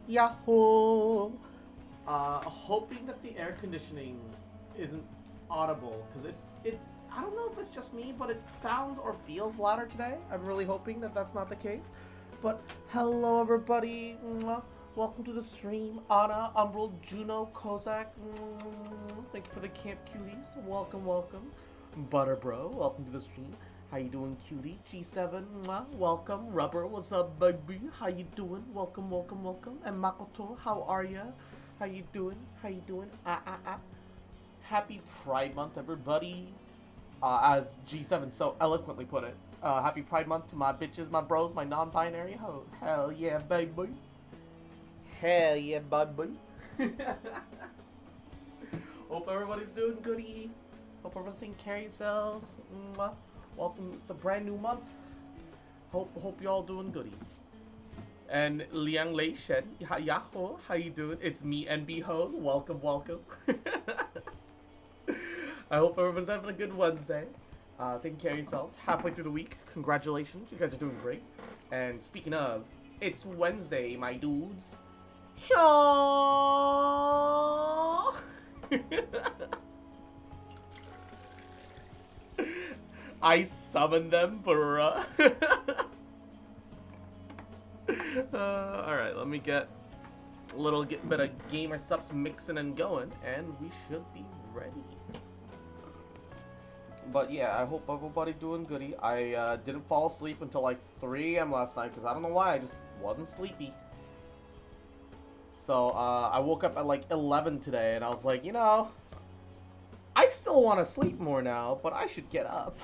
Yahoo! Hoping that the air conditioning isn't audible, because I don't know if it's just me, but it sounds or feels louder today. I'm really hoping that that's not the case. But hello, everybody. Mwah. Welcome to the stream. Anna, Umbral, Juno, Kozak. Thank you for the camp cuties. Welcome, welcome. Butter Bro, welcome to the stream. How you doing, cutie? G7, mwah, welcome. Rubber, what's up, baby? How you doing? Welcome, welcome, welcome. And Makoto, how are ya? How you doing? How you doing? Happy Pride Month, everybody. As G7 so eloquently put it. Happy Pride Month to my bitches, my bros, my non-binary. Oh, hell yeah, baby. Hell yeah, baby. Hope everybody's doing goody. Hope everyone's taking care of yourselves. Mwah. Welcome, it's a brand new month. Hope y'all doing goody. And Liang Lei Shen, Yahoo, how you doing? It's me, NB Ho. Welcome, welcome. I hope everyone's having a good Wednesday. Taking care of yourselves. Halfway through the week. Congratulations, you guys are doing great. And speaking of, it's Wednesday, my dudes. I summoned them, bruh. Alright, let me get a little bit of gamer subs mixing and going, and we should be ready. But yeah, I hope everybody doing goody. I didn't fall asleep until like 3 a.m. last night, because I don't know why, I just wasn't sleepy. So, I woke up at like 11 today, and I was like, you know, I still want to sleep more now, but I should get up.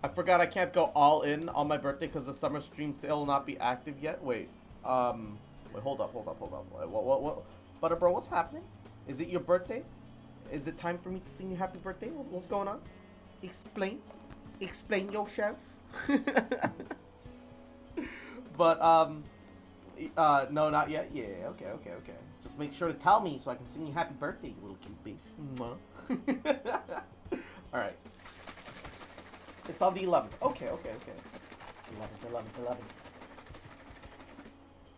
I forgot I can't go all in on my birthday because the summer stream sale will not be active yet. Wait, hold up. What? Butter Bro, what's happening? Is it your birthday? Is it time for me to sing you happy birthday? What's going on? Explain yourself. But, no, not yet. Yeah, okay. Just make sure to tell me so I can sing you happy birthday, you little cute bitch. Alright. It's on the 11th. Okay.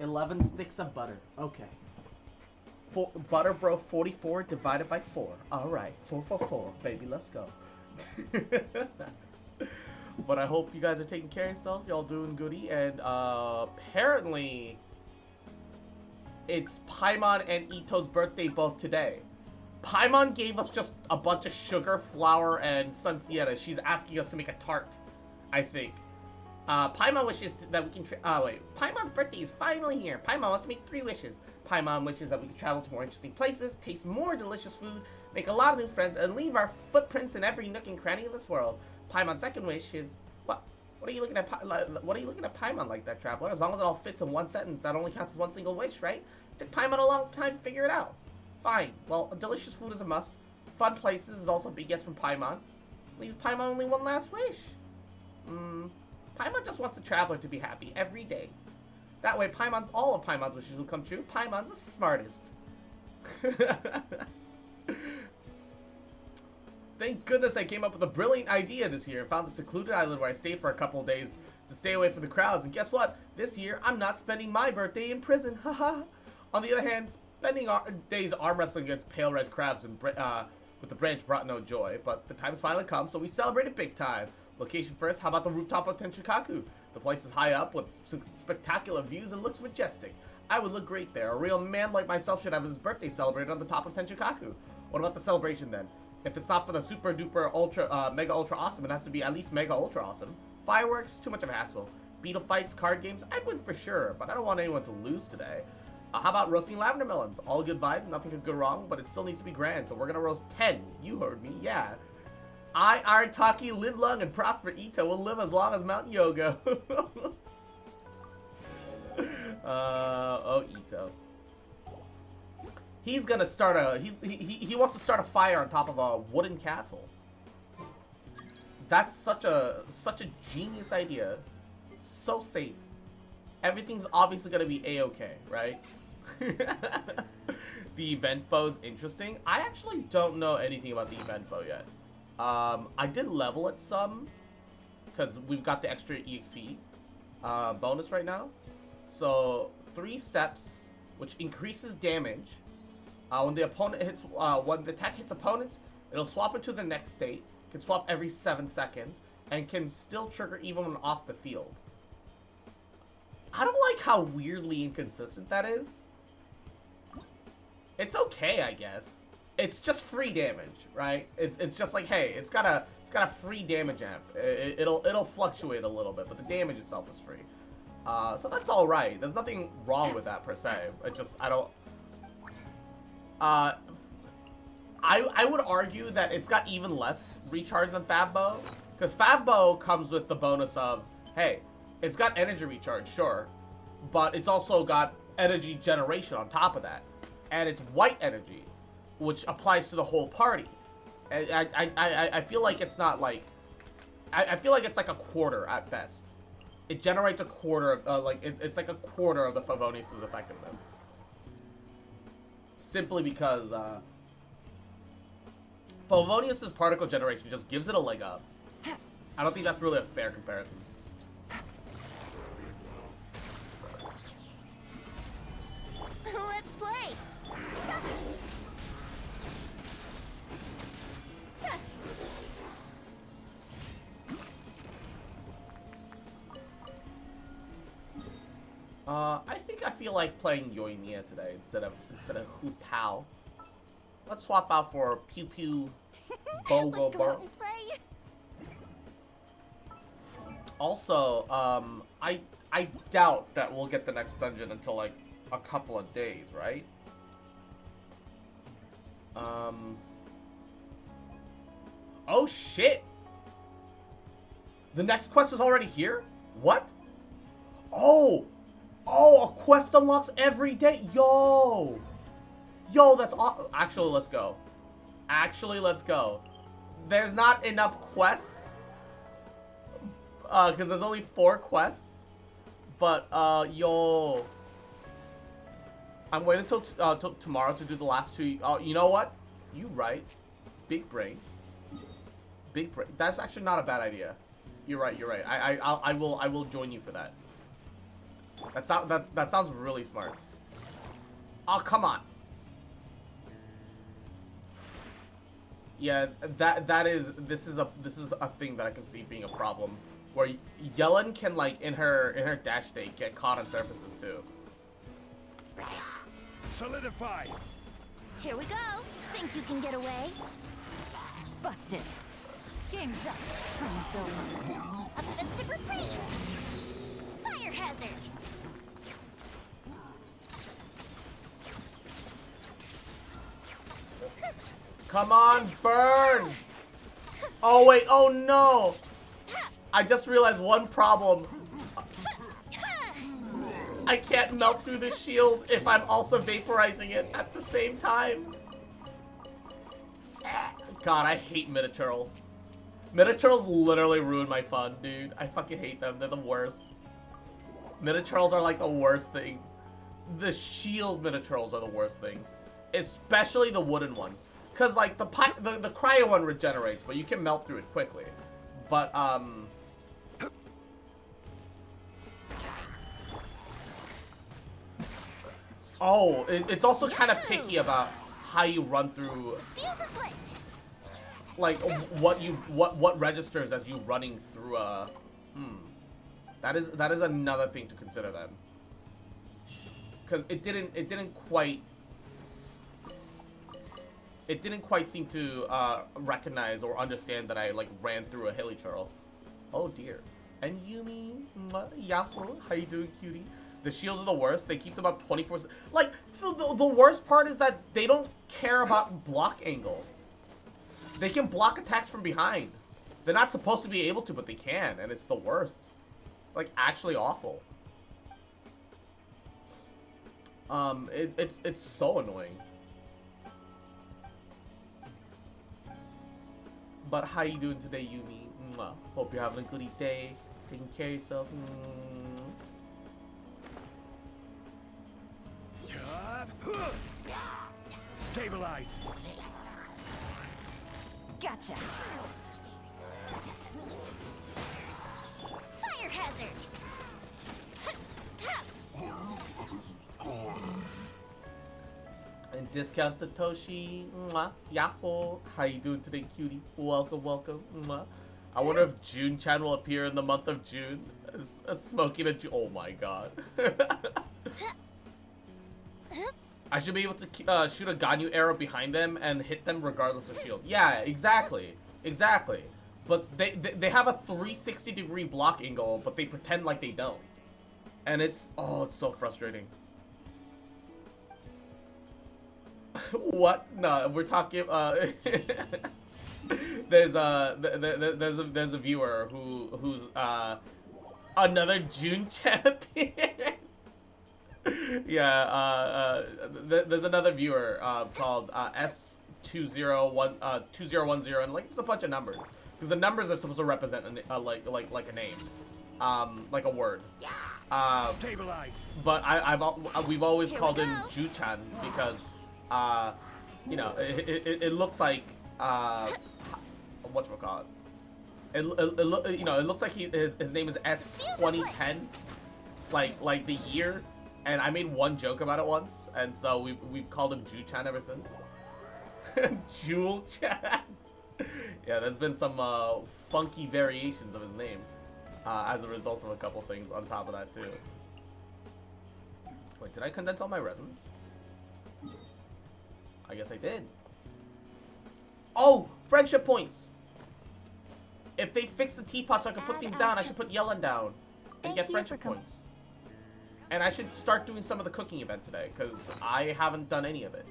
11 sticks of butter. Okay. Butter Bro 44 divided by 4. Alright. 4 for 4. Baby, let's go. But I hope you guys are taking care of yourself. Y'all doing goody. And, apparently it's Paimon and Ito's birthday both today. Paimon gave us just a bunch of sugar, flour, and Sun Sienna. She's asking us to make a tart, I think. Paimon wishes that we can Paimon's birthday is finally here. Paimon wants to make 3 wishes. Paimon wishes that we can travel to more interesting places, taste more delicious food, make a lot of new friends, and leave our footprints in every nook and cranny of this world. Paimon's second wish is... What are you looking at Paimon like that, traveler? As long as it all fits in one sentence, that only counts as one single wish, right? It took Paimon a long time to figure it out. Fine. Well, delicious food is a must. Fun places is also a big yes from Paimon. Leaves Paimon only one last wish. Paimon just wants the traveler to be happy every day. That way, all of Paimon's wishes will come true. Paimon's the smartest. Thank goodness I came up with a brilliant idea this year and found a secluded island where I stayed for a couple of days to stay away from the crowds. And guess what? This year, I'm not spending my birthday in prison. Haha. On the other hand, spending days arm wrestling against pale red crabs and with the branch brought no joy. But the time's finally come, so we celebrated big time. Location first, how about the rooftop of Tenchikaku? The place is high up with some spectacular views and looks majestic. I would look great there. A real man like myself should have his birthday celebrated on the top of Tenchikaku. What about the celebration then? If it's not for the super duper ultra mega ultra awesome, it has to be at least mega ultra awesome. Fireworks, too much of a hassle. Beetle fights, card games, I'd win for sure, but I don't want anyone to lose today. How about roasting lavender melons? All good vibes, nothing could go wrong, but it still needs to be grand, so we're gonna roast 10. You heard me, yeah. I, Arataki, live long and prosper. Ito will live as long as Mount Yoga. Oh, Ito. He's gonna start he wants to start a fire on top of a wooden castle. That's such a genius idea. So safe. Everything's obviously gonna be a-okay, right? The event bow is interesting. I actually don't know anything about the event bow yet. I did level it some because we've got the extra EXP. bonus right now. So 3 steps, which increases damage. When the attack hits opponents, it'll swap into the next state. Can swap every 7 seconds, and can still trigger even when off the field. I don't like how weirdly inconsistent that is. It's okay, I guess. It's just free damage, right? It's just like, hey, it's got a free damage amp. It'll fluctuate a little bit, but the damage itself is free. So that's all right. There's nothing wrong with that per se. I don't. I would argue that it's got even less recharge than Favbo, because Favbo comes with the bonus of, hey, it's got energy recharge, sure, but it's also got energy generation on top of that, and it's white energy, which applies to the whole party. I feel like it's not like, I feel like it's like a quarter at best. It generates a quarter of, it's like a quarter of the Favonius' effectiveness. Simply because, Favonius' particle generation just gives it a leg up. I don't think that's really a fair comparison. Let's play! I feel like playing Yoimiya today instead of Hu Tao. Let's swap out for Pew Pew Bogo Let's go out and play. Also, I doubt that we'll get the next dungeon until like a couple of days, right? Oh shit! The next quest is already here? What? Oh, a quest unlocks every day. Yo, that's awesome. Actually, let's go. Let's go. There's not enough quests, because there's only 4 quests. But yo, I'm waiting till tomorrow to do the last 2. You know what? You right. Big brain. That's actually not a bad idea. You're right. I will join you for that. That sounds really smart. Oh, come on. Yeah, this is a thing that I can see being a problem, where Yellen can, like, in her dash state, get caught on surfaces too. Solidify. Here we go. Think you can get away? Busted. Game's up. Friend zone. A festive reprise. Fire hazard. Come on, burn! Oh wait, oh no! I just realized one problem. I can't melt through the shield if I'm also vaporizing it at the same time. God, I hate Minotaurs. Minotaurs literally ruin my fun, dude. I fucking hate them. They're the worst. Minotaurs are like the worst things. The shield Minotaurs are the worst things. Especially the wooden ones. Because, like, the cryo one regenerates, but you can melt through it quickly. But, oh, it's also kind of picky about how you run through, like, what registers as you running through a, That is another thing to consider then. Because it didn't quite seem to recognize or understand that I, like, ran through a hilly churl. Oh dear. And Yumi, Yahoo, how you doing, cutie? The shields are the worst. They keep them up 24/7. Like, the worst part is that they don't care about block angle. They can block attacks from behind. They're not supposed to be able to, but they can, and it's the worst. It's, like, actually awful. It's so annoying. But how you doing today, Yumi? Mwah. Hope you're having a good day, taking care of yourself. Stabilize. Gotcha. Fire hazard. Discount Satoshi. Mwah. Yahoo. How you doing today, cutie? Welcome, welcome. Mwah. I wonder if June-chan will appear in the month of June. Smoking a oh my god. I should be able to shoot a Ganyu arrow behind them and hit them regardless of shield. Yeah, exactly. Exactly. But they have a 360-degree block angle, but they pretend like they don't. And it's, oh, it's so frustrating. What? No, we're talking, there's a viewer who's another June chat appears. Yeah, there's another viewer called S201 2010, and like it's a bunch of numbers because the numbers are supposed to represent like a name, like a word. Stabilize. But we've always called him Ju-chan because you know it looks like whatchamacallit. It looks like his name is S2010, like the year. And I made one joke about it once, and so we've called him Ju-chan ever since. Jewel-chan. Yeah, there's been some funky variations of his name as a result of a couple things on top of that too. Wait, did I condense all my resin? I guess I did. Oh, friendship points. If they fix the teapot so I can put things down, I should put Yellen down and get friendship points. And I should start doing some of the cooking event today, because I haven't done any of it.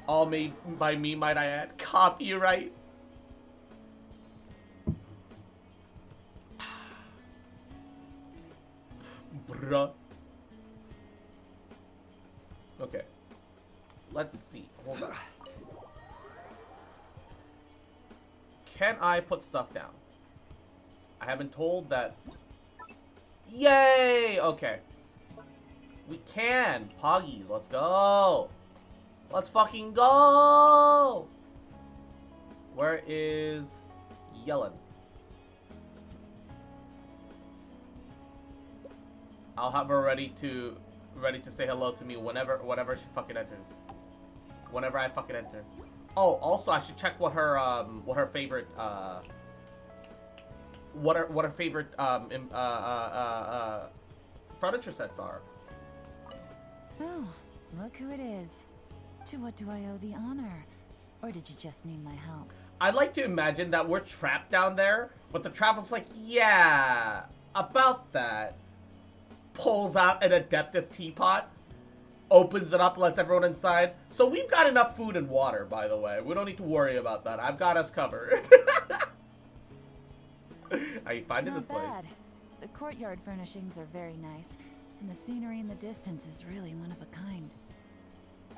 All made by me, might I add. Copyright. Bruh. Okay. Let's see. Hold on. Can I put stuff down? I have been told that... Yay! Okay. We can. Poggies, let's go. Let's fucking go! Where is Yellen? I'll have her ready to say hello to me whenever she fucking enters. Whenever I fucking enter. Oh, also I should check what her favorite what her favorite furniture sets are. Oh, look who it is. To what do I owe the honor? Or did you just need my help? I'd like to imagine that we're trapped down there, but the Traveler's like, yeah, about that. Pulls out an Adeptus teapot, opens it up, lets everyone inside. So we've got enough food and water, by the way. We don't need to worry about that. I've got us covered. How you finding this place? Not bad. The courtyard furnishings are very nice, and the scenery in the distance is really one of a kind.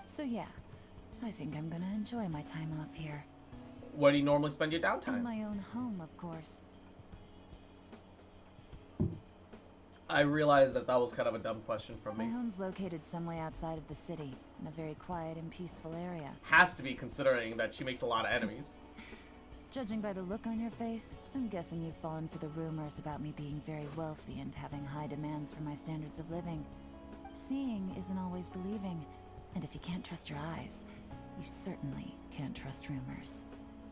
So yeah, I think I'm gonna enjoy my time off here. Where do you normally spend your downtime? In my own home, of course. I realized that was kind of a dumb question from me. My home's located some way outside of the city, in a very quiet and peaceful area. Has to be, considering that she makes a lot of enemies. Judging by the look on your face, I'm guessing you've fallen for the rumors about me being very wealthy and having high demands for my standards of living. Seeing isn't always believing, and if you can't trust your eyes, you certainly can't trust rumors.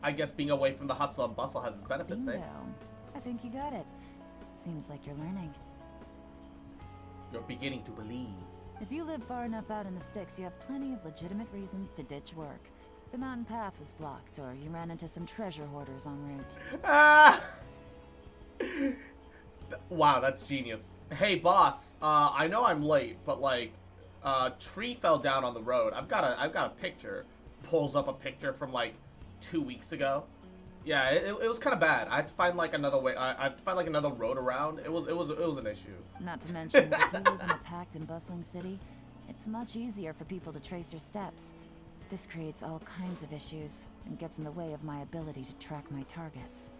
I guess being away from the hustle and bustle has its benefits, Bingo. eh? I think you got it. Seems like you're learning. You're beginning to believe. If you live far enough out in the sticks, you have plenty of legitimate reasons to ditch work. The mountain path was blocked, or you ran into some treasure hoarders en route. Ah! Wow, that's genius. Hey, boss. I know I'm late, but like, tree fell down on the road. I've got a picture. Pulls up a picture from like 2 weeks ago. Yeah, it was kind of bad. I had to find like another way. I had to find like another road around. It was an issue. Not to mention that if you live in a packed and bustling city, it's much easier for people to trace your steps. This creates all kinds of issues and gets in the way of my ability to track my targets.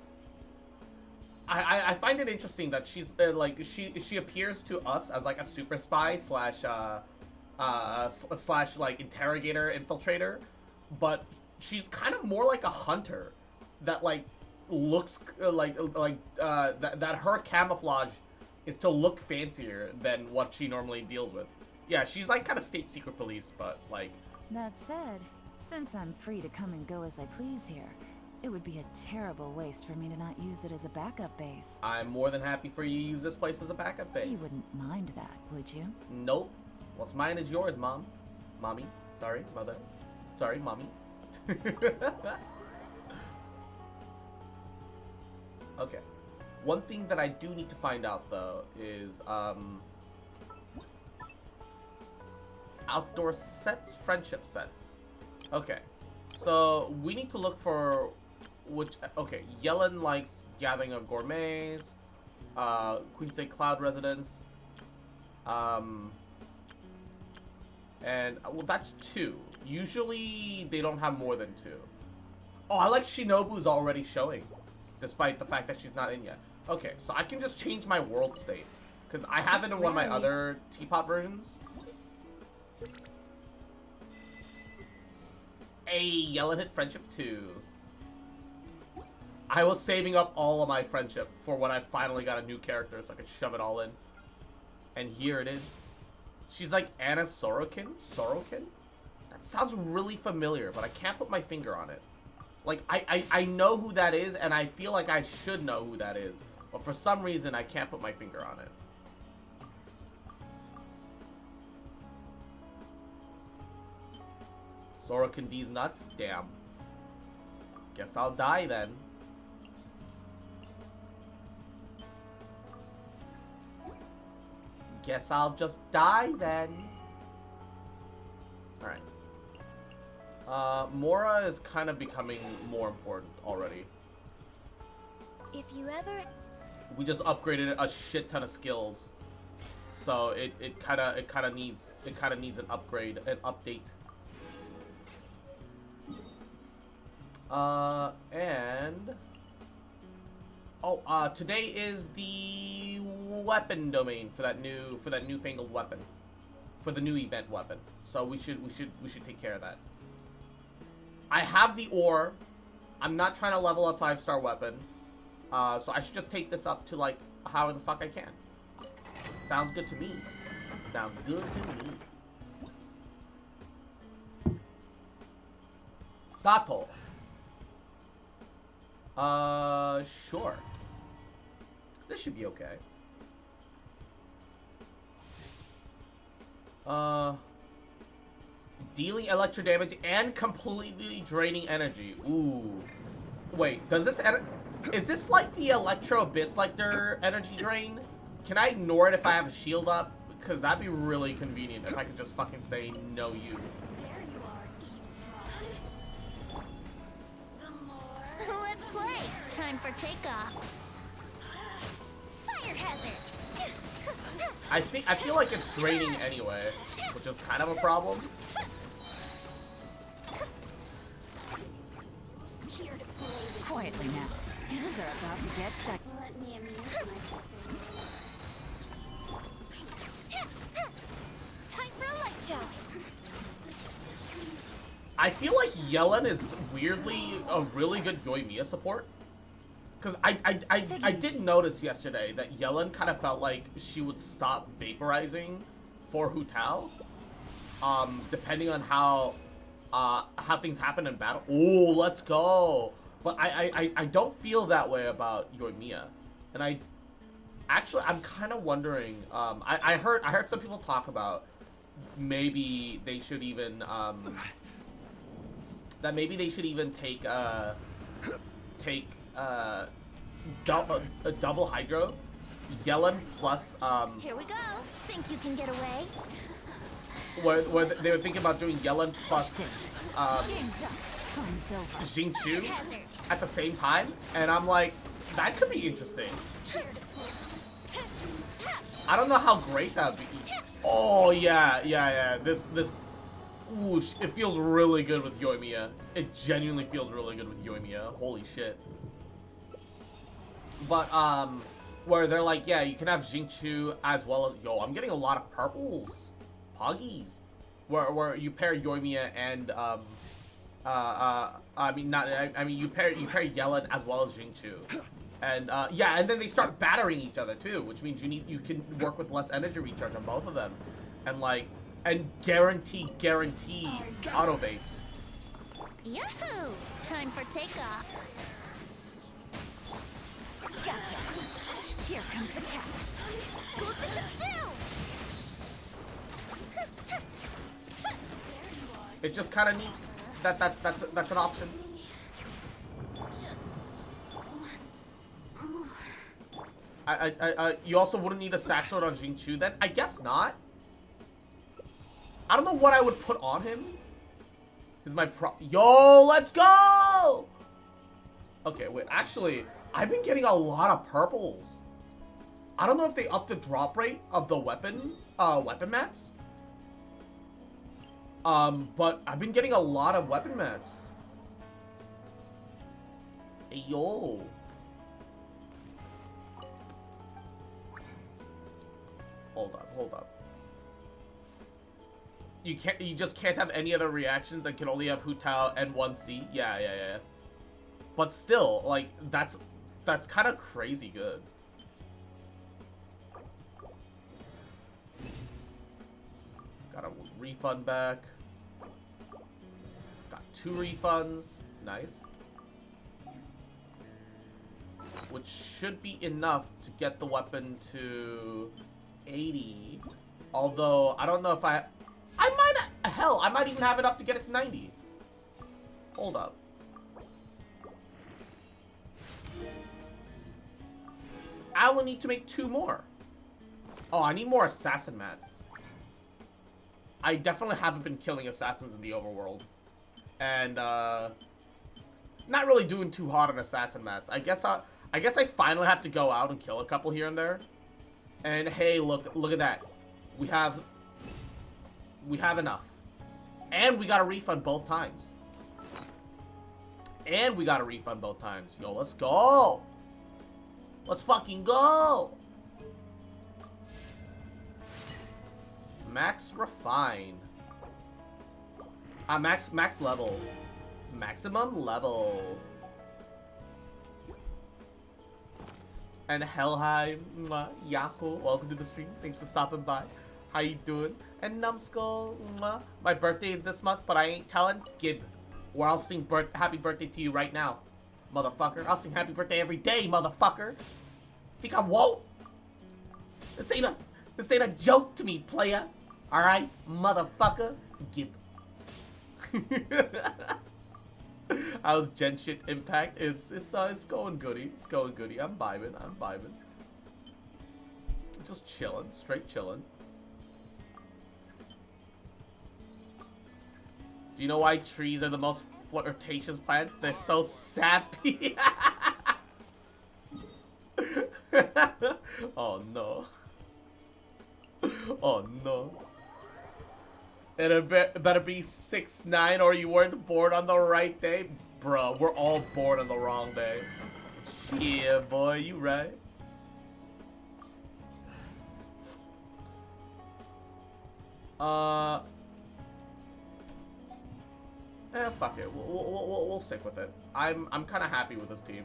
I find it interesting that she's like she appears to us as like a super spy slash like interrogator infiltrator, but she's kind of more like a hunter that like looks that her camouflage is to look fancier than what she normally deals with. Yeah, she's like kind of state secret police, but like... That said, since I'm free to come and go as I please here, it would be a terrible waste for me to not use it as a backup base. I'm more than happy for you to use this place as a backup base. You wouldn't mind that, would you? Nope. What's mine is yours, Mom. Mommy. Sorry, Mother. Sorry, Mommy. Okay. One thing that I do need to find out, though, is, outdoor sets, friendship sets. Okay. So, we need to look for which... Okay, Yellen likes Gathering of Gourmets, Queen's Day Cloud Residence, and, well, that's 2. Usually, they don't have more than 2. Oh, I like Shinobu's already showing, despite the fact that she's not in yet. Okay, so I can just change my world state, because I have it in one of my other teapot versions. Hey, Yellen hit friendship 2. I was saving up all of my friendship for when I finally got a new character so I could shove it all in. And here it is. She's like Anna Sorokin? Sorokin? That sounds really familiar, but I can't put my finger on it. Like, I know who that is, and I feel like I should know who that is. But for some reason, I can't put my finger on it. Sorokin D's nuts? Damn. Guess I'll die then. Guess I'll just die then. Alright. Mora is kind of becoming more important already. If you ever... We just upgraded a shit ton of skills. So it kinda needs an upgrade, an update. Today is the weapon domain for that newfangled weapon, for the new event weapon. So we should take care of that. I have the ore. I'm not trying to level up 5-star weapon, so I should just take this up to like however the fuck I can. Sounds good to me. Sounds good to me. Stato. Sure. This should be okay. Dealing electro damage and completely draining energy. Ooh. Wait, does this... Is this like the Electro Abyss, like their energy drain? Can I ignore it if I have a shield up? Because that'd be really convenient if I could just fucking say, no you. There you are, eavesdrop. The more... Let's play! Time for takeoff. Fire hazard! I feel like it's draining anyway, which is kind of a problem. Here to play with Quietly now. Things are about to get stuck. Let me amuse myself. Time for a light show. I feel like Yellen is weirdly a really good Yoimiya support. Because I did notice yesterday that Yellen kind of felt like she would stop vaporizing for Hu Tao. Depending on how things happen in battle. Oh, let's go! But I don't feel that way about Yoimiya. And I'm kind of wondering, I heard some people talk about maybe they should even, a double hydro, Yellen plus Here we go. Think you can get away? where they were thinking about doing Yellen plus Jingchu at the same time, and I'm like, that could be interesting. I don't know how great that would be. Oh yeah. This ooh, it feels really good with Yoimiya. It genuinely feels really good with Yoimiya. Holy shit. But where they're like, yeah, you can have Jingchu as well as I'm getting a lot of purples, poggies, where you pair Yoimiya and you pair Yellen as well as Jingchu. And yeah, and then they start battering each other too, which means you can work with less energy recharge on both of them, and like guarantee auto baits. Yahoo! Time for takeoff. Gotcha. Here comes the catch. Go Bishop down! It's just kind of neat. That's an option. Just once. You also wouldn't need a sack sword on Xingqiu then? I guess not. I don't know what I would put on him. Is my Yo, let's go! Okay, wait, actually, I've been getting a lot of purples. I don't know if they upped the drop rate of the weapon mats. But I've been getting a lot of weapon mats. Hey, yo. Hold up. You just can't have any other reactions and can only have Hu Tao and 1C. Yeah. But still, like, that's kind of crazy good. Got a refund back. Got 2 refunds. Nice. Which should be enough to get the weapon to 80. Although, I don't know if I might even have enough to get it to 90. Hold up. I will need to make 2 more. Oh, I need more assassin mats. I definitely haven't been killing assassins in the overworld. And, not really doing too hot on assassin mats. I guess I finally have to go out and kill a couple here and there. And hey, look at that. We have enough. And we got a refund both times. Yo, let's go. Let's fucking go. Max refine. Max level. Maximum level. And Hellheim, Yahoo, welcome to the stream. Thanks for stopping by. How you doing? And Numbskull, my birthday is this month, but I ain't telling. Gib, or I'll sing happy birthday to you right now, motherfucker. I'll sing happy birthday every day, motherfucker. Think I won't? This ain't a joke to me, player. All right, motherfucker. Gib. How's Genshin Impact? It's going goody. It's going goody. I'm vibing. Just chilling. Straight chilling. Do you know why trees are the most flirtatious plants? They're so sappy. Oh no. Oh no. It better be 6'9" or you weren't born on the right day. Bruh, we're all born on the wrong day. Yeah, boy, you right. Fuck it. We'll stick with it. I'm kind of happy with this team.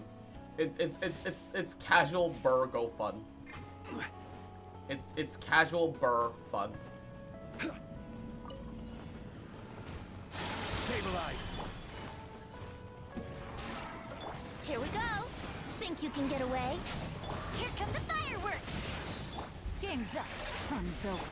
It's casual burr go fun. It's casual burr fun. Stabilize. Here we go. Think you can get away? Here come the fireworks. Game's up. Fun's over.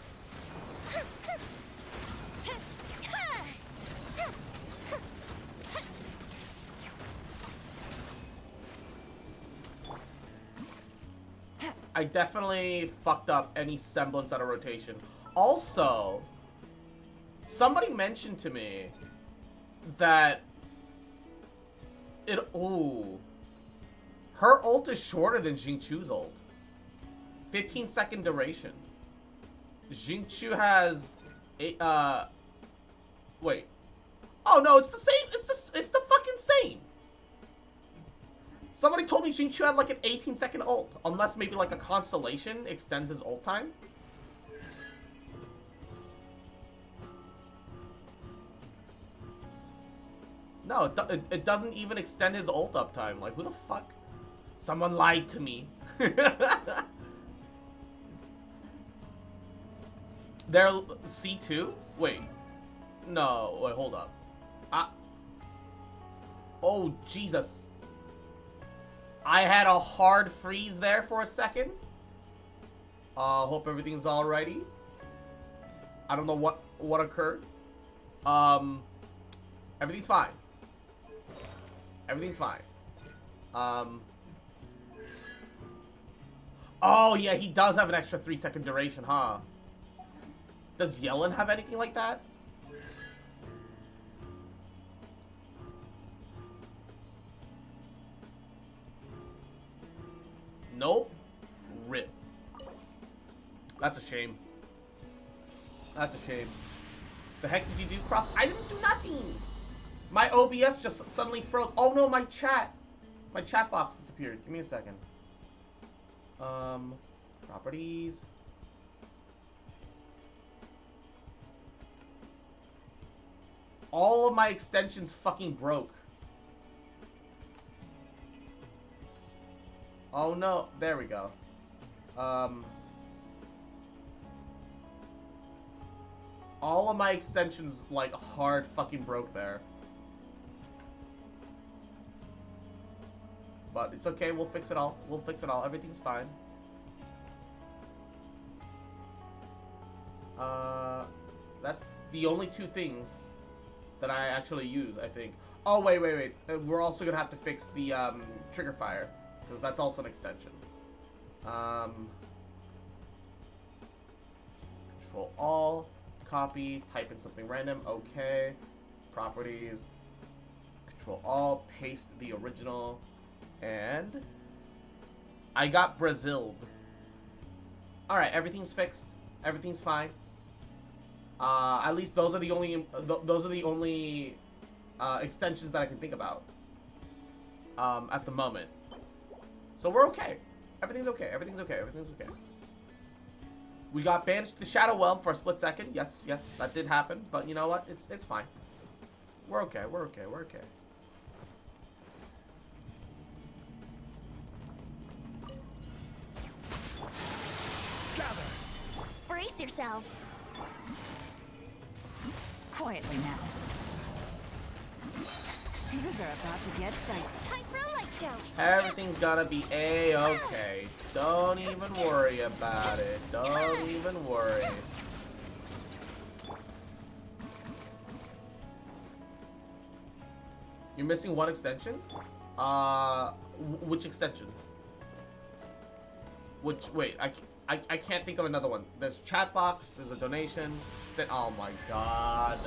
I definitely fucked up any semblance at a rotation. Also, somebody mentioned to me that her ult is shorter than Xingqiu's ult. 15-second duration. Xingqiu has wait. Oh no, it's the same. It's the fucking same. Somebody told me Xingqiu had like an 18-second ult, unless maybe like a constellation extends his ult time. No, it doesn't even extend his ult up time. Like, who the fuck? Someone lied to me. They're C2? Wait. No, wait, hold up. Oh, Jesus. I had a hard freeze there for a second. Hope everything's alrighty. I don't know what occurred. Everything's fine. Everything's fine. Oh, yeah, he does have an extra 3-second duration, huh? Does Yellen have anything like that? Nope. Rip. That's a shame. That's a shame. The heck did you do, Cross? I didn't do nothing. My OBS just suddenly froze. Oh no, my chat box disappeared. Give me a second. Properties. All of my extensions fucking broke. Oh no, there we go. All of my extensions, like, hard fucking broke there. But it's okay, we'll fix it all. We'll fix it all. Everything's fine. That's the only two things that I actually use, I think. Oh, wait. We're also gonna have to fix the, trigger fire. Because that's also an extension. Control all, copy, type in something random, okay. Properties, Control all, paste the original, and I got Braziled. Alright, everything's fixed. Everything's fine. At least those are the only extensions that I can think about at the moment. So we're okay. Everything's okay. Everything's okay. Everything's okay. We got banished to the Shadow Realm for a split second. Yes, that did happen. But you know what? It's fine. We're okay. We're okay. We're okay. Gather. Brace yourselves. Quietly now. Things are about to get tight. Time for a light show. Everything's gonna be A-okay. Don't even worry about it. Don't even worry. You're missing one extension? Which extension? Wait, I can't think of another one. There's chat box, there's a donation. Oh my god.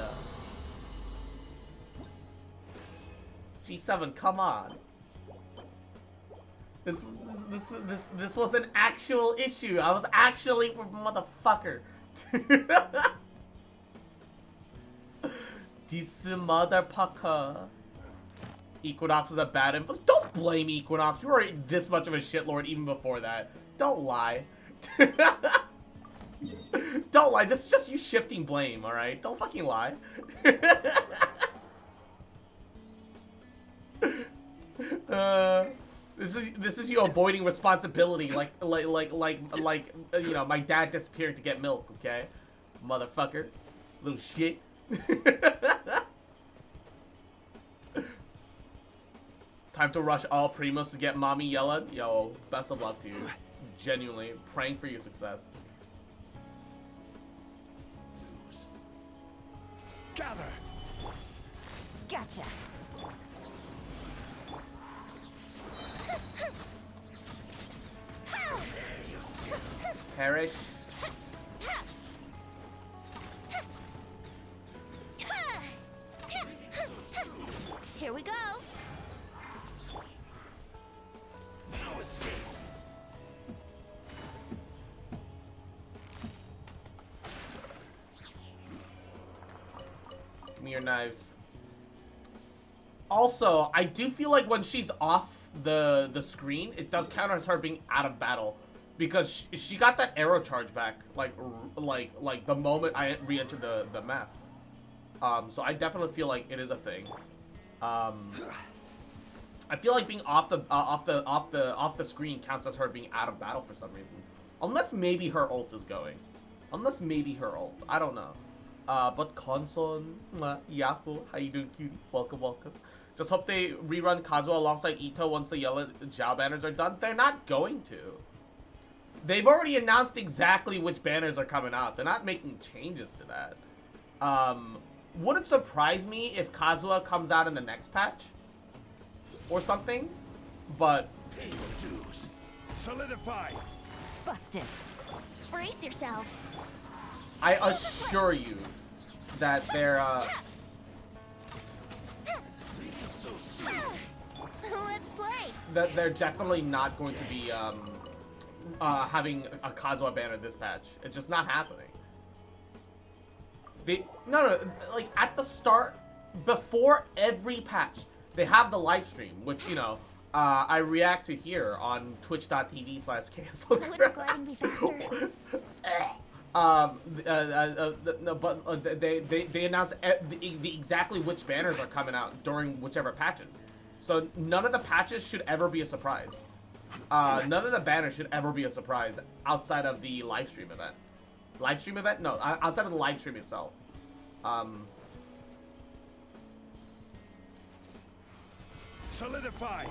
G7, come on. This was an actual issue. I was actually a motherfucker. This motherfucker. Equinox is a bad influence. Don't blame Equinox. You were this much of a shitlord even before that. Don't lie. Don't lie. This is just you shifting blame, alright? Don't fucking lie. This is you avoiding responsibility, like you know, my dad disappearing to get milk, okay? Motherfucker. Little shit. Time to rush all primos to get mommy Yellen. Yo, best of luck to you. Genuinely praying for your success. Gather. Gotcha. Perish. Here we go. No escape. Give me your knives. Also, I do feel like when she's off the screen, it does count as her being out of battle, because she got that arrow charge back like the moment I re-entered the map. So I definitely feel like it is a thing. I feel like being off the screen counts as her being out of battle for some reason. Unless maybe her ult is going. Unless maybe her ult. I don't know. But Konson, Yahoo, how you doing, cutie? Welcome, welcome. Just hope they rerun Kazuha alongside Ito once the yellow Zhao banners are done. They're not going to. They've already announced exactly which banners are coming out. They're not making changes to that. Wouldn't surprise me if Kazuha comes out in the next patch or something, but Pay your dues. Solidify. Busted. Brace yourselves. I assure you that they're Leaving so soon. Let's play. that they're definitely not going to be having a Kazuha banner this patch. It's just not happening. No, like at the start, before every patch, they have the live stream, which, you know, I react to here on twitch.tv/KSL. Would gliding be faster? No, but they announce the exactly which banners are coming out during whichever patches. So none of the patches should ever be a surprise. None of the banners should ever be a surprise outside of the live stream event. Live stream event? No, outside of the live stream itself. Solidify.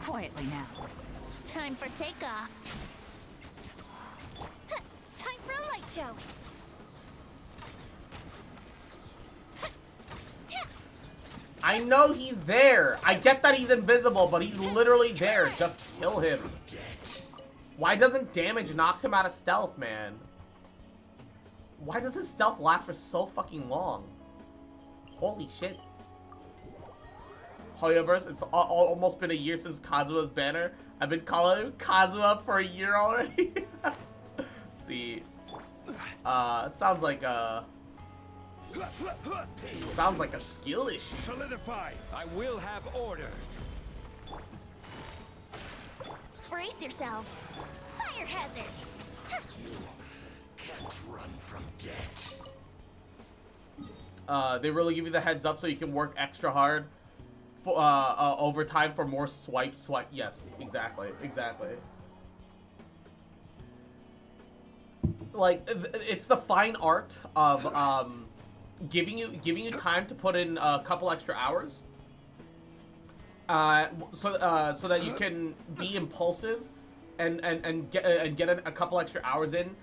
Quietly now. Time for takeoff. Time for a light show. I know he's there. I get that he's invisible, but he's literally there. Just kill him. Why doesn't damage knock him out of stealth, man? Why does his stealth last for so fucking long? Holy shit. Hoyoverse, it's almost been a year since Kazuha's banner. I've been calling him Kazuha for a year already. See, it sounds like a skill issue. Solidify. I will have order. Brace yourselves. Fire hazard. Can't run from death. They really give you the heads up so you can work extra hard for, overtime for more swipe. Yes, exactly. Like, it's the fine art of giving you time to put in a couple extra hours, so that you can be impulsive and get a couple extra hours in,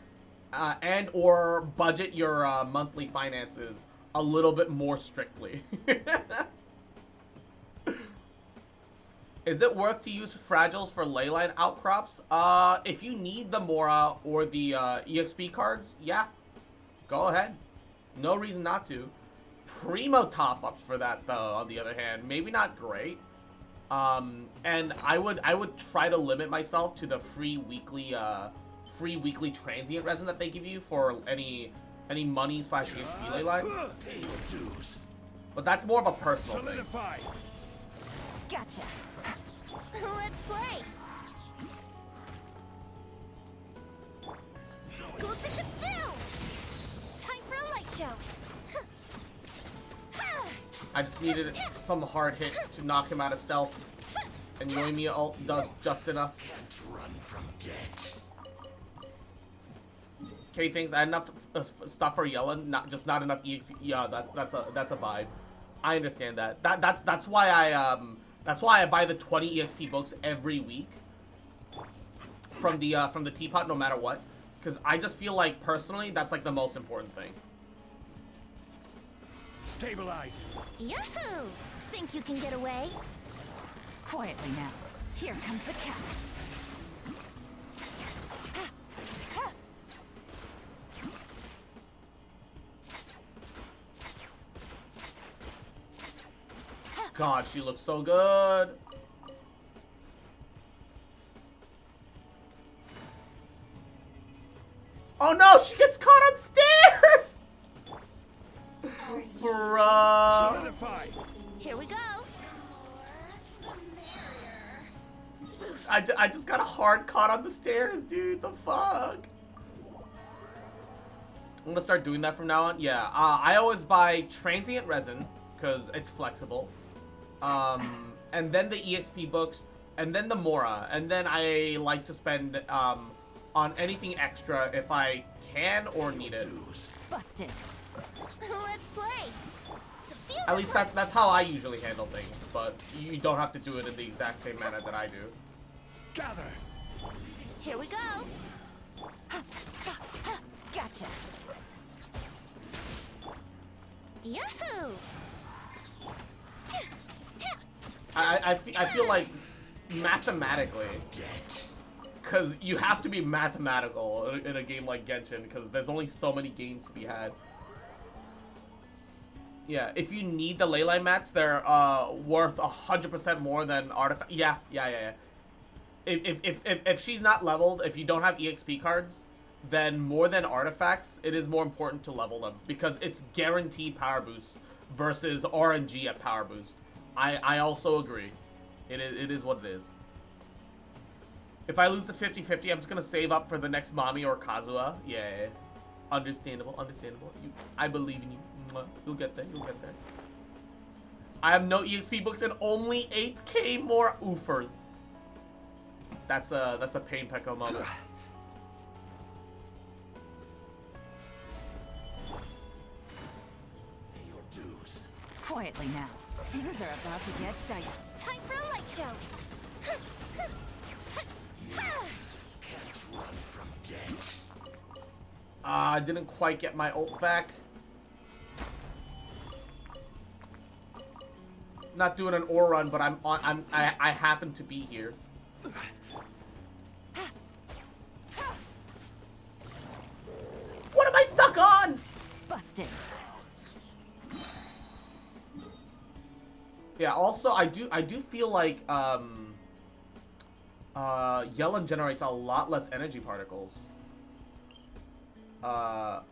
and or budget your monthly finances a little bit more strictly. Is it worth to use fragiles for leyline outcrops? If you need the Mora or the EXP cards, yeah, go ahead. No reason not to. Primo top-ups for that, though, on the other hand, maybe not great. And I would try to limit myself to the free weekly transient resin that they give you for any money / EXP leyline. Pay your dues. But that's more of a personal thing. Solidify. Gotcha. Let's play. Goldfish of doom. Time for a light show. I just needed some hard hit to knock him out of stealth, and Yoimiya ult does just enough. Can't run from death. K things, I had enough stuff for Yellen, not enough EXP. Yeah, that's a vibe. I understand that. That's why I buy the 20 EXP books every week from the teapot, no matter what, because I just feel like personally that's like the most important thing. Stabilize. Yahoo! Think you can get away? Quietly now. Here comes the catch. God, she looks so good. Oh no, she gets caught on stairs! Bruh. Solidify. Here we go. I just got a hard caught on the stairs, dude. The fuck? I'm gonna start doing that from now on. Yeah, I always buy transient resin because it's flexible. and then the EXP books, and then the Mora, and then I like to spend on anything extra if I can or need it. Busted. Let's play. The field At is least right. that's how I usually handle things, but you don't have to do it in the exact same manner that I do. Gather. Here we go. Gotcha. Yahoo! I feel like mathematically, because you have to be mathematical in a game like Genshin, because there's only so many games to be had. Yeah, if you need the leyline mats, they're worth 100% more than artifact. Yeah. If she's not leveled, if you don't have EXP cards, then more than artifacts, it is more important to level them because it's guaranteed power boost versus RNG at power boost. I also agree. It is what it is. If I lose the 50-50, I'm just gonna save up for the next Mami or Kazuha. Yeah. Understandable. I believe in you. Mwah. You'll get there. I have no EXP books and only 8k more oofers. That's a pain Pekko moment. Your dues. Quietly now. Things are about to get dicey. Time for a light show. Can't run from death. I didn't quite get my ult back. Not doing an ore run, but I happen to be here. What am I stuck on? Busted. Yeah, also I do feel like Yellen generates a lot less energy particles. Oh,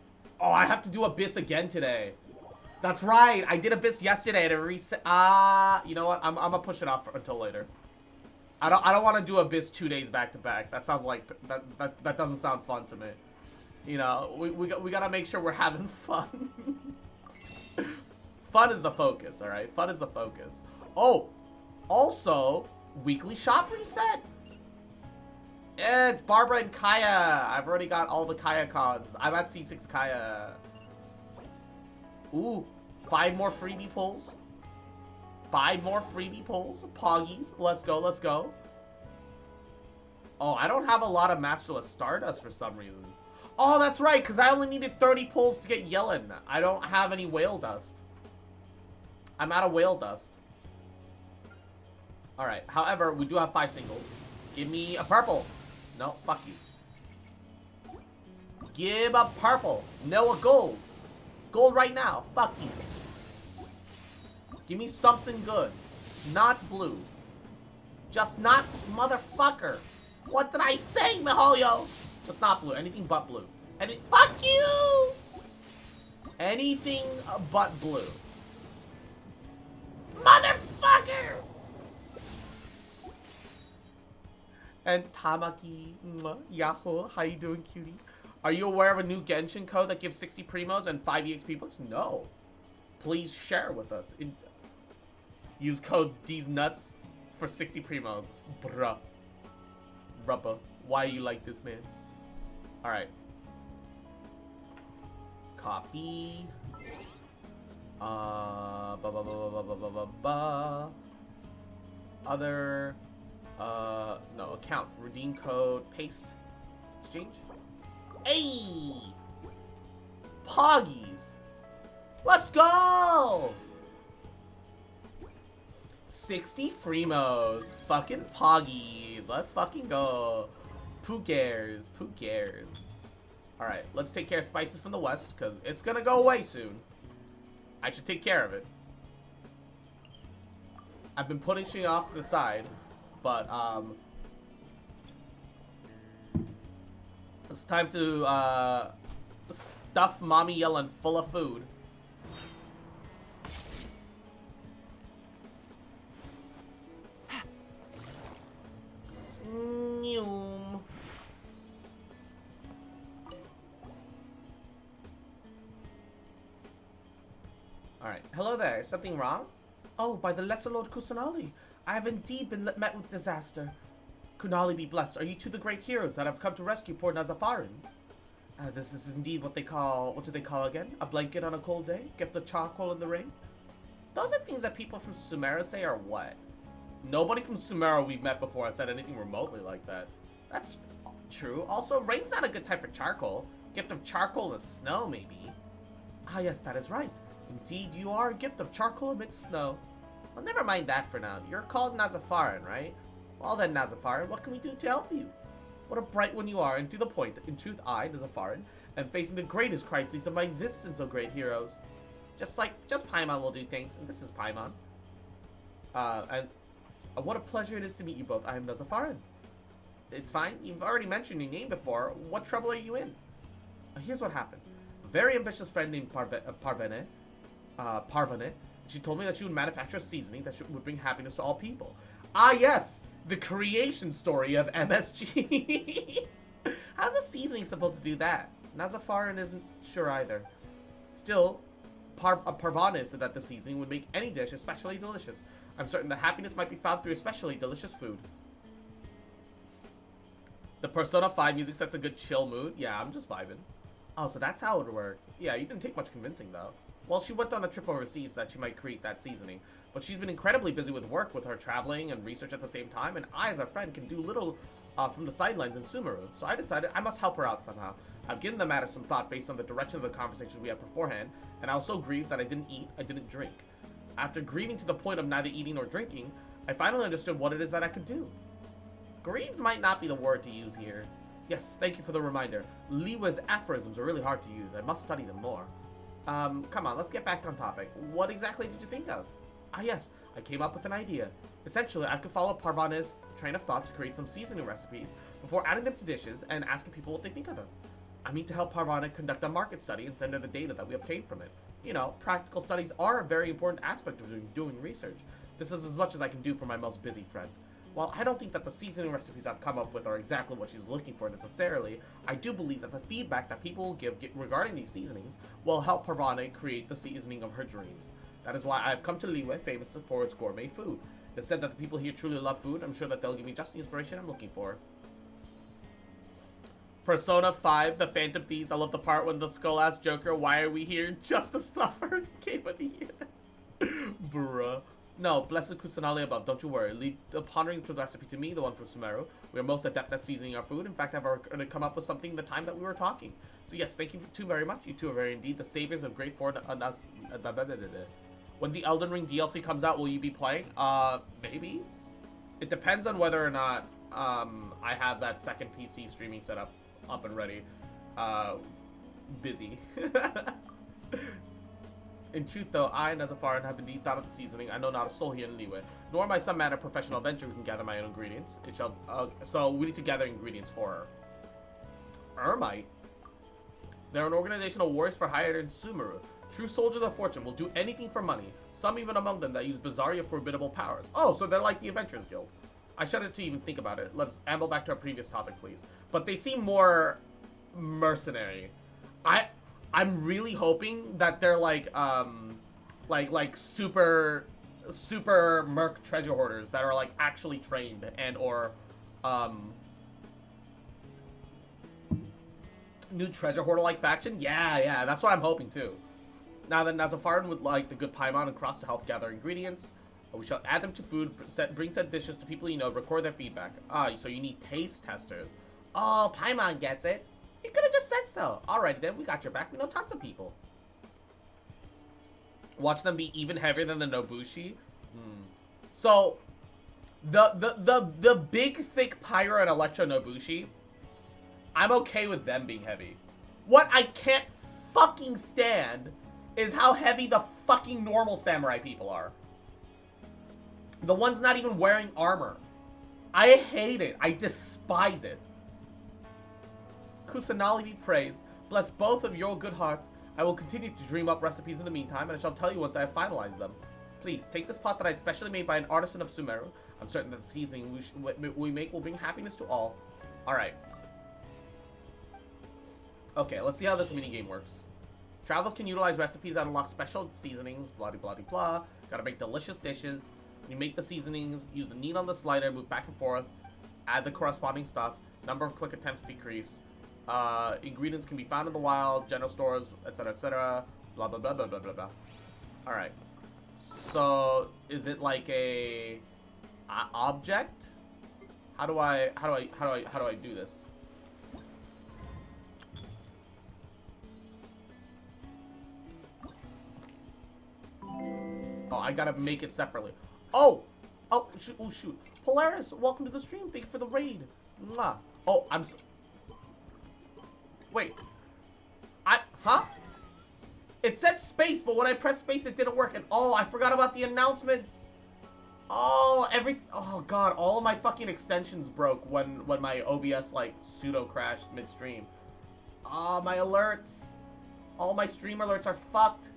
I have to do Abyss again today. That's right, I did Abyss yesterday to reset. You know what? I'm gonna push it off until later. I don't want to do Abyss 2 days back to back. That sounds like that doesn't sound fun to me. You know, we gotta make sure we're having fun. Fun is the focus, all right? Fun is the focus. Oh, also weekly shop reset. Yeah, it's Barbara and Kaya. I've already got all the Kaya cons. I'm at C6 Kaya. Ooh, 5 more freebie pulls. 5 more freebie pulls. Poggies. Let's go. Oh, I don't have a lot of Masterless Stardust for some reason. Oh, that's right, because I only needed 30 pulls to get Yellen. I don't have any Whale Dust. I'm out of Whale Dust. Alright, however, we do have 5 singles. Give me a purple. No, fuck you. Give a purple. No, a gold. Gold right now. Fuck you. Give me something good. Not blue. Just not motherfucker. What did I say, Mihoyo? Just not blue. Anything but blue. Fuck you! Anything but blue. Motherfucker! And Tamaki, Yahoo, how you doing, cutie? Are you aware of a new Genshin code that gives 60 primos and 5 EXP books? No. Please share with us. Use code D's nuts for 60 primos. Bruh. Rubba. Why you like this, man? Alright. Copy. Other. No, account. Redeem code. Paste. Exchange. Hey! Poggies. Let's go! 60 Fremos. Fucking Poggies. Let's fucking go. Who cares? Who cares? Alright, let's take care of spices from the west, because it's gonna go away soon. I should take care of it. I've been putting shit off to the side, but, it's time to, stuff Mommy Yellen full of food. Alright, hello there. Something wrong? Oh, by the Lesser Lord Kusanali. I have indeed been met with disaster. Kunali be blessed. Are you two the great heroes that have come to rescue poor Nazafaran? This is indeed what do they call again? A blanket on a cold day? Gift of charcoal in the rain? Those are things that people from Sumeru say, or what? Nobody from Sumeru we've met before has said anything remotely like that. That's true. Also, rain's not a good time for charcoal. Gift of charcoal in the snow, maybe. Ah, yes, that is right. Indeed, you are a gift of charcoal amidst snow. Well, never mind that for now. You're called Nazafaran, right? Well then, Nazafaran, what can we do to help you? What a bright one you are, and to the point. In truth, I, Nazafaran, am facing the greatest crisis of my existence, O great heroes. Just Paimon will do things, and this is Paimon. What a pleasure it is to meet you both. I am Nazafaran. It's fine. You've already mentioned your name before. What trouble are you in? Here's what happened. A very ambitious friend named Parvane. She told me that she would manufacture a seasoning that would bring happiness to all people. Ah, yes! The creation story of MSG. How's a seasoning supposed to do that? Nazafaran isn't sure either. Still, Parvane said that the seasoning would make any dish especially delicious. I'm certain that happiness might be found through especially delicious food. The Persona 5 music sets a good chill mood. Yeah, I'm just vibing. Oh, so that's how it would work. Yeah, you didn't take much convincing, though. Well, she went on a trip overseas that she might create that seasoning. But she's been incredibly busy with work, with her traveling and research at the same time, and I, as a friend, can do little from the sidelines in Sumeru. So I decided I must help her out somehow. I've given the matter some thought based on the direction of the conversation we had beforehand, and I was so grieved that I didn't eat, I didn't drink. After grieving to the point of neither eating nor drinking, I finally understood what it is that I could do. Grieved might not be the word to use here. Yes, thank you for the reminder. Liwa's aphorisms are really hard to use. I must study them more. Come on, let's get back on topic. What exactly did you think of? Ah, yes, I came up with an idea. Essentially, I could follow Parvane's train of thought to create some seasoning recipes before adding them to dishes and asking people what they think of them. I mean to help Parvane conduct a market study and send her the data that we obtained from it. You know, practical studies are a very important aspect of doing research. This is as much as I can do for my most busy friend. While I don't think that the seasoning recipes I've come up with are exactly what she's looking for necessarily, I do believe that the feedback that people will give regarding these seasonings will help Parvane create the seasoning of her dreams. That is why I've come to Liyue, famous for its gourmet food. It's said that the people here truly love food. I'm sure that they'll give me just the inspiration I'm looking for. Persona 5, the Phantom Thieves. I love the part when the skull asks Joker, why are we here? Just to stop her game of the year. Bruh. No, blessed Kusanali above, don't you worry. Leave the pondering to the recipe to me, the one from Sumeru. We are most adept at seasoning our food. In fact, I've already come up with something the time that we were talking. So yes, thank you two very much. You two are very indeed the saviors of great Ford. When the Elden Ring DLC comes out, will you be playing? Maybe. It depends on whether or not I have that second PC streaming set up and ready. Busy. In truth, though, I, Nazafaran, have indeed thought of the seasoning. I know not a soul here in Liyue, nor am I some man of professional adventure who can gather my own ingredients. So we need to gather ingredients for her. Ermite? They're an organization of warriors for hire in Sumeru. True soldiers of fortune will do anything for money. Some even among them that use bizarre yet formidable powers. Oh, so they're like the Adventurers Guild. I shudder to even think about it. Let's amble back to our previous topic, please. But they seem more mercenary. I'm really hoping that they're like super merc treasure hoarders that are like actually trained and or new treasure hoarder like faction. Yeah, that's what I'm hoping too. Now that Nazafaran would like the good Paimon and Cross to help gather ingredients, we shall add them to food, bring said dishes to people you know, record their feedback. So you need taste testers. Oh, Paimon gets it. You could have just said so. Alrighty then, we got your back. We know tons of people. Watch them be even heavier than the Nobushi. So, the big, thick Pyro and Electro Nobushi, I'm okay with them being heavy. What I can't fucking stand is how heavy the fucking normal samurai people are. The ones not even wearing armor. I hate it. I despise it. Kusanali be praised. Bless both of your good hearts. I will continue to dream up recipes in the meantime, and I shall tell you once I have finalized them. Please, take this pot that I specially made by an artisan of Sumeru. I'm certain that the seasoning we make will bring happiness to all. Alright. Okay, let's see how this minigame works. Travelers can utilize recipes that unlock special seasonings, blah blah blah blah. Gotta make delicious dishes. You make the seasonings, use the needle on the slider, move back and forth, add the corresponding stuff. Number of click attempts decrease. Ingredients can be found in the wild, general stores, etc., etc. Blah blah blah blah blah blah blah. All right. So is it like a object? How do I do this? Oh, I gotta make it separately. Oh! Oh, shoot. Oh, shoot. Polaris, welcome to the stream. Thank you for the raid. Mwah. Oh, wait. Huh? It said space, but when I pressed space, it didn't work. And oh, I forgot about the announcements. Oh, oh god, all of my fucking extensions broke when my OBS, like, pseudo-crashed midstream. My alerts. All my stream alerts are fucked.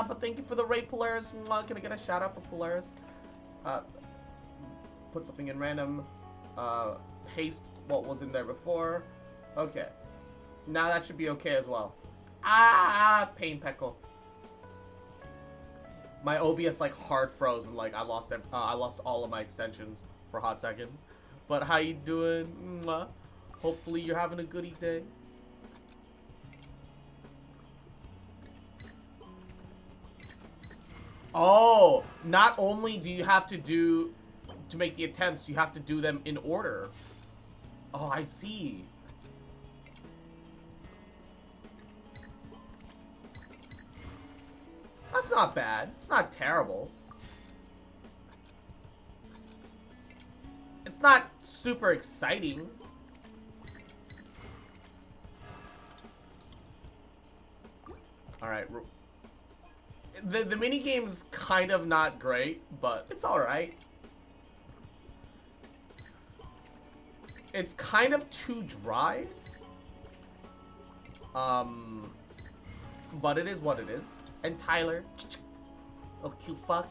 But thank you for the raid, Polaris. Mwah, can I get a shout out for Polaris? Put something in random. Paste what was in there before. Okay. Now that should be okay as well. Pain peckle. My OBS like hard froze and like I lost all of my extensions for a hot second. But how you doing? Mwah. Hopefully you're having a goodie day. Oh, not only do you have to make the attempts, you have to do them in order. Oh, I see. That's not bad. It's not terrible. It's not super exciting. Alright. The minigame's kind of not great, but it's alright. It's kind of too dry. But it is what it is. And Tyler, little cute fuck,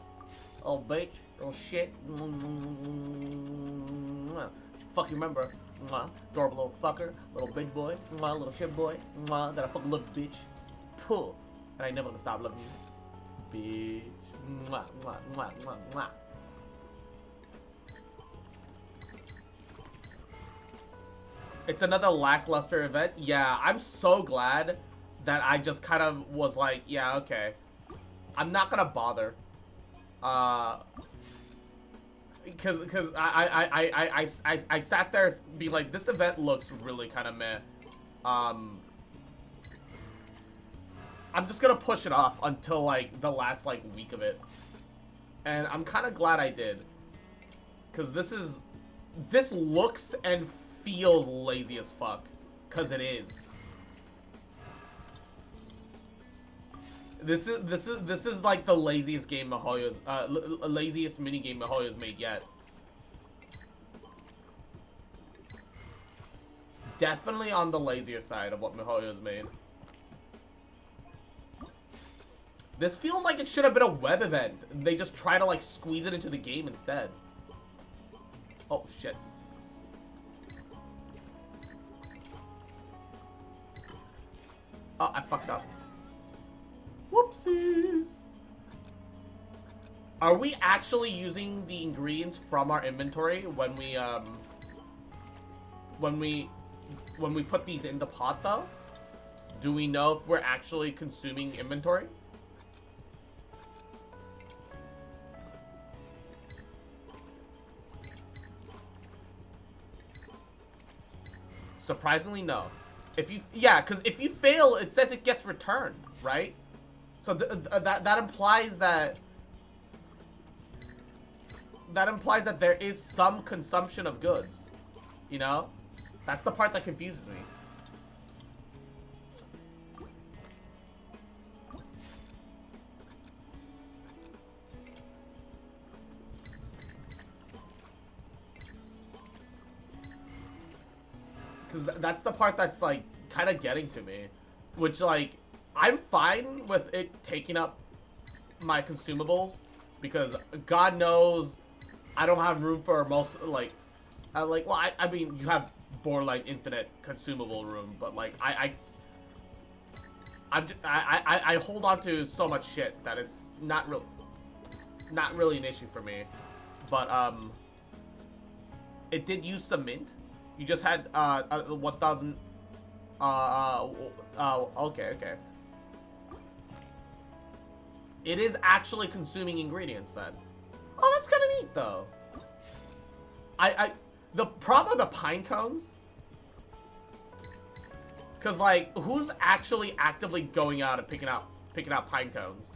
little bitch, little shit. Fuck, you remember? Adorable little fucker, little bitch boy, little shit boy, that I fucking love, bitch. Puh. And I never gonna stop loving you, bitch. It's another lackluster event. Yeah, I'm so glad that I just kind of was like, yeah, okay. I'm not gonna bother. Because I sat there and be like, this event looks really kind of meh. I'm just gonna push it off until like the last like week of it. And I'm kind of glad I did. Because this looks and feels lazy as fuck. Because it is. This is like the laziest game Mihoyo's laziest mini game Mihoyo's made yet. Definitely on the lazier side of what Mihoyo's made. This feels like it should have been a web event. They just try to like squeeze it into the game instead. Oh shit. Oh, I fucked up. Whoopsies. Are we actually using the ingredients from our inventory when we put these in the pot though? Do we know if we're actually consuming inventory? Surprisingly, no. Because if you fail, it says it gets returned, right? So that implies that there is some consumption of goods, you know? That's the part that confuses me. Because that's the part that's like kind of getting to me, which like I'm fine with it taking up my consumables because God knows I don't have room for most like I mean you have Borderline infinite consumable room, but like I hold on to so much shit that it's not real. not really an issue for me. But, it did use some mint. You just had, 1,000, okay. It is actually consuming ingredients then. Oh, that's kind of neat though. The problem with the pine cones, cause like, who's actually actively going out and picking out pine cones?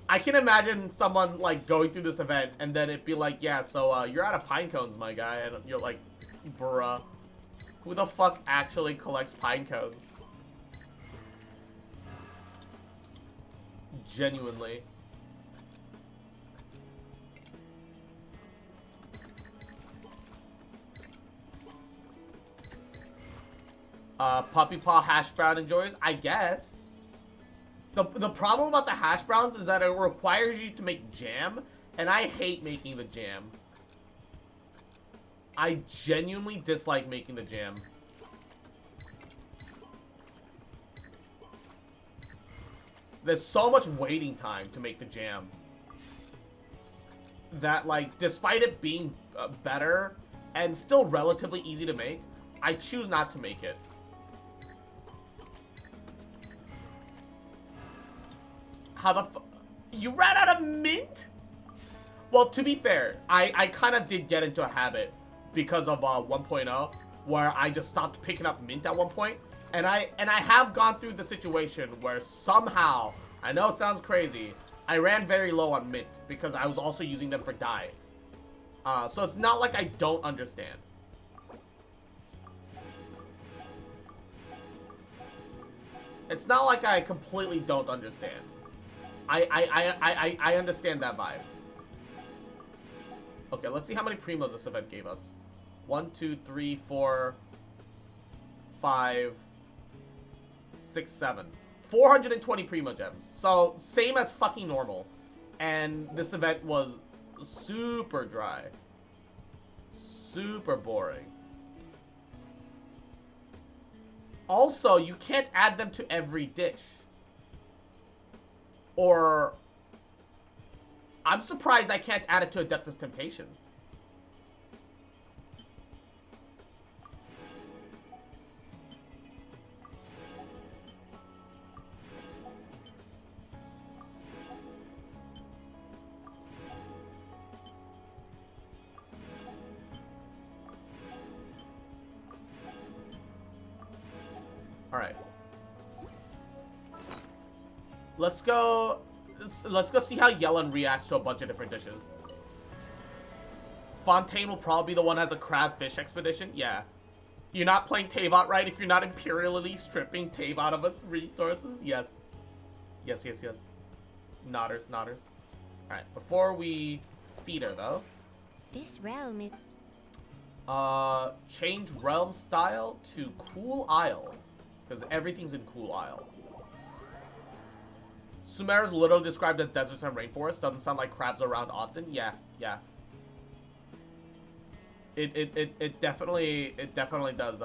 I can imagine someone like going through this event and then it'd be like, yeah, so you're out of pine cones, my guy, and you're like, bruh, who the fuck actually collects pine cones? Genuinely. Puppy Paw hash brown enjoys, I guess. The problem about the hash browns is that it requires you to make jam, and I hate making the jam. I genuinely dislike making the jam. There's so much waiting time to make the jam that, like, despite it being better and still relatively easy to make, I choose not to make it. How the you ran out of mint? Well, to be fair, I kind of did get into a habit because of 1.0 where I just stopped picking up mint at one point. And I have gone through the situation where somehow, I know it sounds crazy, I ran very low on mint because I was also using them for dye. So it's not like I don't understand. It's not like I completely don't understand. I understand that vibe. Okay, let's see how many primos this event gave us. 1, 2, 3, 4, 5, 6, 7. 420 primo gems. So, same as fucking normal. And this event was super dry. Super boring. Also, you can't add them to every dish. Or, I'm surprised I can't add it to Adeptus Temptation. Alright. Let's go see how Yellen reacts to a bunch of different dishes. Fontaine will probably be the one that has a crab fish expedition. Yeah. You're not playing Tavot right if you're not imperially stripping Tavot of its resources? Yes. Yes. Nodders. Alright, before we feed her though. This realm is... change realm style to Cool Isle. Because everything's in Cool Isle. Sumer's literally described as desert and rainforest. Doesn't sound like crabs around often. Yeah. It definitely does.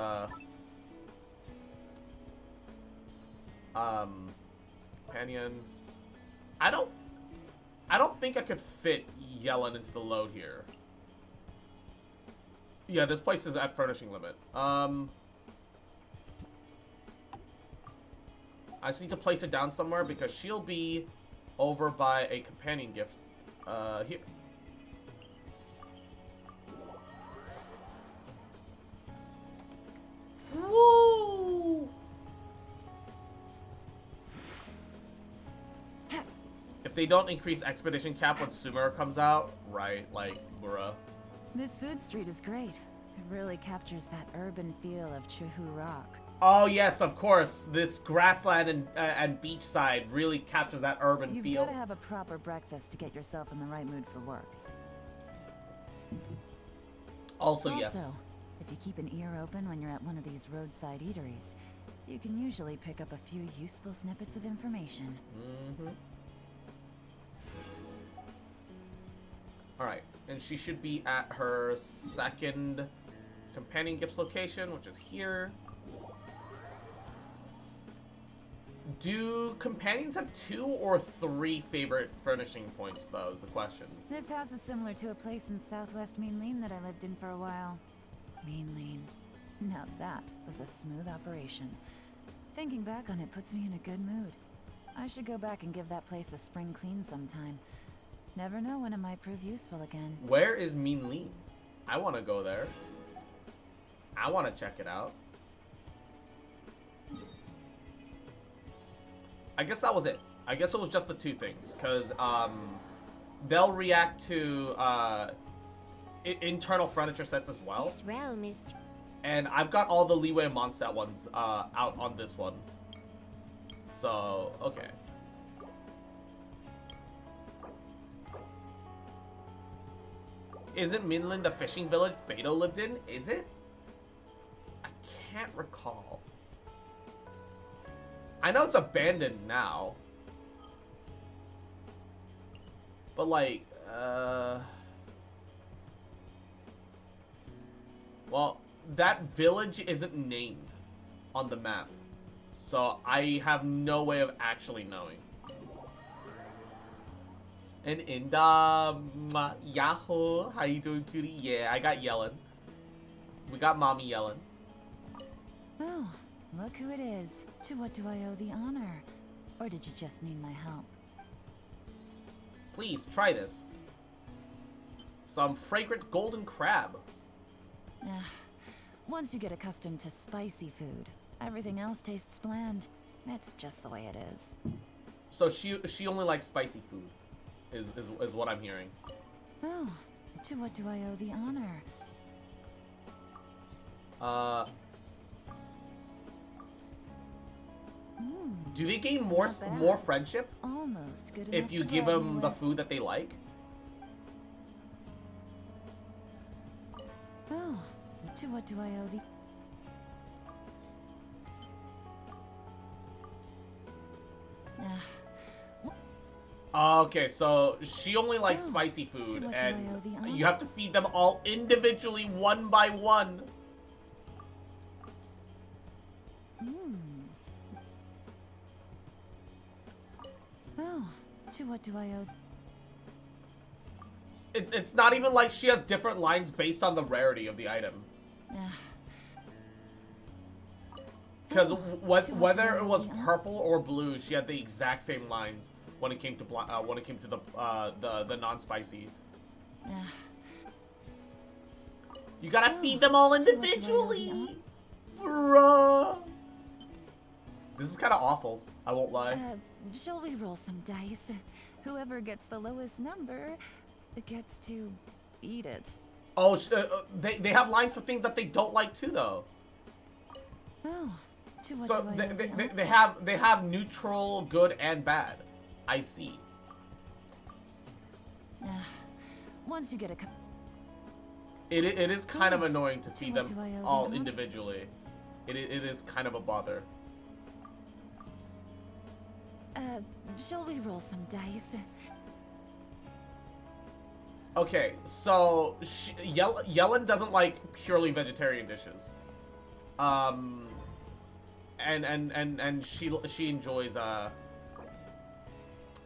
Companion. I don't think I could fit Yellen into the load here. Yeah, this place is at furnishing limit. I just need to place her down somewhere because she'll be over by a companion gift. Here. Woo! If they don't increase expedition cap when Sumer comes out, right, like, bruh. This food street is great. It really captures that urban feel of Chihu Rock. Oh yes, of course. This grassland and beachside really captures that urban You've feel. got to have a proper breakfast to get yourself in the right mood for work. Also, yes. If you keep an ear open when you're at one of these roadside eateries, you can usually pick up a few useful snippets of information. Alright, and she should be at her second companion gifts location, which is here. Do companions have 2 or 3 favorite furnishing points, though, is the question. This house is similar to a place in southwest Meanleen that I lived in for a while. Meanleen. Now that was a smooth operation. Thinking back on it puts me in a good mood. I should go back and give that place a spring clean sometime. Never know when it might prove useful again. Where is Meanleen? I want to go there. I want to check it out. I guess that was it. I guess it was just the 2 things, because they'll react to internal furniture sets as well. This realm is... And I've got all the Leeway and Mondstadt ones out on this one. So, okay. Isn't Minland the fishing village Beto lived in? Is it? I can't recall. I know it's abandoned now. But like, well, that village isn't named on the map. So I have no way of actually knowing. And Inda, Yahoo, how you doing, cutie? Yeah, I got yelling. We got mommy yelling. Oh, look who it is. To what do I owe the honor? Or did you just need my help? Please, try this. Some fragrant golden crab. Once you get accustomed to spicy food, everything else tastes bland. It's just the way it is. So she only likes spicy food, is what I'm hearing. Oh, to what do I owe the honor? Do they gain more friendship Almost good if enough you to give bribe them me the with. food that they like? Oh, to what do I owe the... Okay, so she only likes Oh, spicy to food, what do and I owe the honor? you have to feed them all individually, one by one. Oh, to what do I owe... It's not even like she has different lines based on the rarity of the item. Because whether it was purple or blue, she had the exact same lines when it came to the non-spicy. You gotta feed them all individually, bruh. This is kind of awful. I won't lie. Shall we roll some dice? Whoever gets the lowest number gets to eat it. Oh, they have lines for things that they don't like too, though. Oh, to what So do I owe the honor? they have neutral, good, and bad. I see. Once you get a... It is kind of annoying to feed what them do I owe the all honor? individually. It is kind of a bother. Shall we roll some dice? Okay, so Yellen doesn't like purely vegetarian dishes. And she enjoys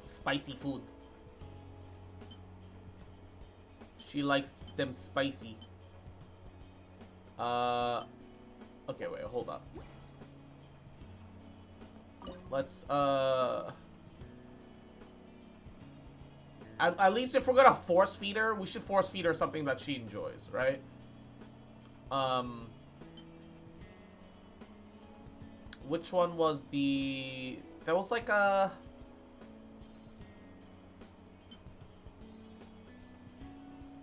spicy food. She likes them spicy. Okay, wait, hold up. Let's at least if we're gonna force feed her, we should force feed her something that she enjoys, right? Which one was the... There was like a...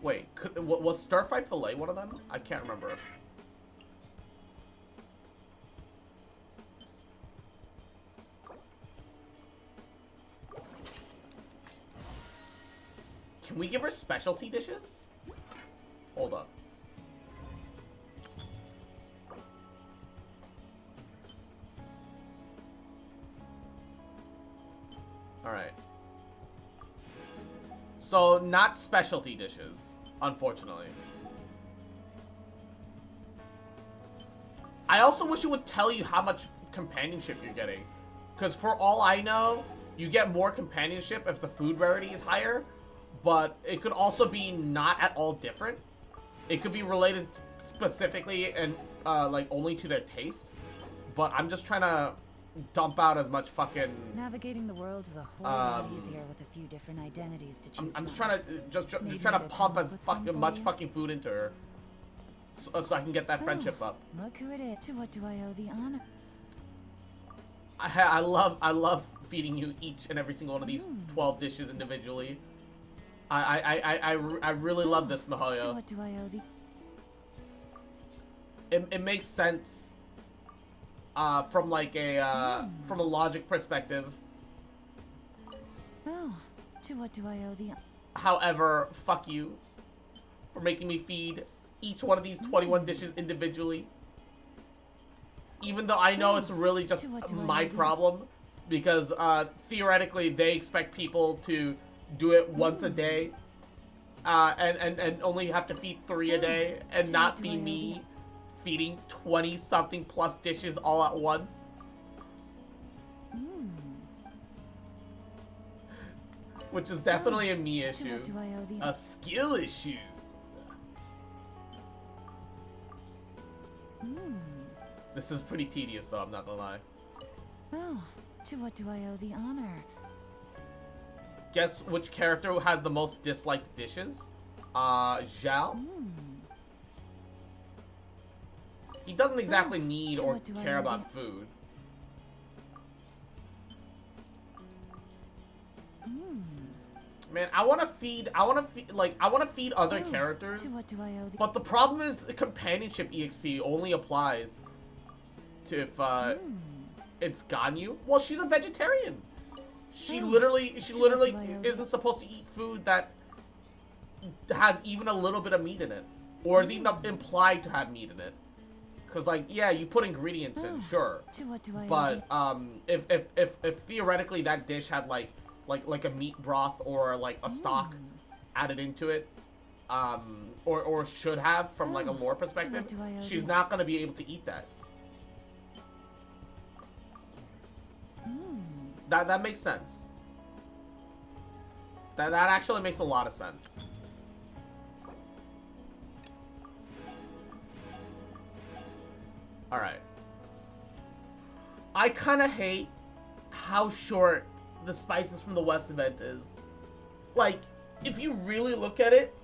Wait, was stir-fried filet one of them? I can't remember. Can we give her specialty dishes? Hold up. Alright. So, not specialty dishes, unfortunately. I also wish it would tell you how much companionship you're getting. Because for all I know, you get more companionship if the food rarity is higher, but it could also be not at all different. It could be related specifically and like only to their taste. But I'm just trying to dump out as much fucking. Navigating the world is a whole lot easier with a few different identities to choose. I'm just from. trying to just trying to pump as much fucking food into her, so I can get that friendship up. Look who it is. To what do I owe the honor? I love feeding you each and every single one of these 12 dishes individually. I really love this, To Mihoyo. what do I owe the? It makes sense from like a from a logic perspective. Oh, to what do I owe the? However, fuck you for making me feed each one of these 21 dishes individually. Even though I know it's really just To what do I my owe the- problem, because theoretically they expect people to do it once a day, and only have to feed 3 a day, and To not what do be I owe me feeding 20-something plus dishes all at once. Which is definitely a me To issue. what do I owe the? A skill issue. This is pretty tedious though, I'm not gonna lie. Oh, to what do I owe the honor? Guess which character has the most disliked dishes? Zhao? He doesn't exactly need to or what do I care owe about food. Man, I wanna feed other Oh, characters. To what do I owe the? But the problem is the companionship EXP only applies to if it's Ganyu. Well, she's a vegetarian. She Oh, literally to what do I owe the- isn't supposed to eat food that has even a little bit of meat in it, or is even implied to have meat in it. Cause like, yeah, you put ingredients in, Oh, sure, To what do I owe but the? if theoretically that dish had like a meat broth or like a stock added into it, or should have from like a Oh, lore to what perspective, do I owe she's the- not gonna be able to eat that. That makes sense. That actually makes a lot of sense. All right. I kind of hate how short the Spices from the West event is. Like, if you really look at it,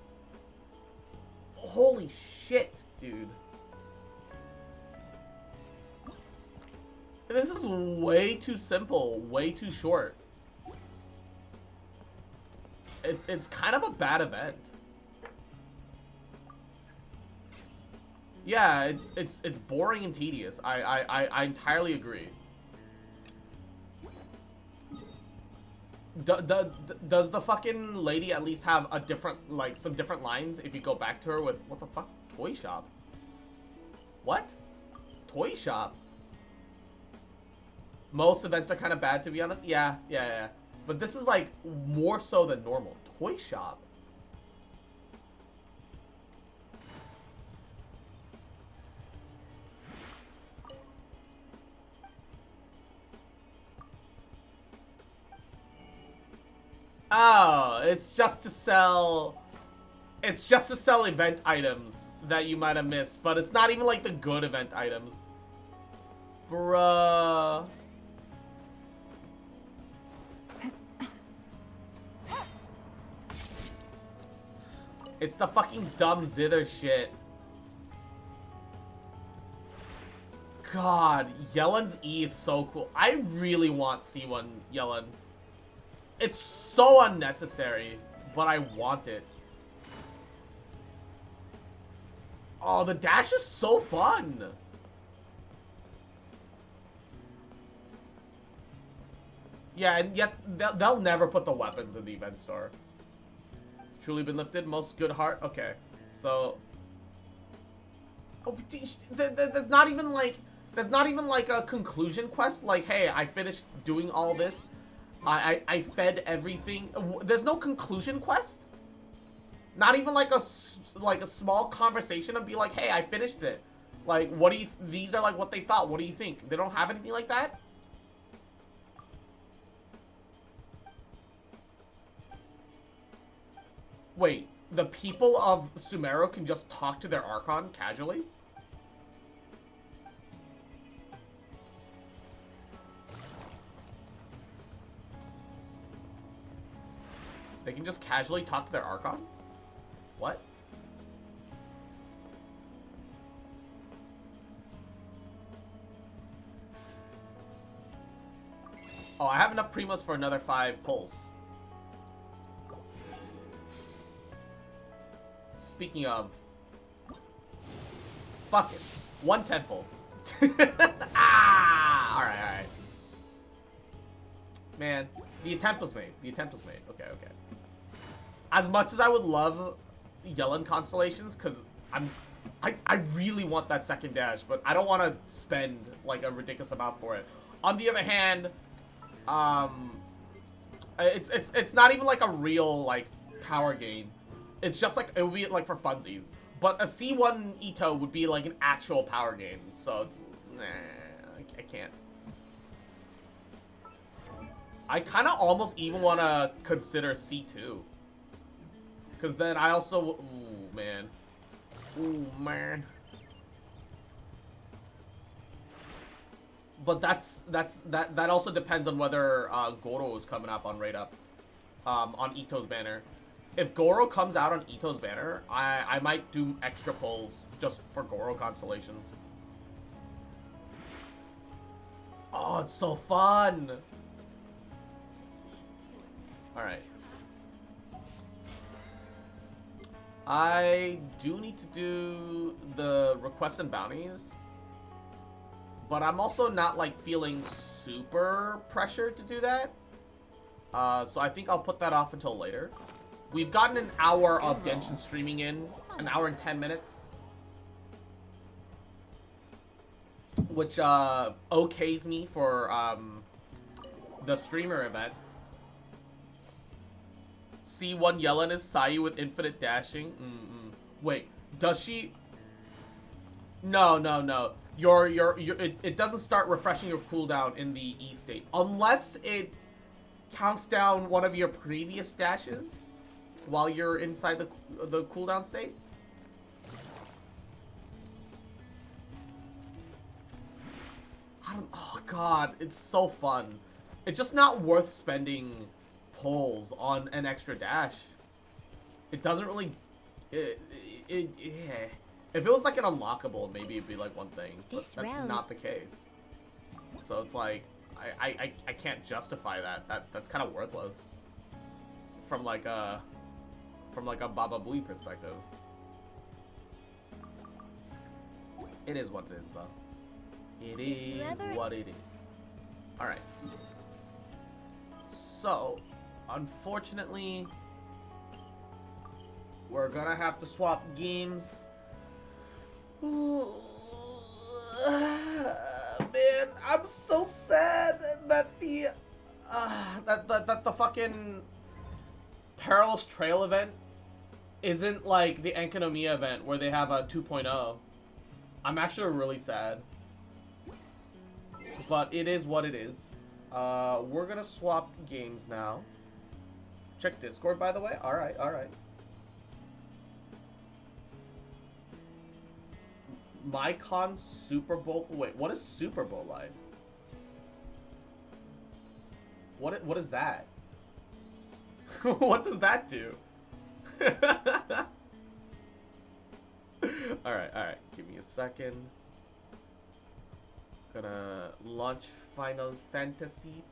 holy shit, dude. This is way too simple, way too short. It's kind of a bad event. Yeah, it's boring and tedious. I entirely agree. Does the fucking lady at least have a different, like, some different lines if you go back to her with, what the fuck? Toy shop? What? Toy shop? Most events are kind of bad, to be honest. Yeah. But this is, like, more so than normal. Toy shop? Oh, it's just to sell... It's just to sell event items that you might have missed. But it's not even, like, the good event items. Bruh. It's the fucking dumb zither shit. God, Yelen's E is so cool. I really want C1 Yelen. It's so unnecessary, but I want it. Oh, the dash is so fun. Yeah, and yet they'll never put the weapons in the event store. Truly been lifted, most good heart. Okay, so there's not even like a conclusion quest. Like, hey, I finished doing all this. I fed everything. There's no conclusion quest. Not even like a small conversation and be like, hey, I finished it. Like, what do you? These are like what they thought. What do you think? They don't have anything like that. Wait, the people of Sumeru can just talk to their Archon casually? They can just casually talk to their Archon? What? Oh, I have enough Primos for another 5 pulls. Speaking of... Fuck it. 1 10-pull. Ah! Alright, alright. Man, the attempt was made. The attempt was made. Okay, okay. As much as I would love Yellen Constellations, because I really want that second dash, but I don't want to spend, like, a ridiculous amount for it. On the other hand... it's not even like a real like power gain. It's just like it would be like for funsies. But a C1 Ito would be like an actual power gain. So it's I can't. I kind of almost even want to consider C2. Cause then I also ooh man. Ooh man. But that also depends on whether Goro is coming up on Raid Up, on Ito's banner. If Goro comes out on Ito's banner, I might do extra pulls just for Goro constellations. Oh, it's so fun! Alright. I do need to do the requests and bounties. But I'm also not, like, feeling super pressured to do that. So I think I'll put that off until later. We've gotten an hour of Genshin streaming in. An hour and 10 minutes. Which, okays me for, the streamer event. C1 Yellen is Sayu with infinite dashing. Wait, does she... No. It doesn't start refreshing your cooldown in the E state unless it counts down one of your previous dashes while you're inside the cooldown state. Oh god, it's so fun. It's just not worth spending pulls on an extra dash. It doesn't really. Yeah. If it was like an unlockable, maybe it'd be like one thing. But that's not the case. So it's like, I can't justify that. That's kind of worthless. From like a Baba Booey perspective. It is what it is, though. It is what it is. Alright. So, unfortunately, we're gonna have to swap games. Man, I'm so sad that the that the fucking Perilous Trail event isn't like the Enkanomiya event where they have a 2.0. I'm actually really sad. But it is what it is. We're gonna swap games now. Check Discord, by the way. Alright. Mycon Super Bowl. Wait, what is Super Bowl like? What is that? What does that do? Alright. Give me a second. Gonna launch Final Fantasy.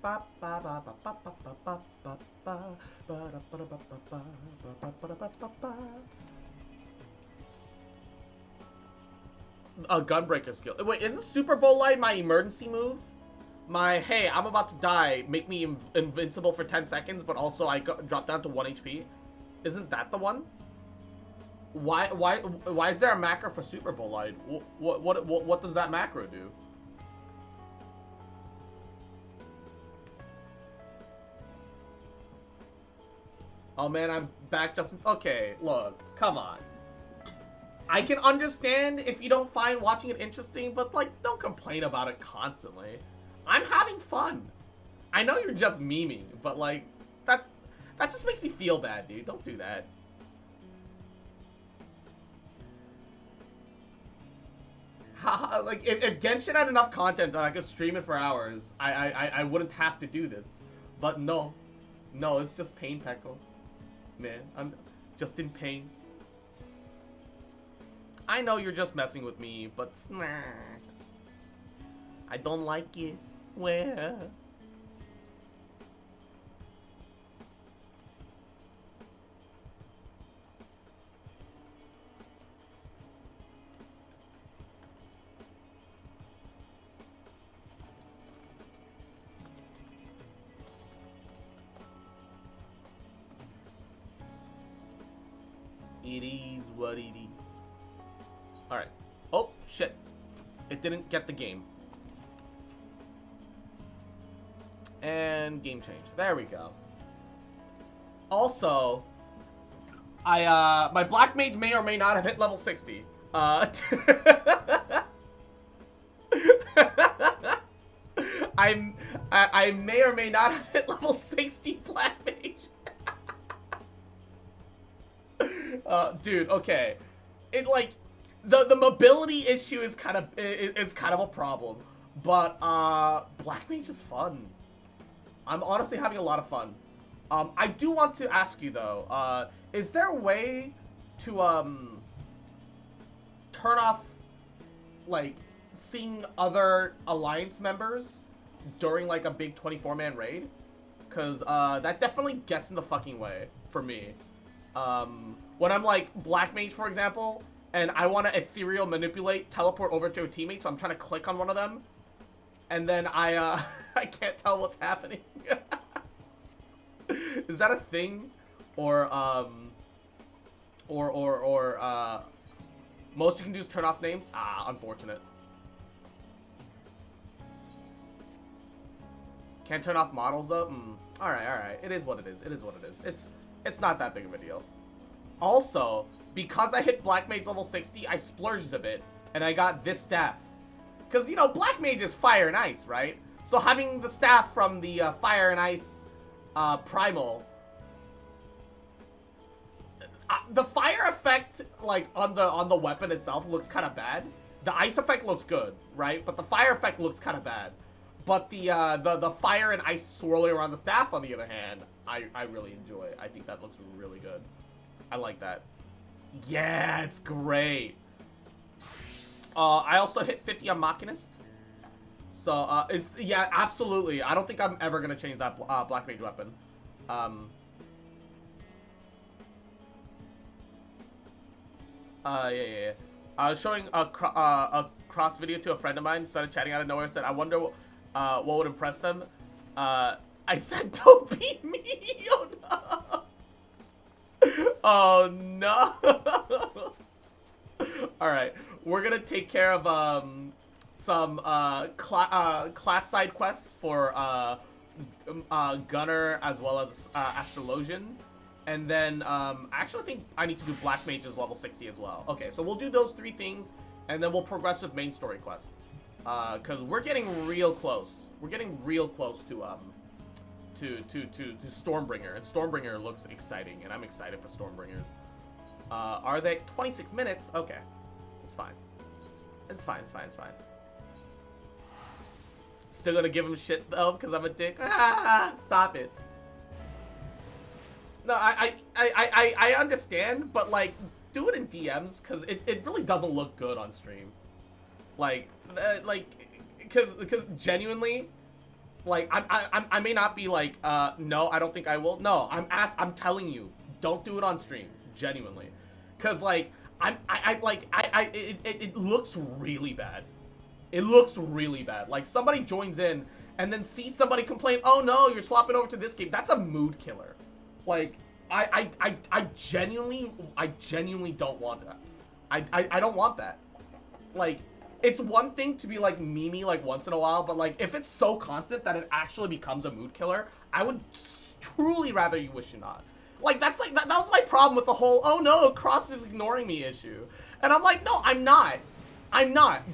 A Gunbreaker skill. Wait, isn't Super Bowl Light my emergency move? My, hey, I'm about to die, make me invincible for 10 seconds, but also I drop down to 1 HP? Isn't that the one? Why is there a macro for Super Bowl Light? What does that macro do? Oh man, I'm back just... Okay, look, come on. I can understand if you don't find watching it interesting, but like, don't complain about it constantly. I'm having fun. I know you're just memeing, but like, that just makes me feel bad, dude. Don't do that. like if Genshin had enough content that I could stream it for hours, I wouldn't have to do this. But no, it's just pain, Peko. Man, I'm just in pain. I know you're just messing with me, but I don't like it. Well. It is what it is. Alright. Oh, shit. It didn't get the game. And game change. There we go. Also, my Black Mage may or may not have hit level 60. I may or may not have hit level 60 Black Mage. Dude, okay. It like the mobility issue is kind of a problem, but Black Mage is fun. I'm honestly having a lot of fun. I do want to ask you though, is there a way to turn off like seeing other alliance members during like a big 24-man raid? Cause that definitely gets in the fucking way for me. When I'm like Black Mage, for example, and I want to ethereal manipulate, teleport over to a teammate, so I'm trying to click on one of them, and then I can't tell what's happening. Is that a thing? Or most you can do is turn off names? Ah, unfortunate. Can't turn off models though? Alright. It is what it is. It is what it is. It's not that big of a deal. Also, because I hit Black Mage level 60, I splurged a bit, and I got this staff. Because, you know, Black Mage is fire and ice, right? So having the staff from the fire and ice primal, the fire effect, like, on the weapon itself looks kind of bad. The ice effect looks good, right? But the fire effect looks kind of bad. But the fire and ice swirling around the staff, on the other hand, I really enjoy. I think that looks really good. I like that. Yeah, it's great. I also hit 50 on Machinist. So, yeah, absolutely. I don't think I'm ever going to change that Black Mage weapon. Yeah. I was showing a cross video to a friend of mine, started chatting out of nowhere, said, I wonder what would impress them. I said, don't beat me! Oh no! Oh no! Alright, we're gonna take care of some class side quests for Gunner as well as Astrologian. And then I actually think I need to do Black Mage's level 60 as well. Okay, so we'll do those 3 things and then we'll progress with main story quest. Cause we're getting real close. We're getting real close to Stormbringer, and Stormbringer looks exciting, and I'm excited for Stormbringers. Are they 26 minutes? Okay, it's fine. It's fine. Still gonna give him shit though because I'm a dick. Ah, stop it. No, I understand, but like, do it in DMs because it really doesn't look good on stream. Because genuinely, like, I may not be like, no, I don't think I will. No, I'm telling you, don't do it on stream, genuinely, because like, it looks really bad. It looks really bad. Like, somebody joins in and then sees somebody complain, oh no, you're swapping over to this game. That's a mood killer. Like, I genuinely don't want that. I don't want that. Like, it's one thing to be like memey like once in a while, but like if it's so constant that it actually becomes a mood killer, I would truly rather you wish you not. Like, that's like that was my problem with the whole oh no, Cross is ignoring me issue. And I'm like, no, I'm not.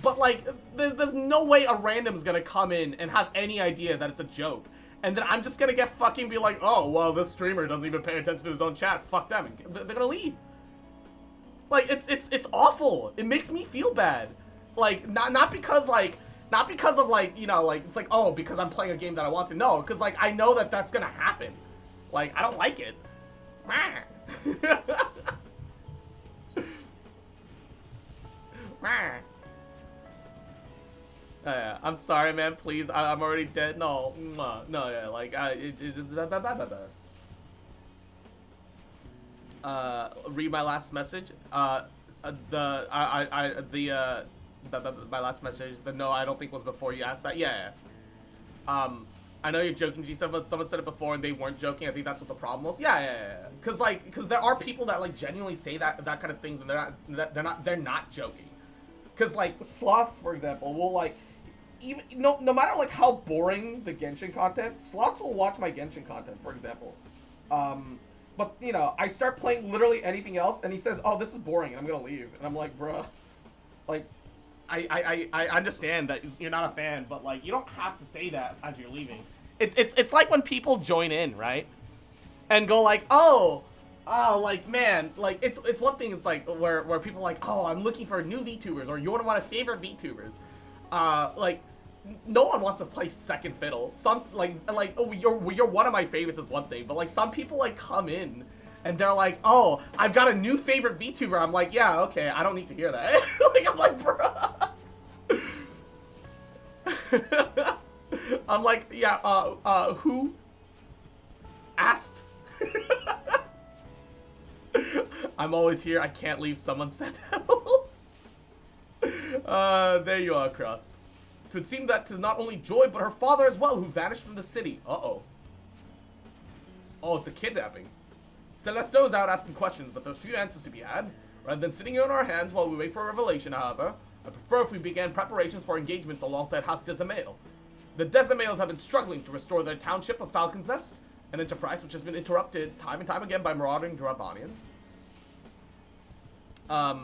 But like there's no way a random's gonna come in and have any idea that it's a joke. And then I'm just gonna get fucking be like, oh well, this streamer doesn't even pay attention to his own chat. Fuck them. They're gonna leave. Like, it's awful. It makes me feel bad. Like, not because of like, you know, like, it's like, oh, because I'm playing a game that I want to. No, because like, I know that that's gonna happen. Like, I don't like it. I'm sorry, man. Please, I'm already dead. No, no, yeah, like, it's read my last message. My last message. No, I don't think was before you asked that. Yeah. I know you're joking, G7, but someone said it before and they weren't joking. I think that's what the problem was. Yeah. Because there are people that like genuinely say that kind of things, and they're not joking. Because like sloths, for example, will like, even no matter like how boring the Genshin content, sloths will watch my Genshin content, for example. But you know, I start playing literally anything else, and he says, "Oh, this is boring," and I'm gonna leave, and I'm like, bruh, like. I understand that you're not a fan, but like you don't have to say that as you're leaving. It's like when people join in, right? And go like, oh, like man, like it's one thing. It's like where people are like, oh, I'm looking for new VTubers, or you're one of my favorite VTubers. Like no one wants to play second fiddle. Some like oh, you're one of my favorites is one thing, but like some people like come in. And they're like, oh, I've got a new favorite VTuber. I'm like, yeah, okay, I don't need to hear that. Like, I'm like, bro. I'm like, yeah, who asked? I'm always here. I can't leave. Someone said help. There you are, Cross. It would seem that 'tis not only Joy, but her father as well, who vanished from the city. Uh-oh. Oh, it's a kidnapping. Celesteau is out asking questions, but there's few answers to be had. Rather than sitting on our hands while we wait for a revelation, however, I prefer if we began preparations for engagement alongside House Desamail. The Desamails have been struggling to restore their township of Falcon's Nest, an enterprise which has been interrupted time and time again by marauding Dravanians. I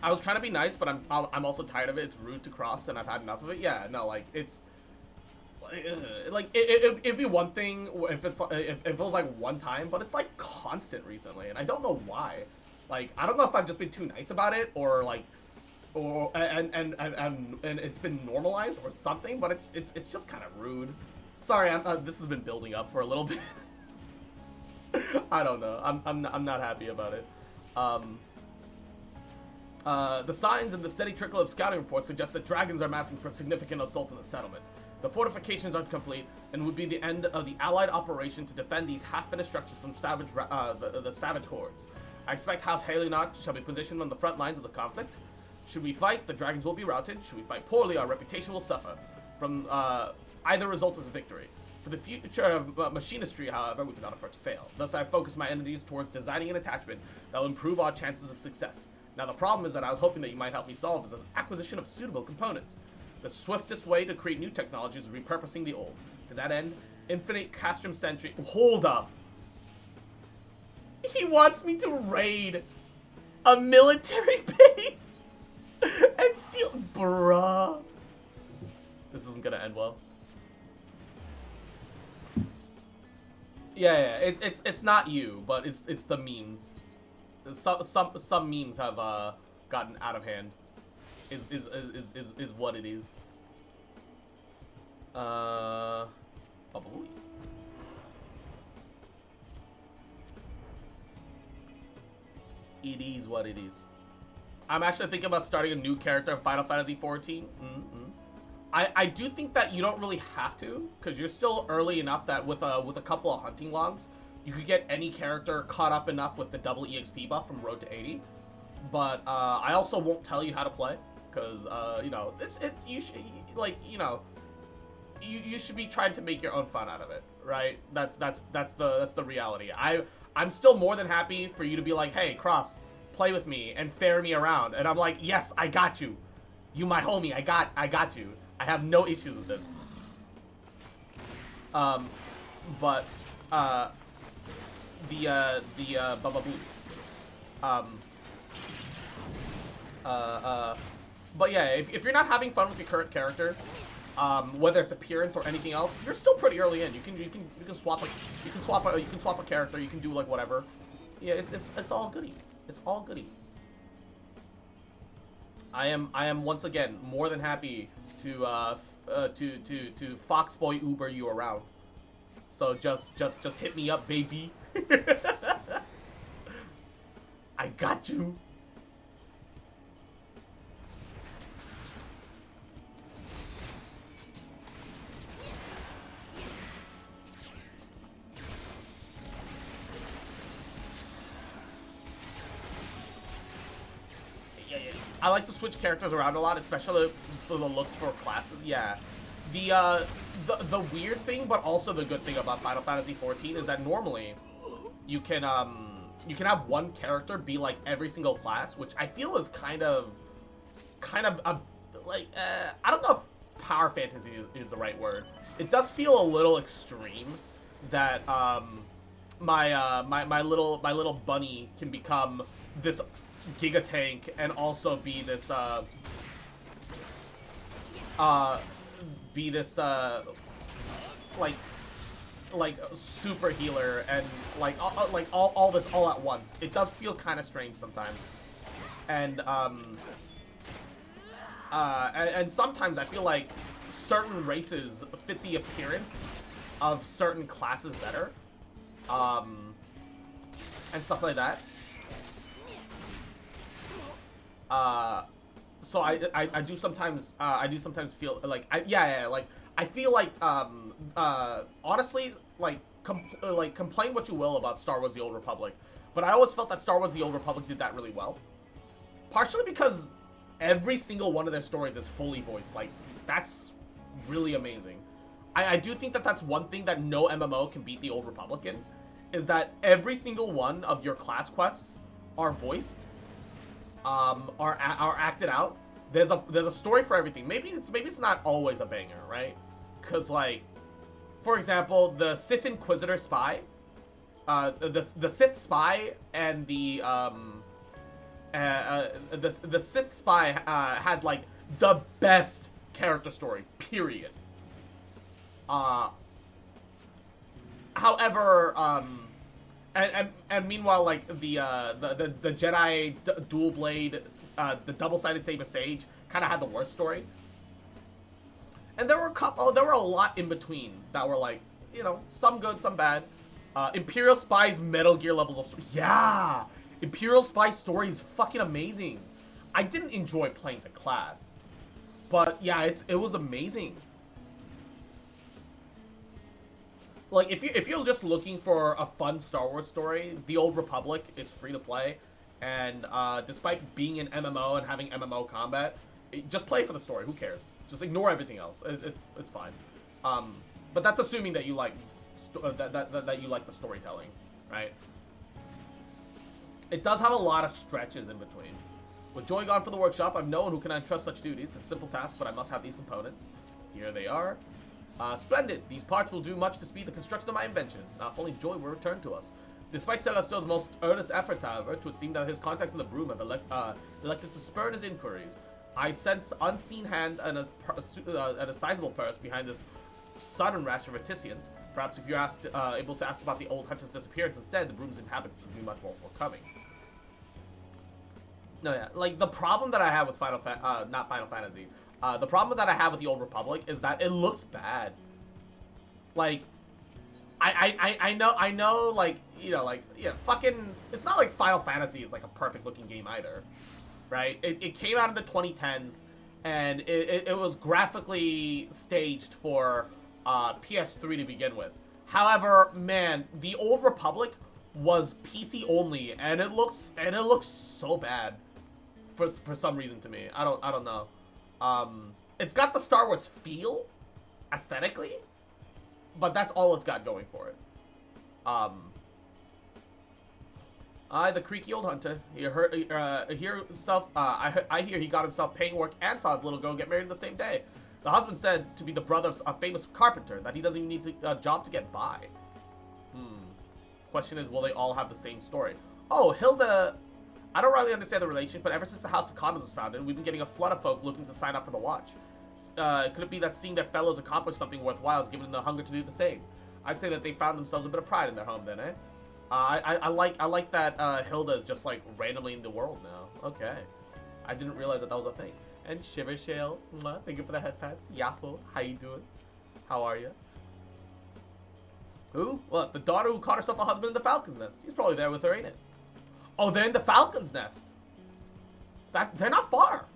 was trying to be nice, but I'm also tired of it. It's rude to Cross, and I've had enough of it. Yeah, no, like, it's... like it'd be one thing if it was like one time, but it's like constant recently, and I don't know why. Like I don't know if I've just been too nice about it, or like, and it's been normalized or something. But it's just kind of rude. Sorry, this has been building up for a little bit. I don't know. I'm not happy about it. The signs and the steady trickle of scouting reports suggest that dragons are massing for a significant assault on the settlement. The fortifications are complete, and would be the end of the Allied operation to defend these half-finished structures from the savage hordes. I expect House Halionot shall be positioned on the front lines of the conflict. Should we fight, the dragons will be routed. Should we fight poorly, our reputation will suffer. From either result is a victory. For the future of machinistry, however, we cannot afford to fail. Thus, I focus my energies towards designing an attachment that will improve our chances of success. Now, the problem is that I was hoping that you might help me solve is the acquisition of suitable components. The swiftest way to create new technologies is repurposing the old. To that end, infinite castrum sentry. Hold up. He wants me to raid a military base and steal. Bruh. This isn't gonna end well. Yeah, it's not you, but it's the memes. Some memes have gotten out of hand. Is what it is. Probably. It is what it is. I'm actually thinking about starting a new character in Final Fantasy XIV. I do think that you don't really have to, because you're still early enough that with a couple of hunting logs, you could get any character caught up enough with the double EXP buff from Road to 80. But I also won't tell you how to play, because you know, you should, like, you know, you should be trying to make your own fun out of it, right? That's the reality. I'm still more than happy for you to be like, hey, Cross, play with me and fare me around, and I'm like, yes, I got you. You my homie, I got you. I have no issues with this. But but yeah, if you're not having fun with your current character, whether it's appearance or anything else, you're still pretty early in. You can swap a character. You can do like whatever. Yeah, it's all goody. It's all goody. I am once again more than happy to Foxboy Uber you around. So just hit me up, baby. I got you. I like to switch characters around a lot, especially for the looks for classes. Yeah, the weird thing, but also the good thing about Final Fantasy XIV is that normally you can have one character be like every single class, which I feel is kind of like I don't know if power fantasy is the right word. It does feel a little extreme that my little bunny can become this Giga Tank and also be this like super healer and like all this all at once. It does feel kind of strange sometimes, and sometimes I feel like certain races fit the appearance of certain classes better, and stuff like that. So I do sometimes feel like like I feel like honestly like complain what you will about Star Wars: The Old Republic, but I always felt that Star Wars: The Old Republic did that really well. Partially because every single one of their stories is fully voiced. Like that's really amazing. I do think that that's one thing that no MMO can beat The Old Republic in, is that every single one of your class quests are voiced. Are acted out. There's a story for everything. Maybe it's not always a banger, right? Because like, for example, the Sith Inquisitor spy, the Sith spy and the Sith spy had like the best character story. Period. However, and meanwhile, like the Jedi dual blade, the double-sided saber sage kind of had the worst story. And there were a lot in between that were like, you know, some good, some bad. Imperial Spy's Metal Gear levels of story. Yeah, Imperial Spy story is fucking amazing. I didn't enjoy playing the class, but yeah, it was amazing. Like, if you're just looking for a fun Star Wars story, The Old Republic is free to play, and despite being an MMO and having MMO combat, just play for the story. Who cares? Just ignore everything else. It's fine. But that's assuming that you like that you like the storytelling, right? It does have a lot of stretches in between. With Joy gone for the workshop, I'm no one who can entrust such duties. It's a simple task, but I must have these components. Here they are. Splendid! These parts will do much to speed the construction of my invention. Now, if only Joy will return to us. Despite Celestion's most earnest efforts, however, it would seem that his contacts in the Broom have elected to spurn his inquiries. I sense unseen hand and a sizable purse behind this sudden rash of reticence. Perhaps if you're able to ask about the old hunter's disappearance instead, the Broom's inhabitants would be much more forthcoming. No, yeah, like the problem that I have with not Final Fantasy. The problem that I have with the Old Republic is that it looks bad. Like, I know, like, you know, like, yeah, fucking, it's not like Final Fantasy is like a perfect looking game either, right? It came out in the 2010s, and it was graphically staged for PS3 to begin with. However, man, the Old Republic was PC only, and it looks so bad for some reason to me. I don't know. It's got the Star Wars feel, aesthetically, but that's all it's got going for it. The creaky old hunter. I hear he got himself paying work and saw his little girl get married the same day. The husband said to be the brother of a famous carpenter, that he doesn't even need a job to get by. Question is, will they all have the same story? Oh, Hilda... I don't really understand the relationship, but ever since the House of Commons was founded, we've been getting a flood of folk looking to sign up for the Watch. Could it be that seeing their fellows accomplish something worthwhile has given them the hunger to do the same? I'd say that they found themselves a bit of pride in their home then, eh? I like that Hilda is just like randomly in the world now. Okay. I didn't realize that that was a thing. And Shiver Shale, thank you for the head pats. Yahoo, how you doing? How are you? Who? What? The daughter who caught herself a husband in the Falcon's Nest. He's probably there with her, ain't it? Oh, they're in the Falcon's Nest. They're not far.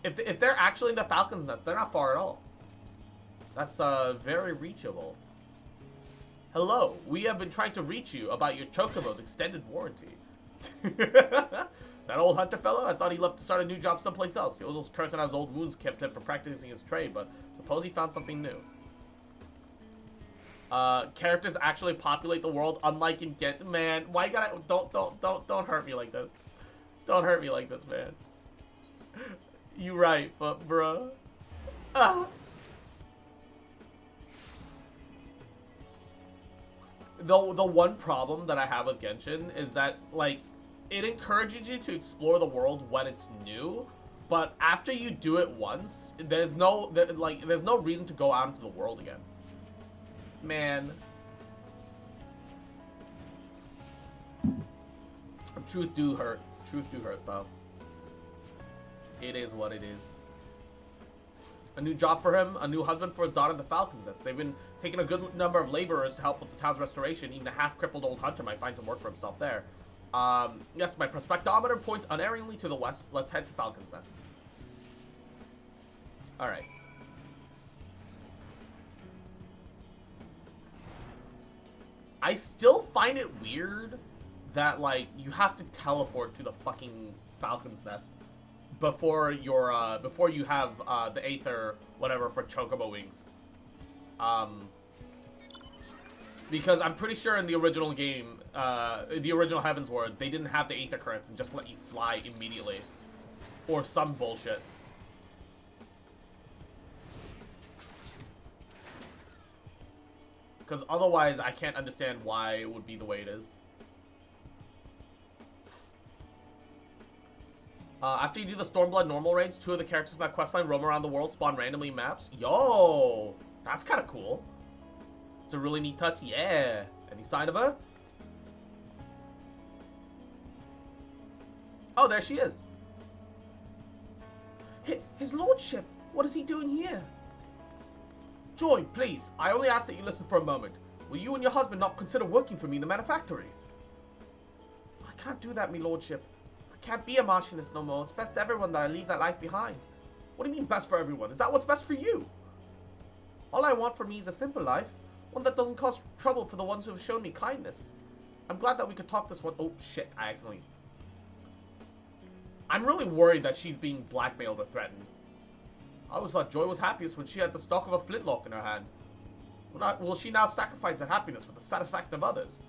If they're actually in the Falcon's Nest, they're not far at all. That's very reachable. Hello, we have been trying to reach you about your Chocobo's extended warranty. That old hunter fellow, I thought he left to start a new job someplace else. He was cursing out his old wounds kept him from practicing his trade, but suppose he found something new. Characters actually populate the world, unlike in Genshin. Man, why you gotta don't hurt me like this. Don't hurt me like this, man. You right, but bruh. The one problem that I have with Genshin is that, like, it encourages you to explore the world when it's new, but after you do it once, there's no reason to go out into the world again. Man. Truth do hurt. Truth do hurt, though. It is what it is. A new job for him, a new husband for his daughter in the Falcon's Nest. They've been taking a good number of laborers to help with the town's restoration. Even a half-crippled old hunter might find some work for himself there. Yes, my prospectometer points unerringly to the west. Let's head to Falcon's Nest. Alright. I still find it weird that, like, you have to teleport to the fucking Falcon's Nest before your before you have the Aether whatever for Chocobo wings. Because I'm pretty sure in the original game, the original Heaven's Ward, they didn't have the Aether currents and just let you fly immediately, or some bullshit. Because otherwise, I can't understand why it would be the way it is. After you do the Stormblood normal raids, 2 of the characters in that questline roam around the world, spawn randomly in maps. Yo! That's kind of cool. It's a really neat touch. Yeah! Any sign of her? Oh, there she is. His lordship! What is he doing here? Joy, please. I only ask that you listen for a moment. Will you and your husband not consider working for me in the manufactory? I can't do that, me lordship. I can't be a Martianist no more. It's best to everyone that I leave that life behind. What do you mean best for everyone? Is that what's best for you? All I want for me is a simple life. One that doesn't cause trouble for the ones who have shown me kindness. I'm glad that we could talk this one. Oh, shit. I accidentally... I'm really worried that she's being blackmailed or threatened. I always thought Joy was happiest when she had the stock of a flintlock in her hand. Will she now sacrifice her happiness for the satisfaction of others?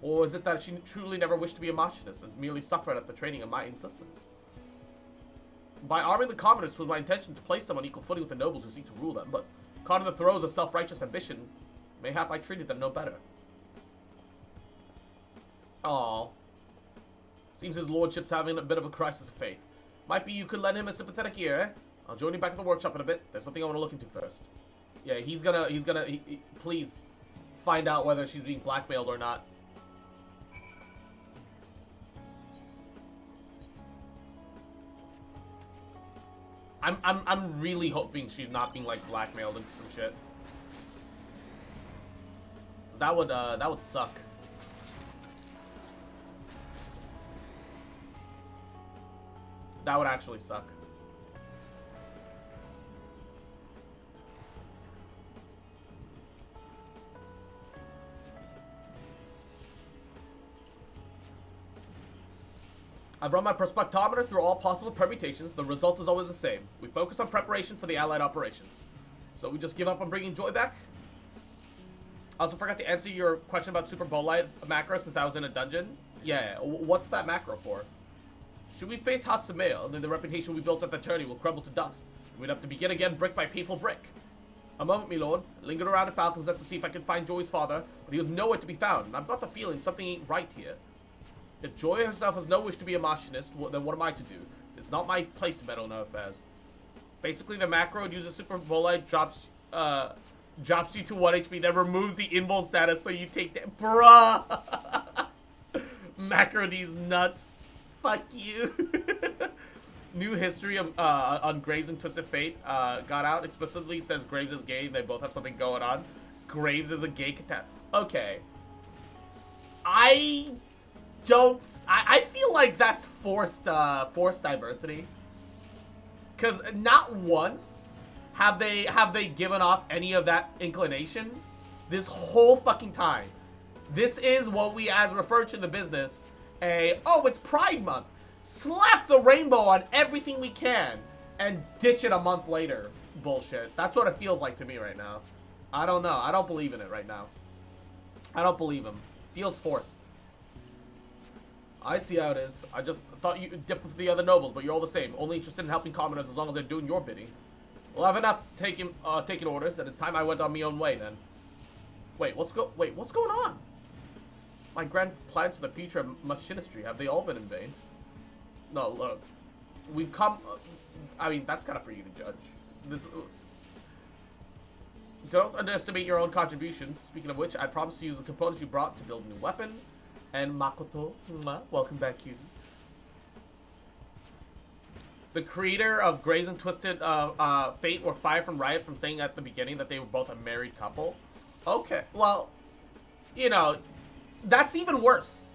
Or is it that she truly never wished to be a Machinist and merely suffered at the training of my insistence? By arming the commoners, it was my intention to place them on equal footing with the nobles who seek to rule them, but caught in the throes of self-righteous ambition, mayhap I treated them no better. Aww. Seems his lordship's having a bit of a crisis of faith. Might be you could lend him a sympathetic ear, eh? I'll join you back at the workshop in a bit. There's something I want to look into first. Yeah, he's gonna, please find out whether she's being blackmailed or not. I'm really hoping she's not being, like, blackmailed into some shit. That would suck. That would actually suck. I've run my prospectometer through all possible permutations. The result is always the same. We focus on preparation for the Allied operations. So we just give up on bringing Joy back? I also forgot to answer your question about Super Bolide macro since I was in a dungeon. Yeah, what's that macro for? Should we face Hatsumeo, then the reputation we built at the tourney will crumble to dust. We'd have to begin again brick by painful brick. A moment, me lord. I lingered around at Falcon's Nest to see if I could find Joy's father, but he was nowhere to be found, and I've got the feeling something ain't right here. If Joy herself has no wish to be a Machinist, then what am I to do? It's not my place to meddle in her affairs. Basically, the macro uses Super Bolide, drops you to 1 HP, then removes the invul status so you take that. Bruh! Macro D's nuts. Fuck you. New history of, on Graves and Twisted Fate got out. Explicitly says Graves is gay. They both have something going on. Graves is a gay cat. Okay. I feel like that's forced diversity. Cause not once have they given off any of that inclination this whole fucking time. This is what we as refer to in the business oh, it's Pride Month. Slap the rainbow on everything we can and ditch it a month later. Bullshit. That's what it feels like to me right now. I don't know. I don't believe in it right now. I don't believe him. Feels forced. I see how it is. I just thought you different from the other nobles, but you're all the same. Only interested in helping commoners as long as they're doing your bidding. Well, I've enough taking orders, and it's time I went on my own way then. Wait, what's going on? My grand plans for the future of machinistry, have they all been in vain? No, look. We've come... I mean, that's kind of for you to judge. Don't underestimate your own contributions. Speaking of which, I promise to use the components you brought to build a new weapon. And Makoto, welcome back, cutie. The creator of Graves and Twisted Fate were fired from Riot from saying at the beginning that they were both a married couple. Okay, well, you know, that's even worse.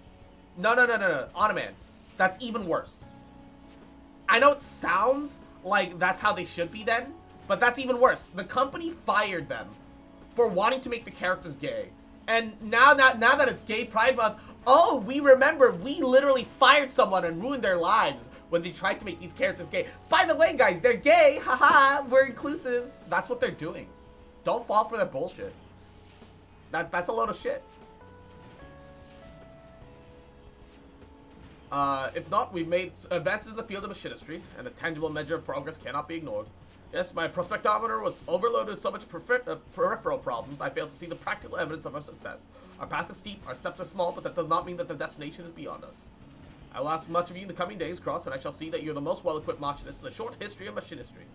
No. Onaman, that's even worse. I know it sounds like that's how they should be then, but that's even worse. The company fired them for wanting to make the characters gay. And now that it's Gay Pride Month, oh, we remember we literally fired someone and ruined their lives when they tried to make these characters gay. By the way, guys, they're gay. Haha, we're inclusive. That's what they're doing. Don't fall for their bullshit. That's a load of shit. If not, we've made advances in the field of machinistry, and a tangible measure of progress cannot be ignored. Yes, my prospectometer was overloaded with so much peripheral problems, I failed to see the practical evidence of our success. Our path is steep, our steps are small, but that does not mean that the destination is beyond us. I will ask much of you in the coming days, Cross, and I shall see that you're the most well-equipped machinist in the short history of machinistry.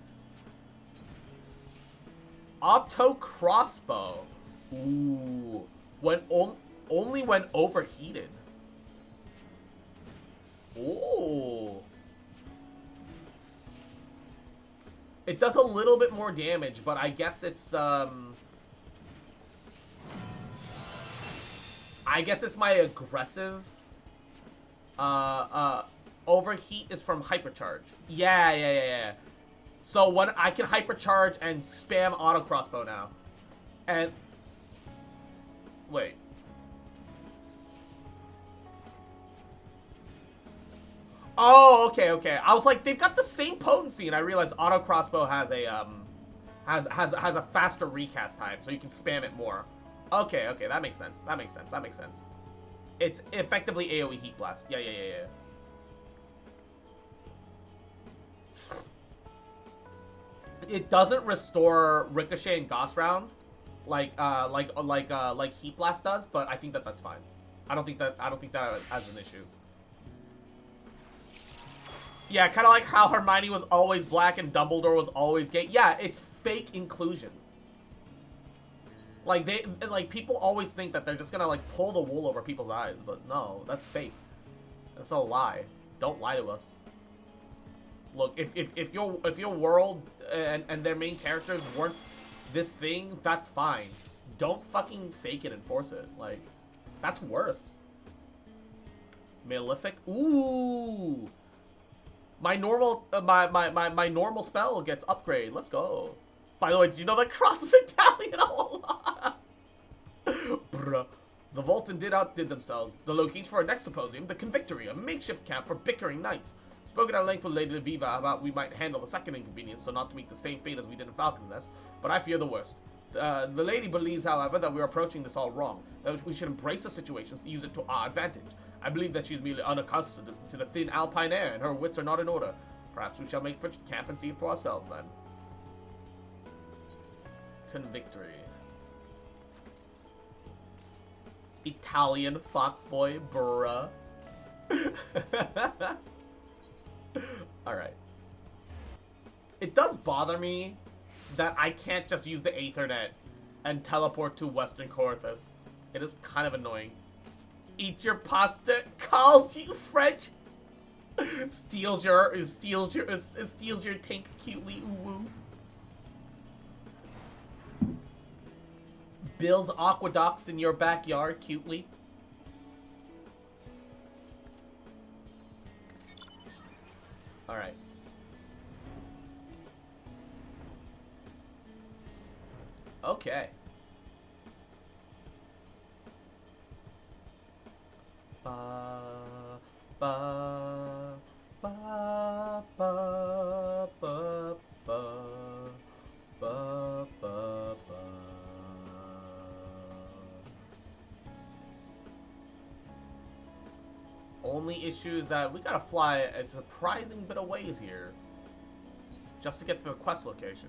Opto crossbow. Ooh. Only when overheated. Ooh. It does a little bit more damage, but I guess it's, I guess it's my aggressive. Overheat is from hypercharge. Yeah. So when I can hypercharge and spam auto crossbow now. And wait. Oh, okay. I was like, they've got the same potency, and I realized auto crossbow has a has a faster recast time, so you can spam it more. Okay, that makes sense. That makes sense. It's effectively AoE heat blast. Yeah. It doesn't restore ricochet and Gauss round like heat blast does, but I think that's fine. I don't think that has an issue. Yeah, kind of like how Hermione was always black and Dumbledore was always gay. Yeah, it's fake inclusion. Like people always think that they're just gonna like pull the wool over people's eyes, but no, that's fake. That's a lie. Don't lie to us. Look, if your world and their main characters weren't this thing, that's fine. Don't fucking fake it and force it. Like, that's worse. Malefic. Ooh. My normal my normal spell gets upgrade. Let's go. By the way, did you know that Cross was Italian all along? Bruh. The Volton outdid themselves. The location for our next symposium, the Convictory, a makeshift camp for bickering knights. Spoken at length with Lady Viva about we might handle the second inconvenience, so not to meet the same fate as we did in Falcon's Nest, but I fear the worst. The lady believes, however, that we are approaching this all wrong, that we should embrace the situations to use it to our advantage. I believe that she's merely unaccustomed to the thin alpine air, and her wits are not in order. Perhaps we shall make for camp and see it for ourselves, then. Convictory. Italian foxboy, bruh. Alright. It does bother me that I can't just use the Aethernet and teleport to Western Corythus. It is kind of annoying. Eat your pasta calls you French. steals your tank cutely. Ooh, woo. Builds aqueducts in your backyard cutely. All right. Okay. Ba ba ba ba ba ba ba ba ba. Only issue is that we gotta fly a surprising bit of ways here just to get to the quest location.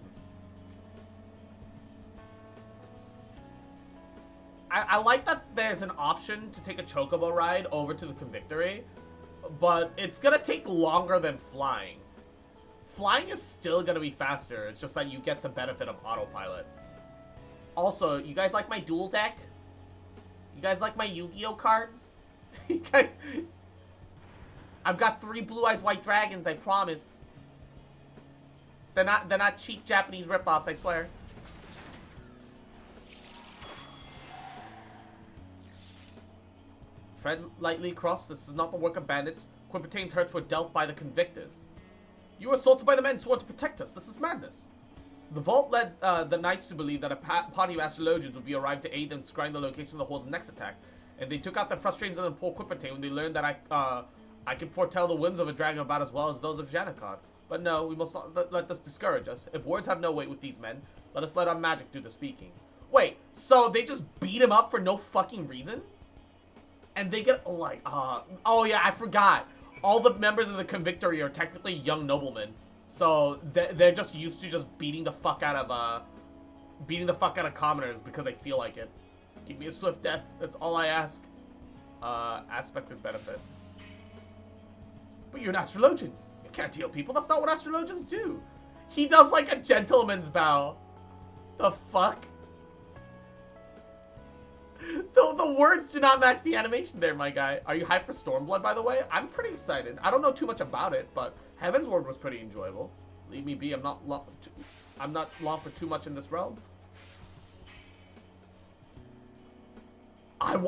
I like that there's an option to take a chocobo ride over to the Convictory, but it's gonna take longer than flying. Flying is still gonna be faster, it's just that you get the benefit of autopilot. Also, you guys like my duel deck? You guys like my Yu-Gi-Oh cards? You guys... I've got 3 Blue Eyes White Dragons, I promise. They're not cheap Japanese ripoffs, I swear. Tread lightly across. This is not the work of bandits. Quimpertain's hurts were dealt by the convictors. You were assaulted by the men sworn to protect us. This is madness. The vault led the knights to believe that a party of astrologians would be arrived to aid them scrying the location of the Horde's next attack, and they took out their frustrations on poor Quimpertain when they learned that I could foretell the whims of a dragon about as well as those of Janikon. But no, we must not let this discourage us. If words have no weight with these men, let us let our magic do the speaking. Wait, so they just beat him up for no fucking reason? And they get, like, oh yeah, I forgot. All the members of the Convictory are technically young noblemen. So, they're just used to just beating the fuck out of commoners because they feel like it. Give me a swift death, that's all I ask. Aspect is benefit. But you're an astrologian. You can't heal people, that's not what astrologians do. He does, like, a gentleman's bow. The fuck? The words do not match the animation there, my guy. Are you hyped for Stormblood, by the way? I'm pretty excited. I don't know too much about it, but Heaven's Ward was pretty enjoyable. Leave me be. I'm not long for too much in this realm. I'm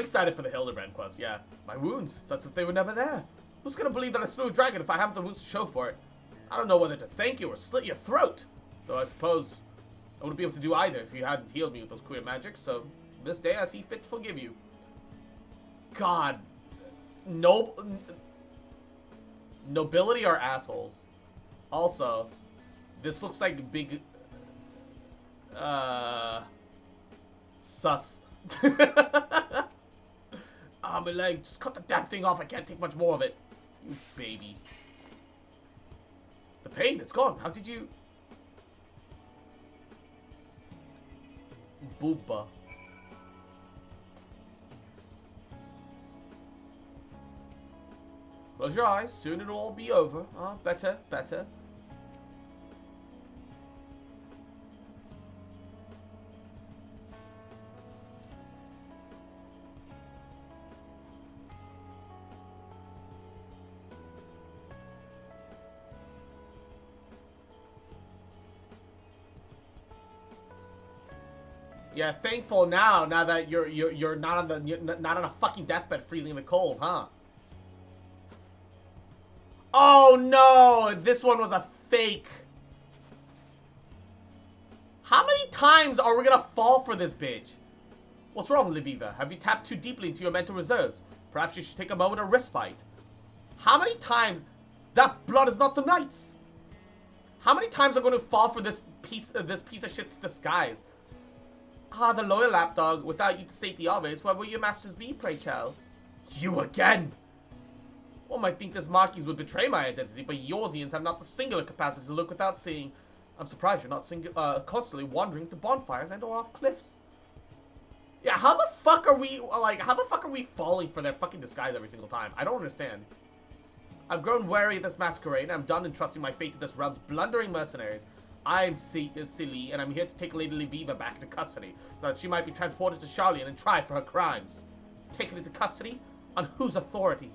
excited for the Hildebrand quest, yeah. My wounds, it's as if they were never there. Who's gonna believe that I slew a dragon if I haven't the wounds to show for it? I don't know whether to thank you or slit your throat. Though I suppose I wouldn't be able to do either if you hadn't healed me with those queer magics, so this day I see fit to forgive you. God. Nobility are assholes. Also, this looks like big... sus. Ah, my leg. Just cut the damn thing off. I can't take much more of it. You baby. The pain, it's gone. How did you... Booba. Close your eyes. Soon it'll all be over. Oh, better, better. Yeah, thankful now that you're not on a fucking deathbed freezing in the cold, huh? Oh no, this one was a fake. How many times are we gonna fall for this bitch? What's wrong, Liviva? Have you tapped too deeply into your mental reserves? Perhaps you should take a moment of respite. How many times? That blood is not the knight's. How many times are we gonna fall for this piece of shit's disguise? Ah, the loyal lapdog. Without you to state the obvious, where will your masters be, pray tell? You again! One might think this markings would betray my identity, but Yorzians have not the singular capacity to look without seeing. I'm surprised you're not constantly wandering to bonfires and or off cliffs. Yeah, how the fuck are we falling for their fucking disguise every single time? I don't understand. I've grown wary of this masquerade, and I'm done entrusting my fate to this realm's blundering mercenaries. I'm silly, and I'm here to take Lady Liviva back into custody, so that she might be transported to Charlian and tried for her crimes. Taken into custody? On whose authority?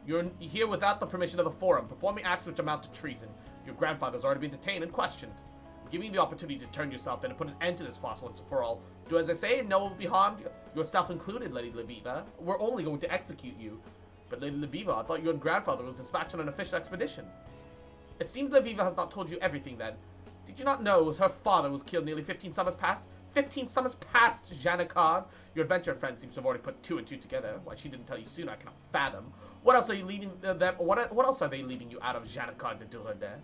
You're here without the permission of the Forum, performing acts which amount to treason. Your grandfather's already been detained and questioned. Giving you the opportunity to turn yourself in and put an end to this farce once and for all. Do as I say, and no one will be harmed, yourself included, Lady Leviva. We're only going to execute you. But Lady Leviva, I thought your grandfather was dispatched on an official expedition. It seems Leviva has not told you everything then. Did you not know it was her father who was killed nearly 15 summers past? 15 summers past, Janakard. Your adventure friend seems to have already put two and two together. Why she didn't tell you sooner, I cannot fathom. What else are you leaving them? What else are they leaving you out of Janakard to do her there?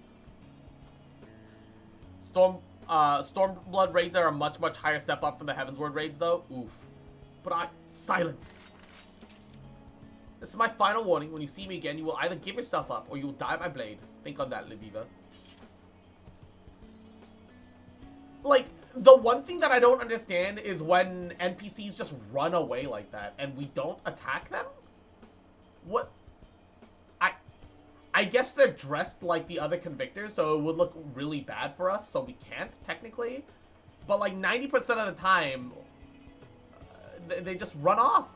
Stormblood raids are a much higher step up from the Heavensward raids, though. Oof. But silence. This is my final warning. When you see me again, you will either give yourself up or you will die at my blade. Think on that, Leviva. Like, the one thing that I don't understand is when NPCs just run away like that and we don't attack them? What? I guess they're dressed like the other convictors, so it would look really bad for us, so we can't, technically. But like 90% of the time, they just run off.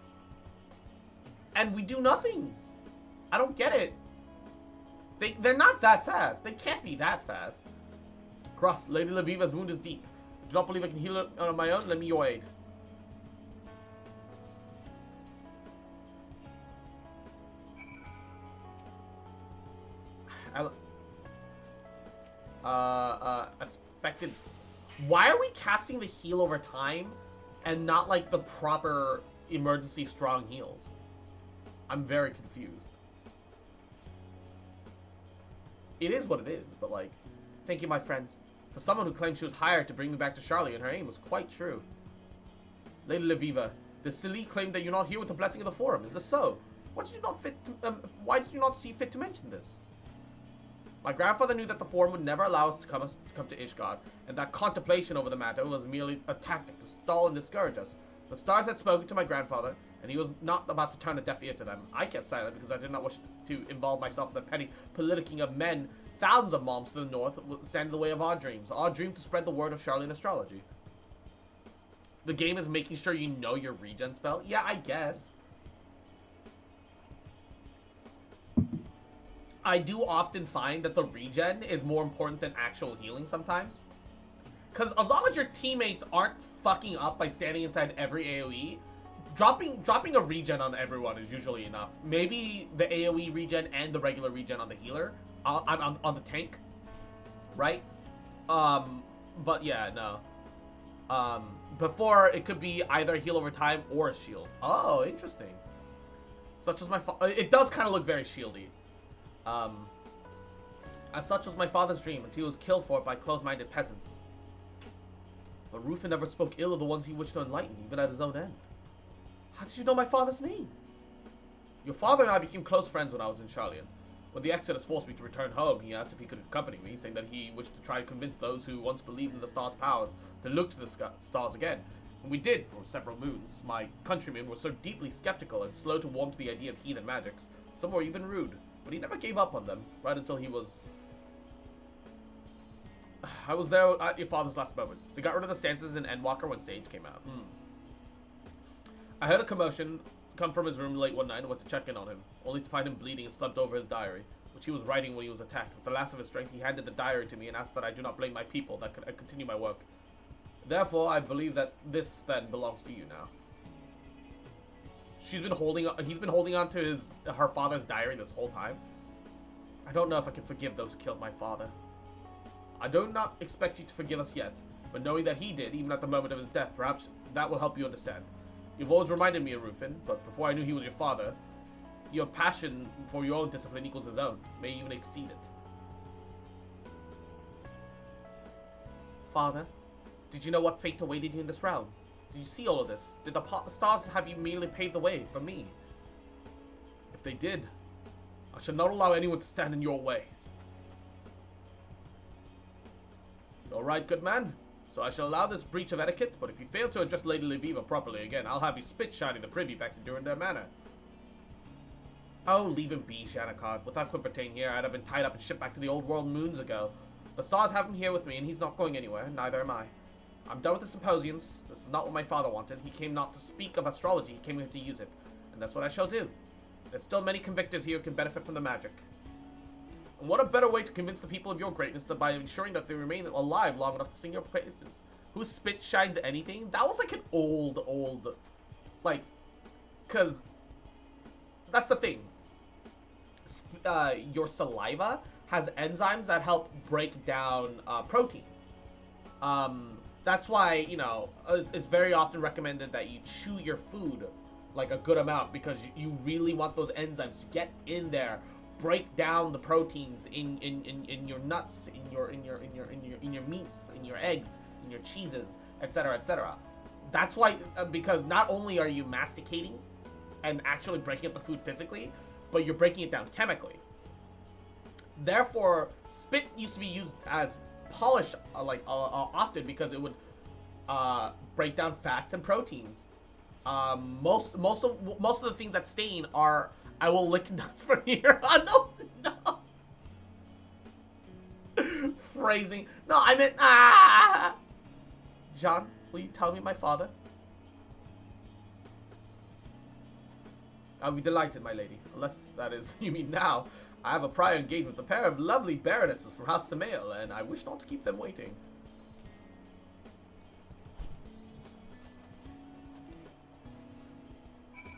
And we do nothing. I don't get it. They're not that fast. They can't be that fast. Cross, Lady Leviva's wound is deep. I do not believe I can heal it on my own. Lend me your aid. Expected. Why are we casting the heal over time and not like the proper emergency strong heals? I'm very confused. It is what it is, but like, thank you, my friends. For someone who claimed she was hired to bring me back to Charlie, and her aim was quite true. Lady Leviva, the Silly claimed that you're not here with the blessing of the Forum. Is this so? Why did you not see fit to mention this? My grandfather knew that the Forum would never allow us to come to Ishgard, and that contemplation over the matter was merely a tactic to stall and discourage us. The stars had spoken to my grandfather, and he was not about to turn a deaf ear to them. I kept silent because I did not wish to involve myself in the petty politicking of men. Thousands of moms to the north would stand in the way of our dreams. Our dream to spread the word of Charlian astrology. The game is making sure you know your regen spell? Yeah, I guess. I do often find that the regen is more important than actual healing sometimes. Because as long as your teammates aren't fucking up by standing inside every AoE, dropping a regen on everyone is usually enough. Maybe the AoE regen and the regular regen on the healer, on the tank, right? But yeah, no. Before, it could be either a heal over time or a shield. Oh, interesting. Such as it does kind of look very shieldy. As such was my father's dream until he was killed for it by close-minded peasants. But Rufin never spoke ill of the ones he wished to enlighten, even at his own end. How did you know my father's name? Your father and I became close friends when I was in Charlian. When the Exodus forced me to return home, he asked if he could accompany me, saying that he wished to try to convince those who once believed in the stars' powers to look to the stars again. And we did for several moons. My countrymen were so deeply skeptical and slow to warm to the idea of heathen magics. Some were even rude, but he never gave up on them, right until he was... I was there at your father's last moments. They got rid of the stances in Endwalker when Sage came out. I heard a commotion come from his room late one night and went to check in on him, only to find him bleeding and slumped over his diary, which he was writing when he was attacked. With the last of his strength, he handed the diary to me and asked that I do not blame my people, that I continue my work. Therefore, I believe that this, then, belongs to you now. He's been holding on to her father's diary this whole time. I don't know if I can forgive those who killed my father. I do not expect you to forgive us yet, but knowing that he did, even at the moment of his death, perhaps that will help you understand. You've always reminded me of Rufin, but before I knew he was your father, your passion for your own discipline equals his own, may even exceed it. Father, did you know what fate awaited you in this realm? Did you see all of this? Did the stars have you merely paved the way for me? If they did, I shall not allow anyone to stand in your way. All right, good man. So I shall allow this breach of etiquette, but if you fail to address Lady Leviva properly again, I'll have you spit shining the privy back to Durandare Manor. Oh, leave him be, Janakard. Without Quimpertane here, I'd have been tied up and shipped back to the old world moons ago. The stars have him here with me, and he's not going anywhere, neither am I. I'm done with the symposiums. This is not what my father wanted. He came not to speak of astrology, he came here to use it. And that's what I shall do. There's still many convictors here who can benefit from the magic. And what a better way to convince the people of your greatness than by ensuring that they remain alive long enough to sing your praises. Whose spit shines anything? That was like an old, like, because that's the thing. Your saliva has enzymes that help break down protein. That's why, you know, it's very often recommended that you chew your food like a good amount, because you really want those enzymes to get in there, break down the proteins in your nuts, in your meats, in your eggs, in your cheeses, etc., etc. That's why, because not only are you masticating and actually breaking up the food physically, but you're breaking it down chemically. Therefore, spit used to be used as polish often, because it would break down fats and proteins. Most of the things that stain are, I will lick nuts from here. No. Phrasing. No, I meant John, will you tell me my father? I'll be delighted, my lady. Unless that is you mean now. I have a prior engagement with a pair of lovely baronesses from House Samael, and I wish not to keep them waiting.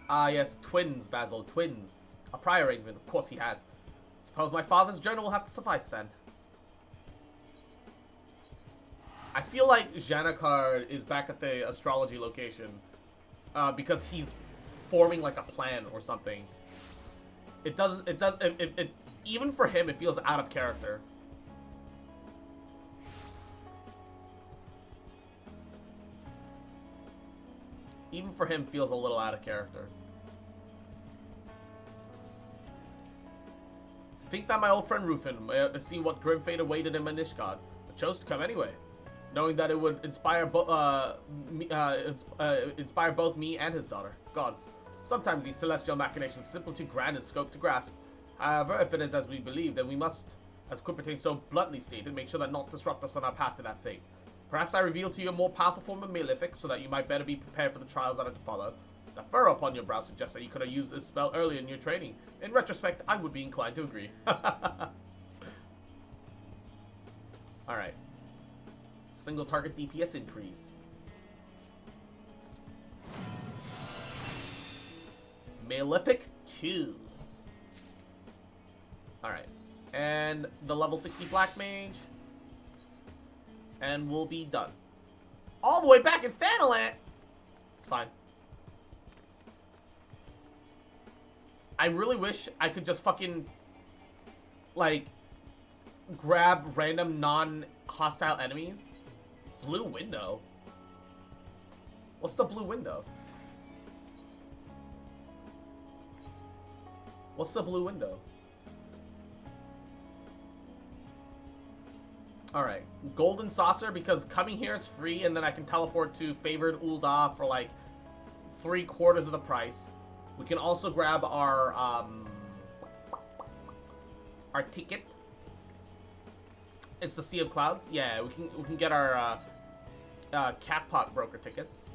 Ah, yes, twins, Basil, twins. A prior arrangement, of course he has. Suppose my father's journal will have to suffice then. I feel like Janakar is back at the astrology location, because he's forming like a plan or something. Even for him, it feels out of character. Even for him, feels a little out of character. To think that my old friend Rufin may see what grim fate awaited him in Ishgard, but chose to come anyway, knowing that it would inspire both me and his daughter. Gods, sometimes these celestial machinations are simply too grand in scope to grasp. However, if it is as we believe, then we must, as Quippertine so bluntly stated, make sure that not disrupt us on our path to that fate. Perhaps I reveal to you a more powerful form of Malefic, so that you might better be prepared for the trials that are to follow. The furrow upon your brow suggests that you could have used this spell earlier in your training. In retrospect, I would be inclined to agree. Alright. Single target DPS increase. Malefic 2. Alright. And the level 60 Black Mage. And we'll be done. All the way back in Thanalant! It's fine. I really wish I could just fucking, like, grab random non-hostile enemies. Blue window? What's the blue window? What's the blue window? Alright. Golden Saucer, because coming here is free, and then I can teleport to Favored Ul'dah for, like, 3/4 of the price. We can also grab our ticket. It's the Sea of Clouds. Yeah, we can get our Catpot broker tickets.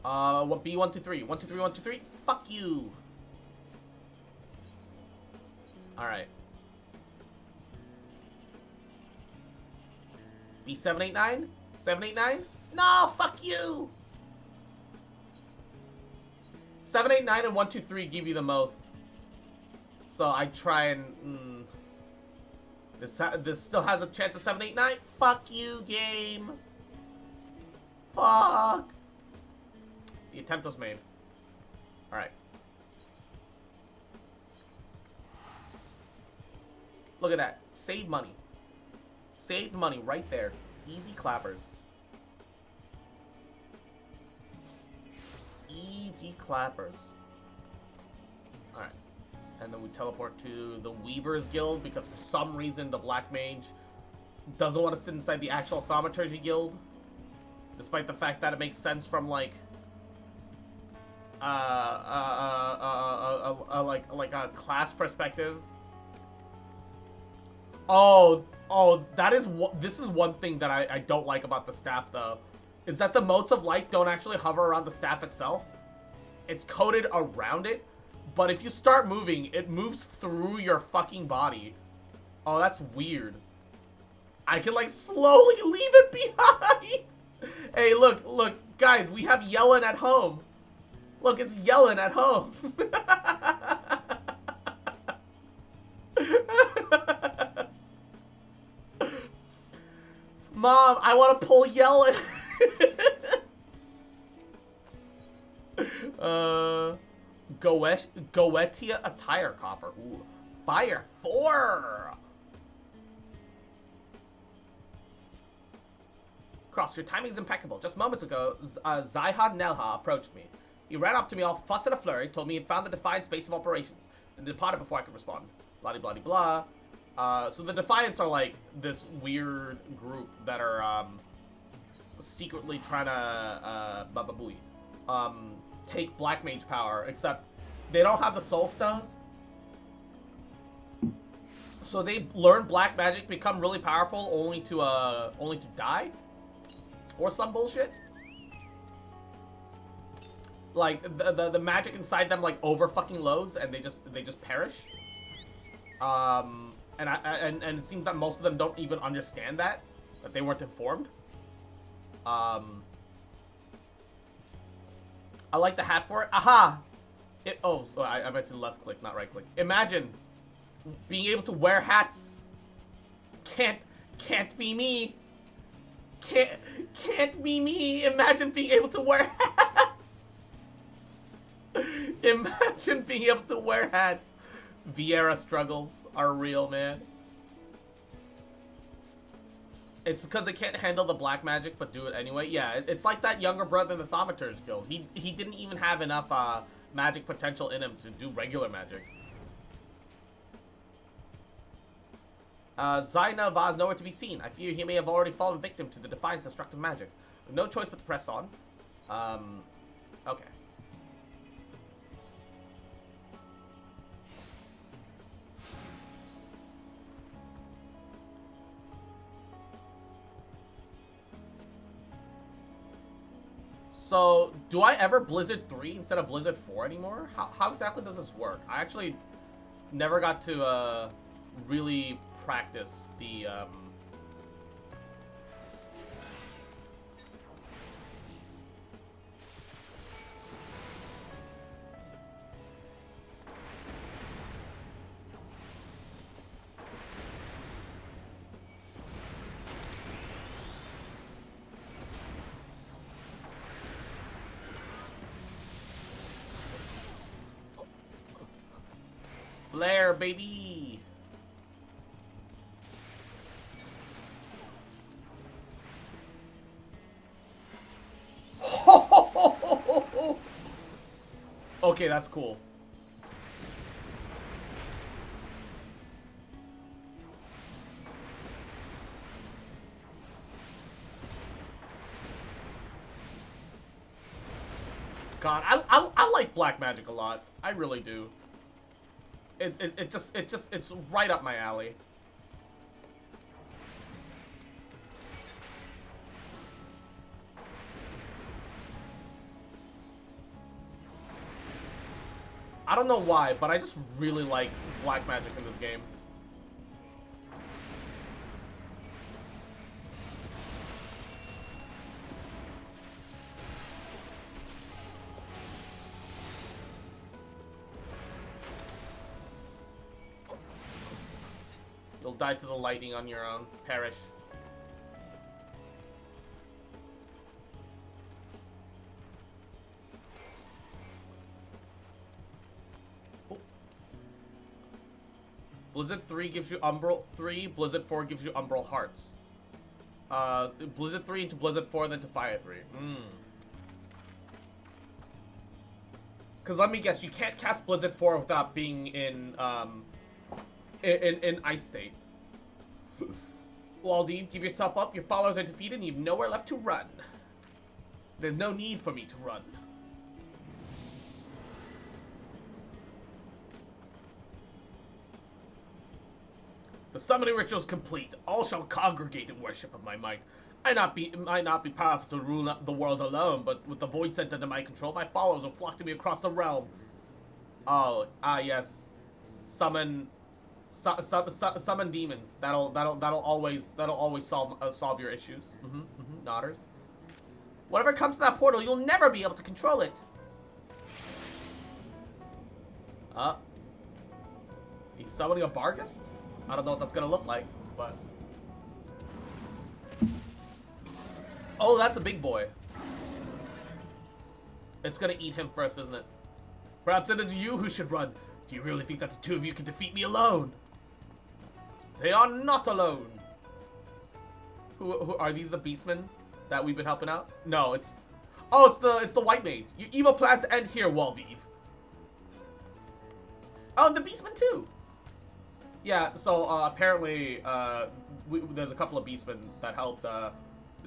What B123? 123, 123? Fuck you. Alright. B789? 789? No, fuck you! 789 and 123 give you the most. So I try and... This still has a chance of 789? Fuck you, game! Fuck! The attempt was made. Alright. Look at that. Save money. Saved money right there. Easy clappers. Easy clappers. Alright. And then we teleport to the Weaver's Guild, because for some reason the Black Mage doesn't want to sit inside the actual Thaumaturgy Guild. Despite the fact that it makes sense from, like, like a class perspective. Oh, that is this is one thing that I don't like about the staff, though, is that the motes of light don't actually hover around the staff itself. It's coated around it, but if you start moving, it moves through your fucking body. Oh, that's weird. I can, like, slowly leave it behind. Hey, look, guys, we have Yellen at home. Look, it's Yellen at home. Mom, I want to pull Yellen. Goetia attire coffer. Ooh. Fire 4. Cross, your timing's impeccable. Just moments ago, Zyhad Nelha approached me. He ran up to me all fuss in a flurry, told me he'd found the Defiance base of operations, and departed before I could respond. Blah-de-blah-de-blah. So the Defiance are like this weird group that are secretly trying to take Black Mage power, except they don't have the Soul Stone. So they learn Black Magic, become really powerful, only to die, or some bullshit. Like the magic inside them like over fucking loads, and they just perish. And it seems that most of them don't even understand that they weren't informed. I like the hat for it. Aha! So I meant to left click, not right click. Imagine being able to wear hats. Can't be me. Can't be me. Imagine being able to wear hats. Imagine being able to wear hats. Vieira struggles are real, man. It's because they can't handle the black magic, but do it anyway. Yeah, it's like that younger brother in the Thaumaturge Guild. He didn't even have enough magic potential in him to do regular magic. Zaina Vaz nowhere to be seen. I fear he may have already fallen victim to the Defiance destructive magics. With no choice but to press on. Okay. So, do I ever Blizzard 3 instead of Blizzard 4 anymore? How exactly does this work? I actually never got to really practice the Flare, baby! Okay, that's cool. God, I like black magic a lot. I really do. It's right up my alley. I don't know why, but I just really like black magic in this game. You'll die to the lightning on your own. Perish. Oh. Blizzard 3 gives you Umbral 3. Blizzard 4 gives you Umbral Hearts. Blizzard 3 into Blizzard 4, then to Fire 3. Because let me guess, you can't cast Blizzard 4 without being in Ice State. Waldeed, give yourself up. Your followers are defeated and you've nowhere left to run. There's no need for me to run. The summoning ritual is complete. All shall congregate in worship of my might. Might not be powerful to rule the world alone, but with the void sent under my control, my followers will flock to me across the realm. Oh, yes. Summon demons. That'll always solve your issues. Nodders. Whatever comes to that portal, you'll never be able to control it. He's summoning a Bargus? I don't know what that's gonna look like, but... Oh, that's a big boy. It's gonna eat him first, isn't it? Perhaps it is you who should run. Do you really think that the two of you can defeat me alone? They are not alone. Who are these? The beastmen that we've been helping out? No, it's... Oh, it's the white maid. Your evil plans end here, Walviv. Oh, the beastmen too. Yeah, so apparently there's a couple of beastmen that helped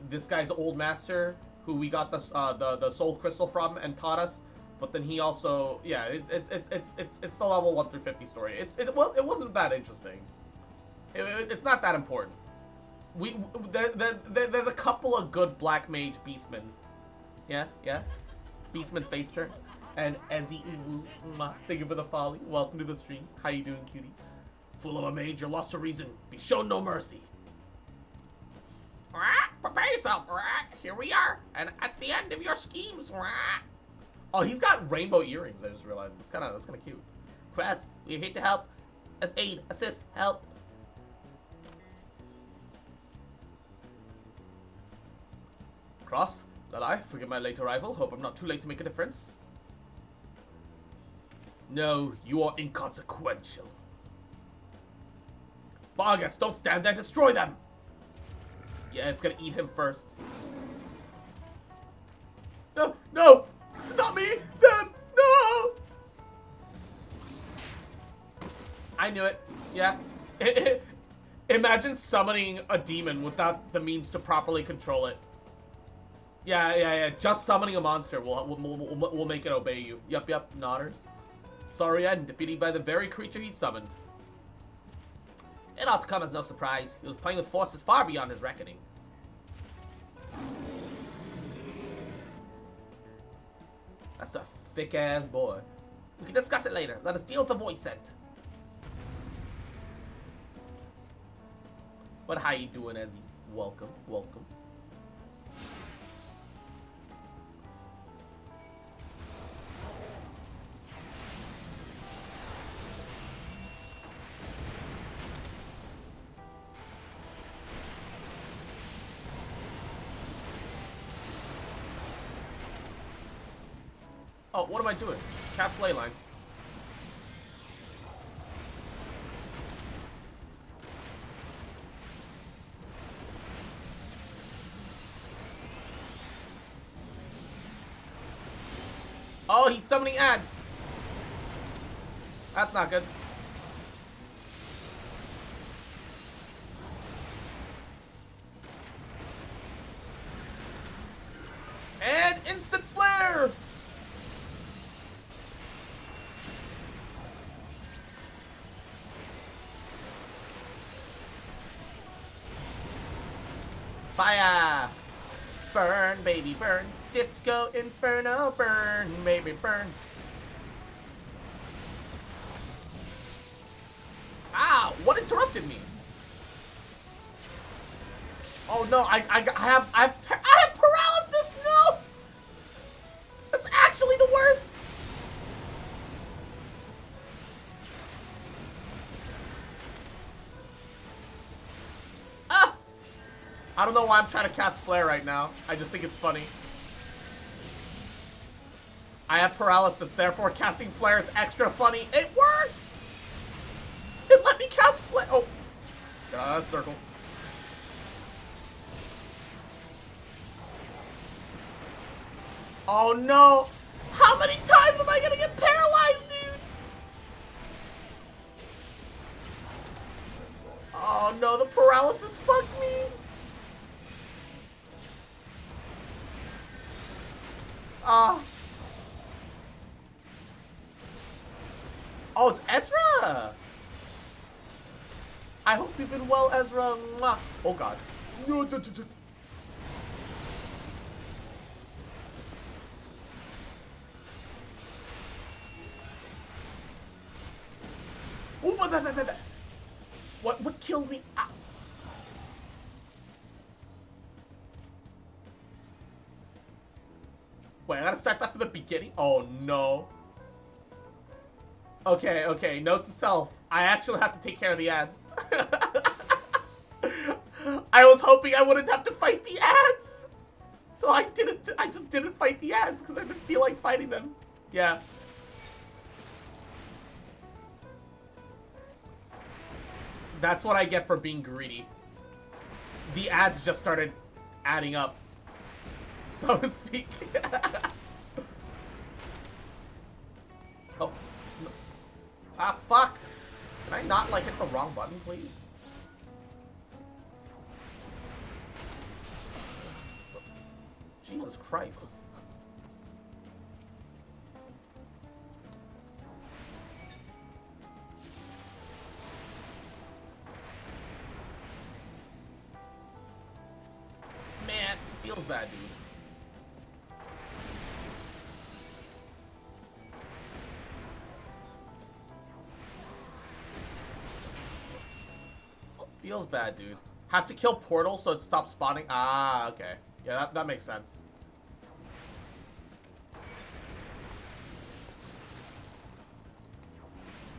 this guy's old master, who we got the soul crystal from and taught us. But then he also, yeah, it's the level 1 through 50 story. It wasn't that interesting. It's not that important. There's a couple of good black mage beastmen. Yeah. Beastman faced her. And Ezzy Uwu, thank you for the folly. Welcome to the stream. How you doing, cutie? Fool of a mage, you're lost to reason. Be shown no mercy. Prepare yourself. Here we are, and at the end of your schemes. Oh, he's got rainbow earrings. I just realized that's kind of cute. Crest, we're here to help. As aid, assist, help. Cross, Lalai, forgive my late arrival. Hope I'm not too late to make a difference. No, you are inconsequential. Bargus, don't stand there. Destroy them. Yeah, it's gonna eat him first. No, not me. Them, no. I knew it. Yeah. Imagine summoning a demon without the means to properly control it. Yeah. Just summoning a monster will make it obey you. Yup, nodders. Saurian defeated by the very creature he summoned. It ought to come as no surprise. He was playing with forces far beyond his reckoning. That's a thick-ass boy. We can discuss it later. Let us deal with the void scent. But how you doing, Ezzy? Welcome. Oh, what am I doing? Cast Leyline. Oh, he's summoning ads. That's not good. And instant flare! Fire! Burn, baby, burn. Disco Inferno, burn, baby, burn. Ow! What interrupted me? Oh no! I have paralysis. No! That's actually the worst. I don't know why I'm trying to cast Flare right now. I just think it's funny. I have paralysis, therefore casting Flare is extra funny. It worked! It let me cast Flare. Oh. Get out of that circle. Oh no! How many times am I gonna get paralyzed, dude? Oh no, the paralysis fucked me. Oh, it's Ezra! I hope you've been well, Ezra. Mwah. Oh god. What would kill me? Ah. Wait, I gotta start that from the beginning? Oh no. Okay, okay, note to self. I actually have to take care of the ads. I was hoping I wouldn't have to fight the ads. So I just didn't fight the ads because I didn't feel like fighting them. Yeah. That's what I get for being greedy. The ads just started adding up, so to speak. Oh. No. Ah, fuck. Can I not, like, hit the wrong button, please? Jesus Christ. Man, it feels bad, dude. Feels bad, dude. Have to kill Portal so it stops spawning? Ah, okay. Yeah, that makes sense.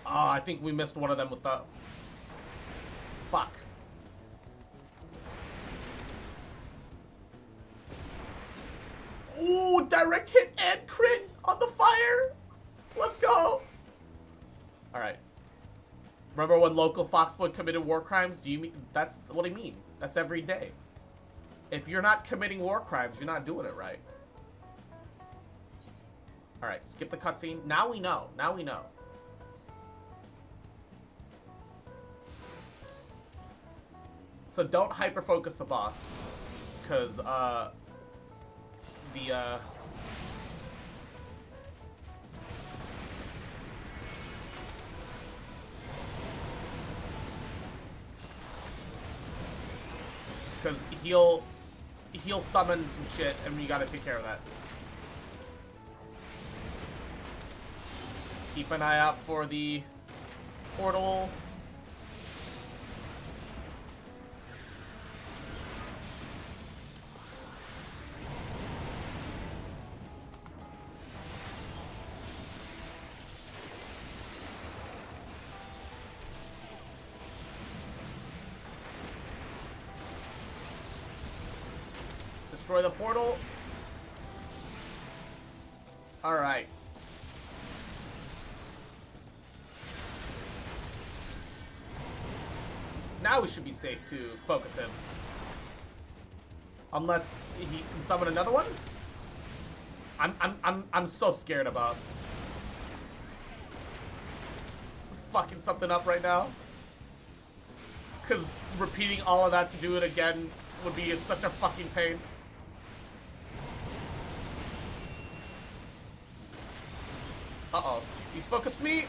Oh, I think we missed one of them with the... Fuck. Ooh, direct hit and crit on the fire. Let's go. Alright. Remember when local Foxwood committed war crimes? Do you mean... That's what I mean. That's every day. If you're not committing war crimes, you're not doing it right. Alright, skip the cutscene. Now we know. Now we know. So don't hyper-focus the boss. Because, because he'll summon some shit, and we gotta take care of that. Keep an eye out for the portal. Destroy the portal. Alright. Now we should be safe to focus him. Unless he can summon another one? I'm so scared about fucking something up right now. Cause repeating all of that to do it again would be such a fucking pain. Uh-oh. He's focused me.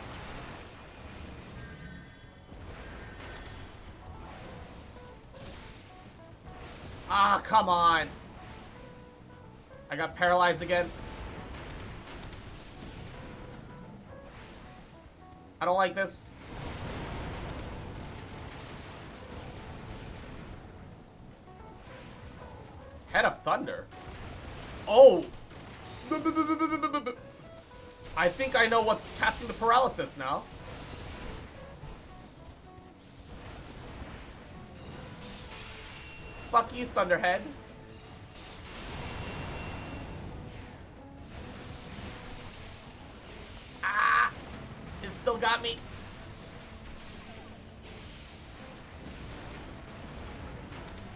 Ah, come on. I got paralyzed again. I don't like this. Head of Thunder. Oh. I think I know what's casting the paralysis now. Fuck you, Thunderhead. Ah! It still got me.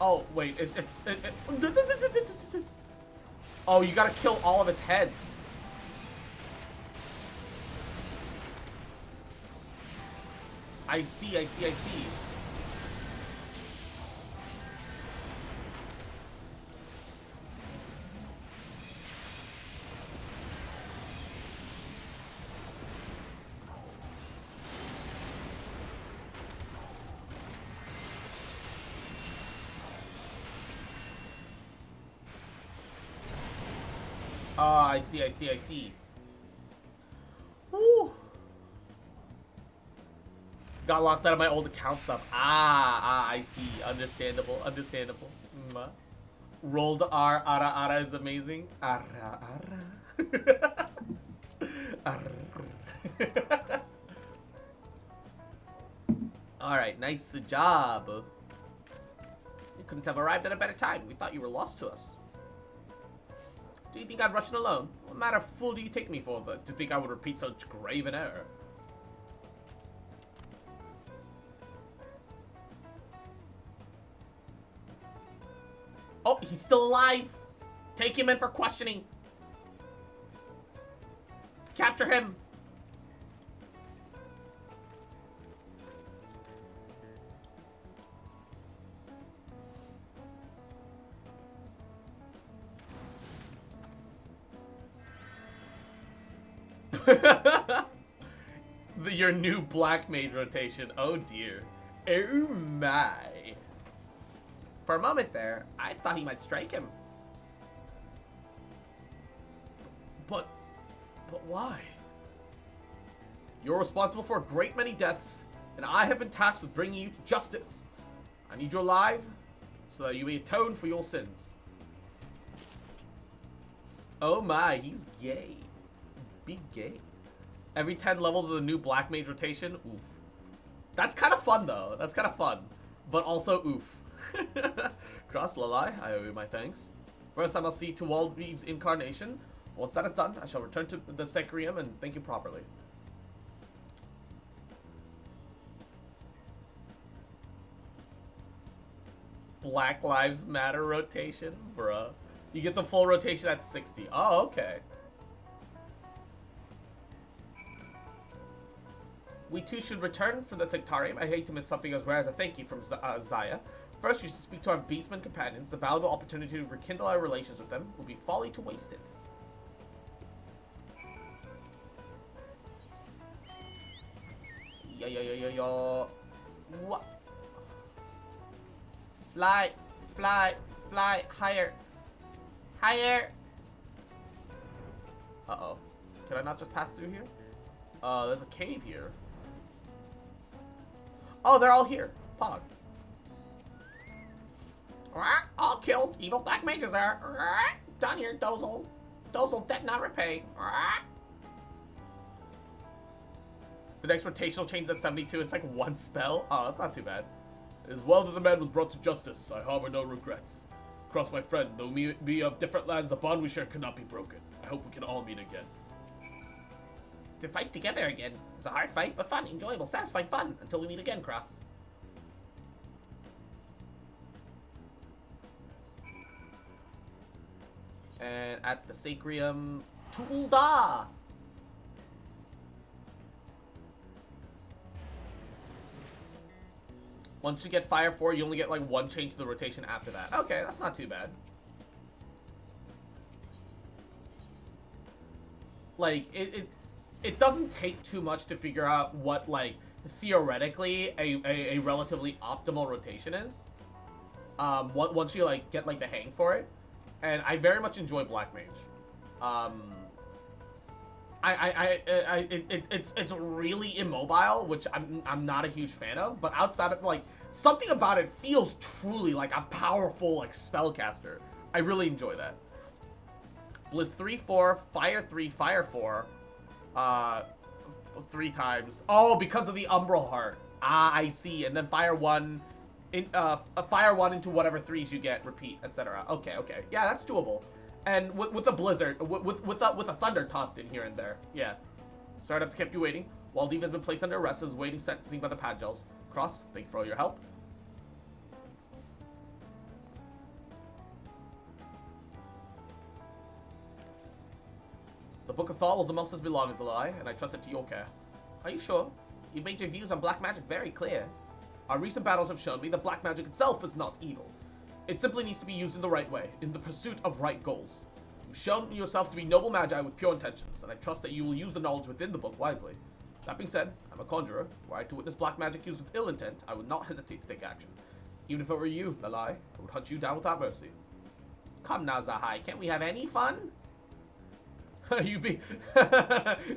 Oh, wait. Oh, you gotta kill all of its heads. I see, I see, I see. Ah, I see, I see, I see. Woo! Got locked out of my old account stuff. I see. Understandable. Understandable. Rolled R. Ara ara is amazing. Ara ara. Arr. Alright, nice job. You couldn't have arrived at a better time. We thought you were lost to us. Do you think I'd rush it alone? What manner of fool do you take me for to think I would repeat such grave an error? Oh, he's still alive! Take him in for questioning! Capture him! Your new black mage rotation. Oh dear. Oh my. For a moment there, I thought he might strike him. But why? You're responsible for a great many deaths, and I have been tasked with bringing you to justice. I need you alive, so that you may atone for your sins. Oh my, he's gay. Be gay. Every 10 levels of the new black mage rotation. Oof. That's kind of fun though. That's kind of fun. But also oof. Cross Lalai, I owe you my thanks. First I must see to Waldreeve's incarnation. Once that is done, I shall return to the Secrium and thank you properly. Black Lives Matter rotation? Bruh. You get the full rotation at 60. Oh, okay. We too should return for the Sectarium. I hate to miss something as rare as a thank you from Zaya. First, you should speak to our beastman companions. The valuable opportunity to rekindle our relations with them would be folly to waste it. Yo. What? Fly, higher. Higher! Uh-oh. Can I not just pass through here? There's a cave here. Oh, they're all here. Pog. All killed. Evil black mages are. Down here, Dozel. Dozel debt not repay. The next rotational change at 72. It's like one spell. Oh, that's not too bad. It is well that the man was brought to justice. I harbor no regrets. Cross, my friend. Though we be of different lands, the bond we share cannot be broken. I hope we can all meet again. To fight together again. It's a hard fight, but fun, enjoyable, satisfying fun. Until we meet again, Cross. And at the Sacrium, Tulda! Once you get Fire 4, you only get like one change to the rotation after that. Okay, that's not too bad. Like, it doesn't take too much to figure out what, like, theoretically a relatively optimal rotation is. Once you, like, get, like, the hang for it. And I very much enjoy Black Mage. It's really immobile, which I'm not a huge fan of, but outside of, like, something about it feels truly like a powerful, like, spellcaster. I really enjoy that. Blizz 3-4, Fire 3, Fire 4, 3 times. Oh, because of the Umbral Heart. Ah, I see. And then Fire 1, Fire 1 into whatever 3s you get, repeat, etc. Okay. Yeah, that's doable. And with a Blizzard, with a Thunder tossed in here and there. Yeah. Sorry to have kept you waiting. Waldev has been placed under arrest as waiting sentencing by the Padgels. Cross, thank you for all your help. The Book of Thought was amongst his belongings, Lalai, and I trust it to your care. Are you sure? You've made your views on black magic very clear. Our recent battles have shown me that black magic itself is not evil. It simply needs to be used in the right way, in the pursuit of right goals. You've shown yourself to be noble magi with pure intentions, and I trust that you will use the knowledge within the book wisely. That being said, I'm a conjurer. Were I to witness black magic used with ill intent, I would not hesitate to take action. Even if it were you, Lalai, I would hunt you down without mercy. Come now, Zahai, can't we have any fun? You be...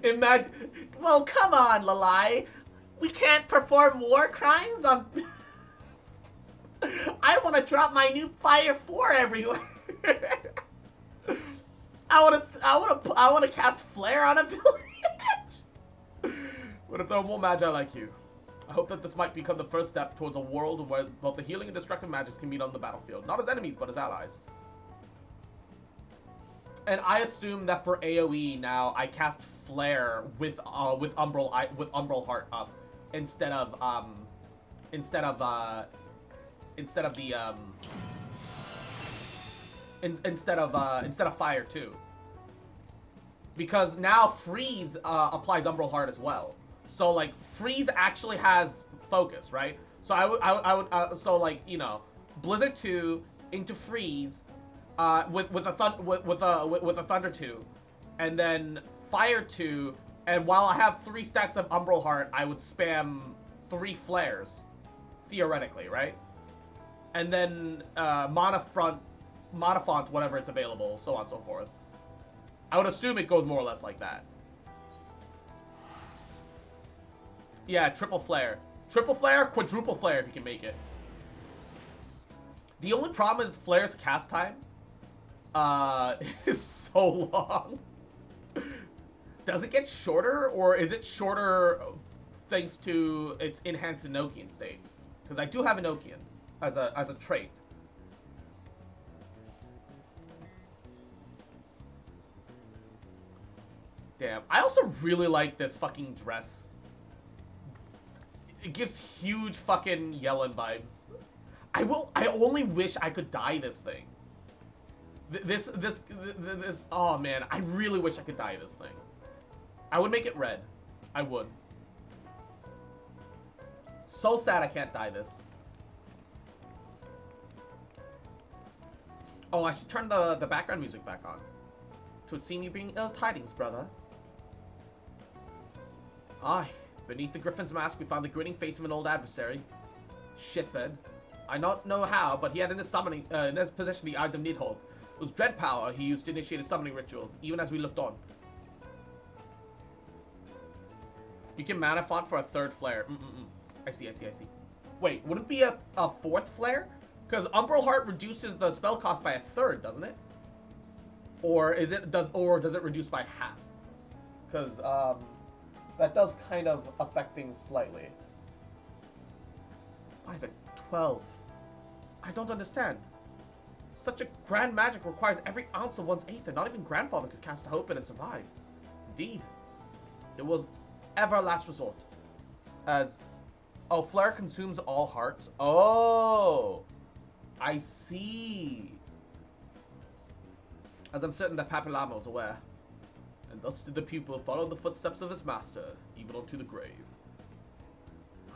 Imagine... Well, come on, Lalai. We can't perform war crimes on... I want to drop my new Fire 4 everywhere. I want to cast Flare on a village. What if there are more magi like you? I hope that this might become the first step towards a world where both the healing and destructive magics can meet on the battlefield. Not as enemies, but as allies. And I assume that for AoE now, I cast Flare with Umbral Heart up instead of Fire 2. Because now Freeze applies Umbral Heart as well. So like Freeze actually has focus, right? So I would so like, you know, Blizzard 2 into Freeze with a Thunder 2, and then Fire 2, and while I have 3 stacks of Umbral Heart, I would spam 3 flares, theoretically, right? And then Mana Font, whatever it's available, so on and so forth. I would assume it goes more or less like that. Yeah, triple flare. Triple flare, quadruple flare if you can make it. The only problem is Flare's cast time is so long. Does it get shorter, or is it shorter thanks to its enhanced Enochian state? Because I do have Enochian as a trait. Damn, I also really like this fucking dress. It gives huge fucking Yellen vibes. I only wish I could dye this thing. This, oh man, I really wish I could dye this thing. I would make it red. I would. So sad I can't dye this. Oh, I should turn the background music back on. Twould seem you bring ill tidings, brother. Aye, beneath the griffin's mask we found the grinning face of an old adversary. Shitbed. I not know how, but he had in his summoning, in his possession the eyes of Nidhogg. It was dread power he used to initiate a summoning ritual, even as we looked on. You can mana font for a 3rd flare. I see. Wait, would it be a 4th flare? Because Umbral Heart reduces the spell cost by a 3rd, doesn't it? Or does it reduce by half? Because that does kind of affect things slightly. By the 12. I don't understand. Such a grand magic requires every ounce of one's aether. Not even grandfather could cast a hope in and survive. Indeed. It was ever last resort. As... Oh, Flare consumes all hearts. Oh! I see. As I'm certain that Papillamo is aware. And thus did the pupil follow the footsteps of his master, even unto the grave.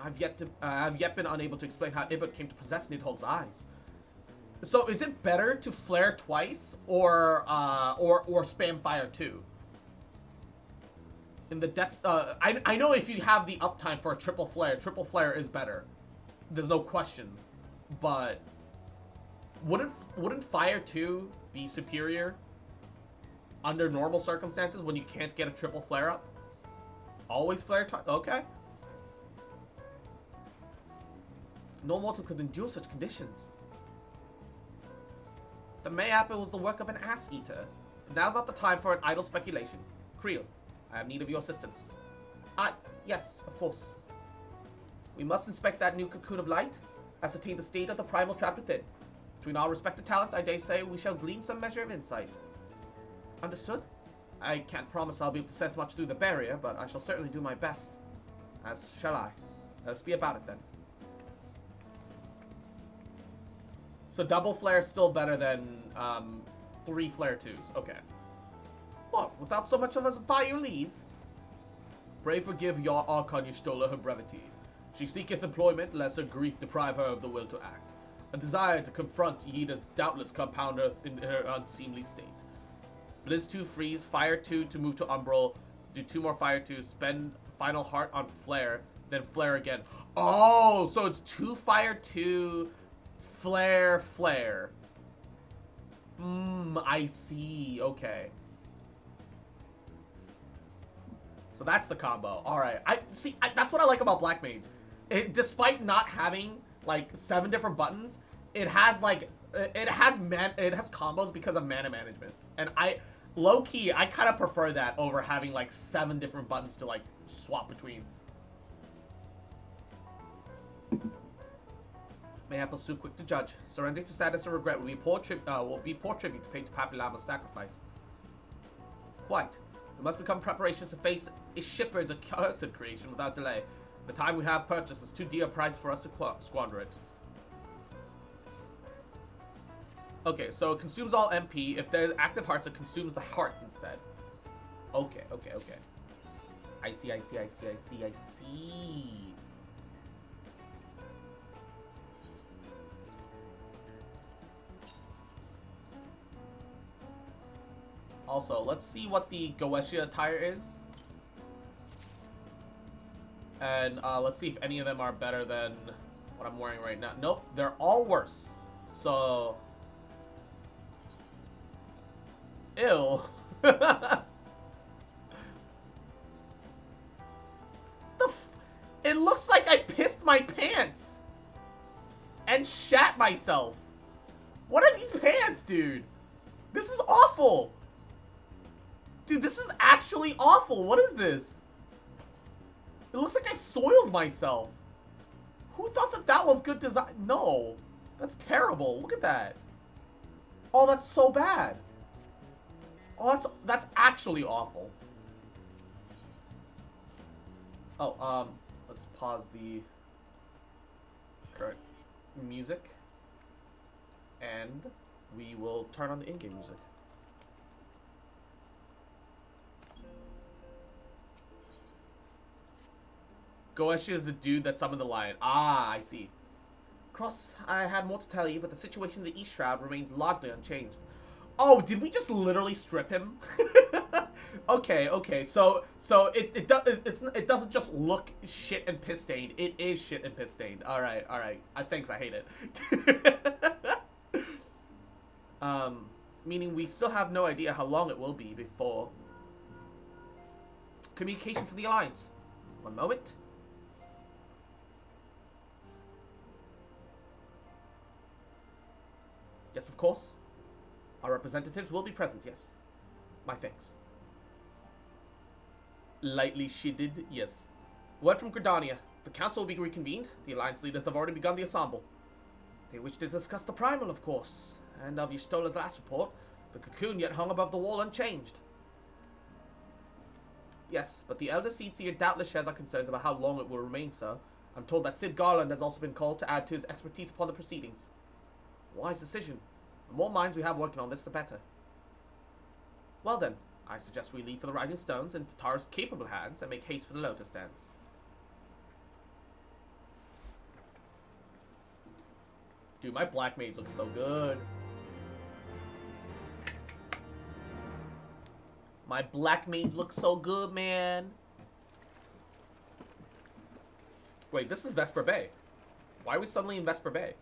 I have yet been unable to explain how Ibert came to possess Nidhogg's eyes. So is it better to flare twice or spam fire 2? In the depths, I know if you have the uptime for a triple flare is better. There's no question. But wouldn't fire 2 be superior under normal circumstances when you can't get a triple flare up? Always flare twice? Okay. No mortal could endure such conditions. The mayhap it was the work of an ass-eater. But now's not the time for an idle speculation. Creel, I have need of your assistance. Yes, of course. We must inspect that new cocoon of light, ascertain the state of the primal trapped within. Between our respective talents, I dare say we shall glean some measure of insight. Understood? I can't promise I'll be able to sense much through the barrier, but I shall certainly do my best. As shall I. Let's be about it then. So double flare is still better than 3 flare 2s. Okay. What? Without so much of us by your leave? Pray forgive your Archon Y'shtola her brevity. She seeketh employment, lest her grief deprive her of the will to act. A desire to confront ye does doubtless compound her in her unseemly state. Blizz 2 freeze, Fire 2 to move to Umbral, do 2 more Fire 2, spend Final Heart on Flare, then Flare again. Oh, so it's 2 Fire 2, Flare, Flare. I see. Okay. So that's the combo. All right. That's what I like about Black Mage. Despite not having like 7 different buttons, it has like it has combos because of mana management. And low key, I kind of prefer that over having like 7 different buttons to like swap between. Mayhapple's too quick to judge. Surrendering to sadness and regret will be poor tribute to pay to Papi Lama's sacrifice. Quite. We must become preparations to face a shepherd's accursed creation without delay. The time we have purchased is too dear a price for us to squander it. Okay, so it consumes all MP. If there's active hearts, it consumes the hearts instead. Okay. I see. Also, let's see what the Goetia attire is. And let's see if any of them are better than what I'm wearing right now. Nope, they're all worse. So... Ew. It looks like I pissed my pants. And shat myself. What are these pants, dude? This is awful. Dude, this is actually awful. What is this? It looks like I soiled myself. Who thought that that was good design? No. That's terrible. Look at that. Oh, that's so bad. Oh, that's actually awful. Oh, let's pause the current music. And we will turn on the in-game music. Goetia is the dude that summoned the lion. Ah, I see. Cross, I had more to tell you, but the situation in the East Shroud remains largely unchanged. Oh, did we just literally strip him? Okay. So it doesn't just look shit and piss stained. It is shit and piss stained. All right. Thanks. I hate it. Meaning we still have no idea how long it will be before communication from the Alliance. One moment. Yes, of course. Our representatives will be present, yes. My thanks. Lightly shaded, yes. Word from Gridania. The council will be reconvened. The Alliance leaders have already begun the ensemble. They wish to discuss the primal, of course. And of Y'shtola's last report, the cocoon yet hung above the wall unchanged. Yes, but the Elder Seedseer doubtless shares our concerns about how long it will remain so. I'm told that Sid Garland has also been called to add to his expertise upon the proceedings. Wise decision. The more minds we have working on this, the better. Well then, I suggest we leave for the Rising Stones in Tataru's capable hands and make haste for the Lotus Dance. Dude, my Black Mage looks so good. My Black Mage looks so good, man. Wait, this is Vesper Bay. Why are we suddenly in Vesper Bay?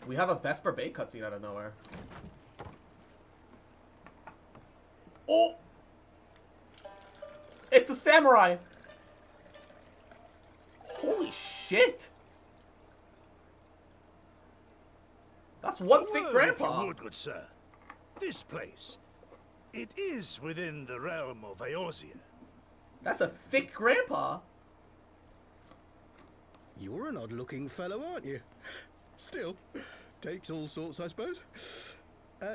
We have a Vesper Bay cutscene out of nowhere. Oh! It's a samurai! Holy shit! That's one thick grandpa. If you would, good sir. This place. It is within the realm of Eorzea. That's a thick grandpa. You're an odd-looking fellow, aren't you? Still, takes all sorts, I suppose.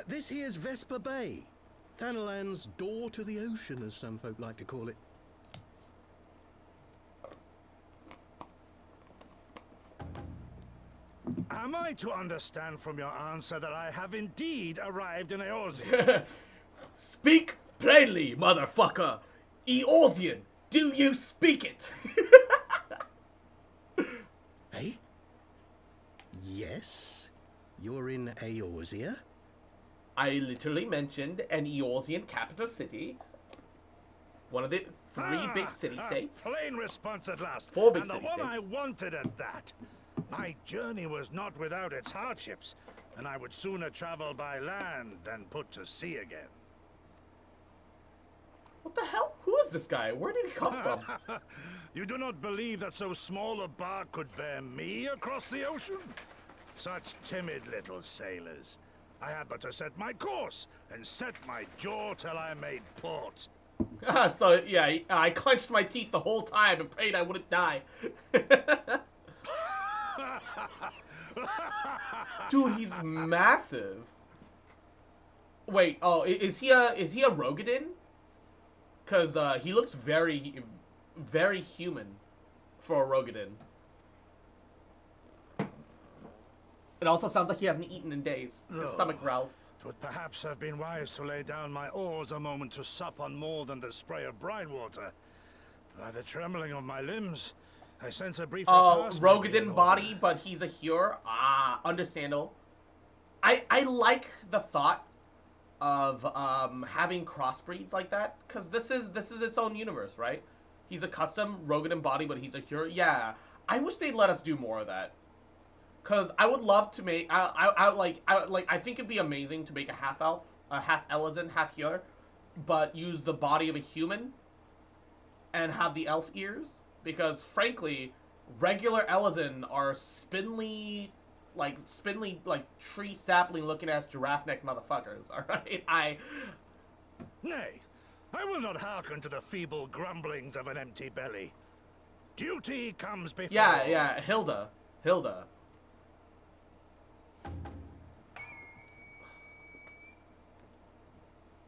This here's Vesper Bay. Thanalan's door to the ocean, as some folk like to call it. Am I to understand from your answer that I have indeed arrived in Eorzea? Speak plainly, motherfucker! Eorzean, do you speak it? Hey? Yes? You're in Eorzea? I literally mentioned an Eorzean capital city. One of the three big city-states. Plain response at last. 4 big and the city-states. one I wanted at that. My journey was not without its hardships, and I would sooner travel by land than put to sea again. is this guy? Where did he come from? You do not believe that so small a bark could bear me across the ocean? Such timid little sailors. I had but to set my course and set my jaw till I made port. So, yeah, I clenched my teeth the whole time and prayed I wouldn't die. Dude, he's massive. Wait, oh, is he a Rogadin? Cause he looks very human for a Rogadin. It also sounds like he hasn't eaten in days. His stomach growled. Would perhaps have been wise to lay down my oars a moment to sup on more than the spray of brine water. By the trembling of my limbs, I sense a brief repast may be in Rogadin order. body, but he's a Hure. Ah, understandable. I like the thought of having crossbreeds like that, because this is its own universe, right? He's a custom Rogadin body, but he's a Hure. Yeah, I wish they'd let us do more of that. Cause I would love to make I think it'd be amazing to make a half elf, half Elezen, half Hure, but use the body of a human and have the elf ears, because frankly, regular Elezen are spindly tree sapling looking ass giraffe neck motherfuckers. All right, Nay, I will not hearken to the feeble grumblings of an empty belly. Duty comes before. yeah, Hilda.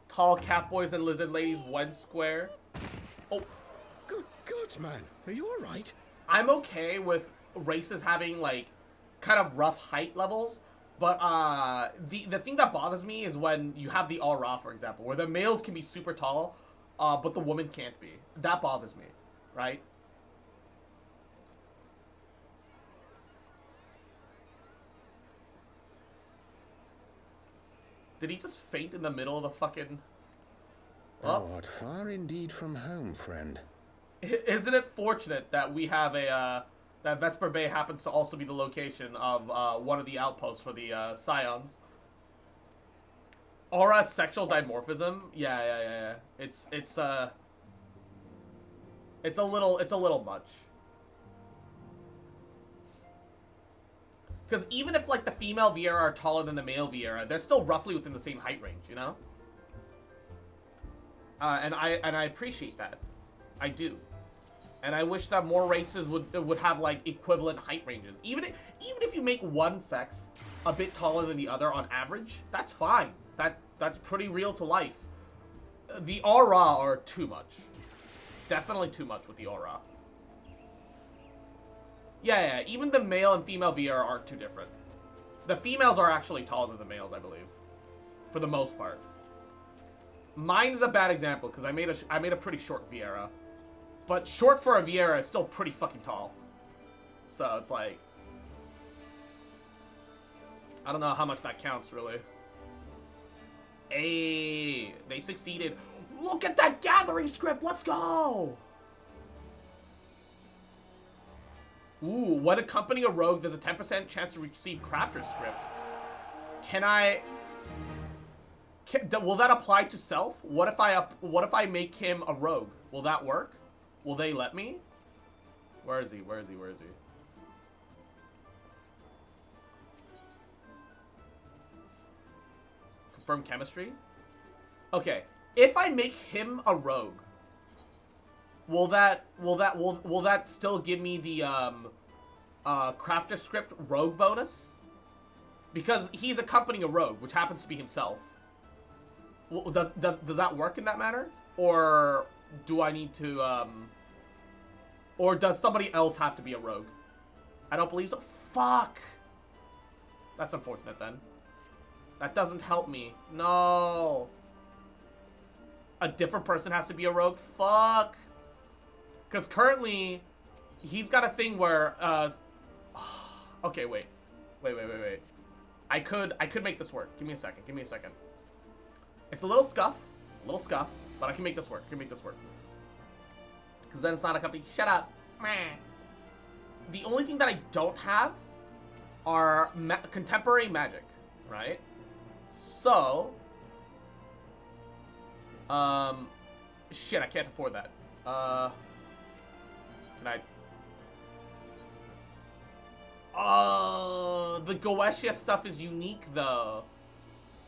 Tall cat boys and lizard ladies, one square. Oh, Good God, man. Are you all right? I'm okay with races having like kind of rough height levels, but the thing that bothers me is when you have the Aura, for example, where the males can be super tall, but the woman can't be. That bothers me, right? Did he just faint in the middle of the fucking... Thou art far indeed from home, friend. Isn't it fortunate that we have a, that Vesper Bay happens to also be the location of one of the outposts for the Scions? Aura sexual dimorphism? Yeah. It's a little much. Because even if, like, the female Viera are taller than the male Viera, they're still roughly within the same height range, you know? And I appreciate that. I do. And I wish that more races would have, like, equivalent height ranges. Even if you make one sex a bit taller than the other on average, that's fine. That's pretty real to life. The Aura are too much. Definitely too much with the Aura. Yeah, even the male and female VR aren't too different. The females are actually taller than the males, I believe. For the most part. Mine is a bad example, because I made a pretty short Viera. But short for a Viera is still pretty fucking tall. So it's like... I don't know how much that counts, really. Hey, they succeeded. Look at that gathering script, let's go! Ooh, when accompanying a rogue, there's a 10% chance to receive Crafter's Script. Will that apply to self? What if I make him a rogue? Will that work? Will they let me? Where is he? Confirm chemistry? Okay. If I make him a rogue, will that still give me the Crafter Script rogue bonus? Because he's accompanying a rogue, which happens to be himself. Does that work in that manner? Or do I need to or does somebody else have to be a rogue? I don't believe so. Fuck. That's unfortunate then. That doesn't help me. No. A different person has to be a rogue? Fuck. Because currently, he's got a thing where, okay, wait. I could make this work. Give me a second. It's a little scuff, but I can make this work. Because then it's not a company. Shut up. Meh. The only thing that I don't have are contemporary magic, right? So, Shit, I can't afford that. Can I... The Goetia stuff is unique, though.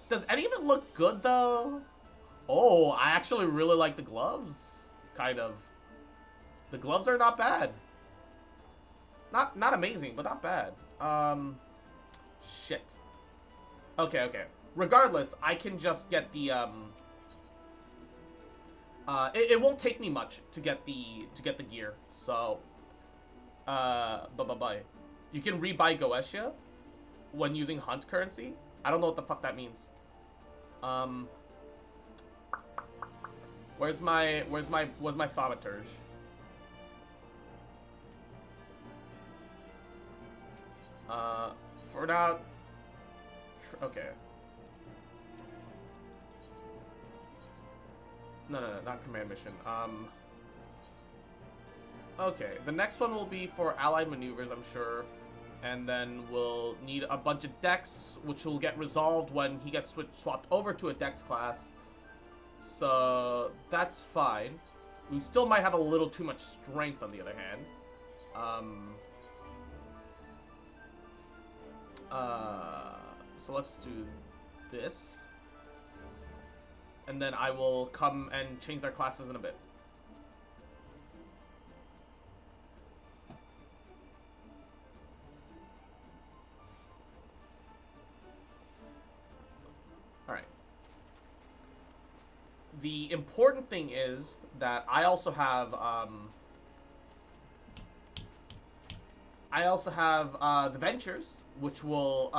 Does any of it look good, though? Oh, I actually really like the gloves. Kind of. The gloves are not bad. Not amazing, but not bad. Shit. Okay. Regardless, I can just get the, it won't take me much to get the gear, so, bye. You can rebuy Goetia when using hunt currency. I don't know what the fuck that means. Where's my thaumaturge? For now, okay. No, not command mission. Okay, the next one will be for allied maneuvers, I'm sure. And then we'll need a bunch of decks, which will get resolved when he gets swapped over to a dex class. So, that's fine. We still might have a little too much strength, on the other hand. So let's do this. And then I will come and change their classes in a bit. Alright. The important thing is that I also have, the Ventures, which will,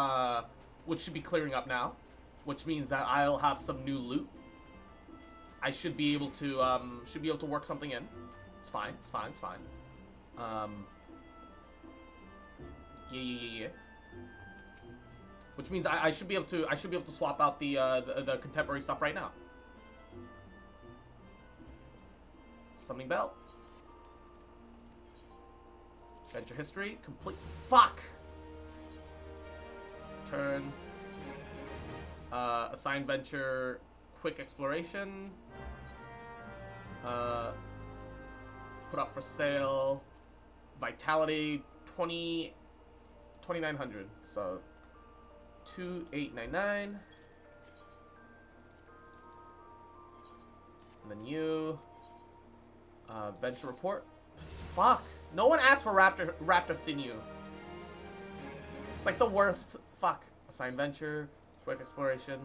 which should be clearing up now, which means that I'll have some new loot. I should be able to work something in. It's fine. Yeah. Which means I should be able to swap out the contemporary stuff right now. Summoning belt. Venture history complete. Fuck. Turn. Assign venture. Quick exploration. Put up for sale. Vitality 2900. So 2899. And then you. Venture report. Fuck. No one asked for Raptor Sinew. It's like the worst. Fuck. Assign venture. Quick exploration.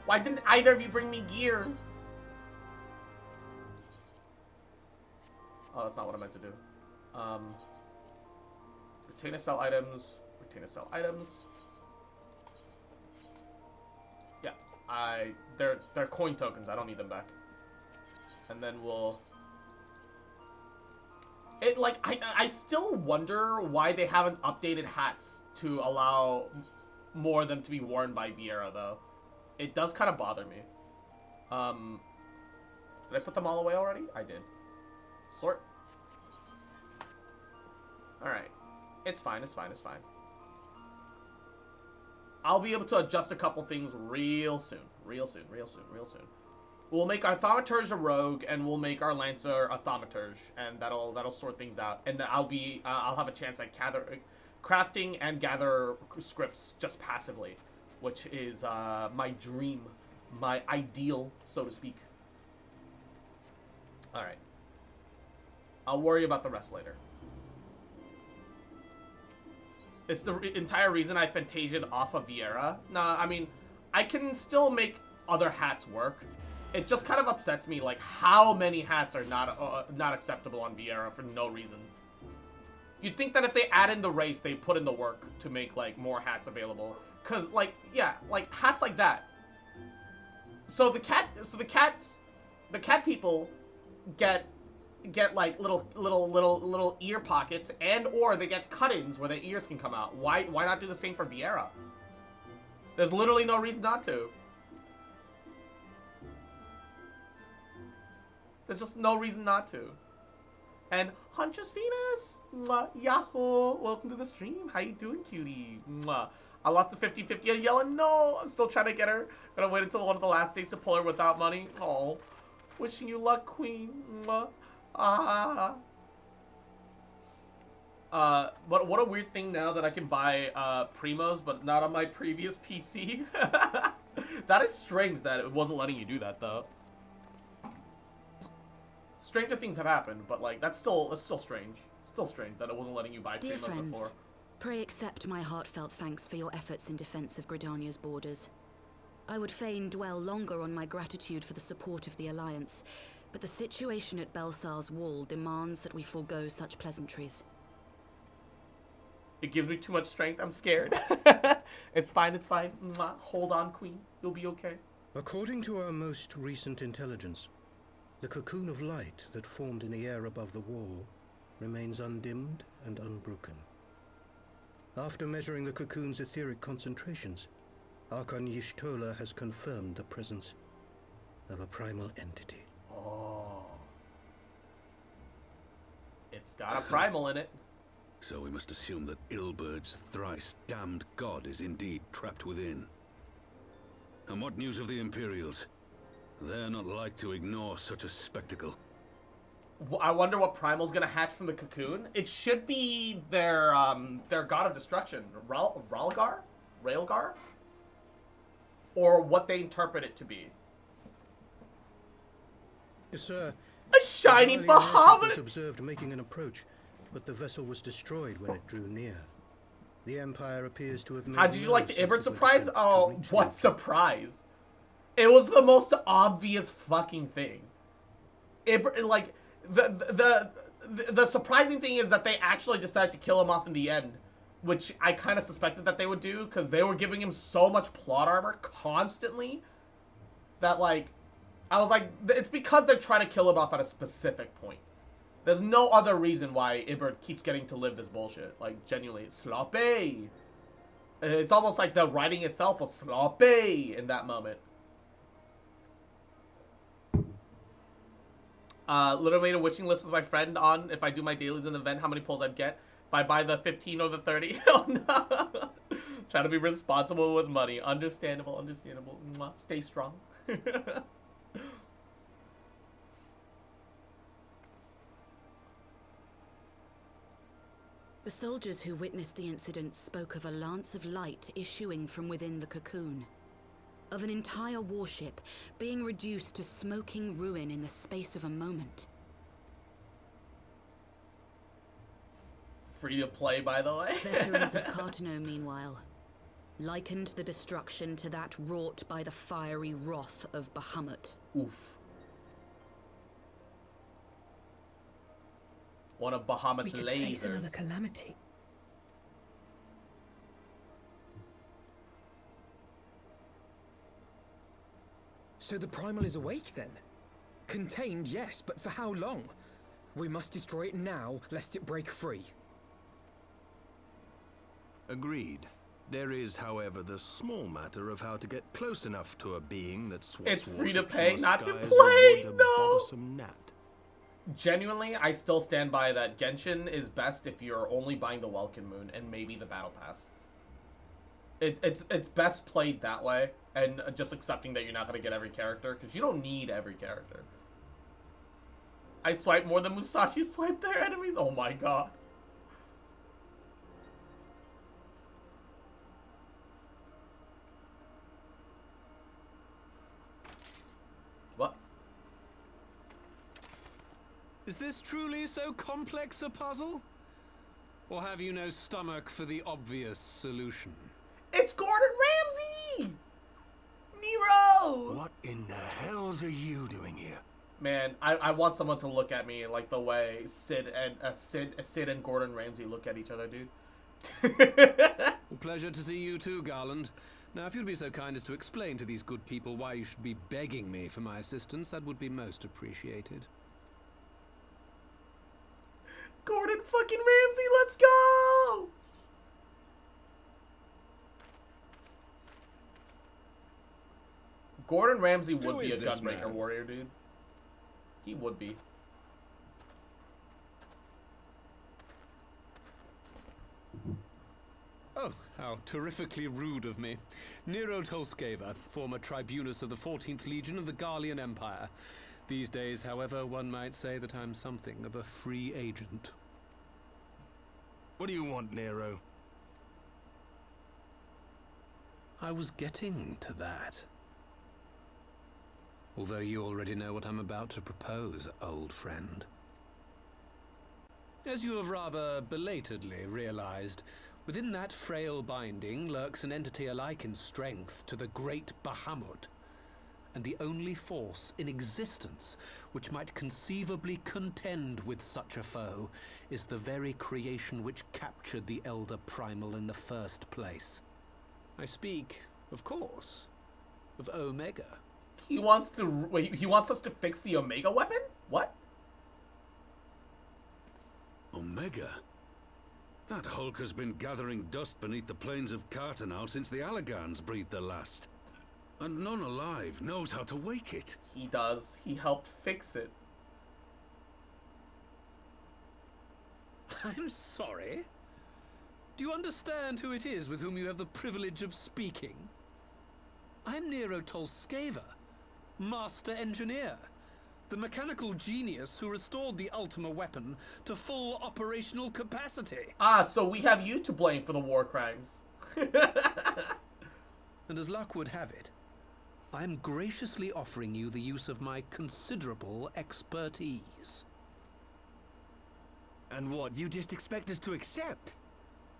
Why didn't either of you bring me gear? Oh, that's not what I meant to do. Retainer cell items. Yeah, they're coin tokens. I don't need them back. And then we'll... I still wonder why they haven't updated hats to allow more of them to be worn by Vieira, though. It does kind of bother me. Did I put them all away already? I did. Sort. Alright. It's fine. I'll be able to adjust a couple things real soon. We'll make our Thaumaturge a rogue, and we'll make our Lancer a Thaumaturge, and that'll sort things out. And I'll have a chance at crafting and gather scripts just passively, which is my dream, my ideal, so to speak. All right. I'll worry about the rest later. It's the entire reason I Fantasia'd off of Vieira. Nah, I mean, I can still make other hats work. It just kind of upsets me, like, how many hats are not acceptable on Vieira for no reason. You'd think that if they add in the race, they put in the work to make, like, more hats available. Cause, like, yeah, like, hats like that. So the cat people get like little ear pockets, and or they get cut-ins where their ears can come out. Why not do the same for Vieira? There's literally no reason not to. There's just no reason not to. And Huntress Venus, mwah, Yahoo, welcome to the stream. How you doing, cutie? Mwah. I lost the 50-50 and yelling, no, I'm still trying to get her. Gonna wait until one of the last days to pull her without money. Oh, Wishing you luck, Queen. Mwah. Ah. What a weird thing now that I can buy Primos, but not on my previous PC. That is strange that it wasn't letting you do that though. Stranger things have happened, but like that's still strange. It's still strange that it wasn't letting you buy Dear Primos friends, before. pray accept my heartfelt thanks for your efforts in defense of Gridania's borders. I would fain dwell longer on my gratitude for the support of the Alliance, but the situation at Belsar's Wall demands that we forego such pleasantries. It gives me too much strength. I'm scared. It's fine. It's fine. Mwah. Hold on, Queen. You'll be okay. According to our most recent intelligence, the cocoon of light that formed in the air above the wall remains undimmed and unbroken. After measuring the cocoon's etheric concentrations, Archon Y'shtola has confirmed the presence of a primal entity. Oh. It's got a primal in it. So we must assume that Ilbert's thrice damned god is indeed trapped within. And what news of the Imperials? They're not like to ignore such a spectacle. I wonder what primal's gonna hatch from the cocoon. It should be their god of destruction, Railgar, or what they interpret it to be. Sir, A shiny the Valiant was Bahamut. observed making an approach, but the vessel was destroyed when it drew near. The Empire appears to have made How did you like the no Ibert subsequent surprise? attempts to Oh, reach what them. surprise! It was the most obvious fucking thing. Like the surprising thing is that they actually decided to kill him off in the end, which I kind of suspected that they would do because they were giving him so much plot armor constantly that like I was like, it's because they're trying to kill him off at a specific point. There's no other reason why Ibert keeps getting to live this bullshit. Like, genuinely, it's sloppy. It's almost like the writing itself was sloppy in that moment. Literally made a wishing list with my friend on if I do my dailies in the event, how many pulls I'd get. If I buy the 15 or the 30. Oh, no. Trying to be responsible with money. Understandable, understandable. Mwah. Stay strong. The soldiers who witnessed the incident spoke of a lance of light issuing from within the cocoon. Of an entire warship being reduced to smoking ruin in the space of a moment. Free to play, by the way. Veterans of Cartano, meanwhile, likened the destruction to that wrought by the fiery wrath of Bahamut. Oof. One of Bahamut's We could face another lasers. calamity. So the primal is awake then? Contained, yes, but for how long? We must destroy it now, lest it break free. Agreed. There is, however, the small matter of how to get close enough to a being that swats It's free to warships pay, from the not to skies play, and would a no. bothersome gnat. Genuinely, I still stand by that Genshin is best if you're only buying the Welkin Moon and maybe the Battle Pass. It's best played that way, and just accepting that you're not going to get every character, because you don't need every character. I swipe more than Musashi swiped their enemies? Oh my god. What? Is this truly so complex a puzzle? Or have you no stomach for the obvious solution? It's Gordon Ramsay! Nero! What in the hells are you doing here? Man, I want someone to look at me like the way Sid and Gordon Ramsay look at each other, dude. Well, pleasure to see you too, Garland. Now, if you'd be so kind as to explain to these good people why you should be begging me for my assistance, that would be most appreciated. Gordon fucking Ramsay, let's go! Gordon Ramsay would Who be is a this Gunbreaker man? warrior, dude. He would be. Oh, how terrifically rude of me. Nero Tolskeva, former tribunus of the 14th Legion of the Garlean Empire. These days, however, one might say that I'm something of a free agent. What do you want, Nero? I was getting to that. Although you already know what I'm about to propose, old friend. As you have rather belatedly realized, within that frail binding lurks an entity alike in strength to the great Bahamut, and the only force in existence which might conceivably contend with such a foe is the very creation which captured the Elder Primal in the first place. I speak, of course, of Omega. He wants to wait. He wants us to fix the Omega weapon. What? Omega? That Hulk has been gathering dust beneath the plains of Cartanal since the Alagans breathed their last. And none alive knows how to wake it. He does. He helped fix it. I'm sorry? Do you understand who it is with whom you have the privilege of speaking? I'm Nero Tolskeva, Master Engineer, the mechanical genius who restored the Ultima weapon to full operational capacity. Ah, so we have you to blame for the war crimes. And as luck would have it, I'm graciously offering you the use of my considerable expertise. And what, you just expect us to accept?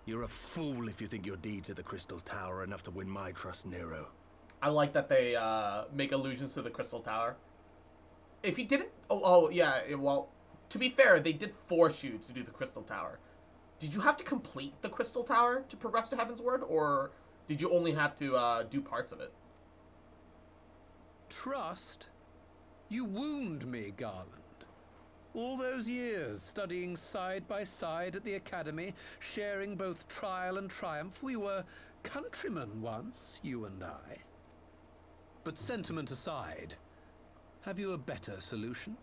You're a fool if you think your deeds at the Crystal Tower are enough to win my trust, Nero. I like that they make allusions to the Crystal Tower. If you didn't... Oh yeah, well, to be fair, they did force you to do the Crystal Tower. Did you have to complete the Crystal Tower to progress to Heaven's Word, or did you only have to do parts of it? Trust? You wound me, Garland. All those years studying side by side at the Academy, sharing both trial and triumph, we were countrymen once, you and I. But sentiment aside, have you a better solution?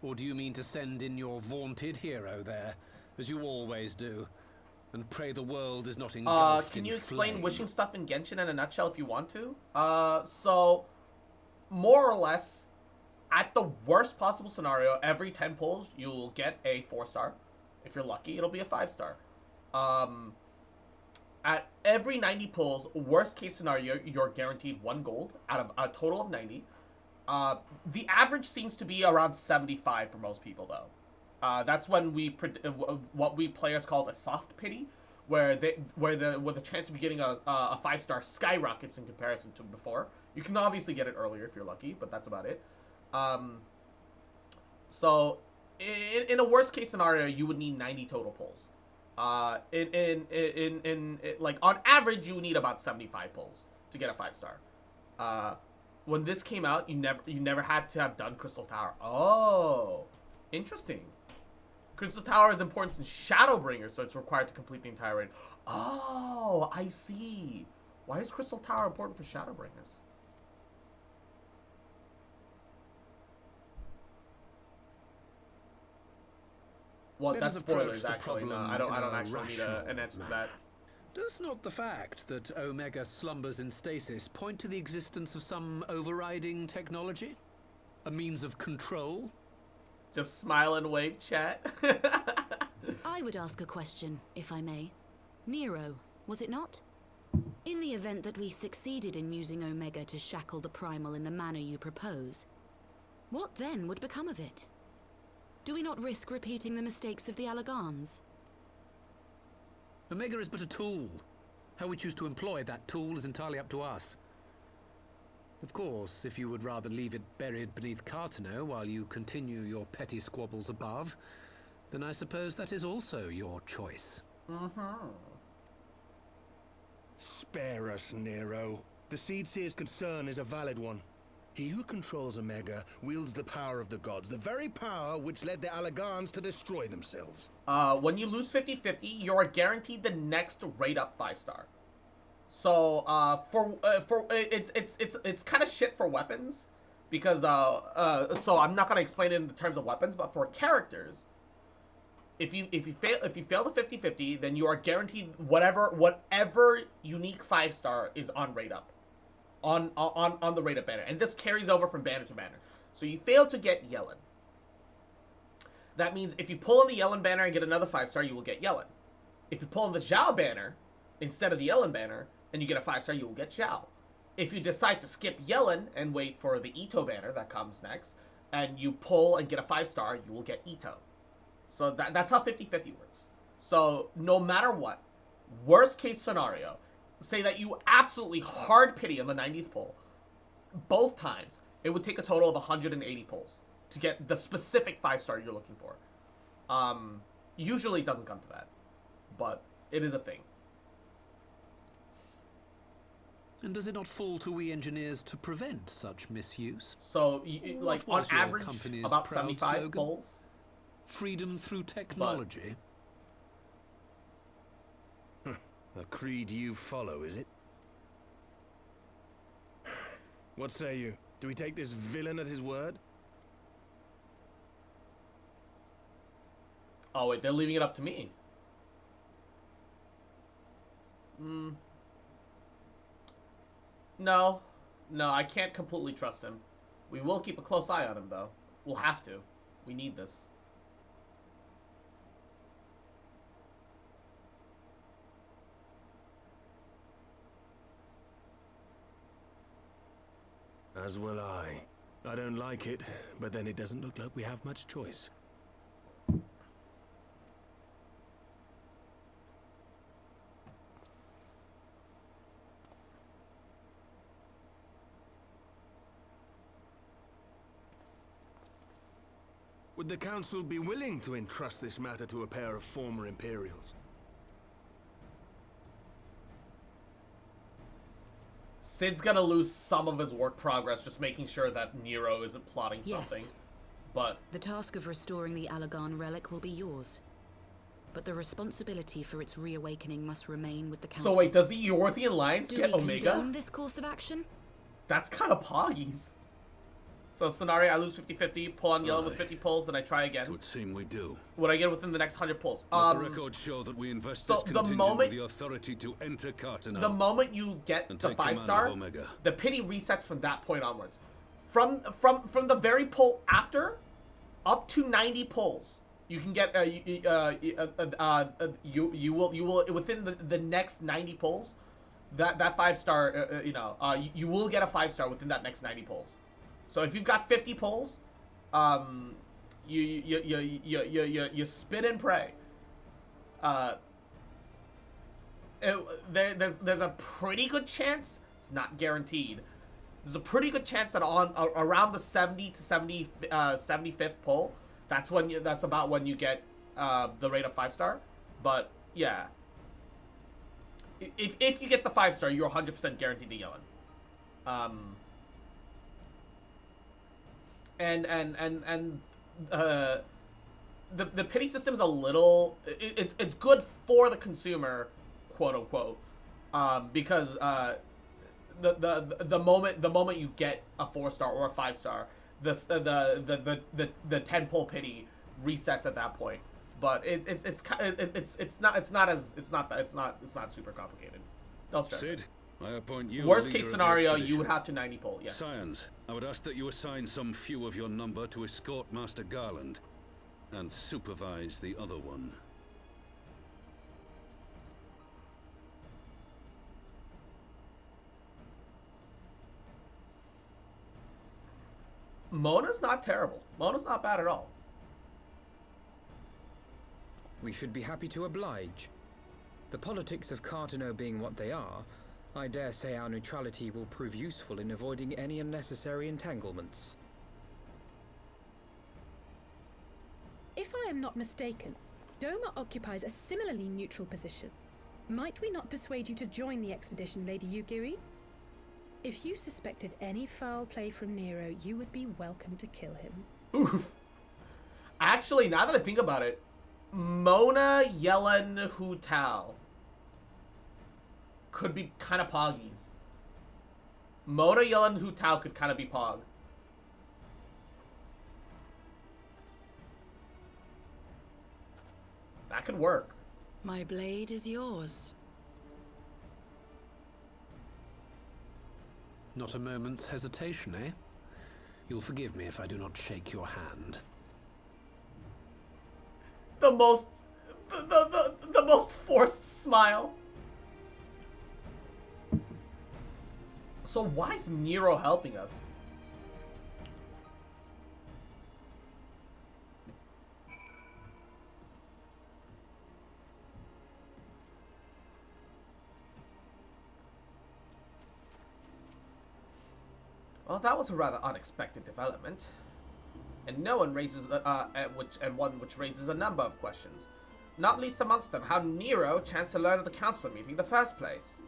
Or do you mean to send in your vaunted hero there, as you always do, and pray the world is not engulfed can in you explain flame? wishing stuff in Genshin in a nutshell if you want to? So, more or less, at the worst possible scenario, every 10 pulls, you'll get a 4-star. If you're lucky, it'll be a 5-star. At every 90 pulls, worst case scenario, you're guaranteed 1 gold out of a total of 90. The average seems to be around 75 for most people, though. That's when what we players call a soft pity, where the chance of you getting a 5-star skyrockets in comparison to before. You can obviously get it earlier if you're lucky, but that's about it. So in a worst case scenario, you would need 90 total pulls. Like on average, you would need about 75 pulls to get a 5-star. When this came out, you never had to have done Crystal Tower. Oh, interesting. Crystal Tower is important in Shadowbringer, so it's required to complete the entire raid. Oh, I see. Why is Crystal Tower important for Shadowbringers? Well, Let that's us approach spoilers, the actually. No, problem I don't in a actually need an answer to rational that. Does not the fact that Omega slumbers in stasis point to the existence of some overriding technology? A means of control? Just smile and wave, chat. I would ask a question, if I may. Nero, was it not? In the event that we succeeded in using Omega to shackle the Primal in the manner you propose, what then would become of it? Do we not risk repeating the mistakes of the Alagans? Omega is but a tool. How we choose to employ that tool is entirely up to us. Of course, if you would rather leave it buried beneath Cartano while you continue your petty squabbles above, then I suppose that is also your choice. Spare us, Nero. The Seedseer's concern is a valid one. He who controls Omega wields the power of the gods, the very power which led the Alagans to destroy themselves. When you lose 50-50, you're guaranteed the next rate up 5-star. So, it's kind of shit for weapons, because, so I'm not gonna explain it in terms of weapons, but for characters, if you fail the 50-50, then you are guaranteed whatever unique 5-star is on rate up. On the rate up banner, and this carries over from banner to banner. So you fail to get Yellen. That means if you pull on the Yellen banner and get another 5-star, you will get Yellen. If you pull on the Zhao banner instead of the Yellen banner and you get a 5-star, you will get Zhao. If you decide to skip Yellen and wait for the Ito banner that comes next, and you pull and get a 5-star, you will get Ito. So that's how 50-50 works. So no matter what, worst case scenario, say that you absolutely hard pity on the 90th pull, both times, it would take a total of 180 pulls to get the specific 5-star you're looking for. Usually it doesn't come to that, but it is a thing. And does it not fall to we engineers to prevent such misuse? So, like, on was your average, company's about proud 75 slogan? pulls. Freedom through technology. A creed you follow, is it? What say you? Do we take this villain at his word? Oh, wait, they're leaving it up to me. No, I can't completely trust him. We will keep a close eye on him, though. We'll have to. We need this. As will I. I don't like it, but then it doesn't look like we have much choice. Would the Council be willing to entrust this matter to a pair of former Imperials? Sid's gonna lose some of his work progress just making sure that Nero isn't plotting something. But the task of restoring the Allagan relic will be yours. But the responsibility for its reawakening must remain with the Council. So wait, does the Eorzean Alliance get Do we Omega? condone this course of action? That's kind of poggies. So scenario, I lose 50-50, pull on Yellen with 50 pulls, then I try again. It would seem we do. Would I get within the next 100 pulls? Let the records show that we invest this contingent with the authority to enter Cartano. The moment you get the 5-star, the pity resets from that point onwards. From the very pull after, up to 90 pulls, you can get you will within the next 90 pulls, that 5-star you will get a 5-star within that next 90 pulls. So if you've got 50 pulls, you spin and pray. There's a pretty good chance, it's not guaranteed. There's a pretty good chance that on around the 70 to 75th pull, that's about when you get the rate of 5-star. But yeah, if you get the 5-star, you're 100% guaranteed to Yellen. The pity system is a little, it's good for the consumer, quote unquote, because the moment you get a 4-star or a 5-star, the 10 pull pity resets at that point. But it's not super complicated. Don't stress. Sid, I appoint you. Worst case scenario, you would have to 90 pull. Yes. Scions, I would ask that you assign some few of your number to escort Master Garland, and supervise the other one. Mona's not terrible. Mona's not bad at all. We should be happy to oblige. The politics of Cartano being what they are, I dare say our neutrality will prove useful in avoiding any unnecessary entanglements. If I am not mistaken, Doma occupies a similarly neutral position. Might we not persuade you to join the expedition, Lady Yugiri? If you suspected any foul play from Nero, you would be welcome to kill him. Oof. Actually, now that I think about it, Mona, Yellen, Hu Tao could be kind of poggies. Mona, Yellen, Hu Tao could kind of be pog. That could work. My blade is yours. Not a moment's hesitation, eh? You'll forgive me if I do not shake your hand. The most forced smile. So why is Nero helping us? Well, that was a rather unexpected development, and no one raises one which raises a number of questions. Not least amongst them, how Nero chanced to learn of the council meeting in the first place.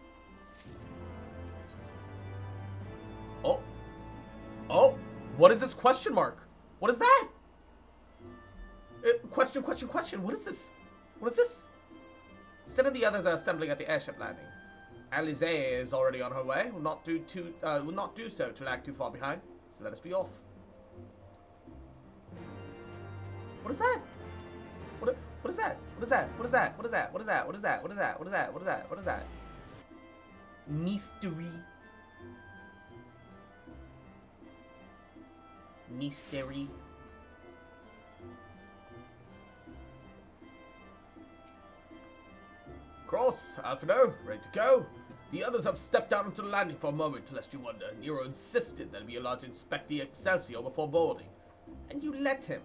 Oh, what is this question mark? What is that? Question. What is this? What is this? Some of the others are assembling at the airship landing. Alize is already on her way. Will not do so to lag too far behind. So let us be off. What is that? What is that? What is that? What is that? What is that? What is that? What is that? What is that? What is that? What is that? What is that? Mystery. Mystery. Cross, Alfredo, ready to go. The others have stepped out onto the landing for a moment, lest you wonder. Nero insisted that he be allowed to inspect the Excelsior before boarding. And you let him.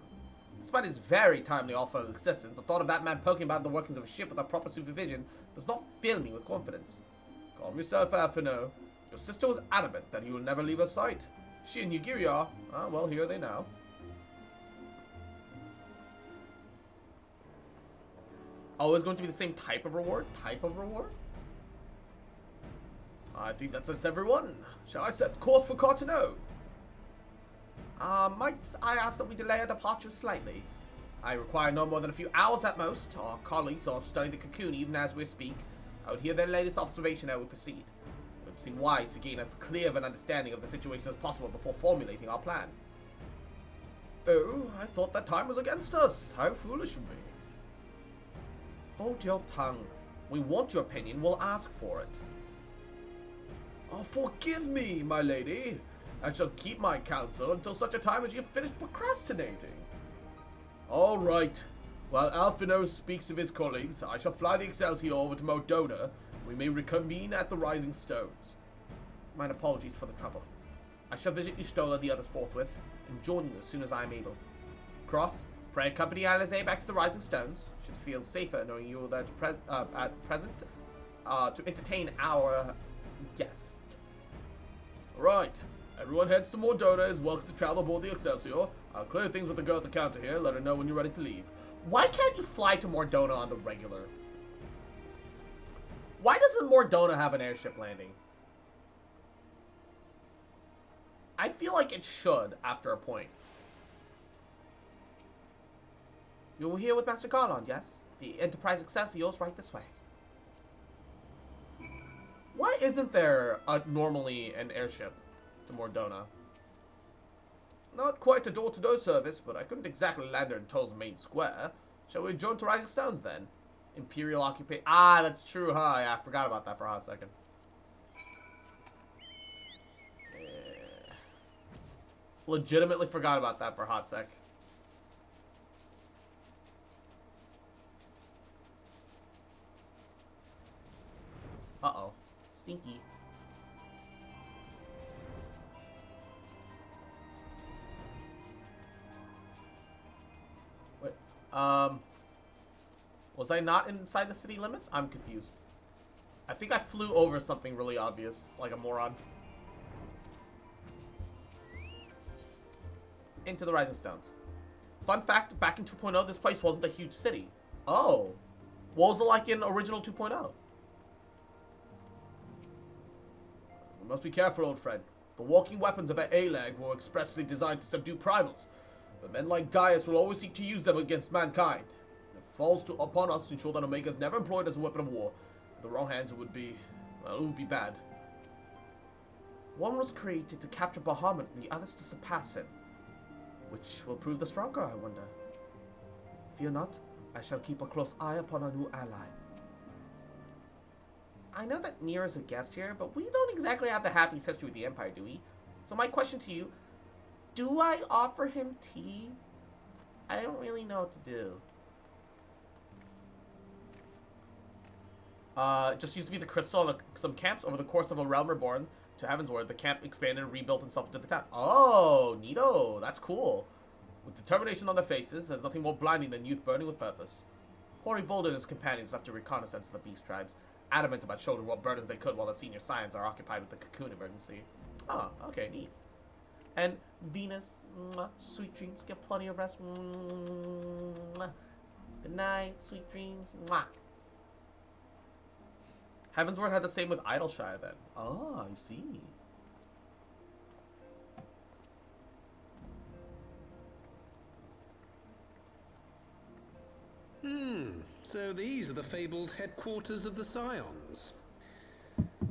Despite his very timely offer of assistance, the thought of that man poking about the workings of a ship without proper supervision does not fill me with confidence. Calm yourself, Alfredo. Your sister was adamant that he will never leave her sight. She and Yugiri are. Ah, well, here are they now. Oh, it's going to be the same type of reward? I think that says everyone. Shall I set course for Cartano? Might I ask that we delay our departure slightly? I require no more than a few hours at most. Our colleagues are studying the cocoon even as we speak. I would hear their latest observation as we proceed. It would seem wise to gain as clear of an understanding of the situation as possible before formulating our plan. Oh, I thought that time was against us. How foolish of me. Hold your tongue. We want your opinion, we'll ask for it. Oh, forgive me, my lady. I shall keep my counsel until such a time as you have finished procrastinating. All right. While Alphino speaks of his colleagues, I shall fly the Excelsior over to Modona. We may reconvene at the Rising Stones. Mine apologies for the trouble. I shall visit Ustola and the others forthwith, and join you as soon as I am able. Cross, pray accompany Alize back to the Rising Stones. Should feel safer knowing you are there at present to entertain our guest. Right. Everyone heads to Mordona is welcome to travel aboard the Excelsior. I'll clear things with the girl at the counter here. Let her know when you're ready to leave. Why can't you fly to Mordona on the regular? Why doesn't Mordona have an airship landing? I feel like it should after a point. You're here with Master Garland, yes? The Enterprise Excelsior's right this way. Why isn't there normally an airship to Mordona? Not quite a door-to-door service, but I couldn't exactly land her in Toll's main square. Shall we adjourn to Rising Stones then? Imperial occupation. Ah, that's true, huh? Yeah, I forgot about that for a hot second. Yeah. Legitimately forgot about that for a hot sec. Uh-oh. Stinky. Wait, was I not inside the city limits? I'm confused. I think I flew over something really obvious, like a moron. Into the Rising Stones. Fun fact, back in 2.0, this place wasn't a huge city. Oh. What was it like in original 2.0? We must be careful, old friend. The walking weapons of Alag were expressly designed to subdue primals, but men like Gaius will always seek to use them against mankind. It falls upon us to ensure that Omega is never employed as a weapon of war. In the wrong hands, it would be bad. One was created to capture Bahamut and the others to surpass him. Which will prove the stronger, I wonder. Fear not, I shall keep a close eye upon our new ally. I know that Nier is a guest here, but we don't exactly have the happiest history with the Empire, do we? So my question to you, Do I offer him tea? I don't really know what to do. Just used to be the crystal in some camps. Over the course of a realm reborn to Heavensward, the camp expanded and rebuilt itself into the town. Oh, neato. That's cool. With determination on their faces, there's nothing more blinding than youth burning with purpose. Hoary Boulder and his companions left a reconnaissance of the beast tribes, adamant about shouldering what burdens they could while the senior scions are occupied with the cocoon emergency. Oh, okay, neat. And Venus, mwah, sweet dreams, get plenty of rest. Mwah. Good night, sweet dreams. Mwah. Heavensward had the same with Idleshire then. Oh, I see. So these are the fabled headquarters of the Scions.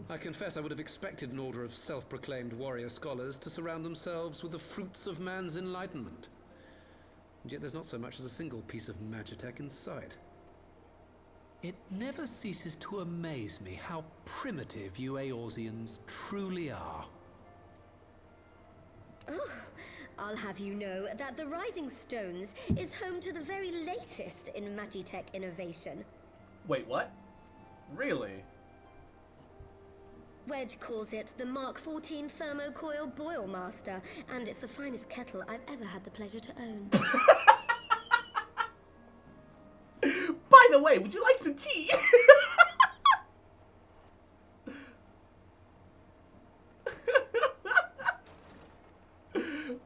I confess I would have expected an order of self-proclaimed warrior scholars to surround themselves with the fruits of man's enlightenment. And yet there's not so much as a single piece of magitech in sight. It never ceases to amaze me how primitive you Eorzeans truly are. Oh, I'll have you know that the Rising Stones is home to the very latest in magitech innovation. Wait, what? Really? Wedge calls it the Mark 14 Thermocoil Boil Master, and it's the finest kettle I've ever had the pleasure to own. By the way, would you like some tea?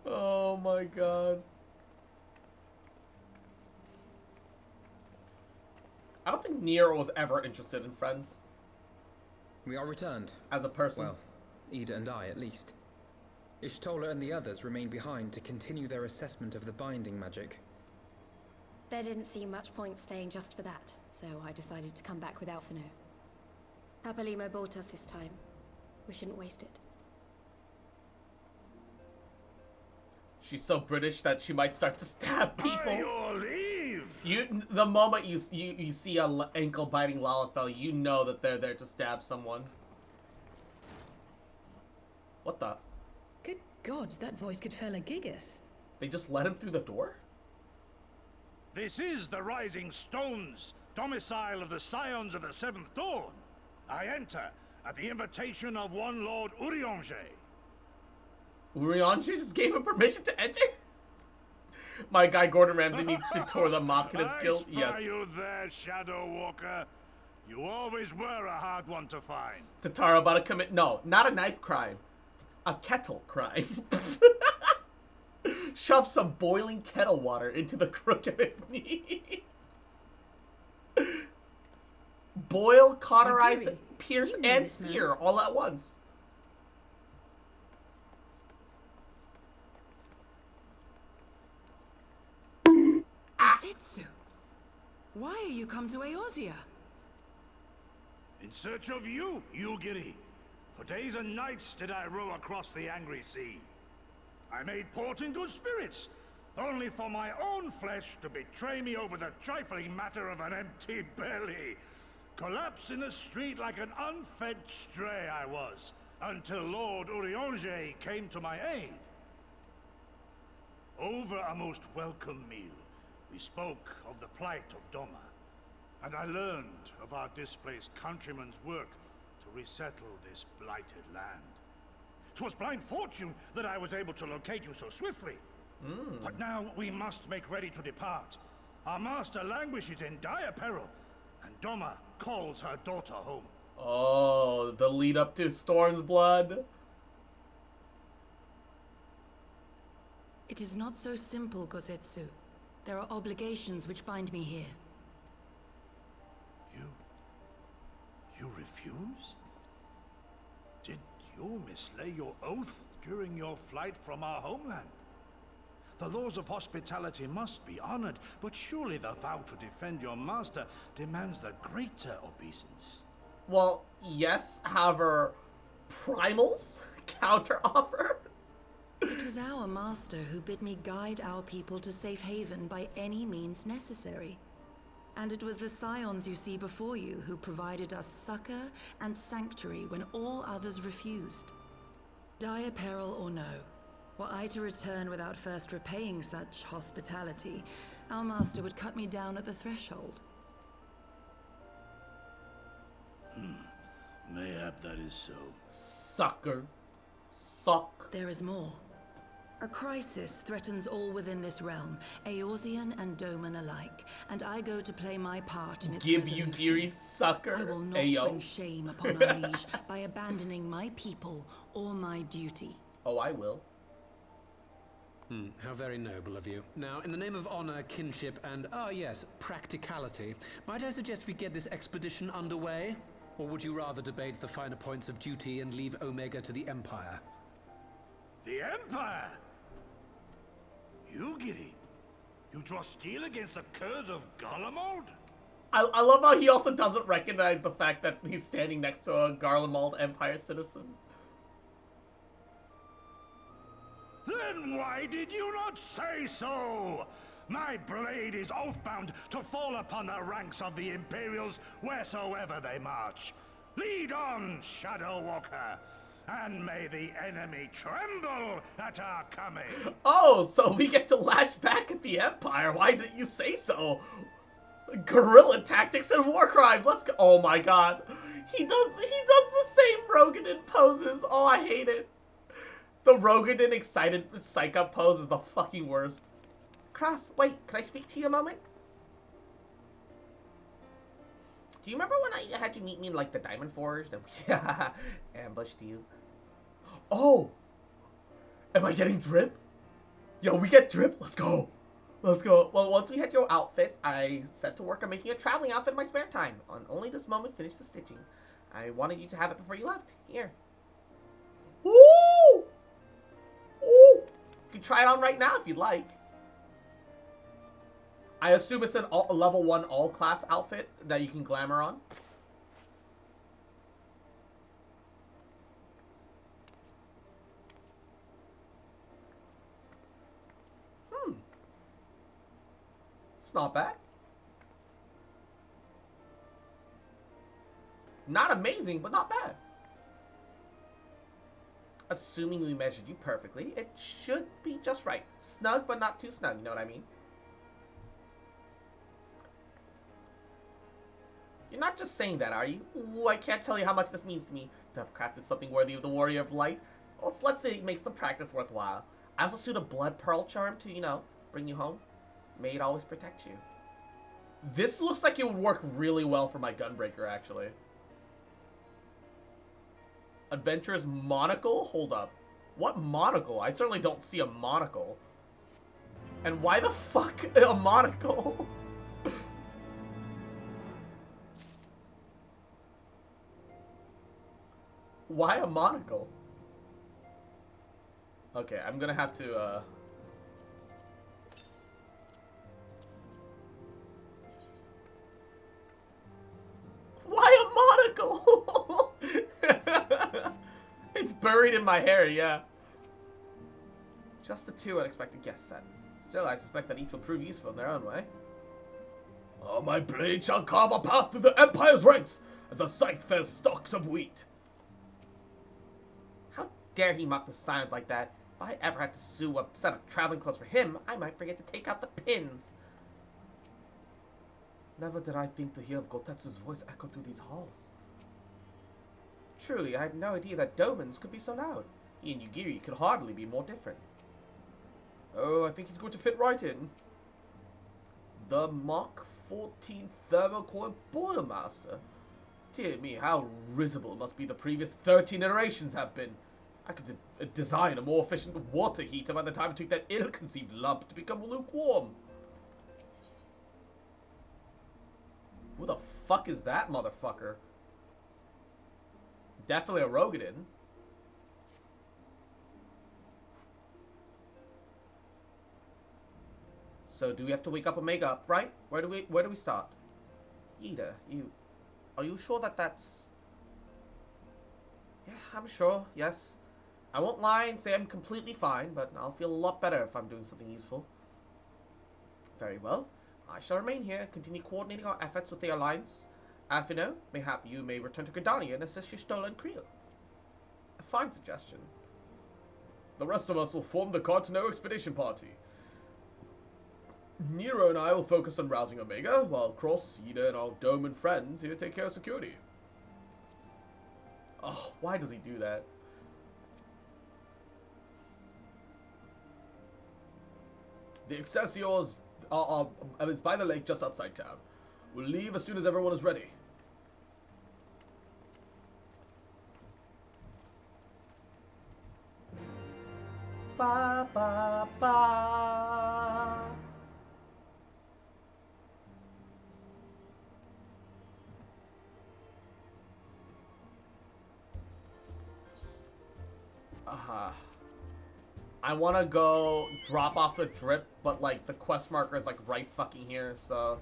Oh my god. I don't think Nero was ever interested in friends. We are returned. As a person. Well, Ida and I, at least. Ishtola and the others remain behind to continue their assessment of the binding magic. There didn't seem much point staying just for that, so I decided to come back without Fano. Papalimo bought us this time. We shouldn't waste it. She's so British that she might start to stab people. By your leave! The moment you see a ankle-biting Lalafell, you know that they're there to stab someone. What the? Good gods, that voice could fell a gigas. They just let him through the door? This is the Rising Stones, domicile of the Scions of the Seventh Dawn. I enter at the invitation of one Lord Urianger. Urianger just gave him permission to enter? My guy Gordon Ramsay needs to tour the Machina's Guild. Yes. Are you there, Shadow Walker? You always were a hard one to find. Tatara about to commit... No, not a knife crime. A kettle crime. Shove some boiling kettle water into the crook of his knee. Boil, cauterize, pierce, and sear all at once. Setsu, why are you come to Eorzea? In search of you, Yugiri. For days and nights did I row across the angry sea. I made port in good spirits, only for my own flesh to betray me over the trifling matter of an empty belly. Collapsed in the street like an unfed stray I was, until Lord Urianger came to my aid. Over a most welcome meal, we spoke of the plight of Doma, and I learned of our displaced countrymen's work to resettle this blighted land. 'Twas blind fortune that I was able to locate you so swiftly. But now we must make ready to depart. Our master languishes in dire peril, and Doma calls her daughter home. Oh, the lead up to Stormblood. It is not so simple, Gozetsu. There are obligations which bind me here. You refuse? Did you mislay your oath during your flight from our homeland? The laws of hospitality must be honored, but surely the vow to defend your master demands the greater obeisance. Well, yes, however, Primal's counter-offer? It was our master who bid me guide our people to safe haven by any means necessary. And it was the Scions you see before you who provided us succor and sanctuary when all others refused. Dire peril or no, Were I to return without first repaying such hospitality, our master would cut me down at the threshold. Mayhap that is so. Sucker. Suck. There is more. A crisis threatens all within this realm, Eorzean and Doman alike, and I go to play my part in its Give resolution. you Giri, sucker. I will not Ayo. bring shame upon our liege by abandoning my people or my duty. Oh, I will. How very noble of you. Now, in the name of honor, kinship, and, yes, practicality, might I suggest we get this expedition underway? Or would you rather debate the finer points of duty and leave Omega to the Empire? The Empire? You, Giddy? You draw steel against the curse of Garlemald? I love how he also doesn't recognize the fact that he's standing next to a Garlemald Empire citizen. Then why did you not say so? My blade is oath-bound to fall upon the ranks of the Imperials wheresoever they march. Lead on, Shadow Walker, and may the enemy tremble at our coming. Oh, so we get to lash back at the Empire. Why didn't you say so? Guerrilla tactics and war crimes. Let's go. Oh my god. He does the same Rogadin poses. Oh, I hate it. The Rogadin excited psych up pose is the fucking worst. Cross, wait, can I speak to you a moment? Do you remember when I had you meet me in, like, the Diamond Forge? And ambushed you? Oh! Am I getting drip? Yo, we get drip? Let's go! Let's go. Well, once we had your outfit, I set to work on making a traveling outfit in my spare time. On only this moment, finish the stitching. I wanted you to have it before you left. Here. Woo! Ooh! You can try it on right now if you'd like. I assume it's a level 1 all-class outfit that you can glamour on. It's not bad. Not amazing, but not bad. Assuming we measured you perfectly, it should be just right. Snug, but not too snug, you know what I mean? You're not just saying that, are you? Ooh, I can't tell you how much this means to me. To have crafted something worthy of the Warrior of Light. Well, let's say it makes the practice worthwhile. I also suit a blood pearl charm to, you know, bring you home. May it always protect you. This looks like it would work really well for my Gunbreaker, actually. Adventurer's monocle? Hold up. What monocle? I certainly don't see a monocle. And why the fuck a monocle? Why a monocle? Okay, I'm gonna have to, Why a monocle? It's buried in my hair, yeah. Just the two unexpected guests, then. Still, I suspect that each will prove useful in their own way. Oh, my blade shall carve a path through the Empire's ranks, as a scythe fells stalks of wheat. How dare he mock the science like that? If I ever had to sew a set of traveling clothes for him, I might forget to take out the pins. Never did I think to hear of Gotetsu's voice echo through these halls. Truly, I had no idea that Doman's could be so loud. He and Yugiri could hardly be more different. Oh, I think he's going to fit right in. The Mach 14 Thermocoil Boilmaster. Dear me, how risible must be the previous 13 iterations have been. I could design a more efficient water heater by the time it took that ill-conceived lump to become lukewarm. Who the fuck is that motherfucker? Definitely a Rogadin. So do we have to wake up Omega up, right? Where do we start? Yida, are you sure that that's... Yeah, I'm sure, yes. I won't lie and say I'm completely fine, but I'll feel a lot better if I'm doing something useful. Very well. I shall remain here and continue coordinating our efforts with the Alliance. Alphino, mayhap you may return to Gridania and assist your stolen Creel. A fine suggestion. The rest of us will form the Cartano Expedition Party. Nero and I will focus on rousing Omega, while Cross, Ida, and our Dome and friends here take care of security. Oh, why does he do that? The Excelsior is by the lake just outside town. We'll leave as soon as everyone is ready. Ba ba ba. I want to go drop off the drip, but like the quest marker is like right fucking here, so.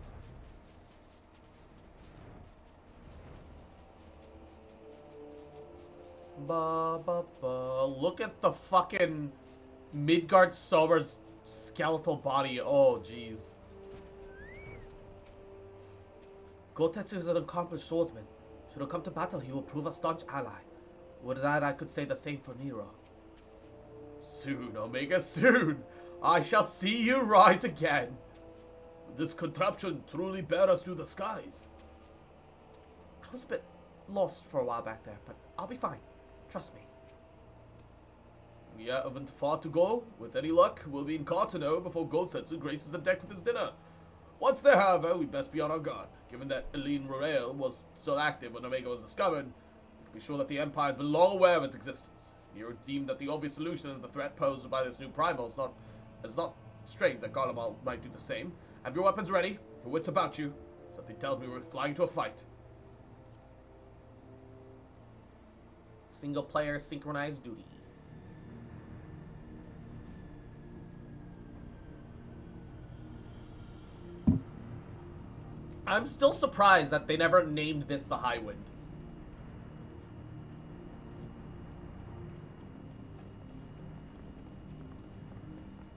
Ba ba ba. Look at the fucking Midgard Sober's skeletal body. Oh, jeez. Gotetsu is an accomplished swordsman. Should it come to battle, he will prove a staunch ally. With that, I could say the same for Nero. Soon, Omega, soon. I shall see you rise again. This contraption truly bear us through the skies. I was a bit lost for a while back there, but I'll be fine. Trust me. We haven't far to go. With any luck, we'll be in Cartano before Goldsetsu graces the deck with his dinner. Once there, however, we best be on our guard. Given that Eileen Royale was still active when Omega was discovered, we can be sure that the Empire has been long aware of its existence. Nero deemed that the obvious solution to the threat posed by this new primal is not strange that Garlemald might do the same. Have your weapons ready, your wits about you. Something tells me we're flying to a fight. Single player synchronized duty. I'm still surprised that they never named this the High Wind.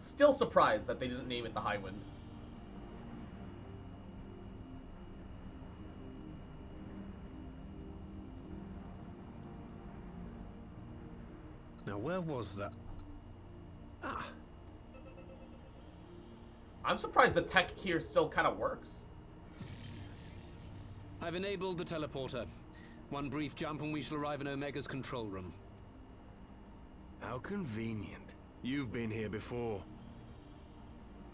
Still surprised that they didn't name it the High Wind. Now, where was that? Ah. I'm surprised the tech here still kind of works. I've enabled the teleporter. One brief jump and we shall arrive in Omega's control room. How convenient. You've been here before.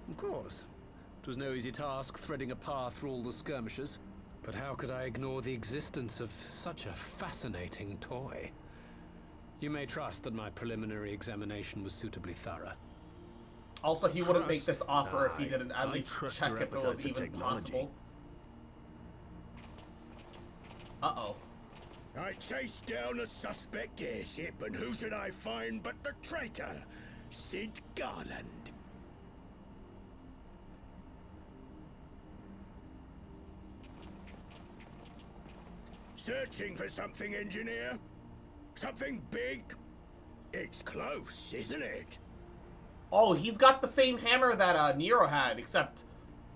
Of course. It was no easy task threading a path through all the skirmishes. But how could I ignore the existence of such a fascinating toy? You may trust that my preliminary examination was suitably thorough. Also, he wouldn't make this offer if he didn't at least check if it was even possible. Uh-oh. I chased down a suspect airship, and who should I find but the traitor, Sid Garland. Searching for something, engineer? Something big? It's close, isn't it? Oh, he's got the same hammer that Nero had, except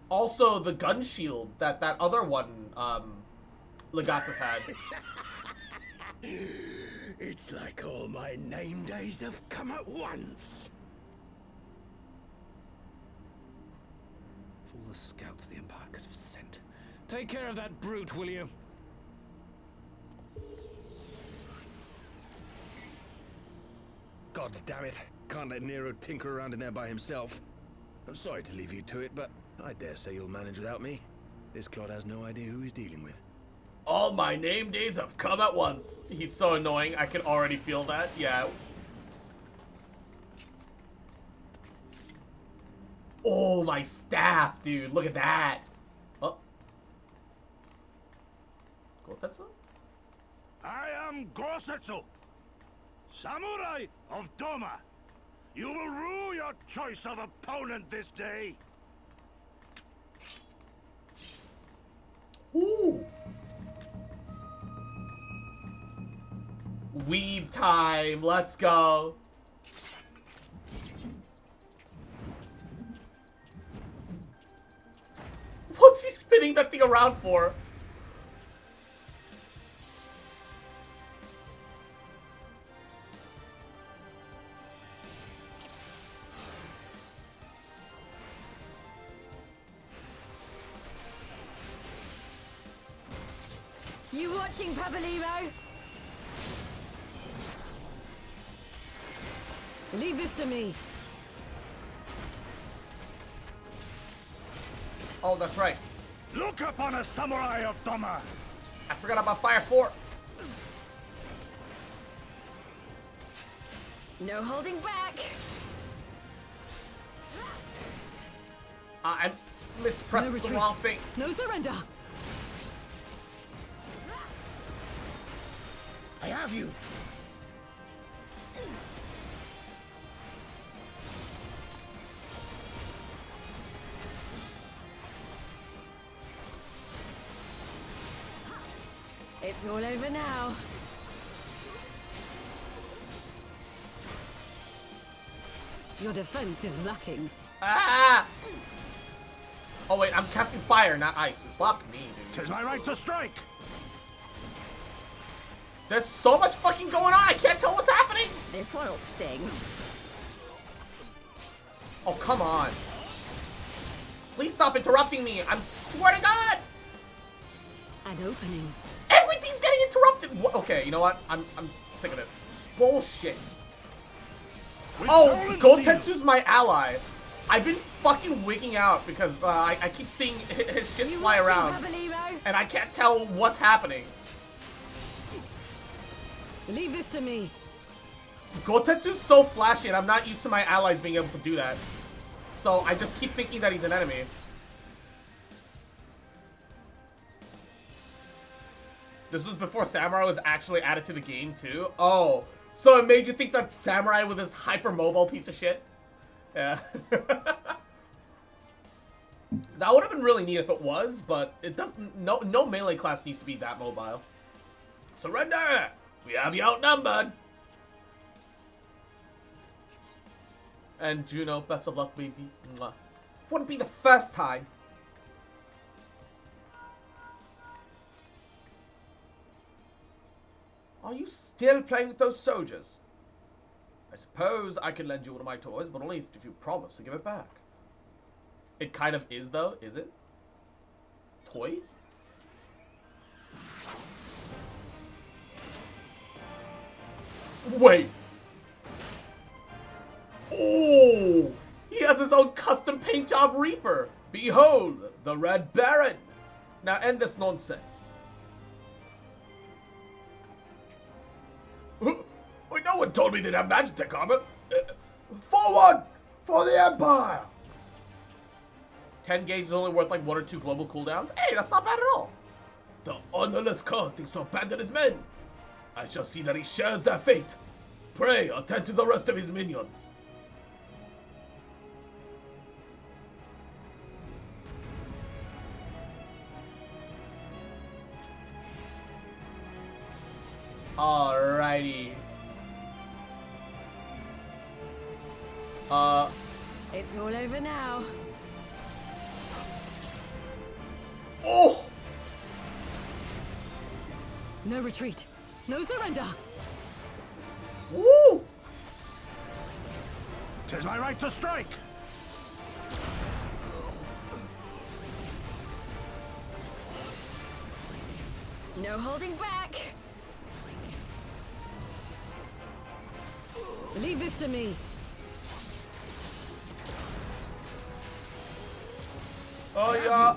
also the gun shield that other one, Legatus had. It's like all my name days have come at once. Of all the scouts the Empire could have sent. Take care of that brute, will you? God damn it. Can't let Nero tinker around in there by himself. I'm sorry to leave you to it, but I dare say you'll manage without me. This clod has no idea who he's dealing with. All my name days have come at once. He's so annoying. I can already feel that. Yeah. Oh, my staff, dude. Look at that. Oh. Gotetsu? I am Gosetsu, Samurai of Doma. You will rue your choice of opponent this day. Ooh. Weeb time. Let's go. What's he spinning that thing around for? You watching, Papalimo? Leave this to me. Oh, that's right. Look upon a samurai of Doma! I forgot about Fire 4. No holding back. I mispressed the wrong thing. No surrender. I have you! It's all over now. Your defense is lacking. Ah! Oh wait, I'm casting fire, not ice. Fuck me, dude. 'Tis my right to strike! There's so much fucking going on, I can't tell what's happening! This one'll sting. Oh, come on. Please stop interrupting me, I swear to God! An opening. Everything's getting interrupted! Okay, you know what? I'm sick of this. Bullshit. Oh, Gotetsu's my ally. I've been fucking wigging out because I keep seeing his shit fly around. And I can't tell what's happening. Leave this to me. Gotetsu's so flashy and I'm not used to my allies being able to do that. So I just keep thinking that he's an enemy. This was before Samurai was actually added to the game too? Oh, so it made you think that Samurai was this hyper-mobile piece of shit? Yeah. That would have been really neat if it was, but it doesn't. No melee class needs to be that mobile. Surrender! We have you outnumbered! And Juno, best of luck, baby. Mwah. Wouldn't be the first time. Are you still playing with those soldiers? I suppose I can lend you one of my toys, but only if you promise to give it back. It kind of is, though, is it? Toy? Wait. Oh! He has his own custom paint job Reaper. Behold, the Red Baron. Now end this nonsense. Wait, no one told me they'd have Magitech armor. Forward! For the Empire! 10 gauge is only worth like 1 or 2 global cooldowns. Hey, that's not bad at all. The honorless Khan thinks to abandon his men. I shall see that he shares their fate. Pray, attend to the rest of his minions. Alrighty. It's all over now. Oh! No retreat. No surrender. Woo! 'Tis my right to strike. No holding back. Leave this to me. Oh yeah.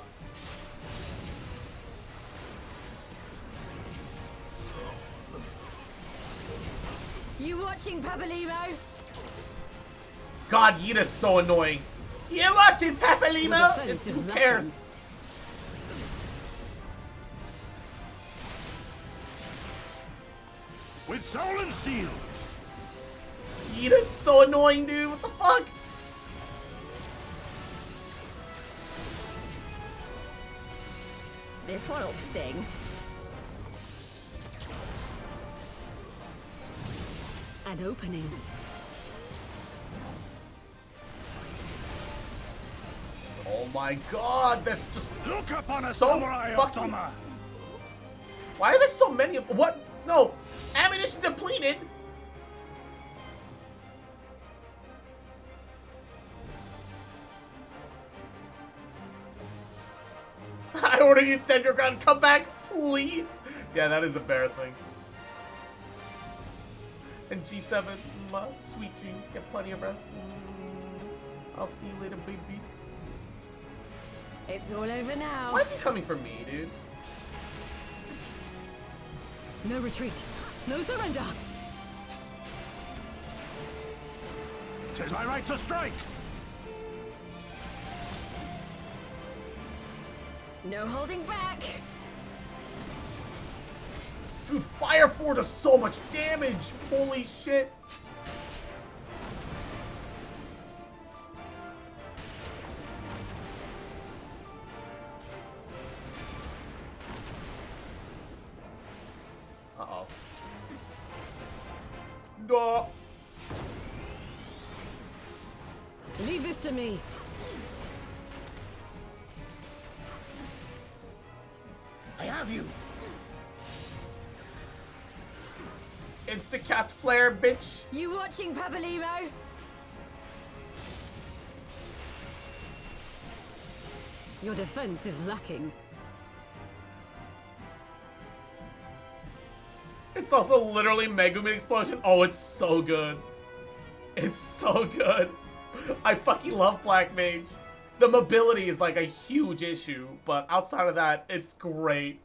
You watching, Papalimo? God, Yita's so annoying. You watching, Papalimo? Who cares? With soul and steel. Yita's so annoying, dude. What the fuck? This one'll sting. An opening. Oh my god, that's just look upon a so samurai fucking... of Doma. Why are there so many of... What? No. Ammunition depleted? I order you stand your ground. Come back, please. Yeah, that is embarrassing. And G7, sweet dreams, get plenty of rest. I'll see you later, baby. It's all over now. Why is he coming for me, dude? No retreat. No surrender. 'Tis my right to strike. No holding back. Dude, Fire 4 does so much damage. Holy shit. Uh-oh. No. Leave this to me. I have you. Instant cast flare, bitch. You watching, Papalimo? Your defense is lacking. It's also literally Megumin Explosion. Oh, it's so good. It's so good. I fucking love Black Mage. The mobility is like a huge issue, but outside of that, it's great.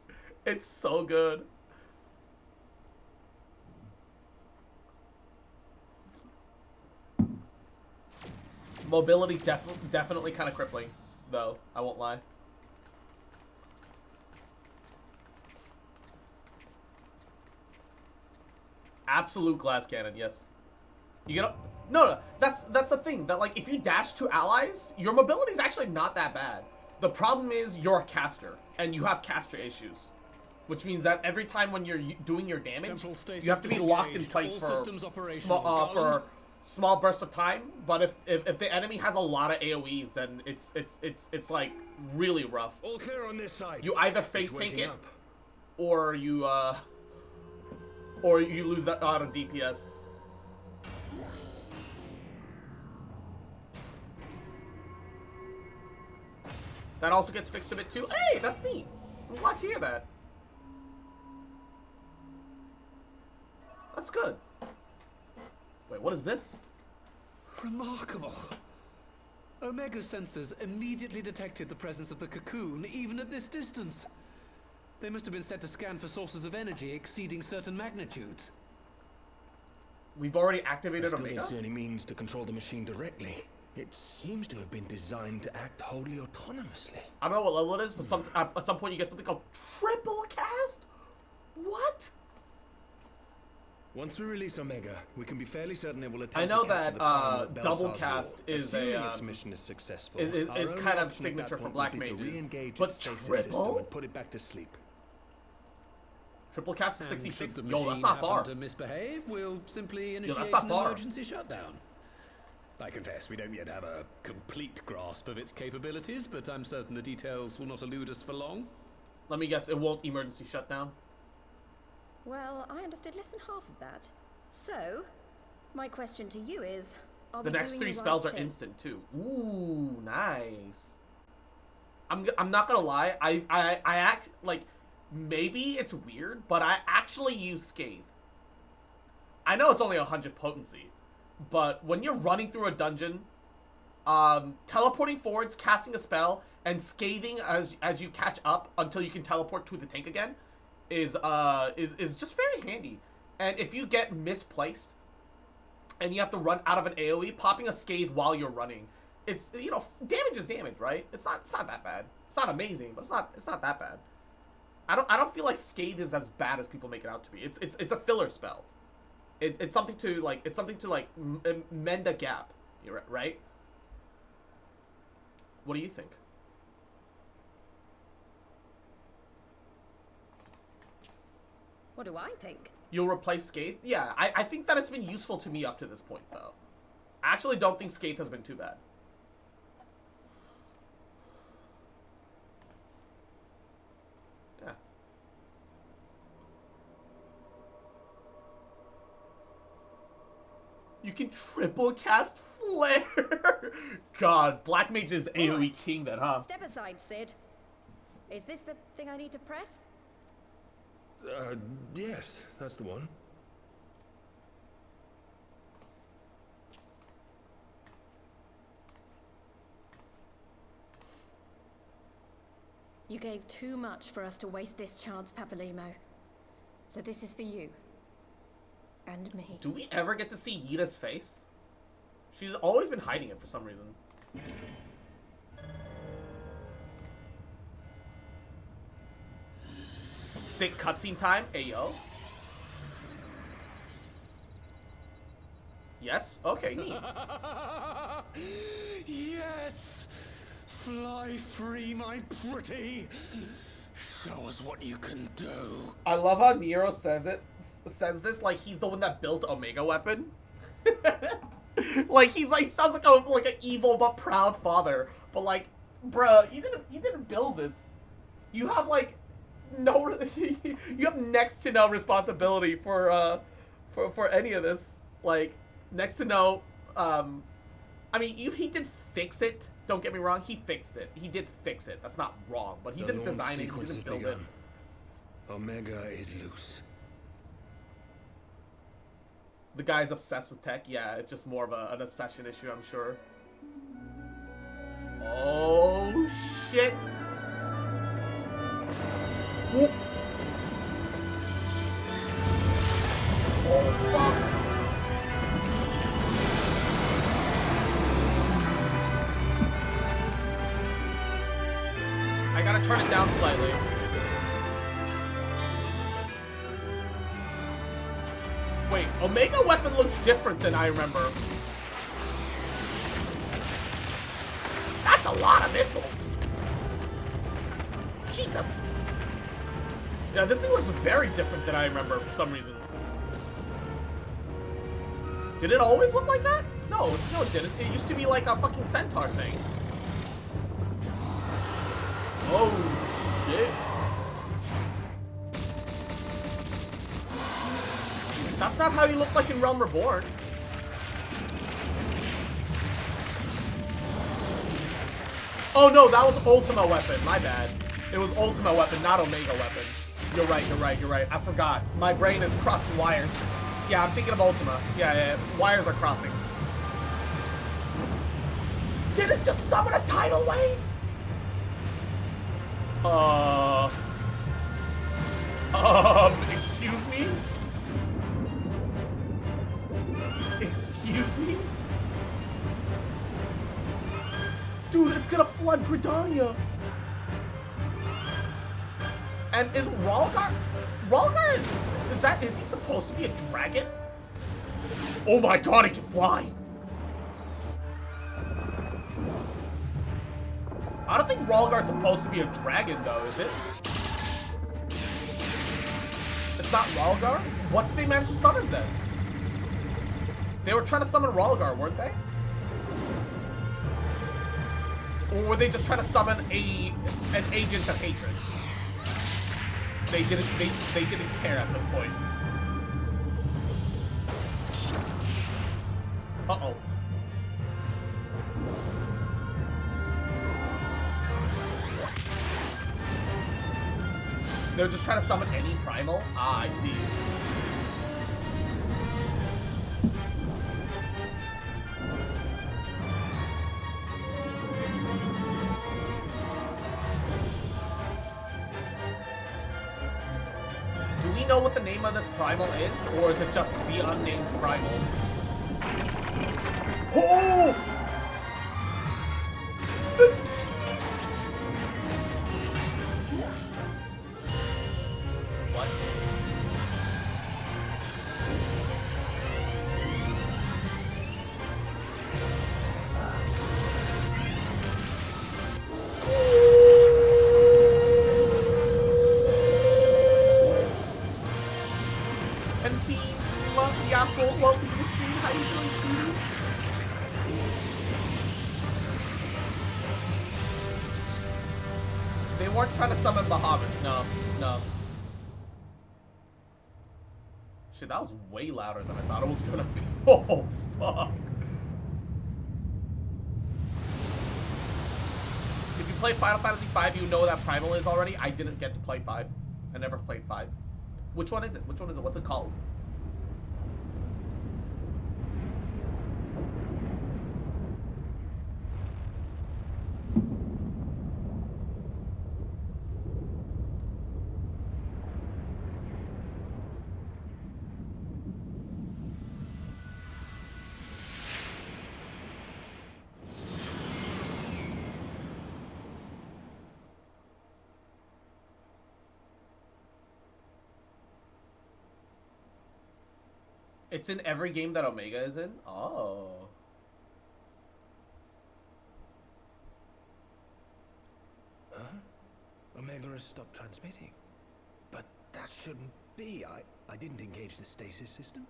It's so good. Mobility definitely kind of crippling, though. I won't lie. Absolute glass cannon, yes. You get up. No, that's the thing. That like if you dash to allies, your mobility is actually not that bad. The problem is you're a caster and you have caster issues, which means that every time when you're doing your damage, you have to be locked in place for small bursts of time. But if the enemy has a lot of AOE's, then it's like really rough. All clear on this side. You either face tank it, or you lose that out of DPS. That also gets fixed a bit too. Hey, that's neat. I'm glad to hear that. That's good. Wait, what is this? Remarkable. Omega sensors immediately detected the presence of the cocoon, even at this distance. They must have been set to scan for sources of energy exceeding certain magnitudes. We've already activated I still Omega? don't see any means to control the machine directly. It seems to have been designed to act wholly autonomously. I don't know what level it is, but at some point you get something called triple cast? What? Once we release Omega, we can be fairly certain it will attempt I know to capture that the Primal at double Belsar's cast Wall. is Assuming a its mission is successful, is our kind only of option at signature that for point Black will be to Mages. re-engage But its stasis system triple? and put it back to sleep. Triple cast is And 66. should the Yo, machine that's not happen far. to misbehave, we'll simply that's initiate not an far. emergency shutdown. I confess we don't yet have a complete grasp of its capabilities, but I'm certain the details will not elude us for long. Let me guess, it won't emergency shutdown. Well, I understood less than half of that. So, my question to you is, are The we next doing 3 the spells right are thing? instant too. Ooh, nice. I'm not gonna lie. I act like maybe it's weird, but I actually use Scathe. I know it's only 100 potency, but when you're running through a dungeon, teleporting forwards, casting a spell, and scathing as you catch up until you can teleport to the tank again is just very handy. And if you get misplaced and you have to run out of an AoE, popping a scathe while you're running, it's, you know, damage is damage, right? It's not that bad. It's not amazing, but it's not that bad. I don't feel like scathe is as bad as people make it out to be. It's a filler spell. It's something to mend a gap, right? What do you think? What do I think? You'll replace Scathe? Yeah, I think that it's been useful to me up to this point, though. I actually don't think Scathe has been too bad. Yeah. You can triple cast Flare! God, Black Mage is AoE king then, huh? Step aside, Sid. Is this the thing I need to press? Yes, that's the one. You gave too much for us to waste this chance, Papalimo. So this is for you. And me. Do we ever get to see Yita's face? She's always been hiding it for some reason. Sick cutscene time, ayo. Yes? Okay, neat. Yes! Fly free, my pretty! Show us what you can do. I love how Nero says this like he's the one that built Omega Weapon. Like he sounds like an evil but proud father. But like, bruh, you didn't build this. You have like you have next to no responsibility for any of this. Like next to no. I mean, he did fix it. Don't get me wrong, he fixed it. He did fix it. That's not wrong, but he didn't design it. He didn't build it. Omega is loose. The guy's obsessed with tech. Yeah, it's just more of an obsession issue, I'm sure. Oh shit! Whoop. Oh fuck! I gotta turn it down slightly. Wait, Omega Weapon looks different than I remember. That's a lot of missiles. Jesus. Yeah, this thing looks very different than I remember for some reason. Did it always look like that? No, it didn't. It used to be like a fucking centaur thing. Oh, shit. That's not how he looked like in Realm Reborn. Oh no, that was Ultima Weapon. My bad. It was Ultima Weapon, not Omega Weapon. You're right. I forgot. My brain is crossing wires. Yeah, I'm thinking of Ultima. Yeah. Wires are crossing. Did it just summon a tidal wave? Excuse me? Excuse me? Dude, it's gonna flood Gridania! And is Rhalgar... Is he supposed to be a dragon? Oh my god, he can fly! I don't think Rhalgar's supposed to be a dragon, though, is it? It's not Rhalgar? What did they manage to summon, then? They were trying to summon Rhalgar, weren't they? Or were they just trying to summon an agent of hatred? They didn't care at this point. Uh-oh. They're just trying to summon any primal? Ah, I see. Do we know what the name of this primal is? Or is it just the unnamed primal? Oh! What? Welcome to the stream. How you doing, sweetie? They weren't trying to summon Bahamut. No. Shit, that was way louder than I thought it was gonna be. Oh, fuck. If you play Final Fantasy V, you know that Primal is already. I didn't get to play 5. I never played 5. Which one is it? Which one is it? What's it called? It's in every game that Omega is in? Oh. Huh? Omega has stopped transmitting. But that shouldn't be. I didn't engage the stasis system.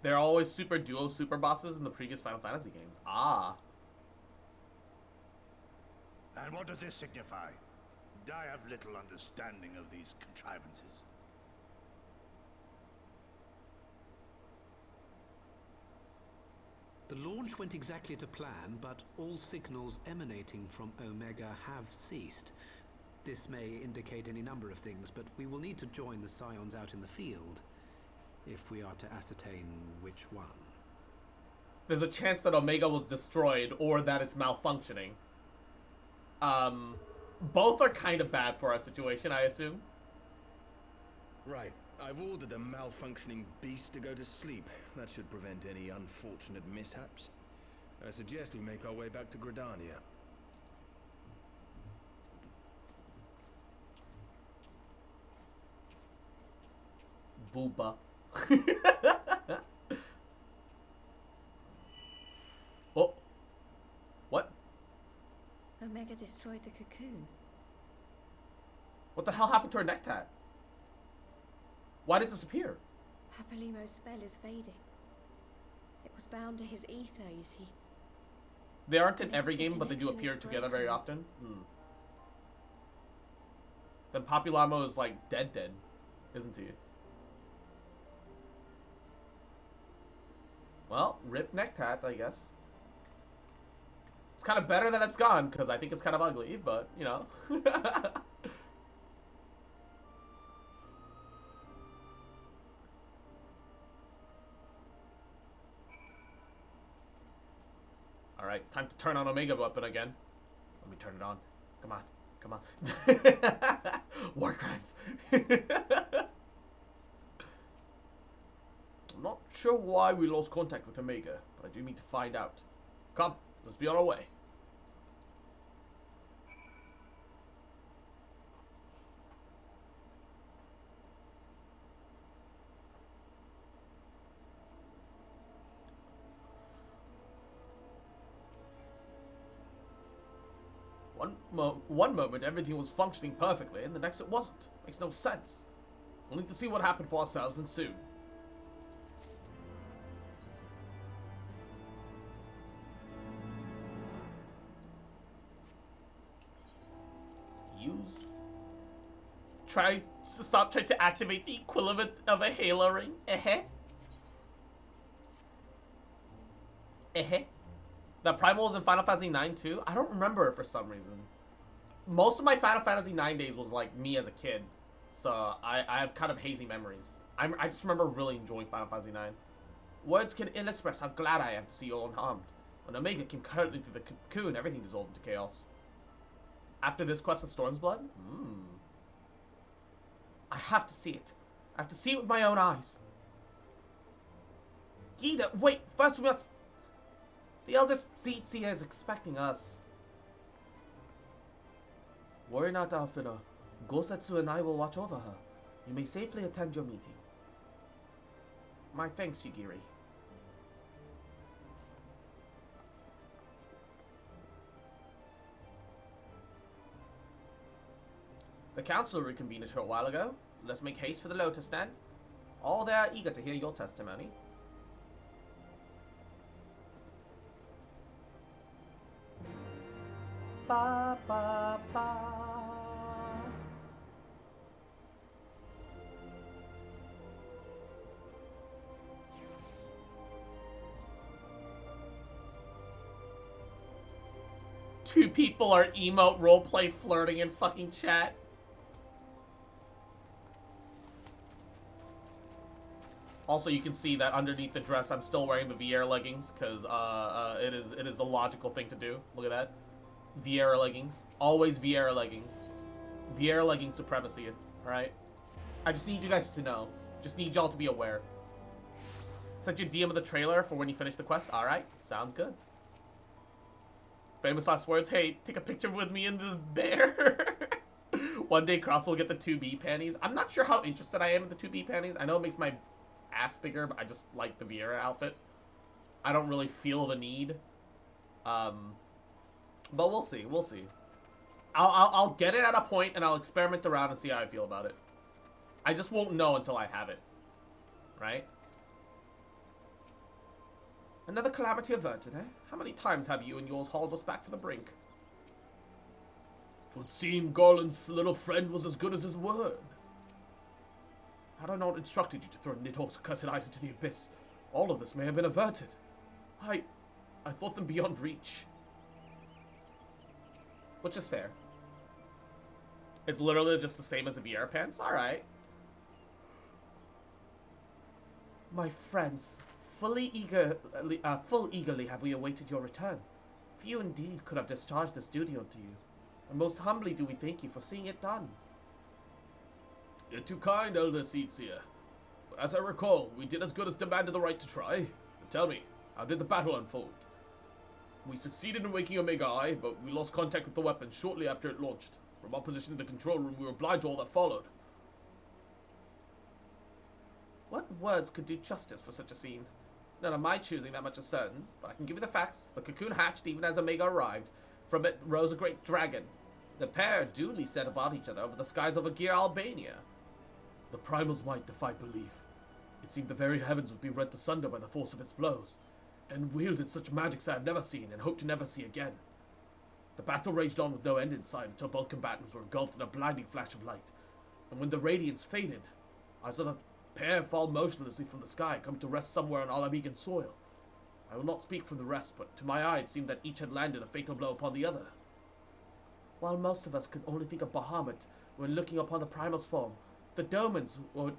There are always super duo super bosses in the previous Final Fantasy games. Ah. And what does this signify? I have little understanding of these contrivances. The launch went exactly to plan, but all signals emanating from Omega have ceased. This may indicate any number of things, but we will need to join the Scions out in the field if we are to ascertain which one. There's a chance that Omega was destroyed or that it's malfunctioning. Both are kind of bad for our situation, I assume. Right. I've ordered a malfunctioning beast to go to sleep. That should prevent any unfortunate mishaps. I suggest we make our way back to Gridania. Booba. Oh. What? Omega destroyed the cocoon. What the hell happened to her necktie? Why did it disappear? Papalimo's spell is fading. It was bound to his ether, you see. They aren't in If every the game, but they do connection appear is together very broken- often. Then Papulamo is like dead, isn't he? Well, rip necktat, I guess. It's kind of better that it's gone, because I think it's kind of ugly, but, you know. Alright, time to turn on Omega weapon again. Let me turn it on. Come on. Come on. War crimes. I'm not sure why we lost contact with Omega, but I do need to find out. Come, let's be on our way. One moment everything was functioning perfectly, and the next it wasn't. Makes no sense. We'll need to see what happened for ourselves, and soon. Try to stop trying to activate the equivalent of a Halo ring. The Primal was in Final Fantasy IX too? I don't remember it for some reason. Most of my Final Fantasy IX days was like me as a kid. So I have kind of hazy memories. I just remember really enjoying Final Fantasy IX. Words can ill express how glad I am to see you all unharmed. When Omega came currently through the cocoon, everything dissolved into chaos. After this quest of Stormblood? I have to see it. I have to see it with my own eyes. Gita, wait! First we must... The Elder Seer is expecting us. Worry not, Alfina. Gosetsu and I will watch over her. You may safely attend your meeting. My thanks, Yugiri. The council reconvened a short while ago. Let's make haste for the Lotus Stand. All there are eager to hear your testimony. Ba ba ba. Two people are emote roleplay flirting in fucking chat. Also, you can see that underneath the dress, I'm still wearing the Vieira leggings, because it is the logical thing to do. Look at that. Vieira leggings. Always Vieira leggings. Vieira legging supremacy, alright? I just need you guys to know. Just need y'all to be aware. Sent you a DM of the trailer for when you finish the quest. Alright, sounds good. Famous last words. Hey, take a picture with me in this bear. One day Cross will get the 2B panties. I'm not sure how interested I am in the 2B panties. I know it makes my ass bigger, but I just like the Vieira outfit. I don't really feel the need. But we'll see. We'll see. I'll get it at a point and I'll experiment around and see how I feel about it. I just won't know until I have it. Right? Another calamity averted, eh? How many times have you and yours hauled us back to the brink? It would seem Garland's little friend was as good as his word. Had I not instructed you to throw Nidhog's cursed eyes into the abyss, all of this may have been averted. I thought them beyond reach. Which is fair. It's literally just the same as the VR pants. Alright. My friends, full eagerly have we awaited your return. Few indeed could have discharged this duty unto you, and most humbly do we thank you for seeing it done. You're too kind, Elder Seatseer. But as I recall, we did as good as demanded the right to try. But tell me, how did the battle unfold? We succeeded in waking Omega Eye, but we lost contact with the weapon shortly after it launched. From our position in the control room, we were blind to all that followed. What words could do justice for such a scene? None of my choosing, that much is certain, but I can give you the facts. The cocoon hatched even as Omega arrived. From it rose a great dragon. The pair duly set about each other over the skies over Gear Albania. The Primal's might defied belief. It seemed the very heavens would be rent asunder by the force of its blows, and wielded such magics I have never seen and hope to never see again. The battle raged on with no end in sight until both combatants were engulfed in a blinding flash of light, and when the radiance faded, I saw the pair fall motionlessly from the sky, coming to rest somewhere on Alamigan soil. I will not speak from the rest, but to my eye it seemed that each had landed a fatal blow upon the other. While most of us could only think of Bahamut when looking upon the Primal's form, the Domans were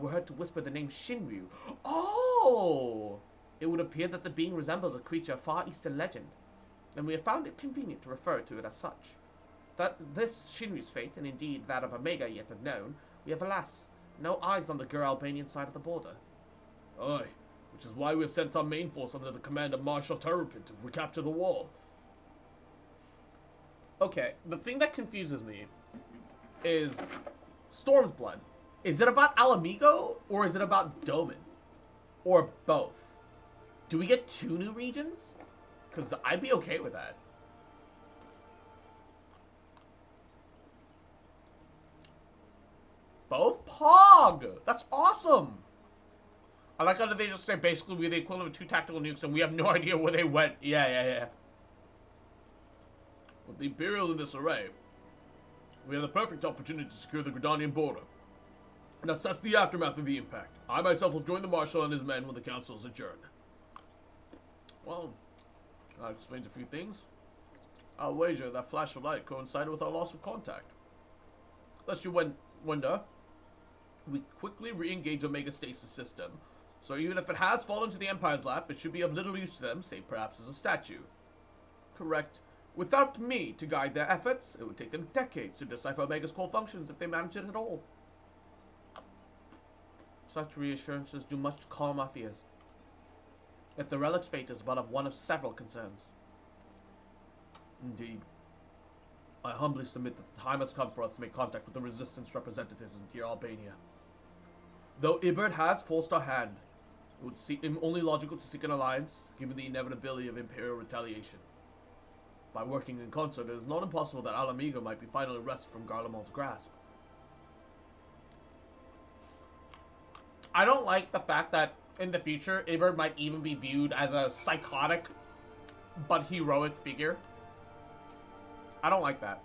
heard to whisper the name Shinryu. Oh! It would appear that the being resembles a creature of Far Eastern legend, and we have found it convenient to refer to it as such. That this Shinryu's fate, and indeed that of Omega yet unknown, we have alas no eyes on the Gur Albanian side of the border. Aye, which is why we have sent our main force under the command of Marshal Terrapin to recapture the wall. Okay, the thing that confuses me is Stormblood. Is it about Alamigo, or is it about Doman? Or both? Do we get 2 new regions? Because I'd be okay with that. Both? Pog! That's awesome! I like how they just say basically we're the equivalent of 2 tactical nukes and we have no idea where they went. Yeah. With the Imperial in this array, we have the perfect opportunity to secure the Gridanian border and assess the aftermath of the impact. I myself will join the Marshal and his men when the council is adjourned. Well, that explains a few things. I'll wager that flash of light coincided with our loss of contact. Lest you wonder, we quickly re-engage Omega Stasis system, so even if it has fallen to the Empire's lap, it should be of little use to them, save perhaps as a statue. Correct. Without me to guide their efforts, it would take them decades to decipher Omega's core functions if they manage it at all. Such reassurances do much to calm our fears. If the relic's fate is but one of several concerns. Indeed. I humbly submit that the time has come for us to make contact with the Resistance representatives in Gear Albania. Though Ibert has forced our hand, it would seem only logical to seek an alliance, given the inevitability of Imperial retaliation. By working in concert, it is not impossible that Alamigo might be finally wrested from Garlemald's grasp. I don't like the fact that in the future, Ibert might even be viewed as a psychotic but heroic figure. I don't like that.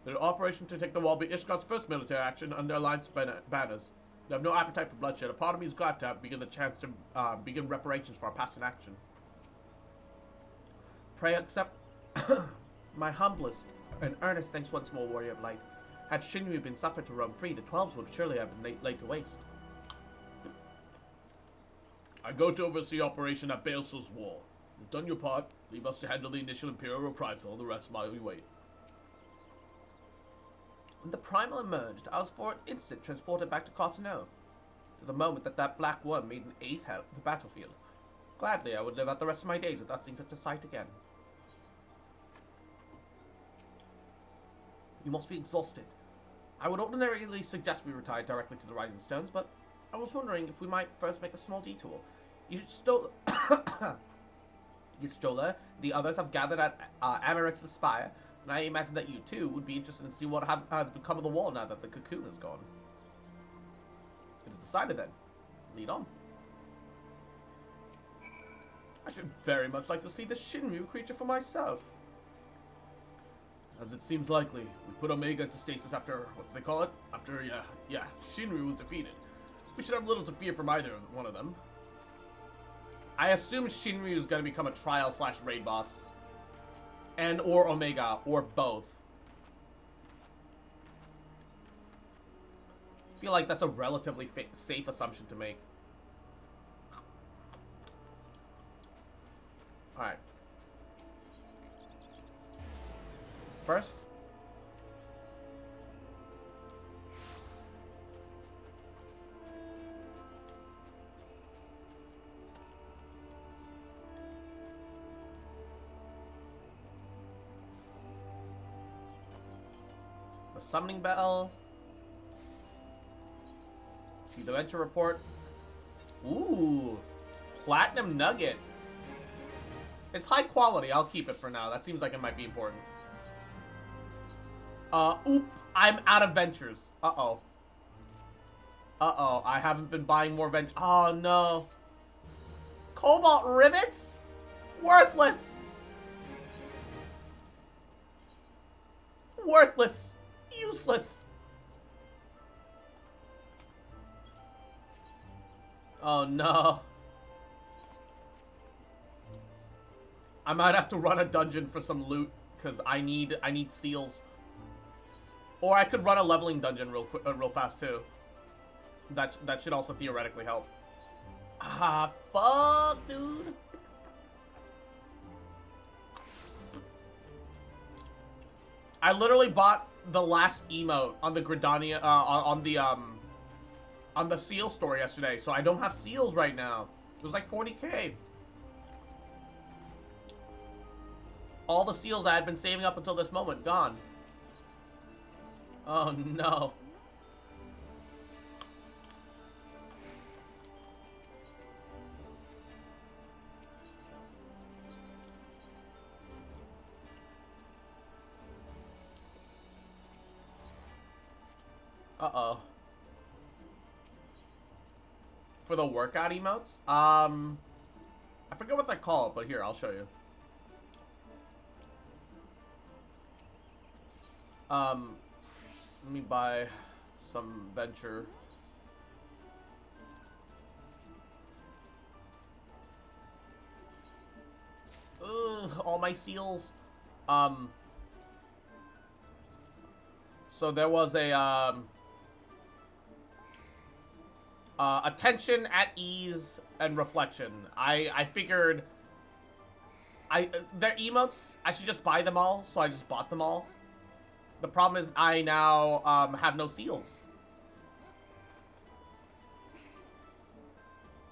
The operation to take the wall will be Ishgard's first military action under Alliance banners. They have no appetite for bloodshed. A part of me is glad to have the chance to begin reparations for our past inaction. Pray accept my humblest and earnest thanks once more, Warrior of Light. Had Shinryu been suffered to roam free, the 12s would surely have been laid to waste. I go to oversee operation at Balsal's Wall. You've done your part. Leave us to handle the initial Imperial reprisal. The rest while we wait. When the Primal emerged, I was for an instant transported back to Carteneau. To the moment that black worm made an eighth hell of the battlefield. Gladly, I would live out the rest of my days without seeing such a sight again. You must be exhausted. I would ordinarily suggest we retire directly to the Rising Stones, but I was wondering if we might first make a small detour. Ystola, the others have gathered at Amarix's Spire, and I imagine that you too would be interested in seeing what has become of the wall now that the cocoon is gone. It is decided then. Lead on. I should very much like to see the Shinryu creature for myself. As it seems likely, we put Omega into stasis after, what do they call it? After, Shinryu was defeated. We should have little to fear from either one of them. I assume Shinryu is going to become a trial/raid boss. And or Omega, or both. I feel like that's a relatively safe assumption to make. Alright. First. The summoning bell. See the venture report. Ooh. Platinum nugget. It's high quality. I'll keep it for now. That seems like it might be important. Oop. I'm out of ventures. Uh-oh. Uh-oh. I haven't been buying more ventures. Oh, no. Cobalt rivets? Worthless. Worthless. Useless. Oh, no. I might have to run a dungeon for some loot, because I need seals. Or I could run a leveling dungeon real fast too. That should also theoretically help. Ah, fuck, dude. I literally bought the last emote on the Gridania on the seal store yesterday, so I don't have seals right now. It was like 40k. All the seals I had been saving up until this moment, gone. Oh no. Uh-oh. For the workout emotes? I forget what they're called, but here, I'll show you. Let me buy some venture. Ugh, all my seals. So there was a, attention, at ease, and reflection. I figured their emotes, I should just buy them all, so I just bought them all. The problem is I now have no seals.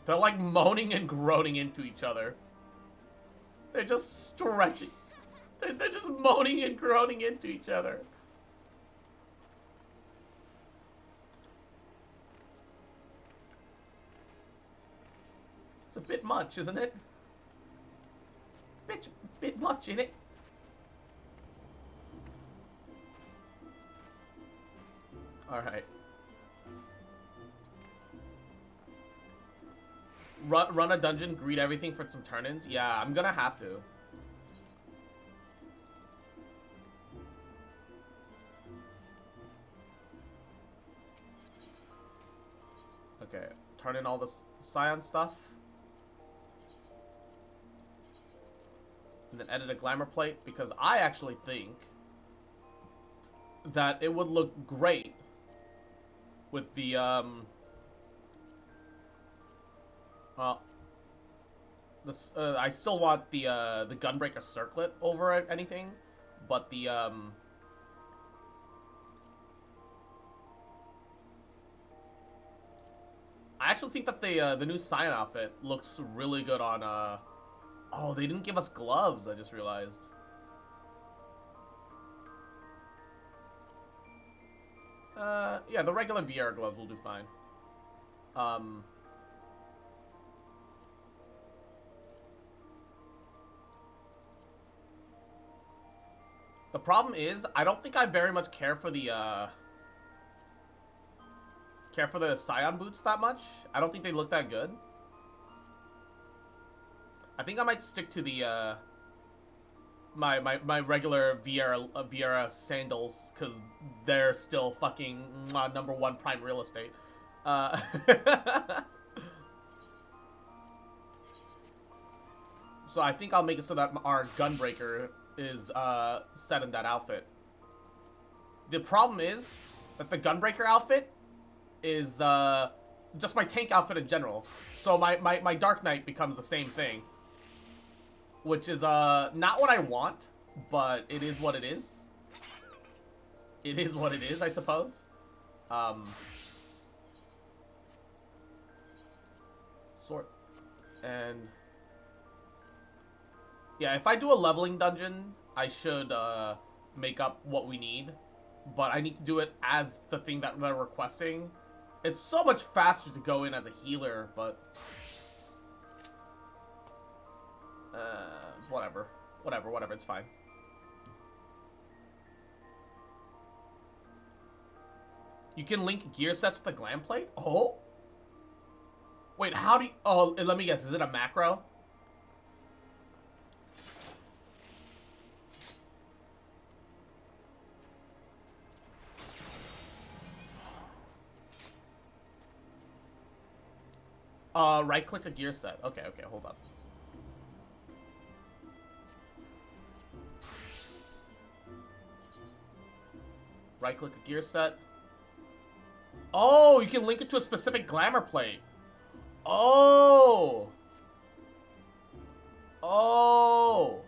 They're like moaning and groaning into each other. They're just stretching. They're just moaning and groaning into each other. It's a bit much, isn't it? Bit much, innit? Alright. Run a dungeon, greet everything for some turn-ins? Yeah, I'm gonna have to. Okay, turn in all the Scion stuff. And then edit a glamour plate, because I actually think that it would look great with the, well, I still want the Gunbreaker Circlet over anything, but the I actually think that the new Scion outfit looks really good on oh, they didn't give us gloves, I just realized. Yeah, the regular VR gloves will do fine. The problem is, I don't think I very much care for the Scion boots that much. I don't think they look that good. I think I might stick to the my regular Viera sandals, because they're still fucking #1 prime real estate. So I think I'll make it so that our Gunbreaker is set in that outfit. The problem is that the Gunbreaker outfit is just my tank outfit in general. So my Dark Knight becomes the same thing. Which is not what I want, but it is what it is. It is what it is, I suppose. Sort. And yeah, if I do a leveling dungeon, I should make up what we need. But I need to do it as the thing that they're requesting. It's so much faster to go in as a healer, but whatever, it's fine. You can link gear sets with the glam plate? Oh? Wait, how do you... Oh, let me guess, is it a macro? Right-click a gear set. Okay, hold on. Right-click a gear set. Oh, you can link it to a specific glamour plate. Oh! Oh!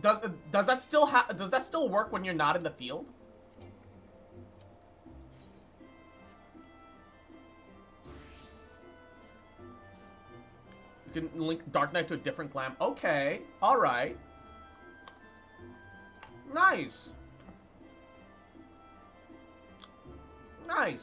Does that still work when you're not in the field? You can link Dark Knight to a different glam. Okay, alright. Nice. Nice.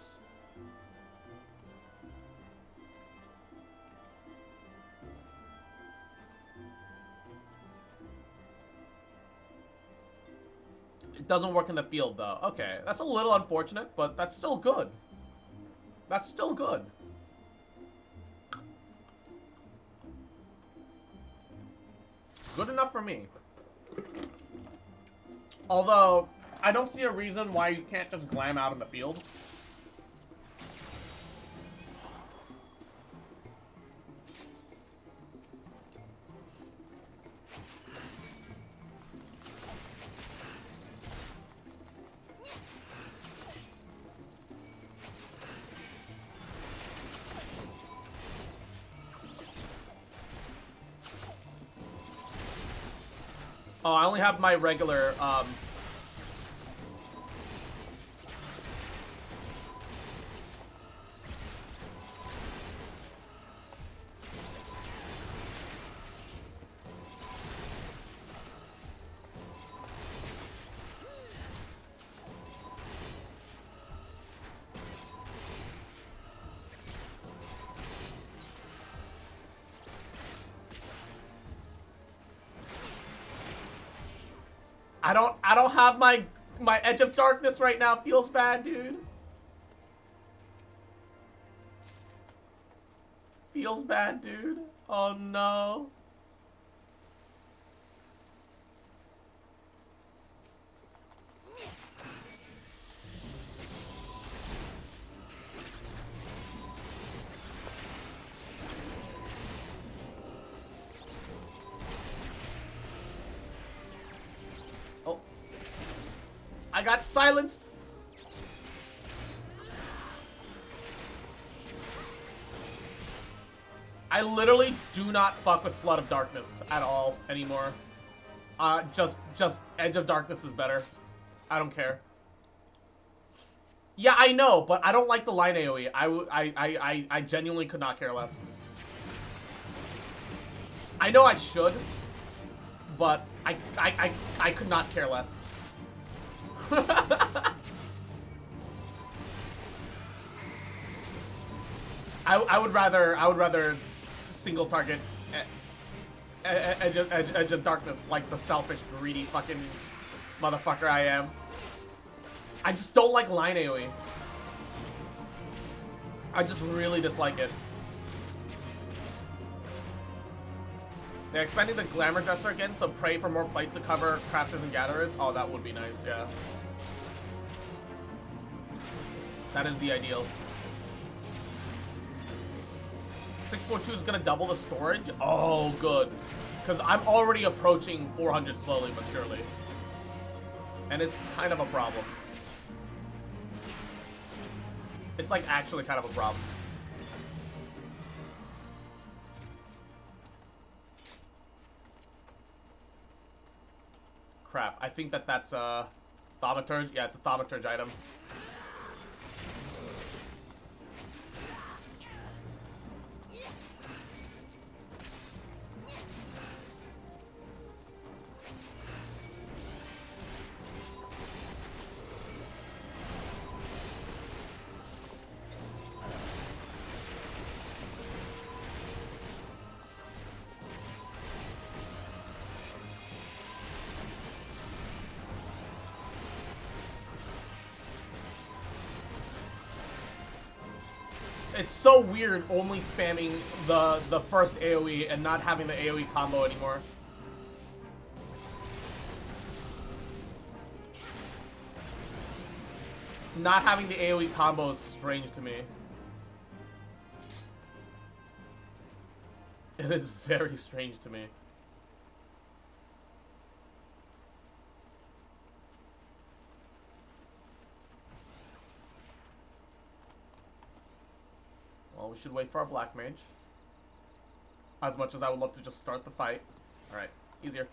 It doesn't work in the field, though. Okay, that's a little unfortunate, but that's still good. That's still good. Good enough for me. Although, I don't see a reason why you can't just glam out in the field. Oh, I only have my regular, I don't have my Edge of Darkness right now. Feels bad, dude. Feels bad, dude. Oh no. I got silenced. I literally do not fuck with Flood of Darkness at all anymore. Just Edge of Darkness is better. I don't care. Yeah, I know, but I don't like the line AoE. I genuinely could not care less. I know I should, but I could not care less. I would rather single target Edge of Darkness like the selfish, greedy fucking motherfucker I am. I just don't like line AoE. I just really dislike it. They're expanding the Glamour Dresser again, so pray for more plates to cover crafters and gatherers. Oh, that would be nice, yeah. That is the ideal. 642 is gonna double the storage? Oh, good. Because I'm already approaching 400 slowly but surely. And it's kind of a problem. It's like actually kind of a problem. Crap, I think that's a Thaumaturge. Yeah, it's a Thaumaturge item. It's so weird only spamming the first AoE and not having the AoE combo anymore. Not having the AoE combo is strange to me. It is very strange to me. Well, we should wait for our Black Mage. As much as I would love to just start the fight. Alright, easier.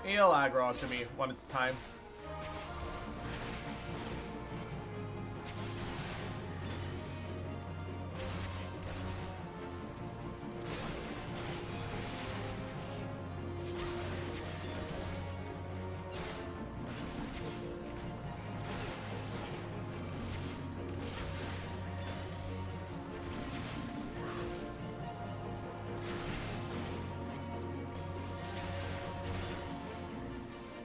He'll aggro onto me when it's time.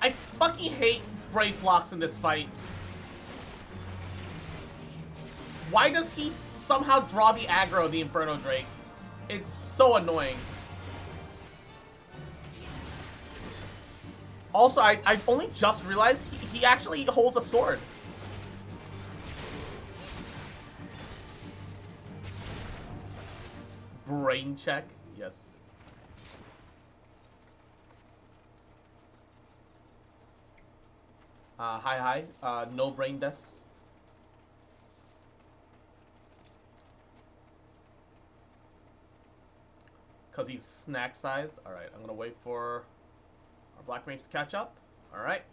I fucking hate Brave blocks in this fight. Why does he somehow draw the aggro of the Inferno Drake? It's so annoying. Also, I only just realized he actually holds a sword. Brain check, yes. Hi. No brain deaths. Because he's snack size. Alright, I'm gonna wait for our Black Mage to catch up. Alright.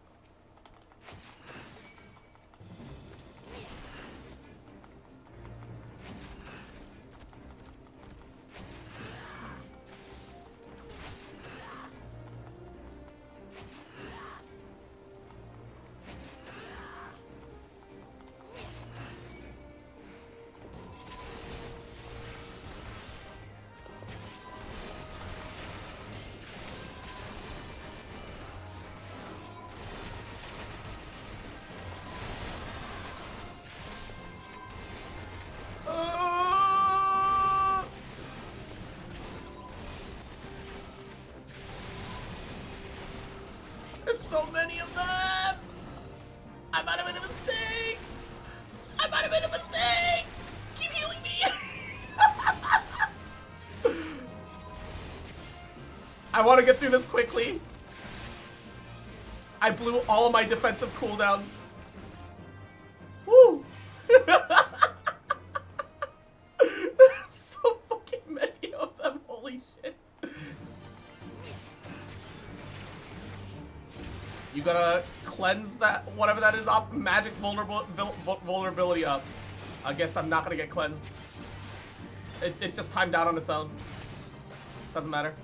I might have made a mistake! I might have made a mistake! Keep healing me! I want to get through this quickly. I blew all of my defensive cooldowns. Woo! There's so fucking many of them, holy shit. You gotta cleanse that, whatever that is, off magic vulnerability up. I guess I'm not gonna get cleansed. It just timed out on its own. Doesn't matter.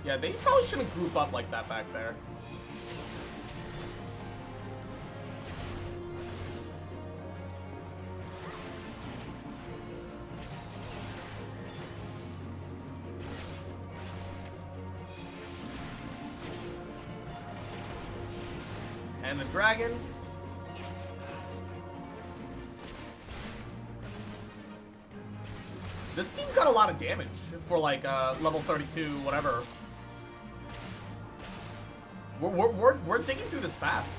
Yeah, they probably shouldn't group up like that back there. And the dragon. This team got a lot of damage for like level 32, whatever. We're digging through this fast.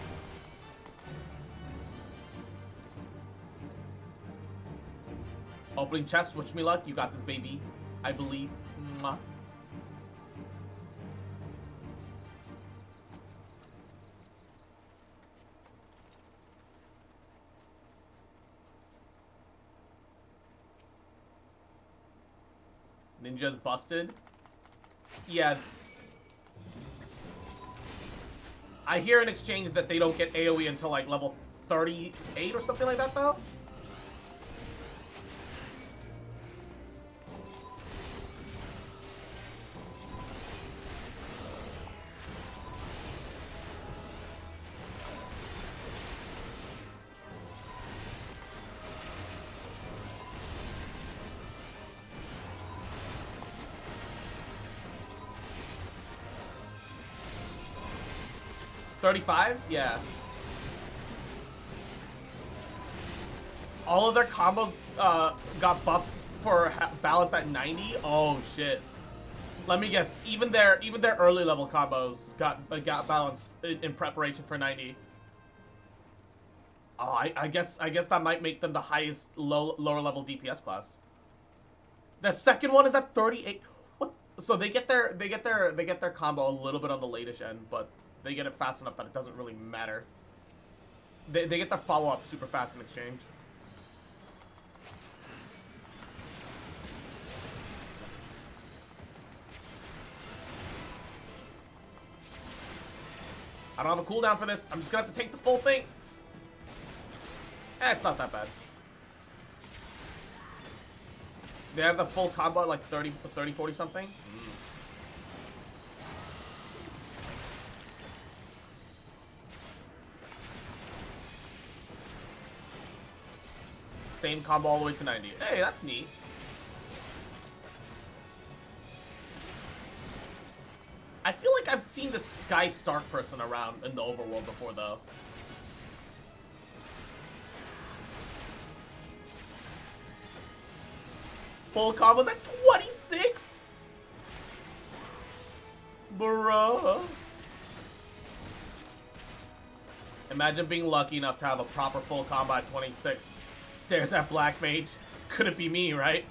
Opening chest, wish me luck. You got this, baby. I believe. Mwah. Ninja's busted. Yeah. I hear in exchange that they don't get AoE until like level 38 or something like that, though. $35? Yeah. All of their combos got buffed for balance at 90. Oh shit. Let me guess. Even their early level combos got balanced in preparation for 90. Oh, I guess that might make them the highest lower level DPS class. The second one is at 38. What? So they get their combo a little bit on the latish end, but they get it fast enough that it doesn't really matter. They get their follow-up super fast in exchange. I don't have a cooldown for this. I'm just gonna have to take the full thing. It's not that bad. They have the full combo at like 30, 40 something. Same combo all the way to 90. Hey, that's neat. I feel like I've seen this Sky Stark person around in the overworld before, though. Full combo's at 26? Bruh. Imagine being lucky enough to have a proper full combo at 26. Stares at Black Mage. Couldn't be me, right?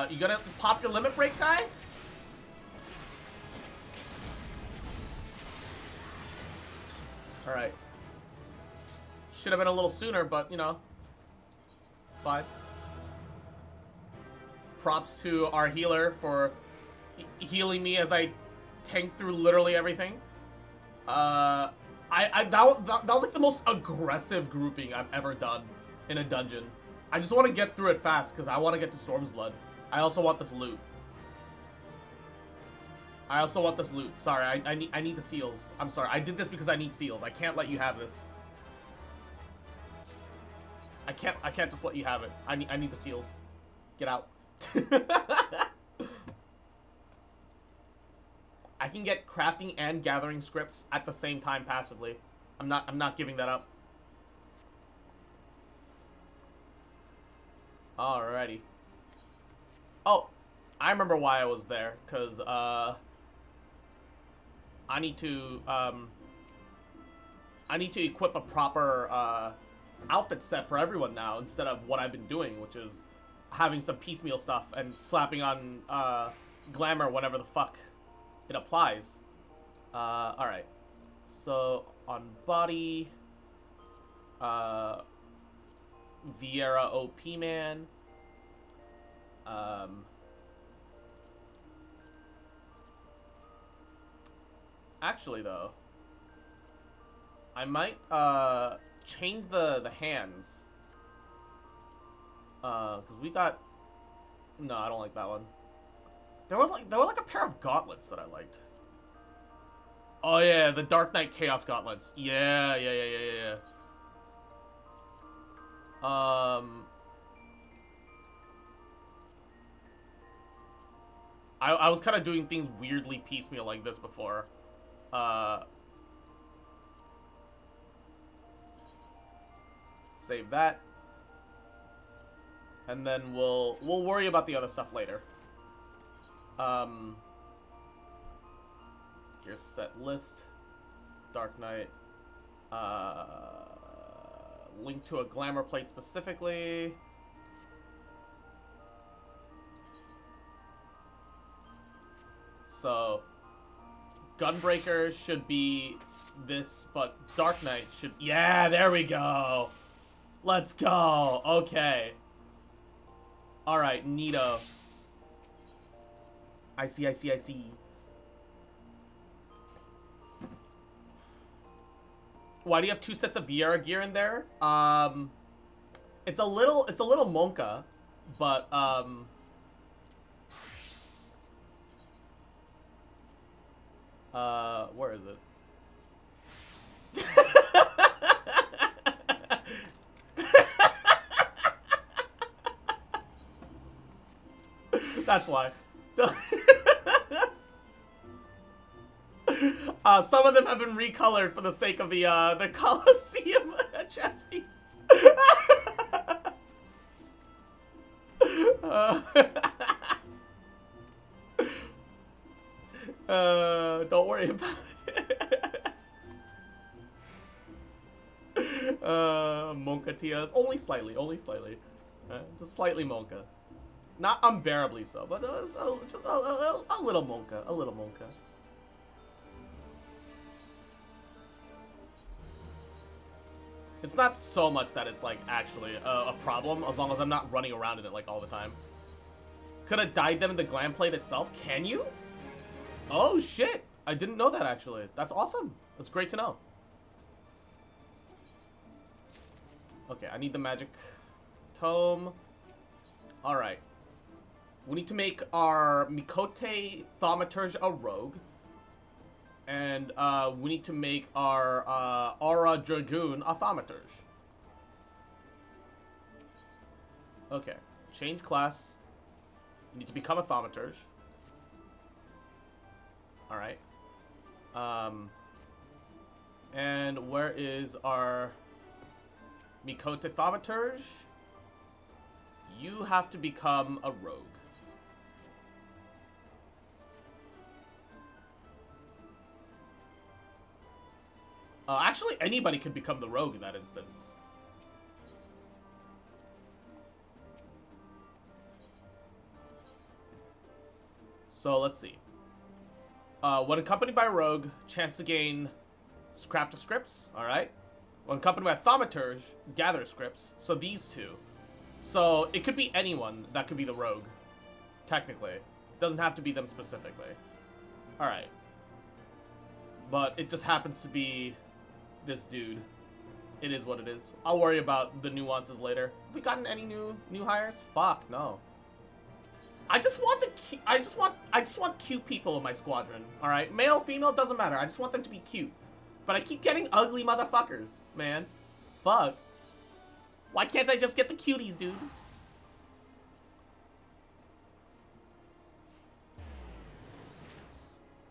You gonna pop your limit break, guy? Alright. Should have been a little sooner, but, you know. Fine. Props to our healer for healing me as I tank through literally everything. I That was like the most aggressive grouping I've ever done in a dungeon. I just want to get through it fast because I want to get to Stormblood. I also want this loot. Sorry, I need the seals. I'm sorry. I did this because I need seals. I can't let you have this. I can't just let you have it. I need the seals. Get out. I can get crafting and gathering scripts at the same time passively. I'm not giving that up. Alrighty. Oh, I remember why I was there, cause I need to equip a proper outfit set for everyone now instead of what I've been doing, which is having some piecemeal stuff and slapping on glamour whenever the fuck it applies. Alright. So, on body, Vieira OP man, actually though, I might change the hands. Cause we got, no, I don't like that one. There was like a pair of gauntlets that I liked. Oh yeah, the Dark Knight Chaos gauntlets. Yeah. I was kind of doing things weirdly piecemeal like this before. Save that. And then we'll worry about the other stuff later. Here's set list. Dark Knight. Link to a glamour plate specifically. So, Gunbreaker should be this, but Dark Knight should... Yeah, there we go! Let's go! Okay. Alright, neato. I see. Why do you have 2 sets of Vieira gear in there? It's a little monka, but where is it? That's why. Some of them have been recolored for the sake of the Colosseum chess piece. Don't worry about it. Monka tias. Only slightly. Just slightly Monka. Not unbearably so, but just a little Monka. It's not so much that it's, like, actually a problem, as long as I'm not running around in it, like, all the time. Could have dyed them in the glam plate itself? Can you? Oh, shit! I didn't know that, actually. That's awesome. That's great to know. Okay, I need the magic tome. Alright. We need to make our Mikote Thaumaturge a rogue. And we need to make our Aura Dragoon a Thaumaturge. Okay. Change class. You need to become a Thaumaturge. Alright. And where is our Mikote Thaumaturge? You have to become a rogue. Actually, anybody could become the rogue in that instance. So, let's see. When accompanied by a rogue, chance to gain craft of scripts, alright? When accompanied by a thaumaturge, gather scripts, so these two. So, it could be anyone that could be the rogue, technically. It doesn't have to be them specifically. Alright. But it just happens to be this dude. It is what it is. I'll worry about the nuances later. Have we gotten any new hires? Fuck, no. I just want cute people in my squadron, alright? Male, female, doesn't matter. I just want them to be cute. But I keep getting ugly motherfuckers, man. Fuck. Why can't I just get the cuties, dude?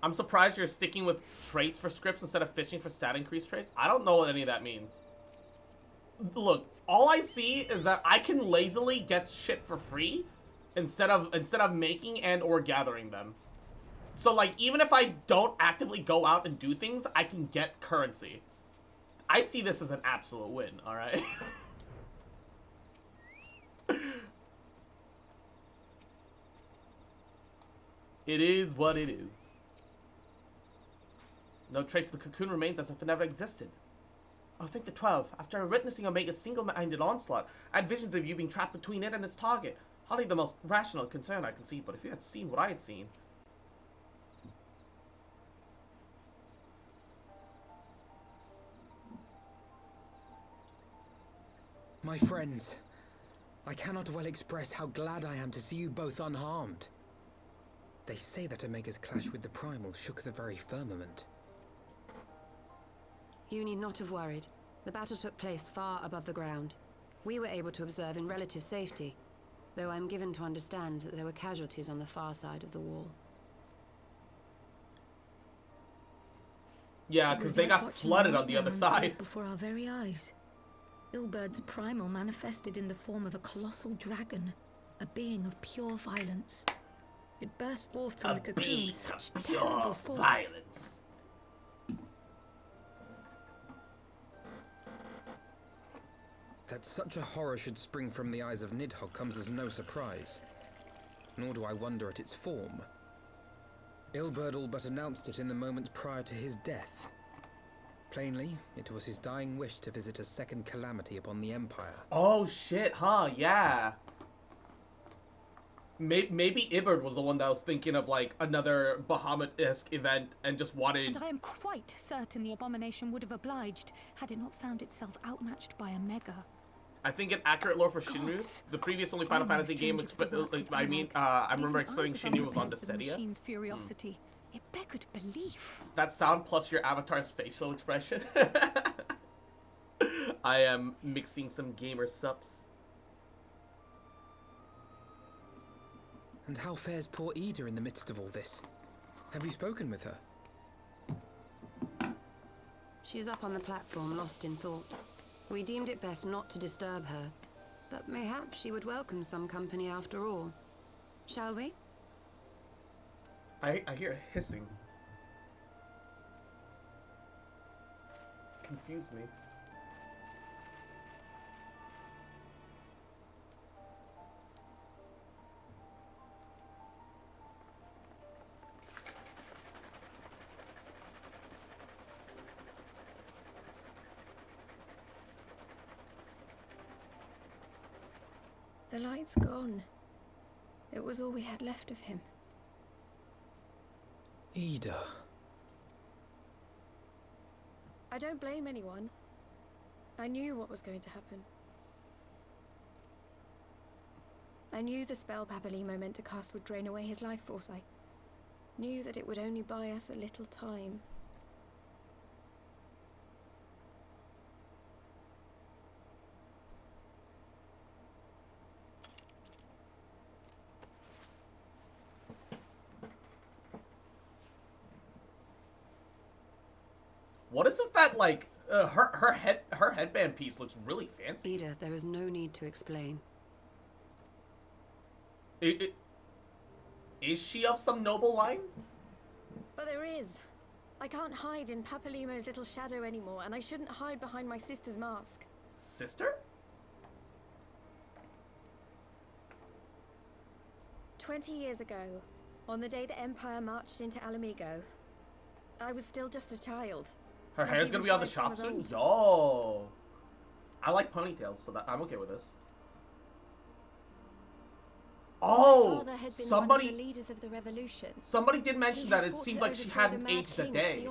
I'm surprised you're sticking with traits for scripts instead of fishing for stat increase traits. I don't know what any of that means. Look, all I see is that I can lazily get shit for free instead of making and or gathering them. So like, even if I don't actively go out and do things, I can get currency. I see this as an absolute win, alright? It is what it is. No trace of the cocoon remains as if it never existed. Oh, think the 12. After witnessing Omega's single-minded onslaught, I had visions of you being trapped between it and its target. Hardly the most rational concern I can see, but if you had seen what I had seen... My friends, I cannot well express how glad I am to see you both unharmed. They say that Omega's clash with the Primal shook the very firmament. You need not have worried. The battle took place far above the ground. We were able to observe in relative safety, though I'm given to understand that there were casualties on the far side of the wall. Yeah, because they got flooded on the other side. Before our very eyes. Ilbird's primal manifested in the form of a colossal dragon, a being of pure violence. It burst forth from the cocoon with such terrible force. Violence. That such a horror should spring from the eyes of Nidhogg comes as no surprise. Nor do I wonder at its form. Ilberd all but announced it in the moments prior to his death. Plainly, it was his dying wish to visit a second calamity upon the Empire. Oh shit, huh? Yeah. Maybe Iberd was the one that was thinking of like another Bahamut-esque event and just wanted... And I am quite certain the abomination would have obliged had it not found itself outmatched by Omega. I think an accurate lore for Shinru, the previous only Final Fantasy game, I remember explaining Shinru was on the Sedia. Machine's curiosity. It beggared belief. That sound plus your avatar's facial expression. I am mixing some gamer subs. And how fares poor Ida in the midst of all this? Have you spoken with her? She's up on the platform, lost in thought. We deemed it best not to disturb her, but mayhaps she would welcome some company after all. Shall we? I hear hissing. Confused me. The light's gone. It was all we had left of him. Ida. I don't blame anyone. I knew what was going to happen. I knew the spell Papalimo meant to cast would drain away his life force. I knew that it would only buy us a little time. What is it that like her headband piece looks really fancy? Ida, there is no need to explain. Is she of some noble line? But there is. I can't hide in Papalimo's little shadow anymore, and I shouldn't hide behind my sister's mask. Sister? 20 years ago, on the day the Empire marched into Alamigo, I was still just a child. Her hair's gonna be on the chop soon? Yo! I like ponytails, so that I'm okay with this. Oh! Somebody leaders of the revolution. Somebody did mention that it seemed like she hadn't aged a day.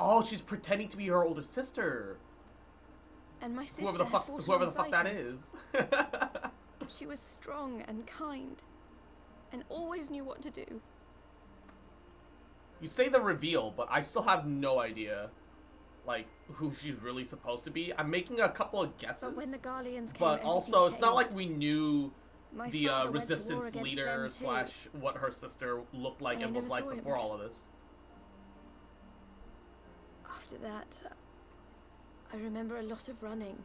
Oh, she's pretending to be her older sister. And my sister Whoever the had fought fuck that alongside is. her. She was strong and kind, and always knew what to do. You say the reveal, but I still have no idea, like, who she's really supposed to be. I'm making a couple of guesses. But when the Garleans came, but also, it's not like changed. we knew My the father went to war resistance against leader them too. slash what her sister looked like And I and was never like saw him before all of this. After that, I remember a lot of running.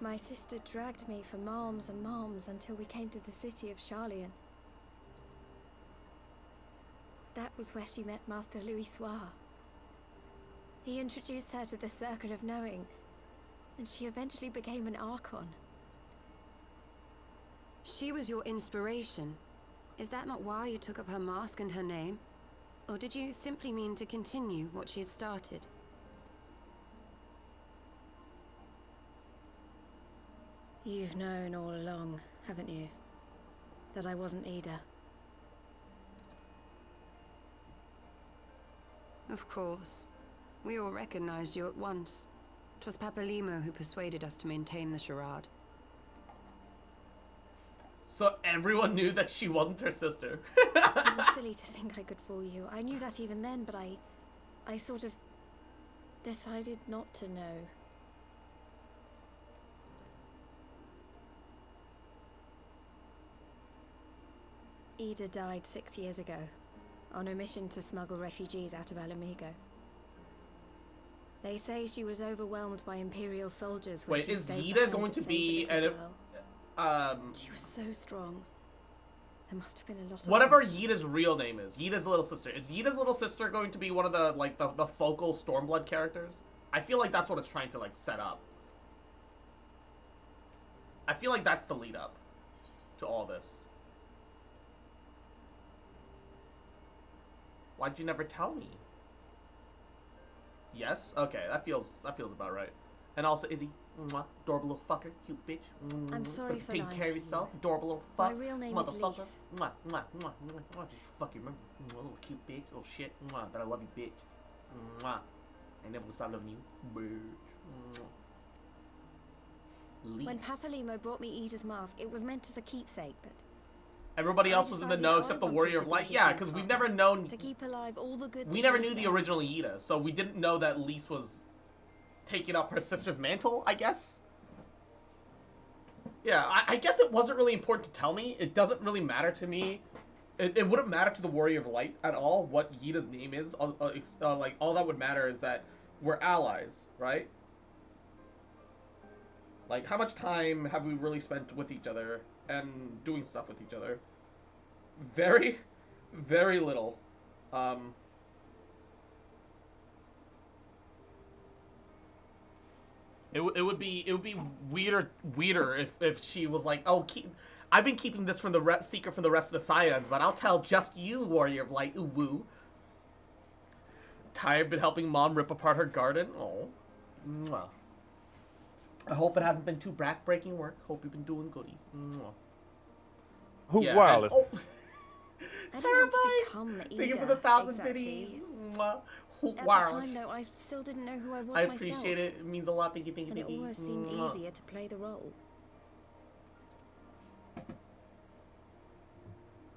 My sister dragged me for malms and malms until we came to the city of Charlian. That was where she met Master Louis Soir. He introduced her to the Circle of Knowing, and she eventually became an Archon. She was your inspiration. Is that not why you took up her mask and her name? Or did you simply mean to continue what she had started? You've known all along, haven't you? That I wasn't Ida. Of course. We all recognized you at once. 'Twas Papalimo who persuaded us to maintain the charade. So everyone knew that she wasn't her sister. It was silly to think I could fool you. I knew that even then, but I sort of decided not to know. Ida died 6 years ago, on a mission to smuggle refugees out of Alamigo. They say she was overwhelmed by Imperial soldiers when Wait, she is stayed Ida behind going to to save be the little an girl. She was so strong. There must have been a lot of whatever Yida's real name is, Yida's little sister. Is Yida's little sister going to be one of the like the focal Stormblood characters? I feel like that's what it's trying to like set up. I feel like that's the lead up to all this. Why'd you never tell me? Yes? Okay, that feels about right. And also, Izzy, mwah, adorable little fucker, cute bitch. I'm sorry for Take lying care of to you. yourself, adorable little My fuck. real name is motherfucker. Lise. Mwah, mwah, mwah, mwah, mwah. Just fucking remember, little cute bitch, little shit. Mwah, that I love you, bitch. Mwah. I never gonna stop loving you, bitch. Mwah. When Lise. Papalimo brought me Ida's mask, it was meant as a keepsake, but Everybody I else was in the decided know I except the wanted Warrior to of be Light. his Yeah, because we've never known. to keep alive all the good. We that never she knew had the done. original Ida, so we didn't know that Lise was taking up her sister's mantle, I guess. Yeah, I guess it wasn't really important to tell me. It doesn't really matter to me. It wouldn't matter to the Warrior of Light at all what Yida's name is. Like, all that would matter is that we're allies, right? Like, how much time have we really spent with each other and doing stuff with each other? Very, very little. It would be weirder if she was like, oh, I've been keeping this from the secret from the rest of the Scions, but I'll tell just you, Warrior of Light. Ooh woo. Tired been helping Mom rip apart her garden. Oh, mwah. I hope it hasn't been too back-breaking work. Hope you've been doing goody. Mwah. Yeah, Well, and, oh. I don't want to become Ida. Thank you for the 1,000 exactly. biddies. Mwah. At Wow. the time, though, I still didn't know who I was I myself. appreciate it. It means a lot. Thank you, And it almost seemed Mwah. easier to play the role.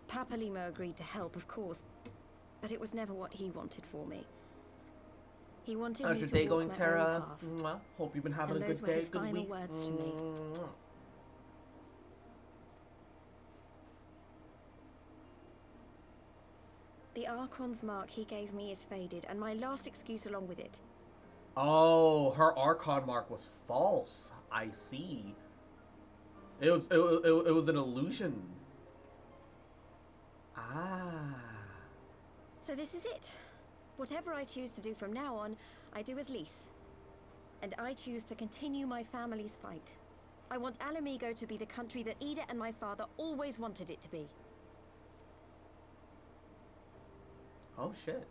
Papalimo agreed to help, of course, but it was never what he wanted for me. He wanted How's me your to day walk going, my Tara? own path. Mwah. Hope you've been having And a those good were day, his good final week. words to me. Mwah. The Archon's mark he gave me is faded, and my last excuse along with it. Oh, her Archon mark was false. I see. It was an illusion. Ah. So this is it. Whatever I choose to do from now on, I do as Lise. And I choose to continue my family's fight. I want Alamigo to be the country that Ida and my father always wanted it to be. Oh shit.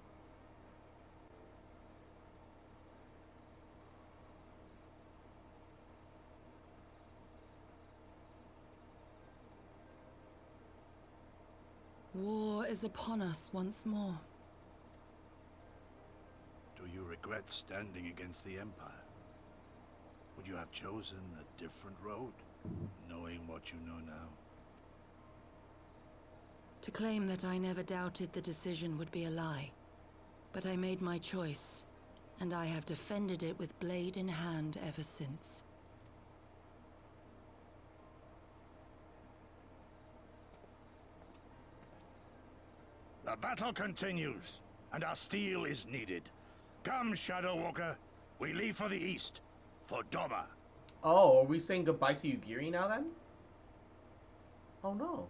War is upon us once more. regret standing against the Empire? Would you have chosen a different road, knowing what you know now? To claim that I never doubted the decision would be a lie. But I made my choice, and I have defended it with blade in hand ever since. The battle continues, and our steel is needed. Come, Shadow Walker. We leave for the east, for Doma. Oh, are we saying goodbye to Yugiri now then? Oh no.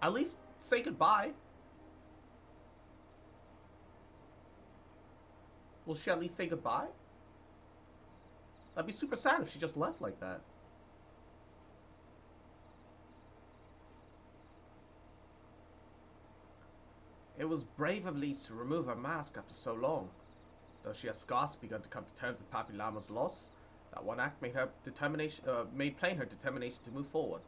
At least say goodbye. Will she at least say goodbye? That'd be super sad if she just left like that. It was brave of Lise to remove her mask after so long. Though she has scarce begun to come to terms with Papi Lama's loss, that one act made made plain her determination to move forward.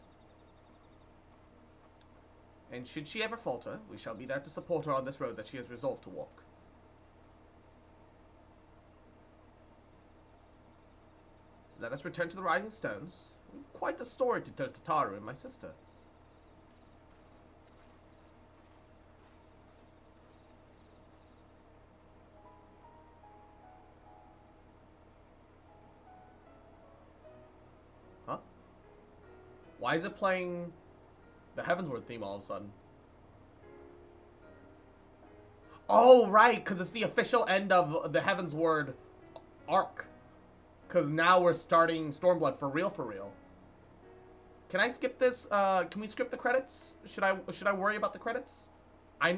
And should she ever falter, we shall be there to support her on this road that she has resolved to walk. Let us return to the Rising Stones. We've quite a story to tell Tataru and my sister. Huh? Why is it playing the Heavensward theme all of a sudden? Oh, right, because it's the official end of the Heavensward arc. Because now we're starting Stormblood for real, for real. Can I skip this? Can we skip the credits? Should I worry about the credits? I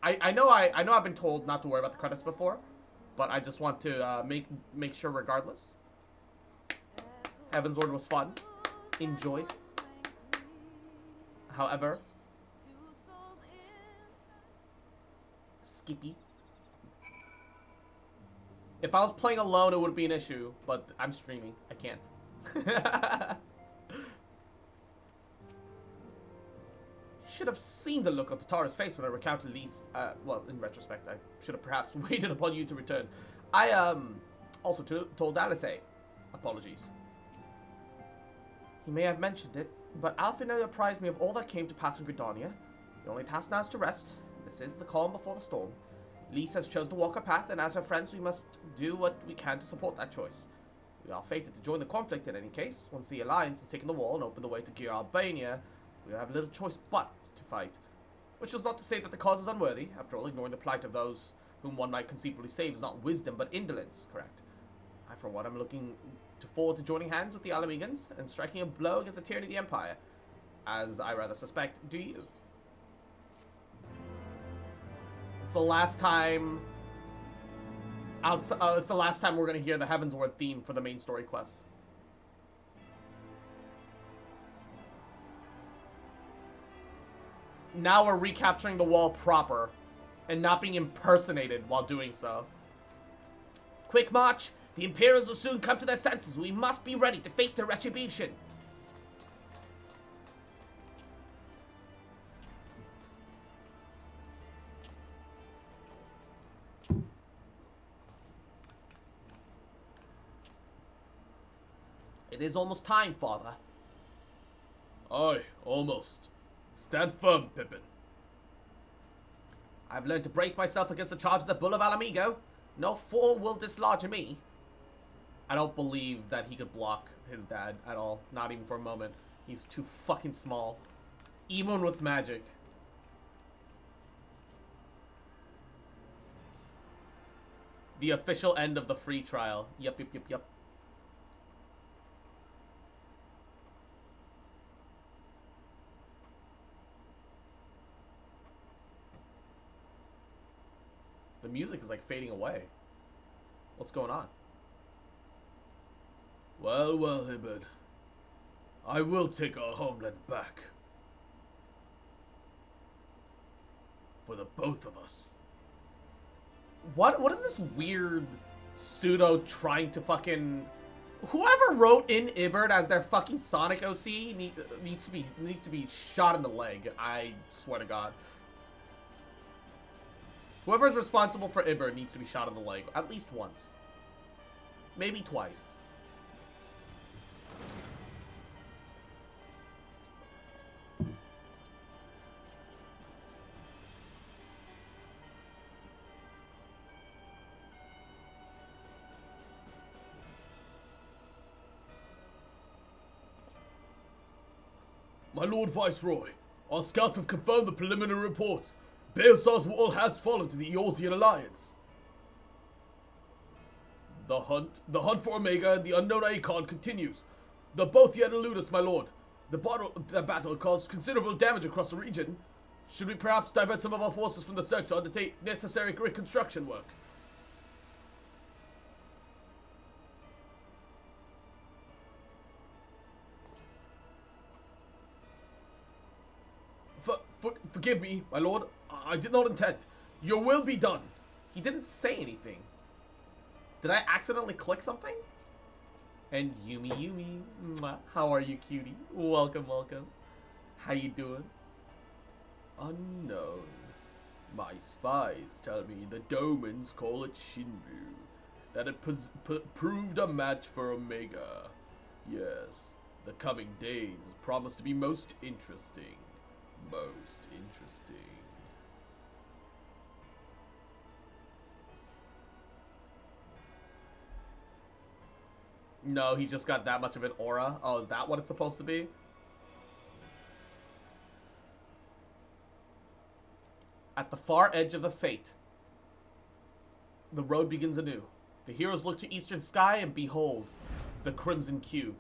know I've been told not to worry about the credits before, but I just want to make sure regardless. Heavensward was fun. Enjoyed. However, Skippy. If I was playing alone, it would be an issue, but I'm streaming. I can't. Should have seen the look on Tataru's face when I recounted Lise. Well, in retrospect, I should have perhaps waited upon you to return. I, also told Alice. Apologies. He may have mentioned it, but Alfina apprised me of all that came to pass in Gridania. The only task now is to rest. This is the calm before the storm. Lise has chosen to walk her path, and as her friends, we must do what we can to support that choice. We are fated to join the conflict in any case. Once the Alliance has taken the wall and opened the way to Gear Albania, we will have little choice but to fight. Which is not to say that the cause is unworthy. After all, ignoring the plight of those whom one might conceivably save is not wisdom, but indolence, correct? I, for one, am looking forward to joining hands with the Alamegans and striking a blow against the tyranny of the Empire. As I rather suspect, do you? It's the last time... it's the last time we're going to hear the Heavensward theme for the main story quest. Now we're recapturing the wall proper and not being impersonated while doing so. Quick march! The Imperials will soon come to their senses. We must be ready to face their retribution. It is almost time, Father. Aye, almost. Stand firm, Pippin. I've learned to brace myself against the charge of the Bull of Alamigo. No fool will dislodge me. I don't believe that he could block his dad at all. Not even for a moment. He's too fucking small. Even with magic. The official end of the free trial. Yup. The music is like fading away. What's going on? Well, Hibbard. I will take our homeland back. For the both of us. What is this weird pseudo trying to fucking... Whoever wrote in Iberd as their fucking Sonic OC needs to be shot in the leg. I swear to God. Whoever is responsible for Iber needs to be shot in the leg at least once. Maybe twice. My Lord Viceroy, our scouts have confirmed the preliminary reports. Baelsar's wall has fallen to the Eorzean Alliance. The hunt for Omega and the unknown Aecon continues. Though both yet elude us, my lord. The battle caused considerable damage across the region. Should we perhaps divert some of our forces from the search to undertake necessary reconstruction work? Forgive me, my lord. I did not intend. Your will be done. He didn't say anything. Did I accidentally click something? And Yumi, mwah. How are you, cutie? Welcome, welcome. How you doing? Unknown. My spies tell me the Domans call it Shinbu. That it proved a match for Omega. Yes, the coming days promise to be most interesting. Most interesting. No, he just got that much of an aura. Oh, is that what it's supposed to be? At the far edge of the fate, the road begins anew. The heroes look to eastern sky and behold the crimson hue.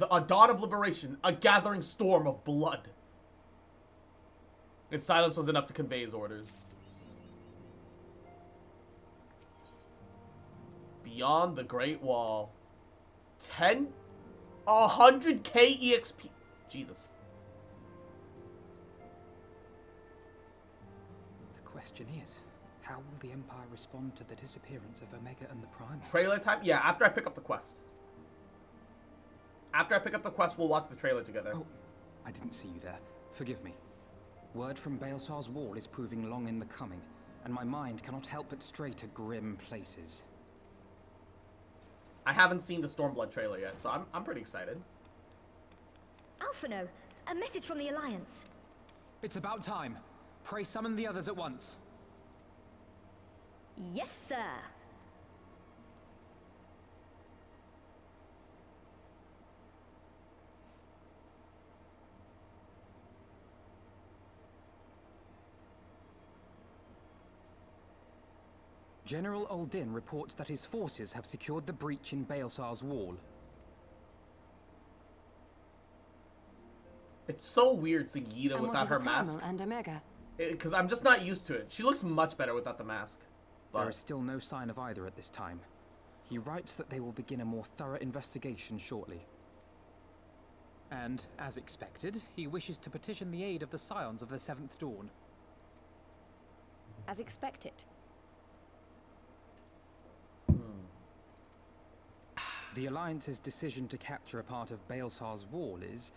A dawn of liberation, a gathering storm of blood. Its silence was enough to convey his orders. Beyond the Great Wall. 100k EXP. Jesus. The question is, how will the Empire respond to the disappearance of Omega and the Primal? Trailer time? Yeah, after I pick up the quest. After I pick up the quest, we'll watch the trailer together. Oh, I didn't see you there. Forgive me. Word from Baelsar's wall is proving long in the coming, and my mind cannot help but stray to grim places. I haven't seen the Stormblood trailer yet, so I'm pretty excited. Alphino, a message from the Alliance. It's about time. Pray summon the others at once. Yes, sir. General Uldin reports that his forces have secured the breach in Baelsar's wall. It's so weird seeing Yida without her mask. And Omega? Because I'm just not used to it. She looks much better without the mask. But there is still no sign of either at this time. He writes that they will begin a more thorough investigation shortly. And, as expected, he wishes to petition the aid of the Scions of the Seventh Dawn. As expected. The Alliance's decision to capture a part of Baelsar's wall is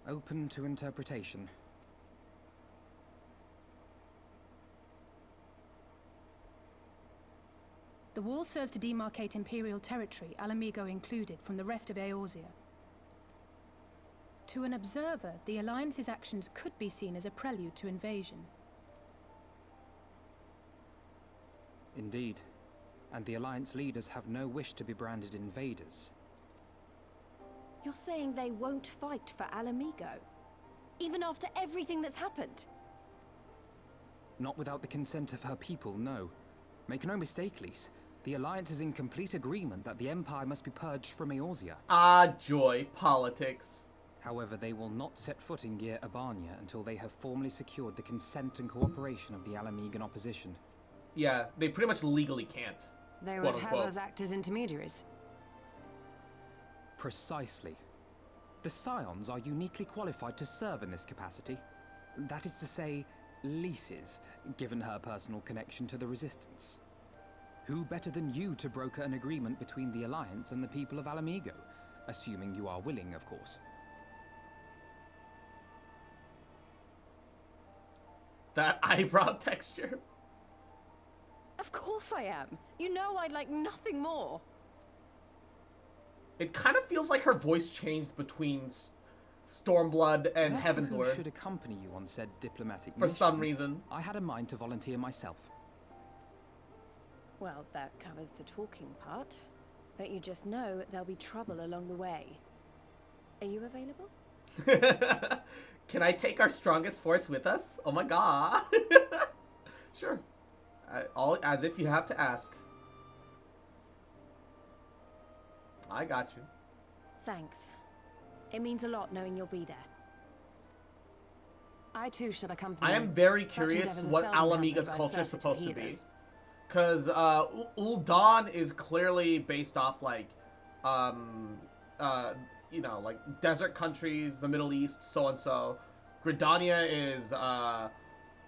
open to interpretation. The wall serves to demarcate Imperial territory, Alamigo included, from the rest of Eorzea. To an observer, the Alliance's actions could be seen as a prelude to invasion. Indeed. And the Alliance leaders have no wish to be branded invaders. You're saying they won't fight for Alamigo? Even after everything that's happened? Not without the consent of her people, no. Make no mistake, Lise. The Alliance is in complete agreement that the Empire must be purged from Eorzea. Ah, joy. Politics. However, they will not set foot in Gyr Abania until they have formally secured the consent and cooperation of the Alamigan opposition. Yeah, they pretty much legally can't. They would have us act as intermediaries. Precisely. The Scions are uniquely qualified to serve in this capacity. That is to say, Lise's, given her personal connection to the Resistance. Who better than you to broker an agreement between the Alliance and the people of Alamigo? Assuming you are willing, of course. That eyebrow texture. Of course I am. You know I'd like nothing more. It kind of feels like her voice changed between Stormblood and Heaven's Word. Should accompany you on said diplomatic For mission. some reason. I had a mind to volunteer myself. Well, that covers the talking part. But you just know there'll be trouble along the way. Are you available? Can I take our strongest force with us? Oh my god. Sure. All as if you have to ask. I got you. Thanks. It means a lot knowing you'll be there. I too shall accompany. I am very Such curious endeavors are what seldom Alamiga's hampered by culture is surfeit supposed to be. healers. Because Ul'Dan is clearly based off, like, you know, like, desert countries, the Middle East, so-and-so. Gridania is,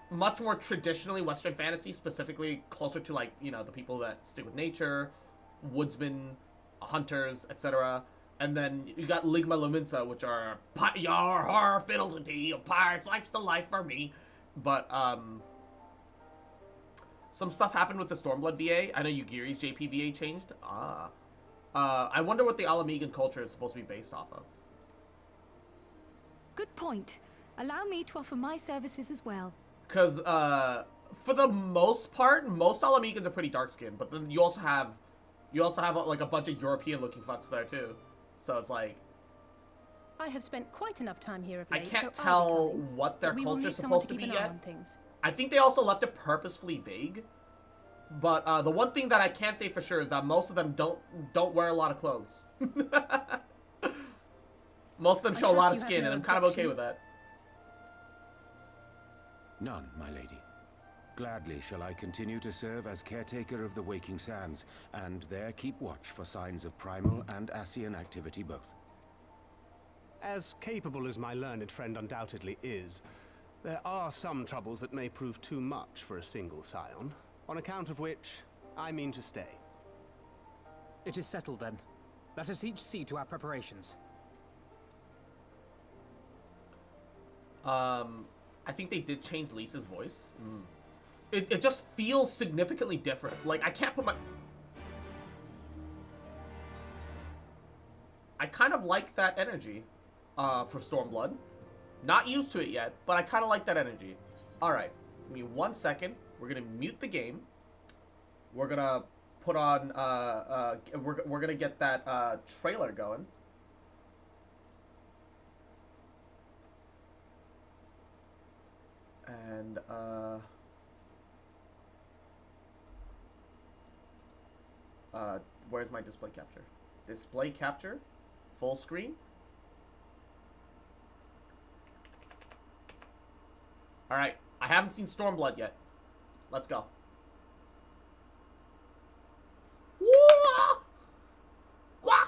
much more traditionally Western fantasy, specifically closer to, like, you know, the people that stick with nature, woodsmen, hunters, etc. And then you got Ligma Luminsa, which are your horror fidelity of pirates, life's the life for me. But, some stuff happened with the Stormblood VA. I know Yugiri's JP VA changed. I wonder what the Alamigan culture is supposed to be based off of. Good point. Allow me to offer my services as well. Because, for the most part, most Alamegans are pretty dark-skinned, but then you also have, like, a bunch of European-looking fucks there, too. So it's like... I have spent quite enough time here of I late, can't so tell I'll be coming, what their but we will culture need is someone supposed to keep be an eye yet. on things. I think they also left it purposefully vague. But the one thing that I can say for sure is that most of them don't wear a lot of clothes. Most of them show a lot of skin, and I'm kind of okay with that. None, my lady. Gladly shall I continue to serve as caretaker of the Waking Sands, and there keep watch for signs of primal and Ascian activity both. As capable as my learned friend undoubtedly is, there are some troubles that may prove too much for a single scion, on account of which I mean to stay. It is settled then. Let us each see to our preparations. I think they did change Lisa's voice. It just feels significantly different. Like, I can't put my... I kind of like that energy for Stormblood. Not used to it yet, but I kind of like that energy. Alright, give me 1 second. We're going to mute the game. We're going to put on... we're going to get that trailer going. And, where's my display capture? Display capture, full screen. Alright, I haven't seen Stormblood yet. Let's go. Wah! Wah!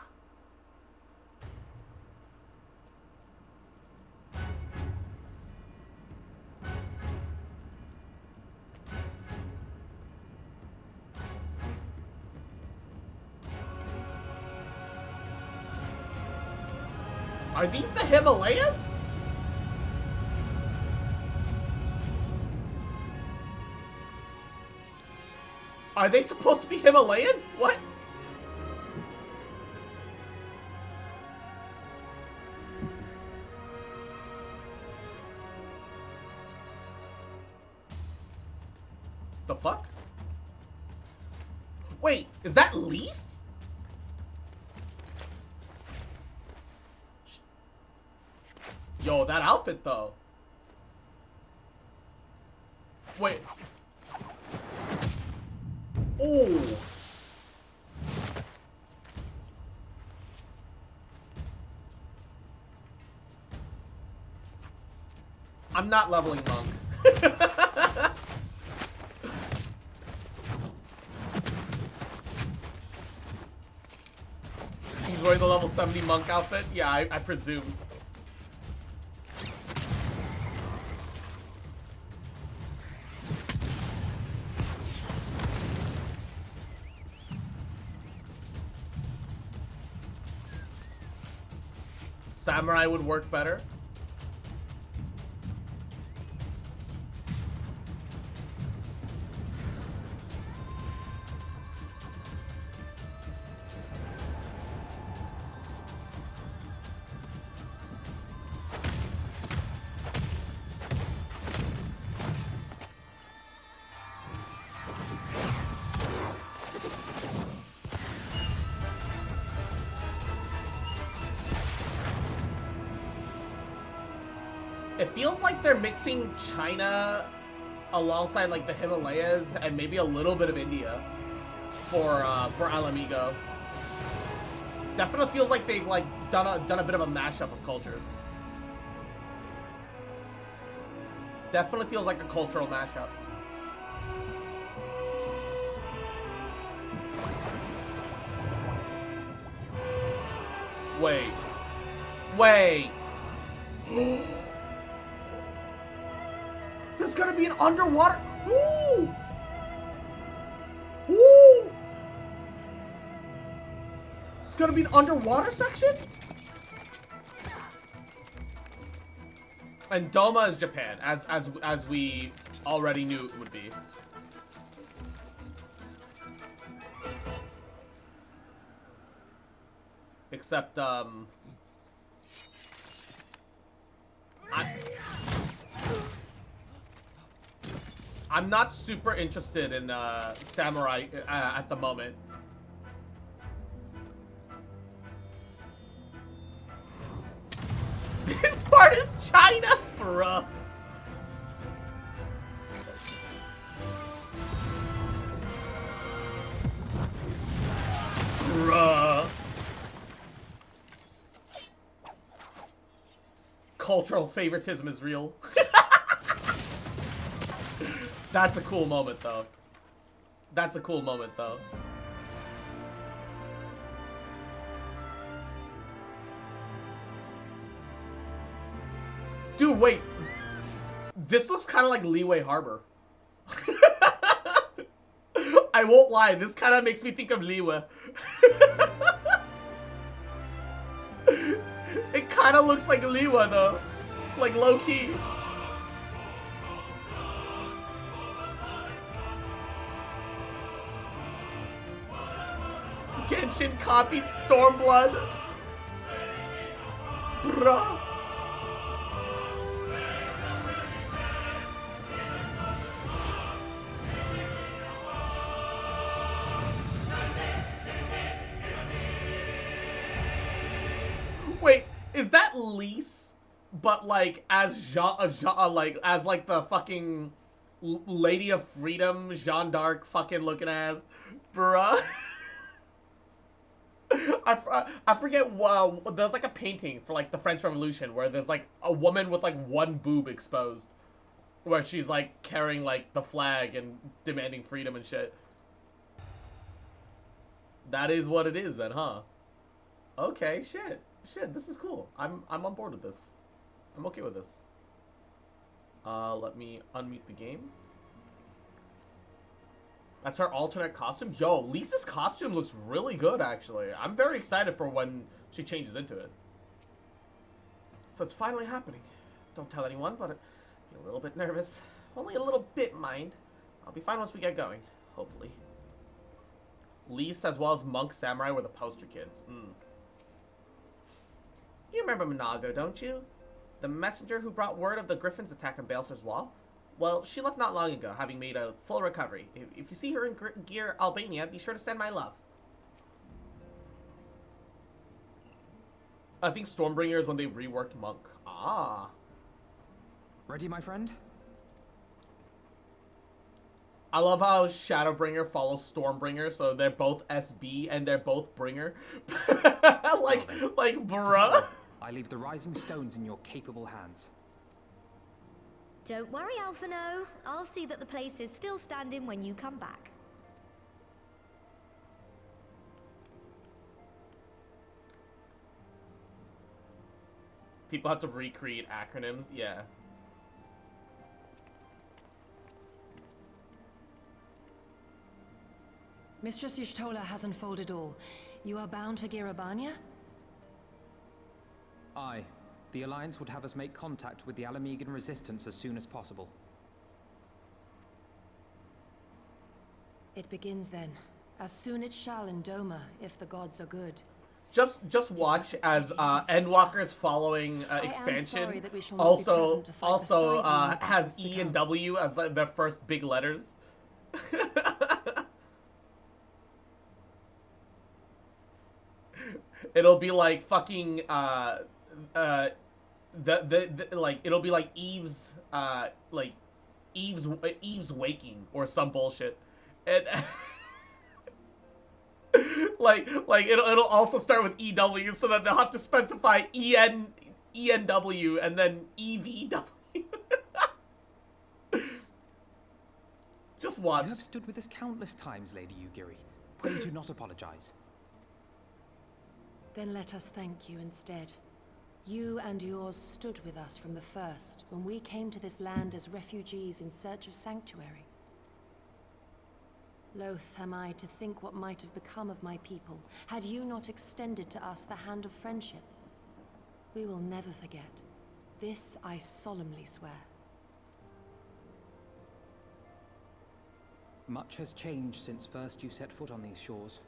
Are these the Himalayas? Are they supposed to be Himalayan? What? The fuck? Wait, is that Lise? Yo, that outfit though. Wait. Oh. I'm not leveling monk. He's wearing the level 70 monk outfit? Yeah, I presume. Samurai would work better. It feels like they're mixing China alongside like the Himalayas and maybe a little bit of India for Alamigo. Definitely feels like they've like done a bit of a mashup of cultures. Definitely feels like a cultural mashup. Wait. Wait. There's gonna be an underwater. Woo! Woo! It's gonna be an underwater section? And Doma is Japan, as we already knew it would be. Except, I'm not super interested in Samurai at the moment. This part is China, bruh. Bruh. Cultural favoritism is real. That's a cool moment, though. That's a cool moment, though. Dude, wait. This looks kind of like Leeway Harbor. I won't lie. This kind of makes me think of Leeway. It kind of looks like Leeway, though. Like, low-key. Genshin copied Stormblood. Bruh. Wait, is that Lise? But like as like the fucking Lady of Freedom, Jeanne d'Arc fucking looking ass, bruh. I forget. There's like a painting for like the French Revolution where there's like a woman with like one boob exposed, where she's like carrying like the flag and demanding freedom and shit. That is what it is then, huh? Okay, shit. This is cool. I'm on board with this. I'm okay with this. Let me unmute the game. That's her alternate costume. Yo, Lisa's costume looks really good, actually. I'm very excited for when she changes into it. So it's finally happening. Don't tell anyone, but I feel a little bit nervous. Only a little bit, mind. I'll be fine once we get going, hopefully. Lise, as well as Monk Samurai, were the poster kids. You remember Minago, don't you? The messenger who brought word of the Griffin's attack on Balesar's Wall? Well, she left not long ago, having made a full recovery. If you see her in Gear, Albania, be sure to send my love. I think Stormbringer is when they reworked Monk. Ah. Ready, my friend? I love how Shadowbringer follows Stormbringer, so they're both SB and they're both Bringer. like, bruh. I leave the rising stones in your capable hands. Don't worry, Alphino. I'll see that the place is still standing when you come back. People have to recreate acronyms, yeah. Mistress Y'shtola has unfolded all. You are bound for Girabania? Aye. The Alliance would have us make contact with the Alamegan resistance as soon as possible. It begins then. As soon it shall in Doma, if the gods are good. Just watch as Endwalker's following expansion also has E and W as their first big letters. It'll be like fucking like it'll be like Eve's Eve's waking or some bullshit, and like it'll also start with EW, so that they'll have to specify ENW and then EVW. Just one. You have stood with us countless times, Lady Yugiri. Pray do not apologize. Then let us thank you instead. You and yours stood with us from the first, when we came to this land as refugees in search of sanctuary. Loath am I to think what might have become of my people, had you not extended to us the hand of friendship. We will never forget. This I solemnly swear. Much has changed since first you set foot on these shores.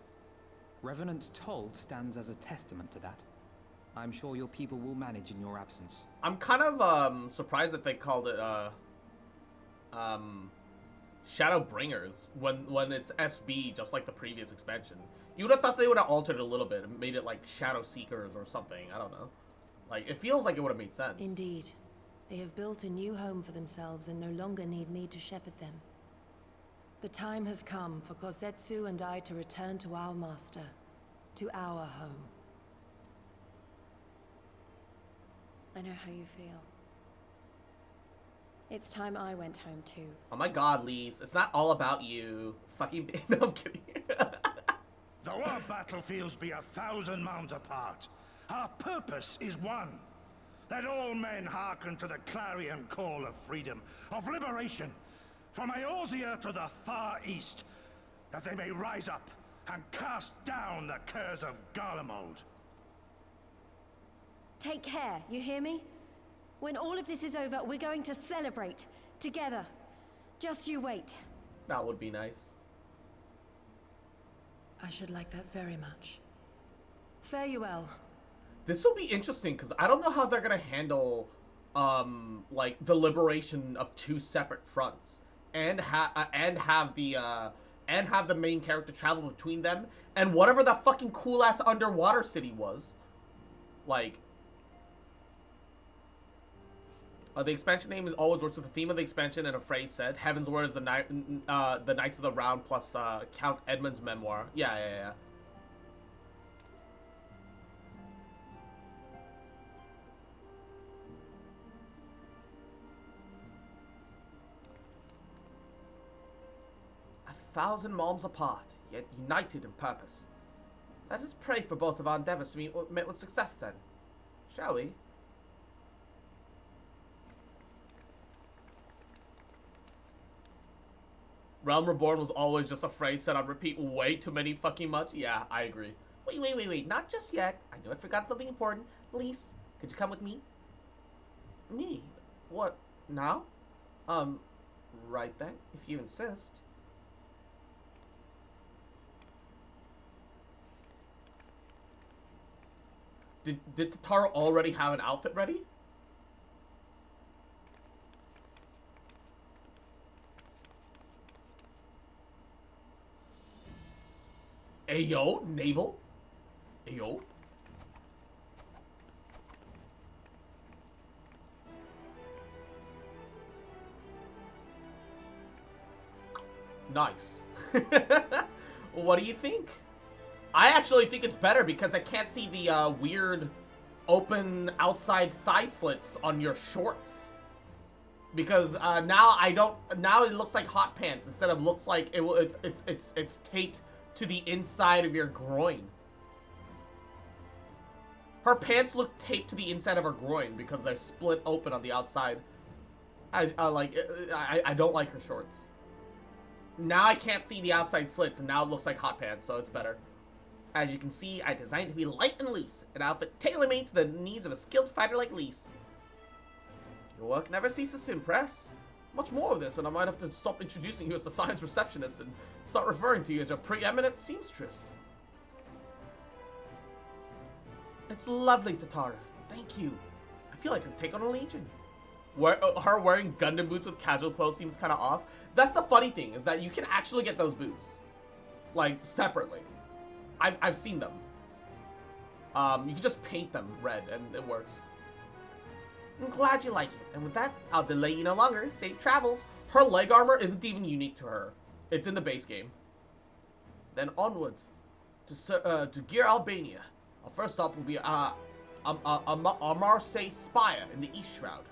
Revenant Told stands as a testament to that. I'm sure your people will manage in your absence. I'm kind of surprised that they called it Shadowbringers when it's SB, just like the previous expansion. You would have thought they would have altered it a little bit and made it like Shadow Seekers or something. I don't know. Like, it feels like it would have made sense. Indeed. They have built a new home for themselves and no longer need me to shepherd them. The time has come for Kozetsu and I to return to our master, to our home. I know how you feel. It's time I went home too. Oh my god, Lise, it's not all about you. Fucking no, I'm kidding. Though our battlefields be 1,000 mounds apart, our purpose is one. That all men hearken to the clarion call of freedom, of liberation, from Eorzea to the far east, that they may rise up and cast down the curse of Garlemald. Take care, you hear me? When all of this is over, we're going to celebrate. Together. Just you wait. That would be nice. I should like that very much. Fare you well. This will be interesting, because I don't know how they're going to handle, like, the liberation of two separate fronts. And have the main character travel between them. And whatever that fucking cool-ass underwater city was. Like... the expansion name is always works with the theme of the expansion, and a phrase said, Heaven's Word is the Knights of the Round plus Count Edmund's memoir. Yeah. A 1,000 malms apart, yet united in purpose. Let us pray for both of our endeavors to be met with success then. Shall we? Realm Reborn was always just a phrase said on repeat way too many fucking much. Yeah, I agree. Wait. Not just yet. I know I forgot something important. Lise, could you come with me? Me? What? Now? Right then, if you insist. Did Tataro already have an outfit ready? Ayo, naval. Ayo. Nice. What do you think? I actually think it's better because I can't see the weird open outside thigh slits on your shorts. Because now it looks like hot pants instead of looks like it's taped to the inside of your groin. Her pants look taped to the inside of her groin because they're split open on the outside. I don't like her shorts. Now I can't see the outside slits, and now it looks like hot pants, so it's better. As you can see, I designed it to be light and loose, an outfit tailor-made to the needs of a skilled fighter like Lise. Your work never ceases to impress. Much more of this, and I might have to stop introducing you as the science receptionist and start referring to you as your preeminent seamstress. It's lovely, Tatara. Thank you. I feel like I could take on a legion. Her wearing Gundam boots with casual clothes seems kind of off. That's the funny thing, is that you can actually get those boots. Like, separately. I've seen them. You can just paint them red, and it works. I'm glad you like it. And with that, I'll delay you no longer. Safe travels. Her leg armor isn't even unique to her. It's in the base game. Then onwards to Gear Albania. Our first stop will be Marseille Spire in the East Shroud.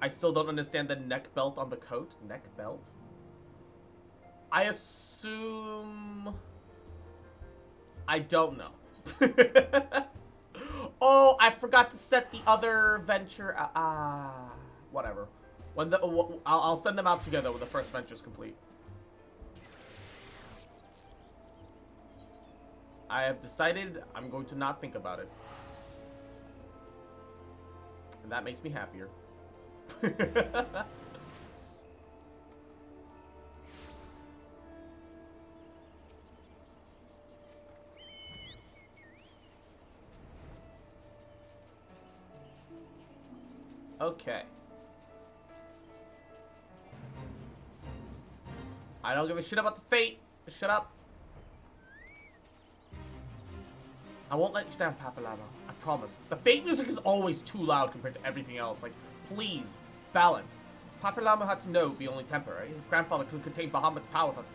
I still don't understand the neck belt on the coat. Neck belt? I assume... I don't know. Oh, I forgot to set the other venture... whatever. When the I'll send them out together when the first venture's complete. I have decided I'm going to not think about it. And that makes me happier. Okay. I don't give a shit about the fate. Shut up. I won't let you down, Papa Llama. I promise. The fate music is always too loud compared to everything else. Like, please, balance. Papa Llama had to know be only temporary. His grandfather could contain Bahamut's power with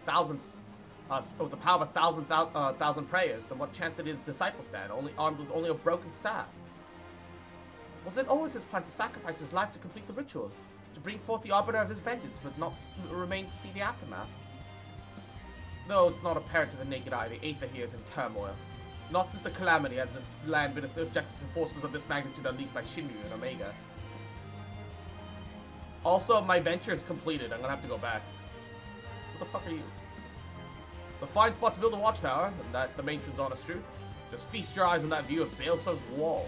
the power of a thousand prayers. Then what chance did his disciple stand, only armed with only a broken staff? Was it always his plan to sacrifice his life to complete the ritual? To bring forth the arbiter of his vengeance, but not remain to see the aftermath? Though it's not apparent to the naked eye, the Aether here is in turmoil. Not since the calamity has this land been subjected to forces of this magnitude unleashed by Shinryu and Omega. Also, my venture is completed. I'm gonna have to go back. What the fuck are you? It's a fine spot to build a watchtower, and that the matron's honest truth. Just feast your eyes on that view of Baelsar's wall.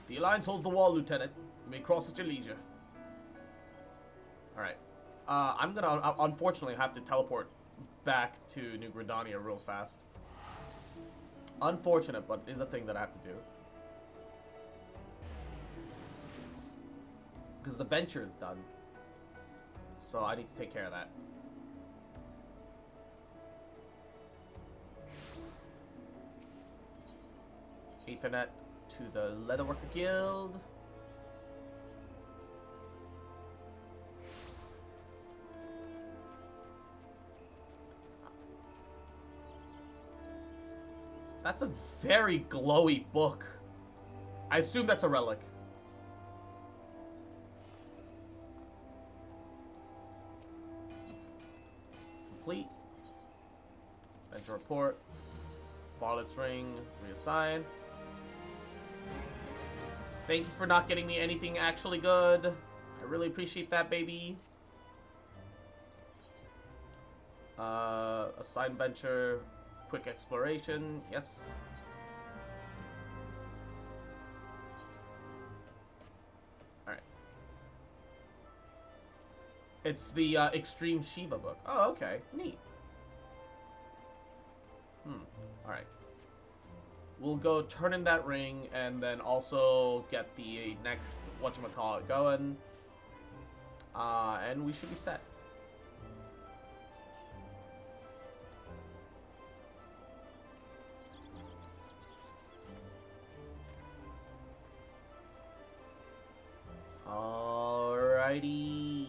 The Alliance holds the wall, Lieutenant. You may cross at your leisure. Alright. I'm gonna, unfortunately, have to teleport back to New Gridania real fast. Unfortunate, but is a thing that I have to do. Because the venture is done. So I need to take care of that. Ethernet to the Leatherworker Guild. That's a very glowy book. I assume that's a relic. Complete. Venture report. Varlet's ring. Reassign. Thank you for not getting me anything actually good. I really appreciate that, baby. Assign venture. Quick exploration. Yes. Alright. It's the Extreme Shiva book. Oh, okay. Neat. Alright. We'll go turn in that ring and then also get the next whatchamacallit going. And we should be set. Alrighty.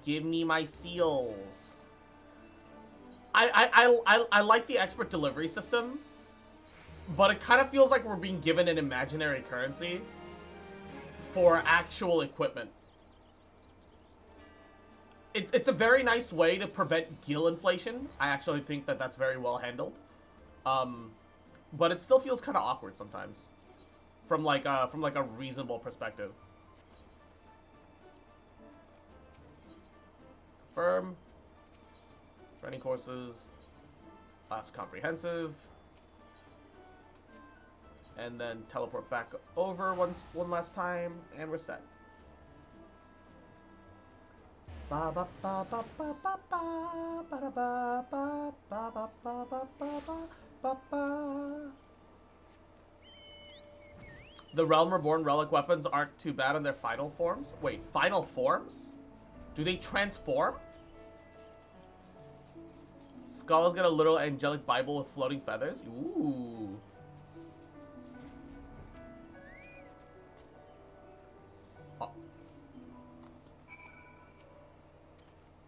Give me my seals. I like the expert delivery system, but it kind of feels like we're being given an imaginary currency for actual equipment. It's a very nice way to prevent gil inflation. I actually think that that's very well handled. But it still feels kind of awkward sometimes. From like a reasonable perspective. Confirm. Training courses. Last comprehensive. And then teleport back over one last time, and we're set. Ba ba ba ba ba ba ba ba ba ba ba ba ba ba ba. The Realm Reborn relic weapons aren't too bad on their final forms. Wait, final forms? Do they transform? Scholars get a little angelic Bible with floating feathers. Ooh.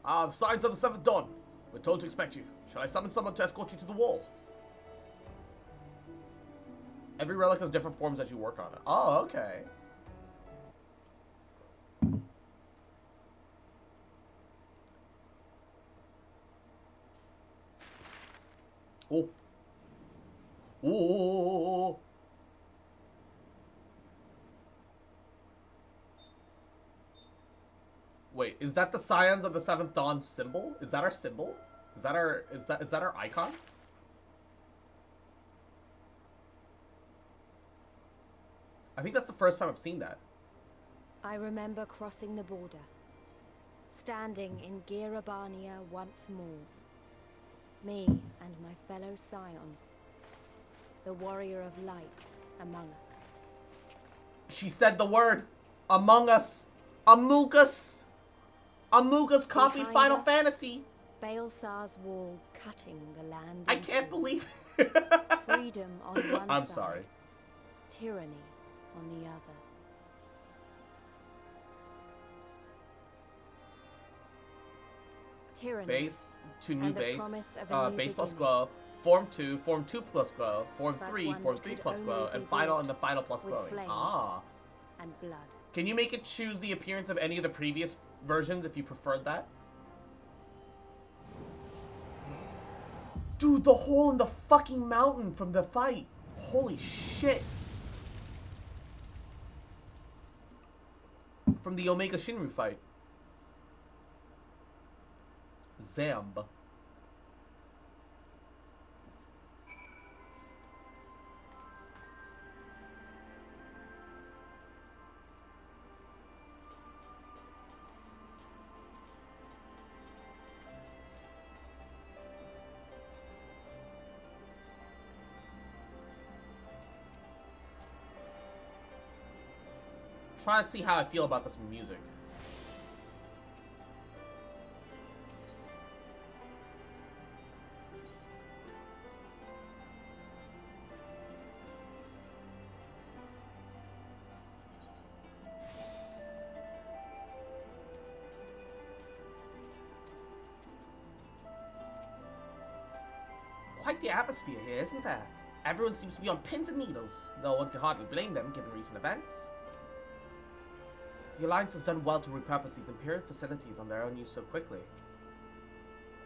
The signs of the seventh dawn. We're told to expect you. Shall I summon someone to escort you to the wall? Every relic has different forms as you work on it. Oh, okay. Oh. Oh. Wait, is that the Scions of the Seventh Dawn symbol? Is that our symbol? Is that our icon? I think that's the first time I've seen that. I remember crossing the border, standing in Girabania once more. Me and my fellow Scions, the warrior of light among us. She said the word, among us. Amogus. Amogus copied Behind Final us, Fantasy. Baelsar's wall cutting the land. I can't believe it. Freedom on one I'm side. sorry. Tyranny on the other. Tyranny. Base to new and the base. promise of a new Base plus beginning. glow. Form 2 plus glow. Form But 3 one Form that 3 could plus glow. only And be final bought and the final plus with glowing. flames Ah. and blood. Can you make it choose the appearance of any of the previous versions if you preferred that? Dude, the hole in the fucking mountain from the fight. Holy shit. From the Omega Shinru fight. Zamb. Trying to see how I feel about this music. Quite the atmosphere here, isn't there? Everyone seems to be on pins and needles. No one can hardly blame them given recent events. The Alliance has done well to repurpose these Imperial facilities on their own use so quickly.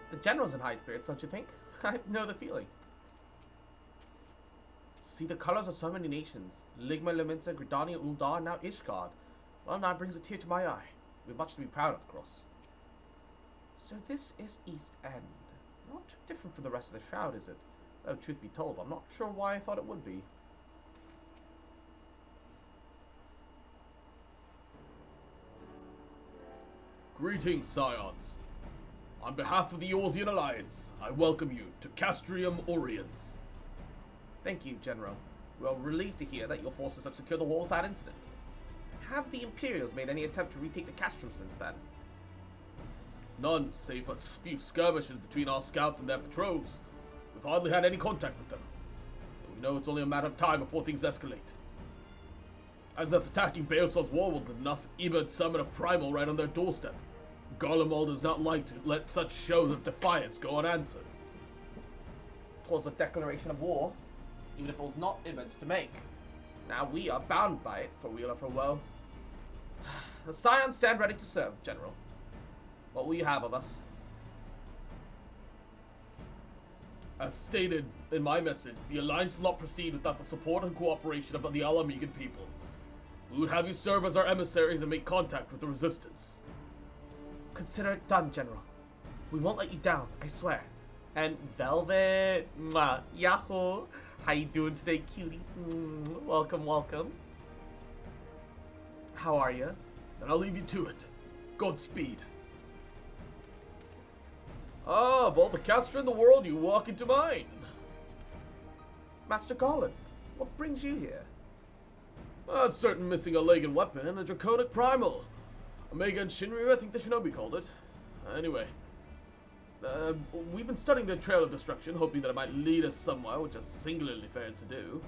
The General's in high spirits, don't you think? I know the feeling. See the colors of so many nations. Ligma, Leminsa, Gridania, Uldar, and now Ishgard. Well, now it brings a tear to my eye. We've much to be proud of, of course. So this is East End. Not too different from the rest of the Shroud, is it? Though, truth be told, I'm not sure why I thought it would be. Greetings, Scions. On behalf of the Eorzean Alliance, I welcome you to Castrium Oriens. Thank you, General. We are relieved to hear that your forces have secured the wall without incident. Have the Imperials made any attempt to retake the castrum since then? None, save a few skirmishes between our scouts and their patrols. We've hardly had any contact with them. And we know it's only a matter of time before things escalate. As if attacking Baelsar's wall wasn't enough, Ebert summoned a primal right on their doorstep. Garlemald does not like to let such shows of defiance go unanswered. It was a declaration of war, even if it was not Ibert's to make. Now we are bound by it, for weal or for woe. The Scions stand ready to serve, General. What will you have of us? As stated in my message, the Alliance will not proceed without the support and cooperation of the Alamegan people. We would have you serve as our emissaries and make contact with the Resistance. Consider it done, General. We won't let you down, I swear. And Velvet, mwah, yahoo! How you doing today, cutie? Welcome, welcome. How are you? Then I'll leave you to it. Godspeed. Ah, of all the Castra in the world, you walk into mine. Master Garland, what brings you here? A certain missing a leg and weapon and a draconic primal. Omega and Shinryu, I think the Shinobi called it. Anyway, We've been studying the Trail of Destruction, hoping that it might lead us somewhere, which has singularly failed to do.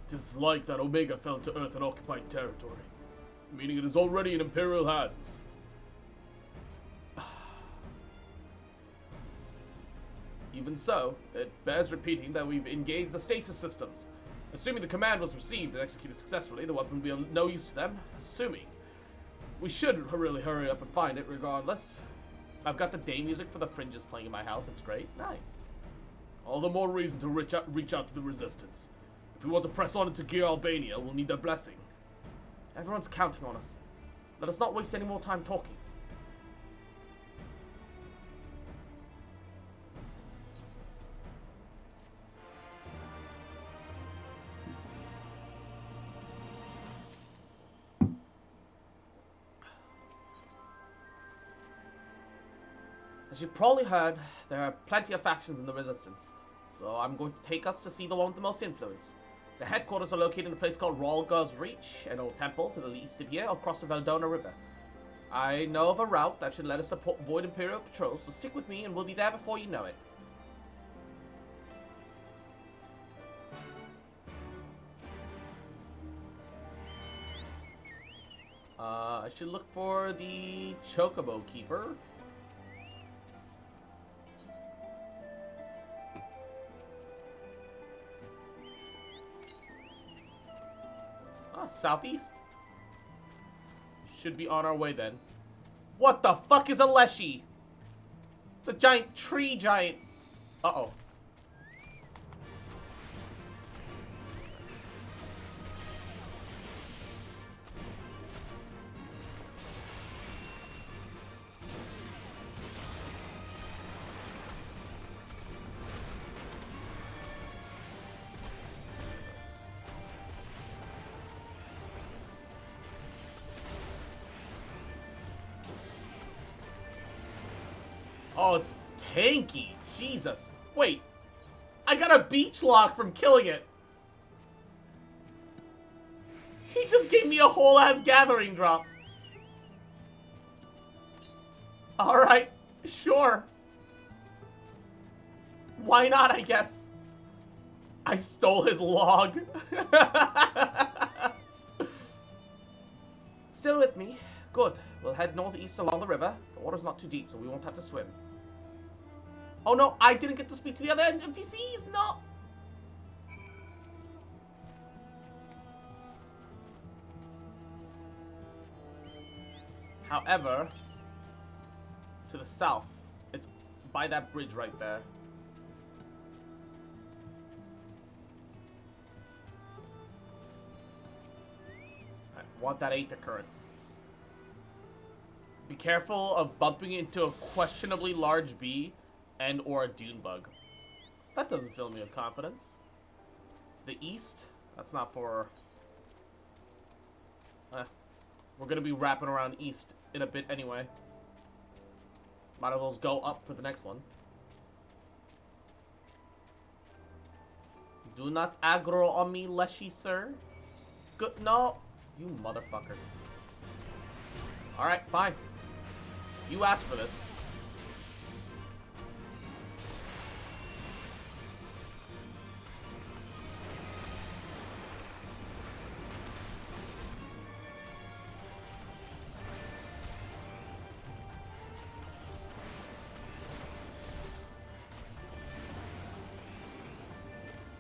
'Tis like that Omega fell to Earth in occupied territory, meaning it is already in Imperial hands. Even so, it bears repeating that we've engaged the stasis systems. Assuming the command was received and executed successfully, the weapon will be of no use to them. Assuming. We should really hurry up and find it regardless. I've got the day music for the Fringes playing in my house. It's great. Nice. All the more reason to reach out to the Resistance. If we want to press on into Gear Albania, we'll need their blessing. Everyone's counting on us. Let us not waste any more time talking. As you've probably heard, there are plenty of factions in the Resistance, so I'm going to take us to see the one with the most influence. The headquarters are located in a place called Ralgar's Reach, an old temple to the east of here across the Veldona River. I know of a route that should let us avoid Imperial patrols, so stick with me and we'll be there before you know it. I should look for the Chocobo Keeper. Southeast? Should be on our way then. What the fuck is a Leshy? It's a giant tree giant. Uh-oh. Oh, it's tanky. Jesus. Wait. I got a beach lock from killing it. He just gave me a whole ass gathering drop. Alright. Sure. Why not, I guess? I stole his log. Still with me? Good. We'll head northeast along the river. The water's not too deep, so we won't have to swim. Oh no, I didn't get to speak to the other NPCs! No! However, to the south, it's by that bridge right there. I want that Aether Current. Be careful of bumping into a questionably large bee and or a dune bug. That doesn't fill me with confidence. To the east, that's not for... we're gonna be wrapping around east in a bit anyway. Might as well go up for the next one. Do not aggro on me, Leshy, sir. Good, no. You motherfucker. Alright, fine. You asked for this.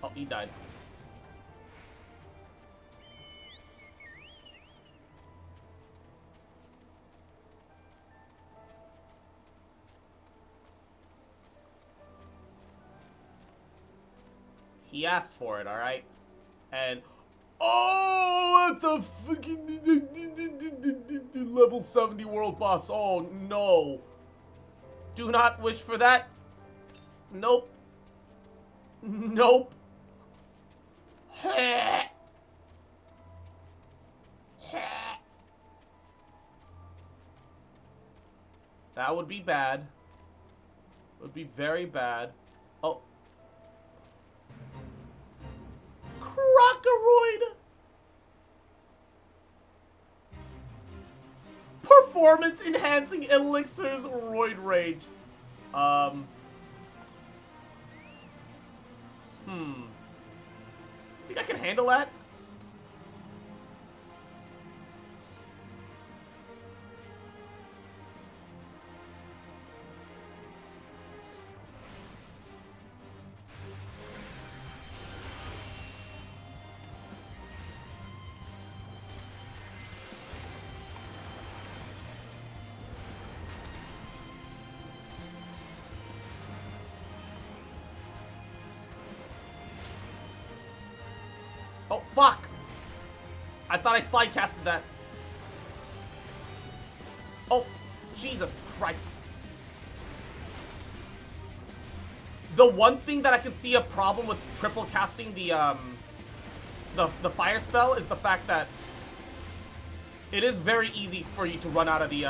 Oh, he died. He asked for it, alright? And... oh, it's a fucking level 70 world boss. Oh, no. Do not wish for that. Nope. Nope. That would be bad. It would be very bad. Oh. Crocoroid! Performance enhancing elixirs roid rage. Think I can handle that? Oh, fuck! I thought I slide casted that. Oh, Jesus Christ. The one thing that I can see a problem with triple casting the fire spell is the fact that it is very easy for you to run out of the,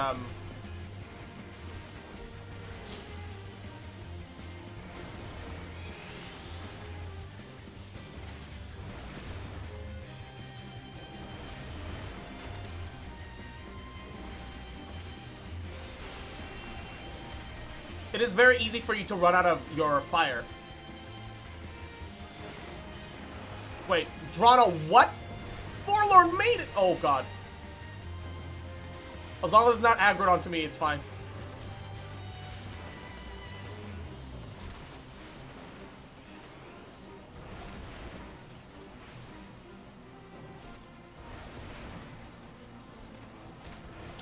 It is very easy for you to run out of your fire. Wait, drawn a what? Forlorn Maiden! Oh, God. As long as it's not aggroed onto me, it's fine.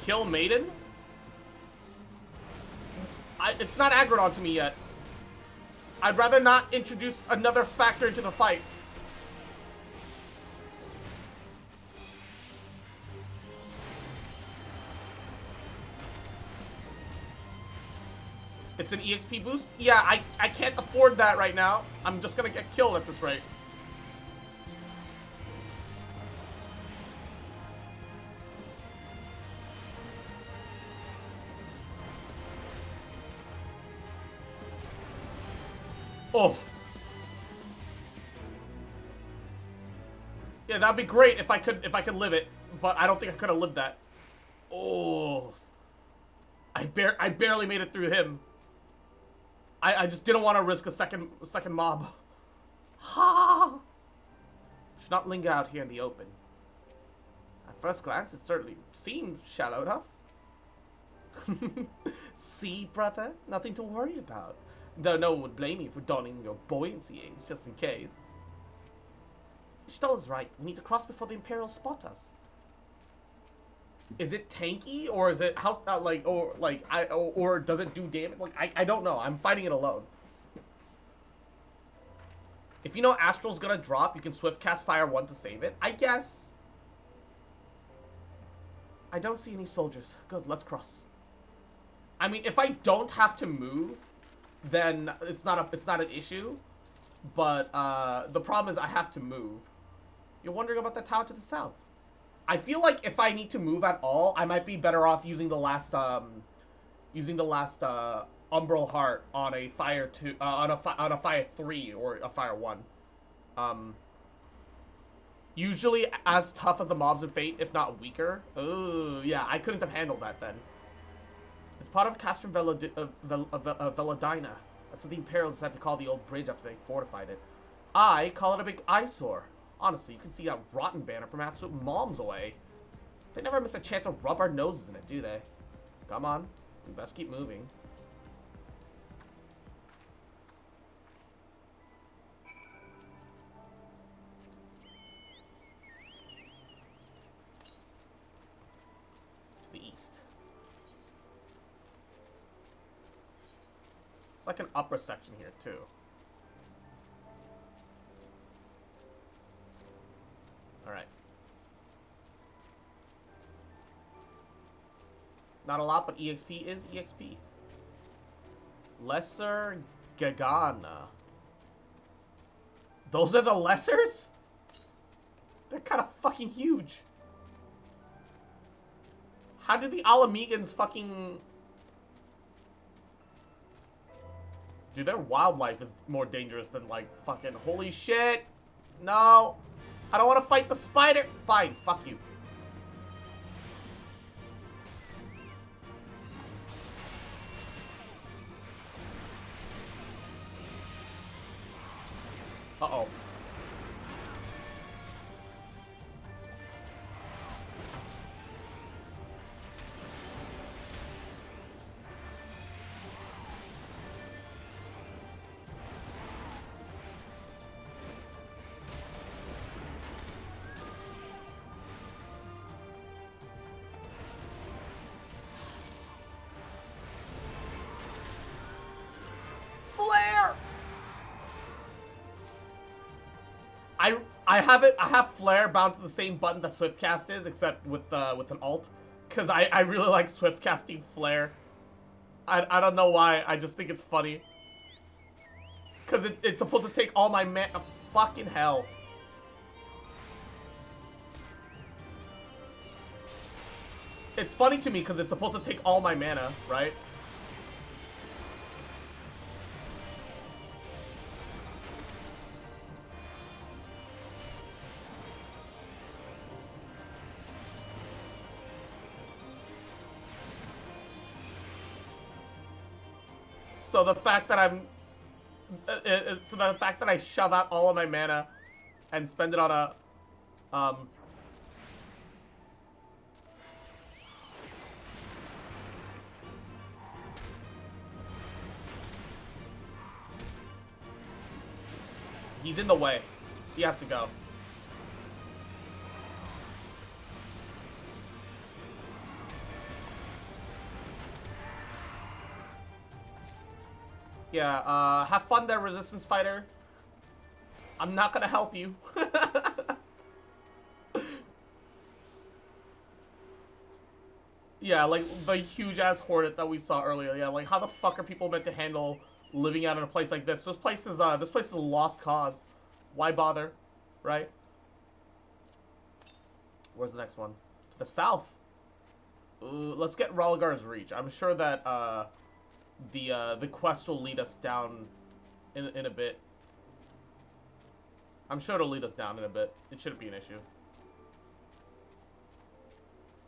Kill Maiden? It's not aggroed onto me yet. I'd rather not introduce another factor into the fight. It's an EXP boost? Yeah, I can't afford that right now. I'm just gonna get killed at this rate. Oh. Yeah, that'd be great if I could live it, but I don't think I could have lived that. Oh. I barely made it through him. I just didn't want to risk a second mob. Ha! Should not linger out here in the open. At first glance, it certainly seems shallow enough. See, brother? Nothing to worry about. Though no one would blame you for donning your buoyancy aids, just in case. Stoll is right. We need to cross before the Imperials spot us. Is it tanky, or is it how or does it do damage? Like I don't know. I'm fighting it alone. If you know Astral's gonna drop, you can swift cast Fire 1 to save it. I guess. I don't see any soldiers. Good, let's cross. I mean, if I don't have to move, then it's not an issue. But the problem is I have to move. You're wondering about the tower to the south. I feel like if I need to move at all, I might be better off using the last Umbral Heart on a Fire 2 on a Fire 3 or a Fire 1. Usually as tough as the mobs in Fate, if not weaker. Oh, yeah, I couldn't have handled that then. It's part of Castrum Velodina. That's what the Imperials had to call the old bridge after they fortified it. I call it a big eyesore. Honestly, you can see that rotten banner from absolute moms away. They never miss a chance to rub our noses in it, do they? Come on. We best keep moving. To the east. It's like an upper section here, too. Alright. Not a lot, but EXP is EXP. Lesser Gagana. Those are the lessers? They're kind of fucking huge. How do the Alamegans fucking... Dude, their wildlife is more dangerous than, like, fucking... Holy shit! No! I don't want to fight the spider! Fine, fuck you. Uh-oh. Flare! I have Flare bound to the same button that Swiftcast is, except with an alt, because I really like Swift casting Flare. I don't know why. I just think it's funny. Because it's supposed to take all my mana. Fucking hell. It's funny to me because it's supposed to take all my mana, right? So the fact that I shove out all of my mana and spend it on a he's in the way. He has to go. Yeah, have fun there, Resistance Fighter. I'm not gonna help you. Yeah, like the huge-ass horde that we saw earlier. Yeah, like how the fuck are people meant to handle living out in a place like this? This place is a lost cause. Why bother, right? Where's the next one? To the south. Let's get Ralgar's Reach. I'm sure that the quest will lead us down in a bit. I'm sure it'll lead us down in a bit. It shouldn't be an issue.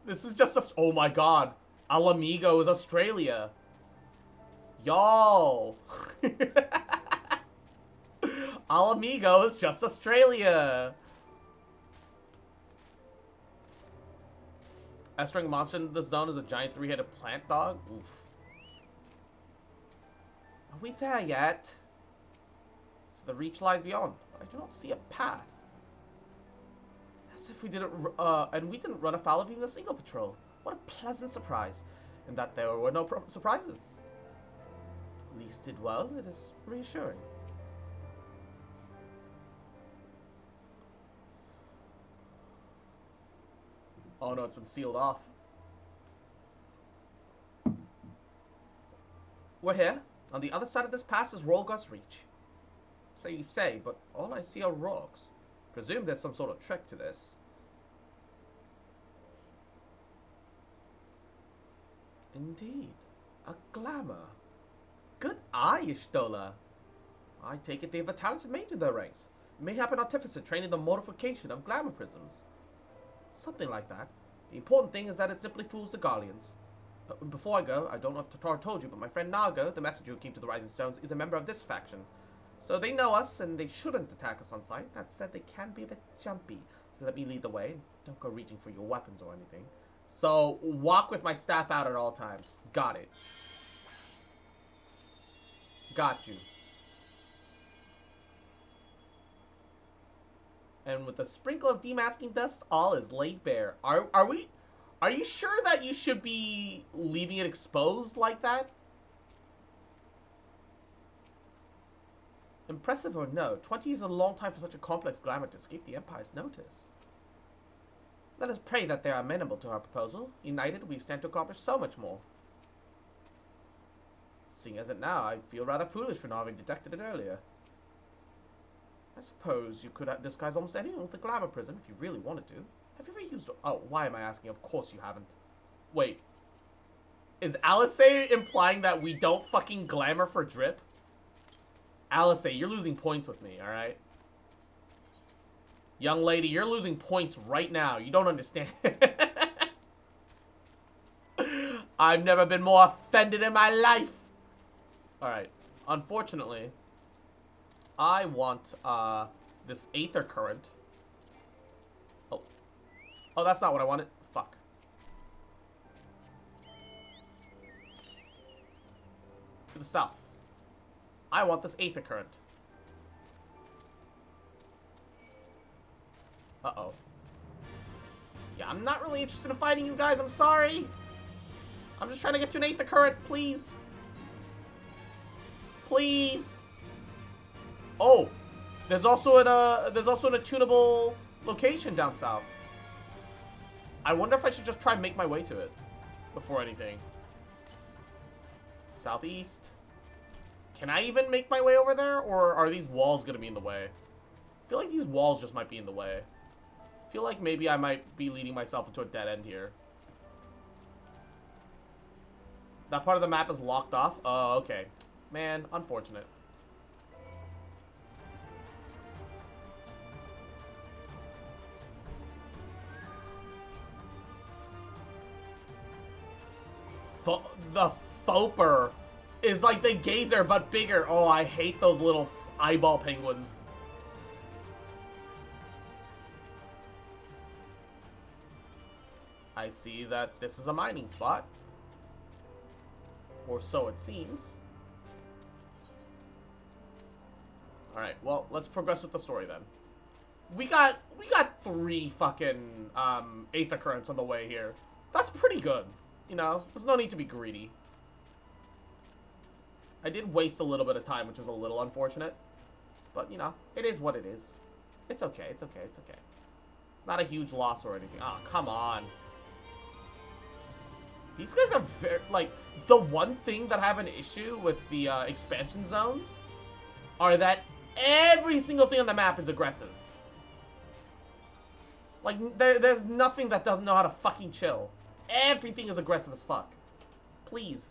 This is just a... Oh my god. Alamigo is Australia. Y'all. Alamigo is just Australia. Estering monster in this zone is a giant 3-headed plant dog. Oof. Are we there yet? So the reach lies beyond. I do not see a path. As if we didn't, and we didn't run afoul of even a single patrol. What a pleasant surprise. And that there were no surprises. Least did well, it is reassuring. Oh no, it's been sealed off. We're here. On the other side of this pass is Rolgar's Reach. So you say, but all I see are rocks. Presume there's some sort of trick to this. Indeed. A glamour. Good eye, Ishtola. I take it they have a talented mage in their ranks. Mayhap an artificer trained in the mortification of glamour prisms. Something like that. The important thing is that it simply fools the Garleans. Before I go, I don't know if Tatar told you, but my friend Naga, the messenger who came to the Rising Stones, is a member of this faction. So they know us, and they shouldn't attack us on sight. That said, they can be a bit jumpy. So let me lead the way. Don't go reaching for your weapons or anything. So, walk with my staff out at all times. Got it. Got you. And with a sprinkle of demasking dust, all is laid bare. Are you sure that you should be leaving it exposed like that? Impressive or no, 20 is a long time for such a complex glamour to escape the Empire's notice. Let us pray that they are amenable to our proposal. United, we stand to accomplish so much more. Seeing as it now, I feel rather foolish for not having detected it earlier. I suppose you could disguise almost anyone with the glamour prism if you really wanted to. Have you ever used... Oh, why am I asking? Of course you haven't. Wait. Is Alice implying that we don't fucking glamour for drip? Alice, you're losing points with me, alright? Young lady, you're losing points right now. You don't understand. I've never been more offended in my life. Alright. Unfortunately, I want this Aether Current. Oh. Oh, that's not what I wanted. Fuck. To the south. I want this Aether Current. Uh-oh. Yeah, I'm not really interested in fighting you guys. I'm sorry. I'm just trying to get you an Aether Current, please. Please. Oh, there's also an attunable location down south. I wonder if I should just try and make my way to it before anything. Southeast. Can I even make my way over there, or are these walls gonna be in the way? I feel like these walls just might be in the way. I feel like maybe I might be leading myself into a dead end here. That part of the map is locked off? Oh, okay. Man, unfortunate. The Foper is like the Gazer, but bigger. Oh, I hate those little eyeball penguins. I see that this is a mining spot. Or so it seems. Alright, well, let's progress with the story then. We got 3 fucking Aether Currents on the way here. That's pretty good. You know, there's no need to be greedy. I did waste a little bit of time, which is a little unfortunate. But, you know, it is what it is. It's okay, it's okay, it's okay. Not a huge loss or anything. Oh, come on. These guys are very, like, the one thing that I have an issue with the expansion zones are that every single thing on the map is aggressive. Like, there's nothing that doesn't know how to fucking chill. Everything is aggressive as fuck. Please.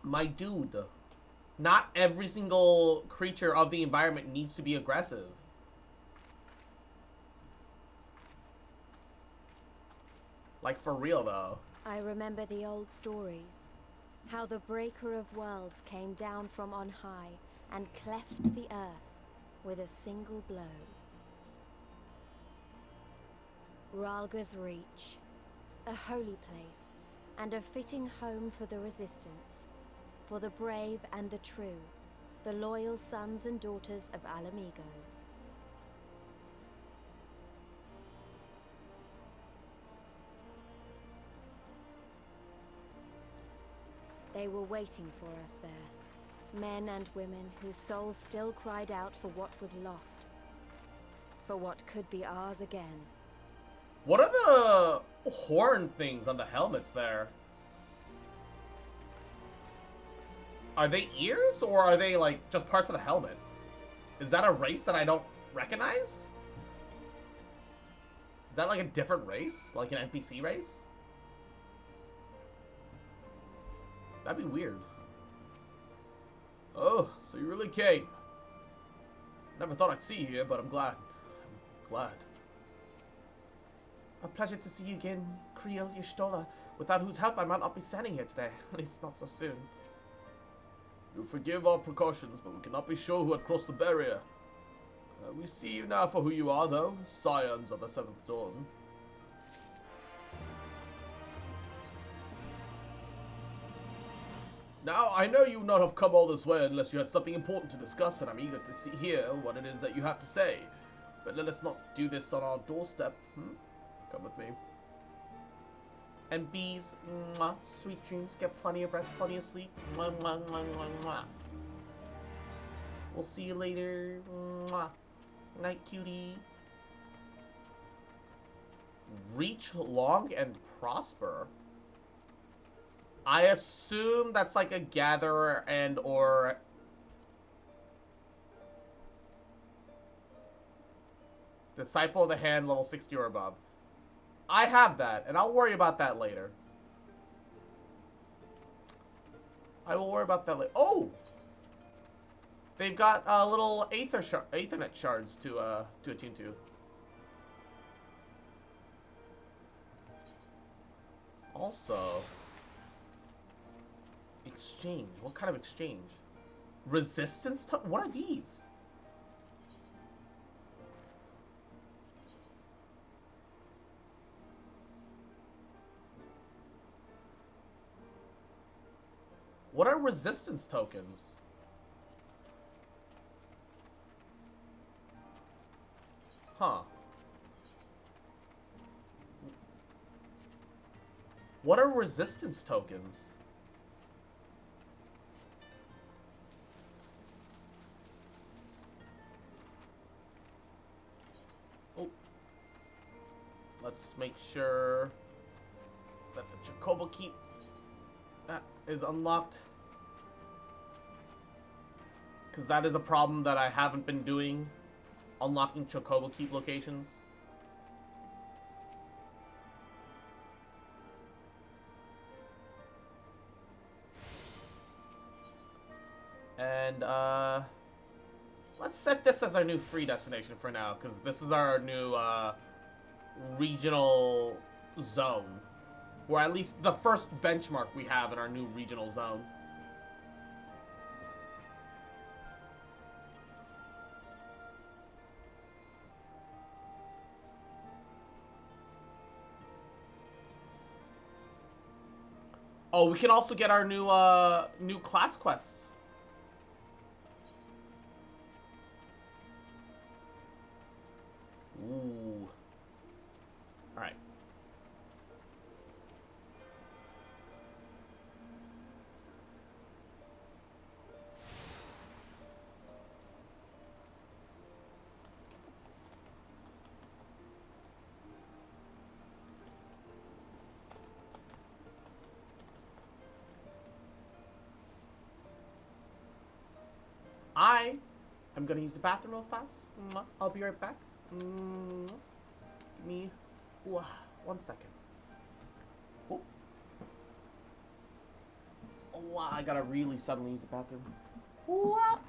My dude. Not every single creature of the environment needs to be aggressive. Like, for real, though. I remember the old stories. How the Breaker of Worlds came down from on high and cleft the earth with a single blow. Ralga's Reach, a holy place, and a fitting home for the resistance, for the brave and the true, the loyal sons and daughters of Alamigo. They were waiting for us there, men and women whose souls still cried out for what was lost, for what could be ours again. What are the horn things on the helmets there? Are they ears, or are they, like, just parts of the helmet? Is that a race that I don't recognize? Is that, like, a different race? Like an NPC race? That'd be weird. Oh, so you really came. Never thought I'd see you here, but I'm glad. I'm glad. A pleasure to see you again, Creel Y'shtola, without whose help I might not be standing here today. At least not so soon. You forgive our precautions, but we cannot be sure who had crossed the barrier. We see you now for who you are, though. Scions of the Seventh Dawn. Now, I know you would not have come all this way unless you had something important to discuss, and I'm eager to hear what it is that you have to say. But let us not do this on our doorstep, Come with me. And bees, mwah, sweet dreams, get plenty of rest, plenty of sleep. Mwah, mwah, mwah, mwah, mwah. We'll see you later. Mwah. Night, cutie. Reach long and prosper. I assume that's like a gatherer and or disciple of the hand, level 60 or above. I have that, and I'll worry about that later. I will worry about that later. Oh! They've got little Aethernet shards to attune to. Also, Exchange. What kind of exchange? Resistance to... What are these? What are resistance tokens? Huh. What are resistance tokens? Oh. Let's make sure that the Chocobo Keep that is unlocked. Because that is a problem that I haven't been doing. Unlocking Chocobo Keep locations. And, let's set this as our new free destination for now, because this is our new, regional zone. Or at least the first benchmark we have in our new regional zone. Oh, we can also get our new, new class quests. Ooh. Alright. I'm gonna use the bathroom real fast. I'll be right back. Give me 1 second. Oh. Oh, wow, I gotta really suddenly use the bathroom. What?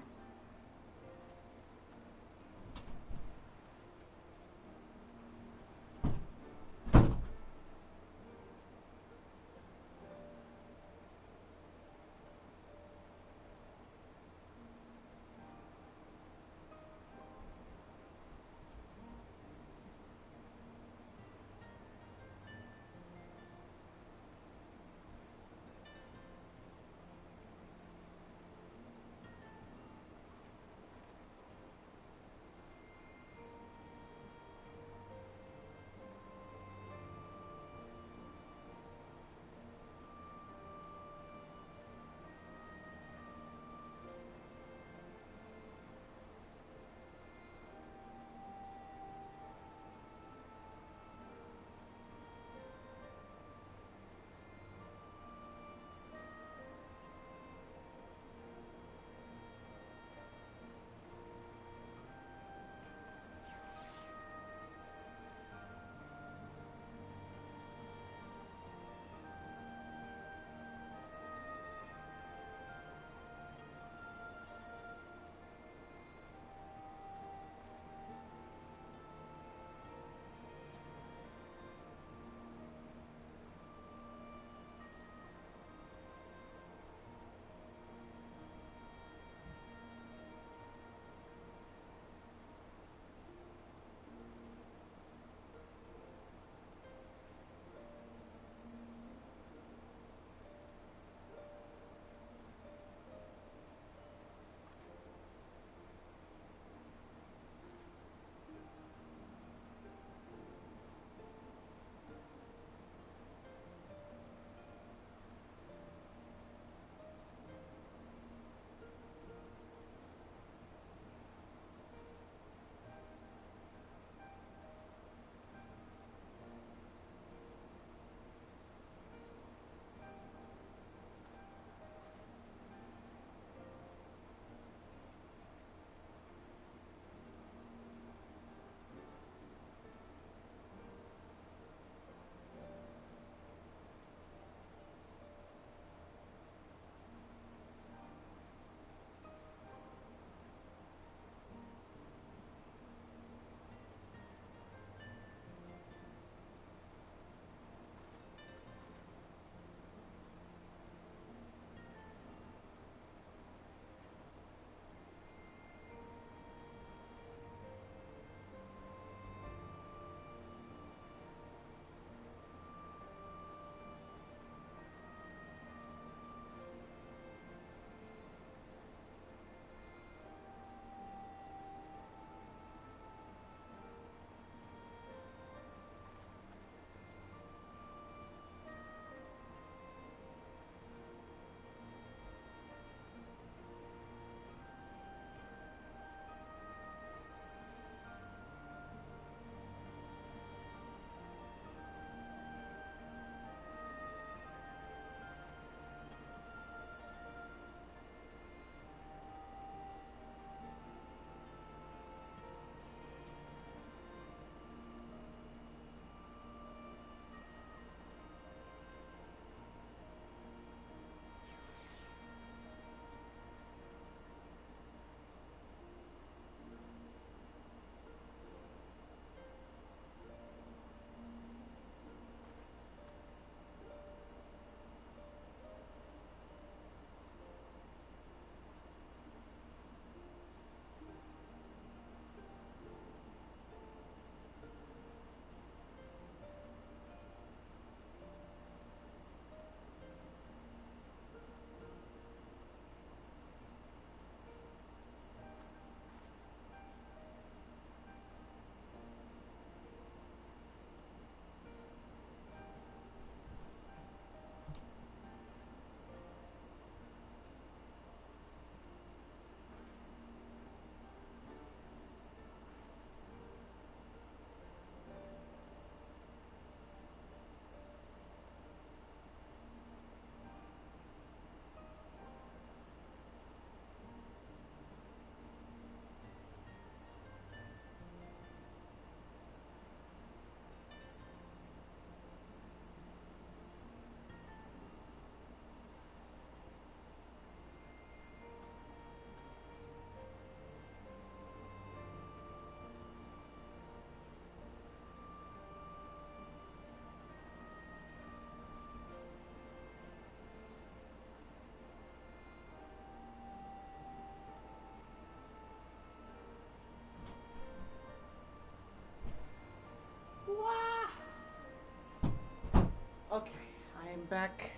back.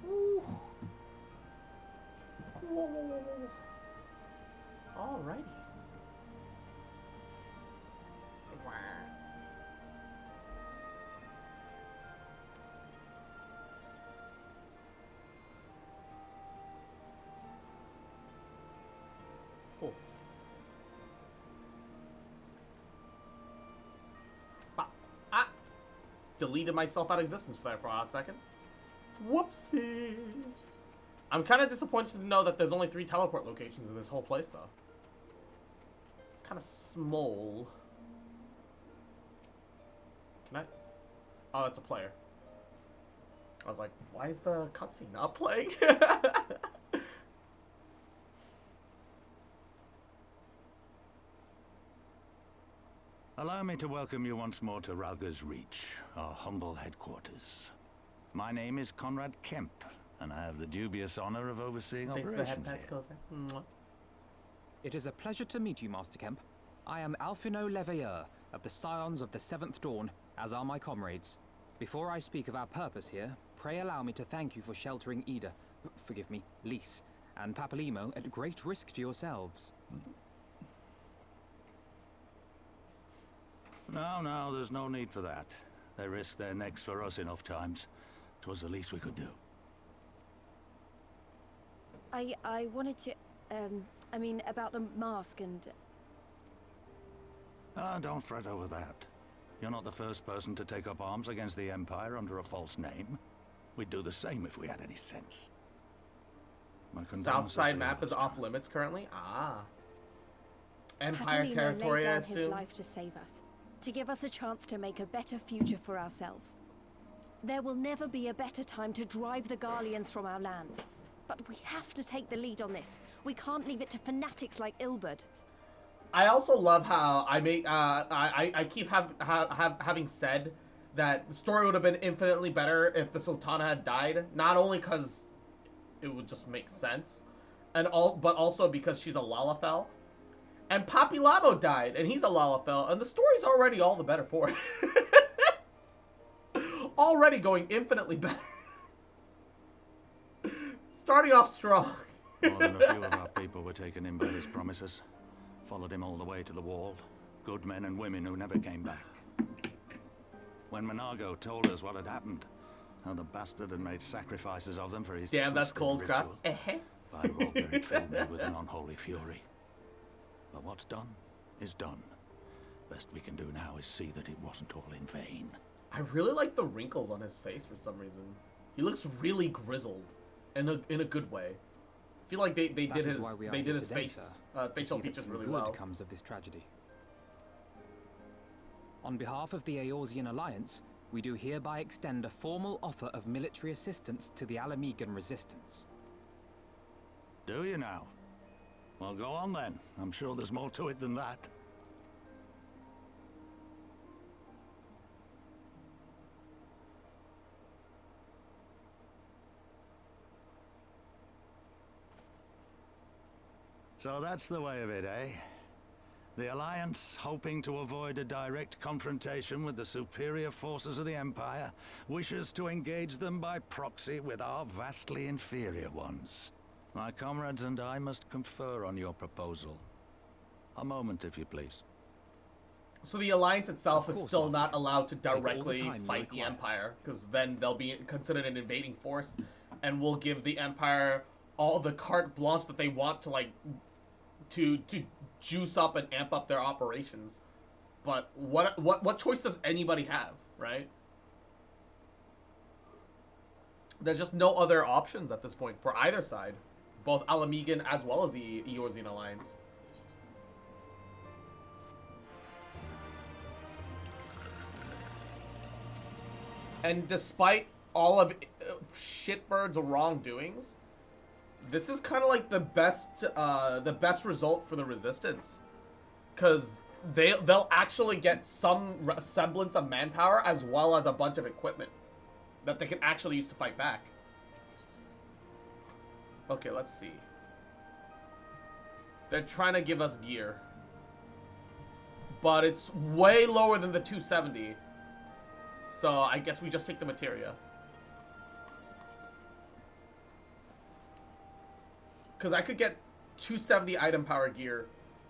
Woo. Whoa, whoa, whoa, whoa. Alrighty. Wow. Cool. Deleted myself out of existence for a hot second. Whoopsies. I'm kind of disappointed to know that there's only 3 teleport locations in this whole place, though. It's kind of small. Can I? Oh, it's a player. I was like, why is the cutscene not playing? Allow me to welcome you once more to Ralga's Reach, our humble headquarters. My name is Conrad Kemp, and I have the dubious honor of overseeing operations here. It is a pleasure to meet you, Master Kemp. I am Alphino Leveilleur, of the Scions of the Seventh Dawn, as are my comrades. Before I speak of our purpose here, pray allow me to thank you for sheltering Ida, forgive me, Lys, and Papalimo at great risk to yourselves. No, there's no need for that. They risked their necks for us enough times. 'Twas the least we could do. I wanted to, I mean, about the mask and... Don't fret over that. You're not the first person to take up arms against the Empire under a false name. We'd do the same if we had any sense. Southside map is off limits currently? Ah. Empire Papalino territory, laid I down his assume? life to save us, to give us a chance to make a better future for ourselves. There will never be a better time to drive the Garleans from our lands. But we have to take the lead on this. We can't leave it to fanatics like Ilberd. I also love how I keep having said that the story would have been infinitely better if the Sultana had died. Not only because it would just make sense, but also because she's a Lalafell. And Papilamo died, and he's a Lalafell, and the story's already all the better for it. Already going infinitely better. Starting off strong. More than a few of our people were taken in by his promises. Followed him all the way to the wall. Good men and women who never came back. When Monago told us what had happened, how the bastard had made sacrifices of them for his damn, that's twisted cold, ritual, Cross. by Roger it filled me with an unholy fury. But what's done is done. Best we can do now is see that it wasn't all in vain. I really like the wrinkles on his face for some reason. He looks really grizzled, in a good way. I feel like they did his face facial features really well. Good comes of this tragedy. On behalf of the Eorzean Alliance, we do hereby extend a formal offer of military assistance to the Alamegan resistance. Do you now? Well, go on then. I'm sure there's more to it than that. So that's the way of it, eh? The Alliance, hoping to avoid a direct confrontation with the superior forces of the Empire, wishes to engage them by proxy with our vastly inferior ones. My comrades and I must confer on your proposal. A moment, if you please. So the Alliance itself is still Master. not allowed to Take all the directly time you fight the require. Empire, because then they'll be considered an invading force, and will give the Empire all the carte blanche that they want to, like, to juice up and amp up their operations. But what choice does anybody have, right? There's just no other options at this point for either side, both Alamegan as well as the Eorzean Alliance. And despite all of Shitbird's wrongdoings, this is kind of like the best result for the Resistance, because they'll actually get some semblance of manpower as well as a bunch of equipment that they can actually use to fight back. Okay, let's see. They're trying to give us gear, but it's way lower than the 270. So I guess we just take the materia. Because I could get 270 item power gear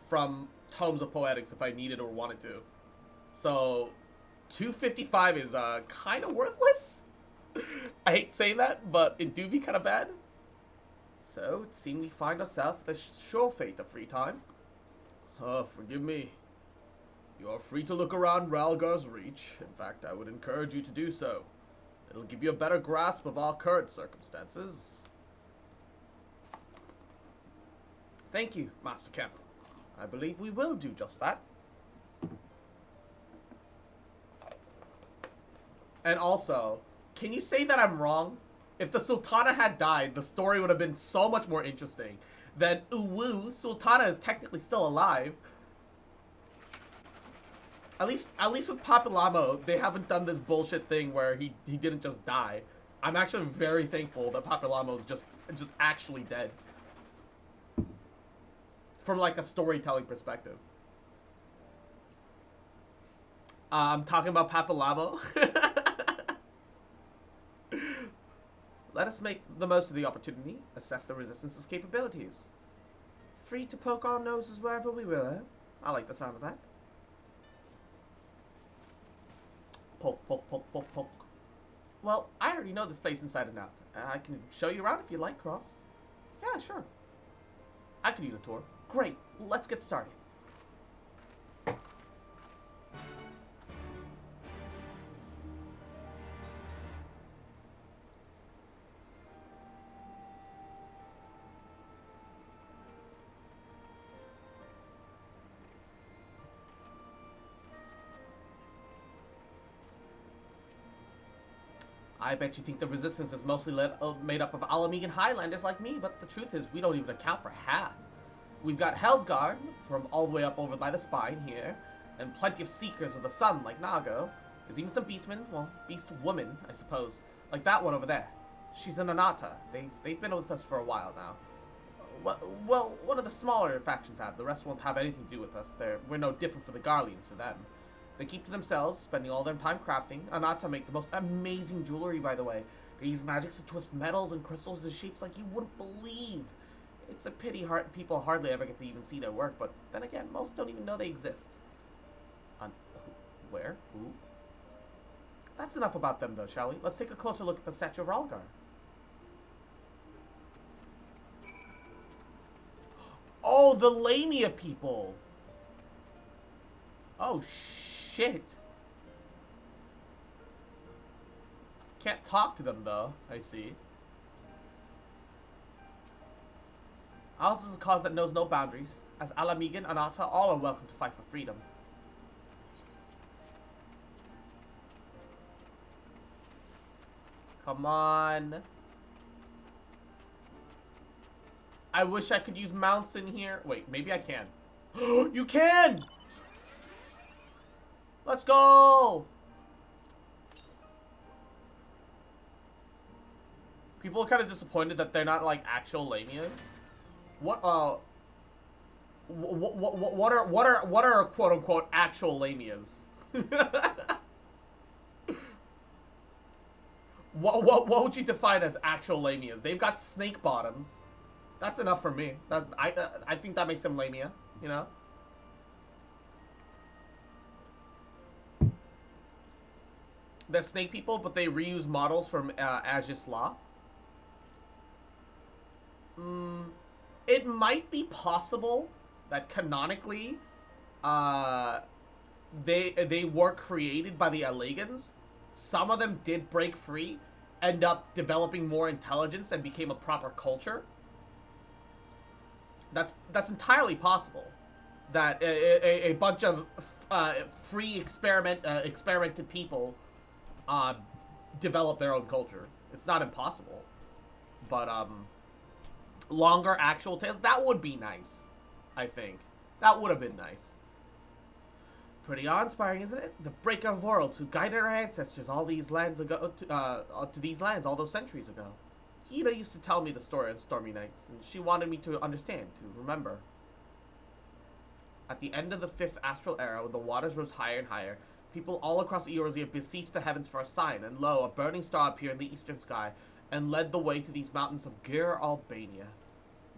from Tomes of Poetics if I needed or wanted to. So 255 is kind of worthless. I hate saying that, but it do be kind of bad. So it seemed we find ourselves the sure fate of free time. Forgive me. You are free to look around Ralgar's reach. In fact, I would encourage you to do so. It'll give you a better grasp of our current circumstances. Thank you, Master Kemp. I believe we will do just that. And also, can you say that I'm wrong? If the Sultana had died, the story would have been so much more interesting. Then, ooh, Sultana is technically still alive. At least with Papillamo, they haven't done this bullshit thing where he didn't just die. I'm actually very thankful that Papillamo is just actually dead. From like a storytelling perspective. I'm talking about Papillamo. Let us make the most of the opportunity, assess the Resistance's capabilities. Free to poke our noses wherever we will, eh? I like the sound of that. Poke, poke, poke, poke, poke. Well, I already know this place inside and out. I can show you around if you like, Cross. Yeah, sure. I could use a tour. Great, let's get started. I bet you think the Resistance is mostly made up of Alamegan Highlanders like me, but the truth is we don't even account for half. We've got Hellsguard, from all the way up over by the spine here, and plenty of Seekers of the Sun like Nago. There's even some Beastmen, well, Beast Woman, I suppose, like that one over there. She's an Anata. They've been with us for a while now. Well, one of the smaller factions have. The rest won't have anything to do with us. We're no different for the Garleans to them. They keep to themselves, spending all their time crafting. Anata make the most amazing jewelry, by the way. They use magics to twist metals and crystals into shapes like you wouldn't believe. It's a pity people hardly ever get to even see their work, but then again, most don't even know they exist. Where? Who? That's enough about them, though, shall we? Let's take a closer look at the statue of Ralgar. Oh, the Lamia people! Oh, shit. Can't talk to them, though. I see. Ours is a cause that knows no boundaries. As Alamegan, Anata, all are welcome to fight for freedom. Come on. I wish I could use mounts in here. Wait, maybe I can. You can! Let's go! People are kind of disappointed that they're not like actual Lamias. What are quote unquote actual Lamias? What would you define as actual Lamias? They've got snake bottoms. That's enough for me. I think that makes them Lamia, you know? They're snake people, but they reuse models from Aegis Law. It might be possible that canonically, they were created by the Allegans. Some of them did break free, end up developing more intelligence, and became a proper culture. That's entirely possible. That a bunch of free experimented people develop their own culture. It's not impossible, but longer actual tales, that would be nice. I think that would have been nice. Pretty awe-inspiring, isn't it? The breaker of worlds who guided our ancestors all these lands ago to these lands all those centuries ago. Ida used to tell me the story on stormy nights, and she wanted me to understand, to remember. At the end of the 5th astral era, when the waters rose higher and higher, people all across Eorzea beseeched the heavens for a sign, and lo, a burning star appeared in the eastern sky, and led the way to these mountains of Ger Albania.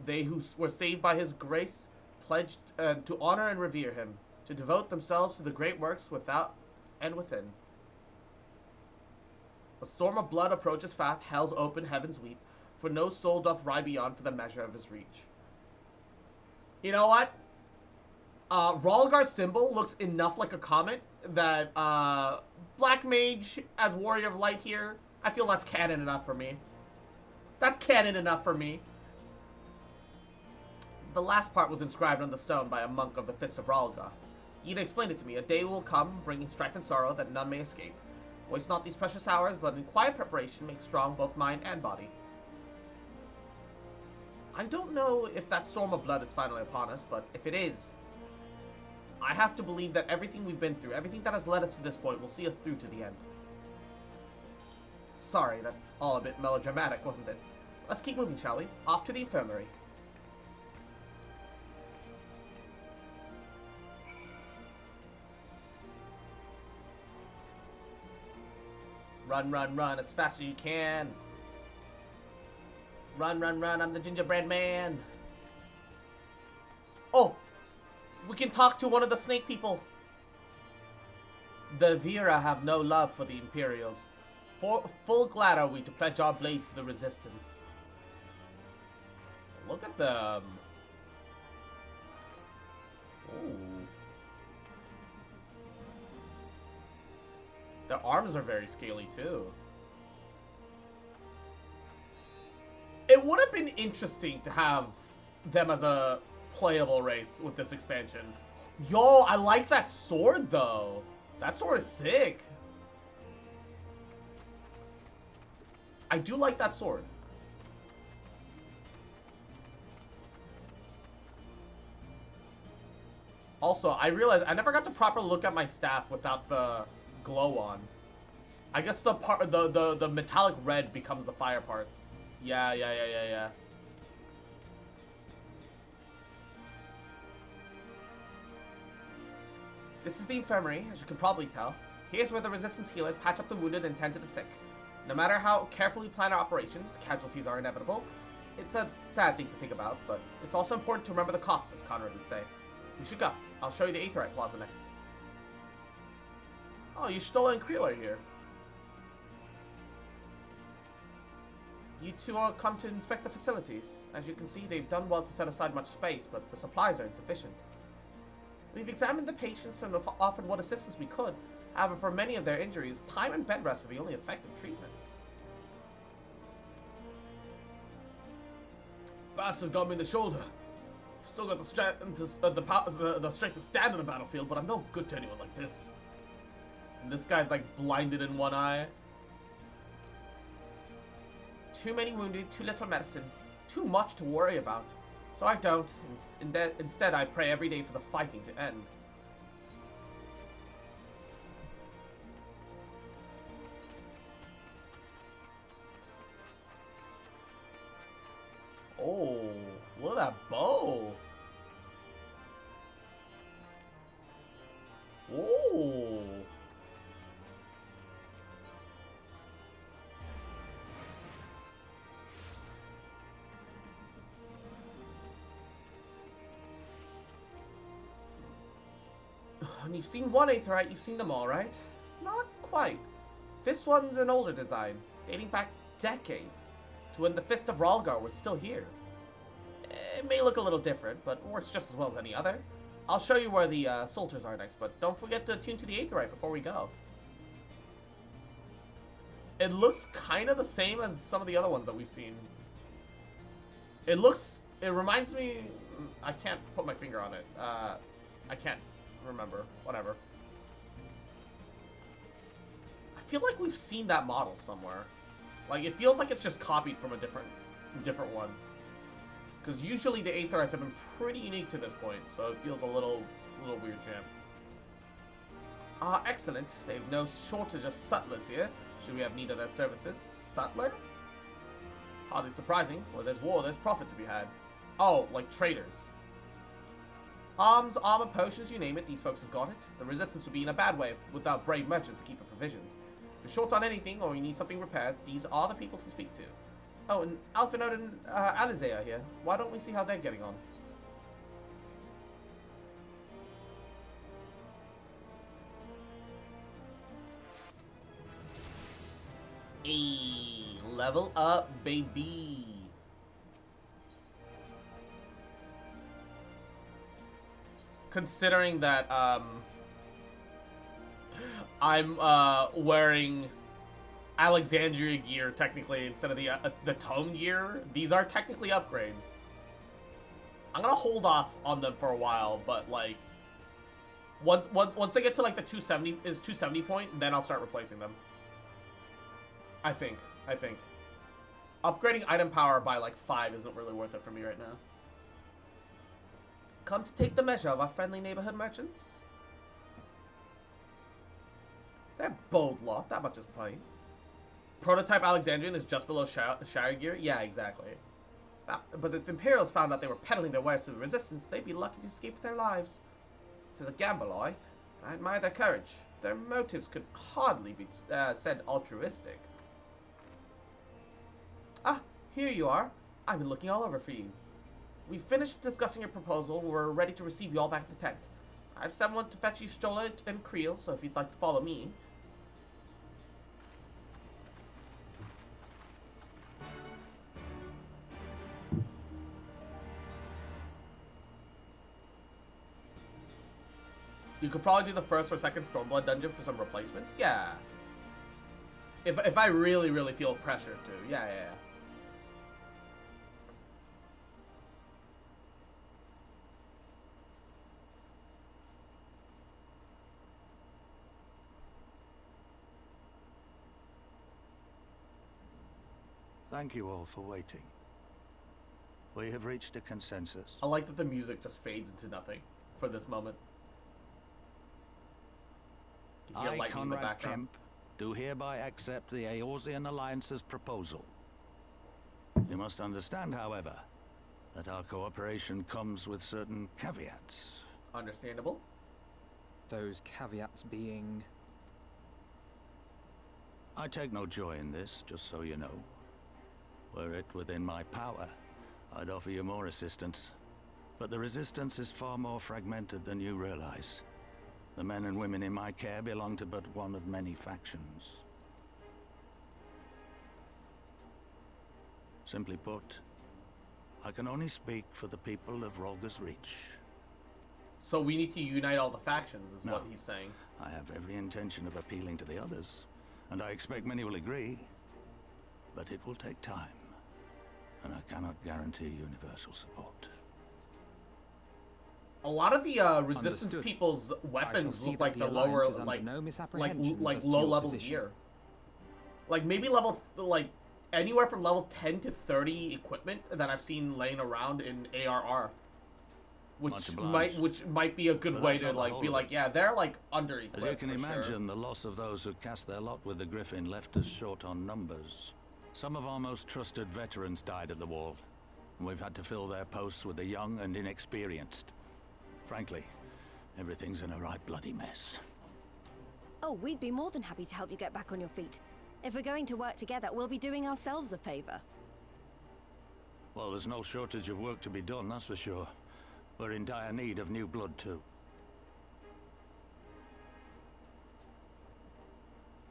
They who were saved by his grace pledged to honor and revere him, to devote themselves to the great works without and within. A storm of blood approaches fast, hell's open, heavens weep, for no soul doth ride beyond for the measure of his reach. You know what? Ralgar's symbol looks enough like a comet that Black Mage as Warrior of Light here, I feel that's canon enough for me. That's canon enough for me. The last part was inscribed on the stone by a monk of the Fist of Ralgar. Ida explained it to me. A day will come, bringing strife and sorrow, that none may escape. Waste not these precious hours, but in quiet preparation make strong both mind and body. I don't know if that storm of blood is finally upon us, but if it is, I have to believe that everything we've been through, everything that has led us to this point, will see us through to the end. Sorry, that's all a bit melodramatic, wasn't it? Let's keep moving, shall we? Off to the infirmary. Run, run, run as fast as you can. Run, run, run, I'm the gingerbread man. Oh! We can talk to one of the snake people. The Vera have no love for the Imperials. Full glad are we to pledge our blades to the Resistance. Look at them. Ooh. Their arms are very scaly too. It would have been interesting to have them as a playable race with this expansion. Yo, I like that sword though. That sword is sick. I do like that sword. Also, I realized I never got to properly look at my staff without the glow on. I guess the metallic red becomes the fire parts. Yeah. This is the infirmary, as you can probably tell. Here's where the Resistance healers patch up the wounded and tend to the sick. No matter how carefully planned our operations, casualties are inevitable. It's a sad thing to think about, but it's also important to remember the cost, as Conrad would say. We should go. I'll show you the Aetheryte Plaza next. Oh, Y'shtola and Creel are here. You two all come to inspect the facilities. As you can see, they've done well to set aside much space, but the supplies are insufficient. We've examined the patients and offered what assistance we could. However, for many of their injuries, time and bed rest are the only effective treatments. Bastard got me in the shoulder. Still got the strength to stand in a battlefield, but I'm no good to anyone like this. And this guy's like blinded in one eye. Too many wounded, too little medicine, too much to worry about. So I don't. Instead, I pray every day for the fighting to end. Oh, look at that bow. Oh. And you've seen one Aetheryte, you've seen them all, right? Not quite. This one's an older design, dating back decades, to when the Fist of Ralgar was still here. It may look a little different, but works just as well as any other. I'll show you where the soldiers are next, but don't forget to tune to the Aetheryte before we go. It looks kind of the same as some of the other ones that we've seen. It reminds me, I can't put my finger on it. I can't remember, whatever. I feel like we've seen that model somewhere. Like, it feels like it's just copied from a different one. Because usually the Aetherytes have been pretty unique to this point, so it feels a little weird jam. Excellent. They've no shortage of sutlers here. Should we have need of their services? Sutler? Hardly surprising. Where there's war, there's profit to be had. Oh, like traders. Arms, armor, potions, you name it, these folks have got it. The Resistance would be in a bad way without brave merchants to keep it provisioned. If you're short on anything or you need something repaired, these are the people to speak to. Oh, and Alphinode and Alize are here. Why don't we see how they're getting on? Level up, baby. Considering that I'm wearing Alexandria gear technically instead of the Tome gear, these are technically upgrades. I'm gonna hold off on them for a while, but like once they get to like the 270 point, then I'll start replacing them. I think. Upgrading item power by like 5 isn't really worth it for me right now. Come to take the measure of our friendly neighborhood merchants. They're bold lot, that much is plain. Prototype Alexandrian is just below Shire gear? Yeah, exactly. But if the Imperials found out they were peddling their wares to the Resistance, they'd be lucky to escape with their lives. 'Tis a gamble, and I admire their courage. Their motives could hardly be said altruistic. Ah, here you are. I've been looking all over for you. We finished discussing your proposal. We're ready to receive you all back to the tent. I've someone to fetch you Stola and Creel, so if you'd like to follow me. You could probably do the first or second Stormblood dungeon for some replacements. Yeah. If I really feel pressured to. Yeah. Thank you all for waiting. We have reached a consensus. I like that the music just fades into nothing for this moment. You hear I, lightning in the Conrad background. Kemp, do hereby accept the Eorzean Alliance's proposal. You must understand, however, that our cooperation comes with certain caveats. Understandable. Those caveats being... I take no joy in this, just so you know. Were it within my power, I'd offer you more assistance. But the Resistance is far more fragmented than you realize. The men and women in my care belong to but one of many factions. Simply put, I can only speak for the people of Rolga's Reach. So we need to unite all the factions, is No. what he's saying. I have every intention of appealing to the others, and I expect many will agree. But it will take time, and I cannot guarantee universal support. A lot of the resistance Understood. people's I shall weapons see look that like the the lower, Alliance is under like, no like misapprehensions as to low your level position. gear. Like maybe level, like anywhere from level 10 to 30 equipment that I've seen laying around in ARR. Much Which might be a good But way that's to not the like whole be of like, it. yeah, they're like under equipped. As you can for imagine, sure. the loss of those who cast their lot with the Griffin left us short on numbers. Some of our most trusted veterans died at the wall, and we've had to fill their posts with the young and inexperienced. Frankly, everything's in a right bloody mess. Oh, we'd be more than happy to help you get back on your feet. If we're going to work together, we'll be doing ourselves a favor. Well, there's no shortage of work to be done, that's for sure. We're in dire need of new blood, too.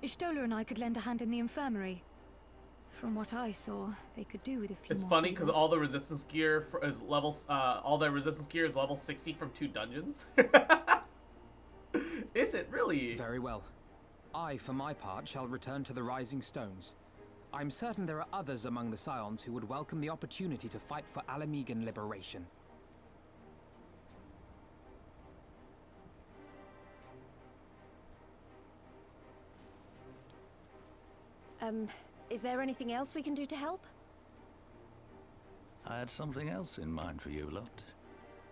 Ishtola and I could lend a hand in the infirmary. From what I saw, they could do with a few It's more funny because healers. all the resistance gear is levels. All their resistance gear is level 60 from 2 dungeons. Is it really? Very well. I, for my part, shall return to the Rising Stones. I'm certain there are others among the Scions who would welcome the opportunity to fight for Alamegan liberation. Is there anything else we can do to help? I had something else in mind for you lot.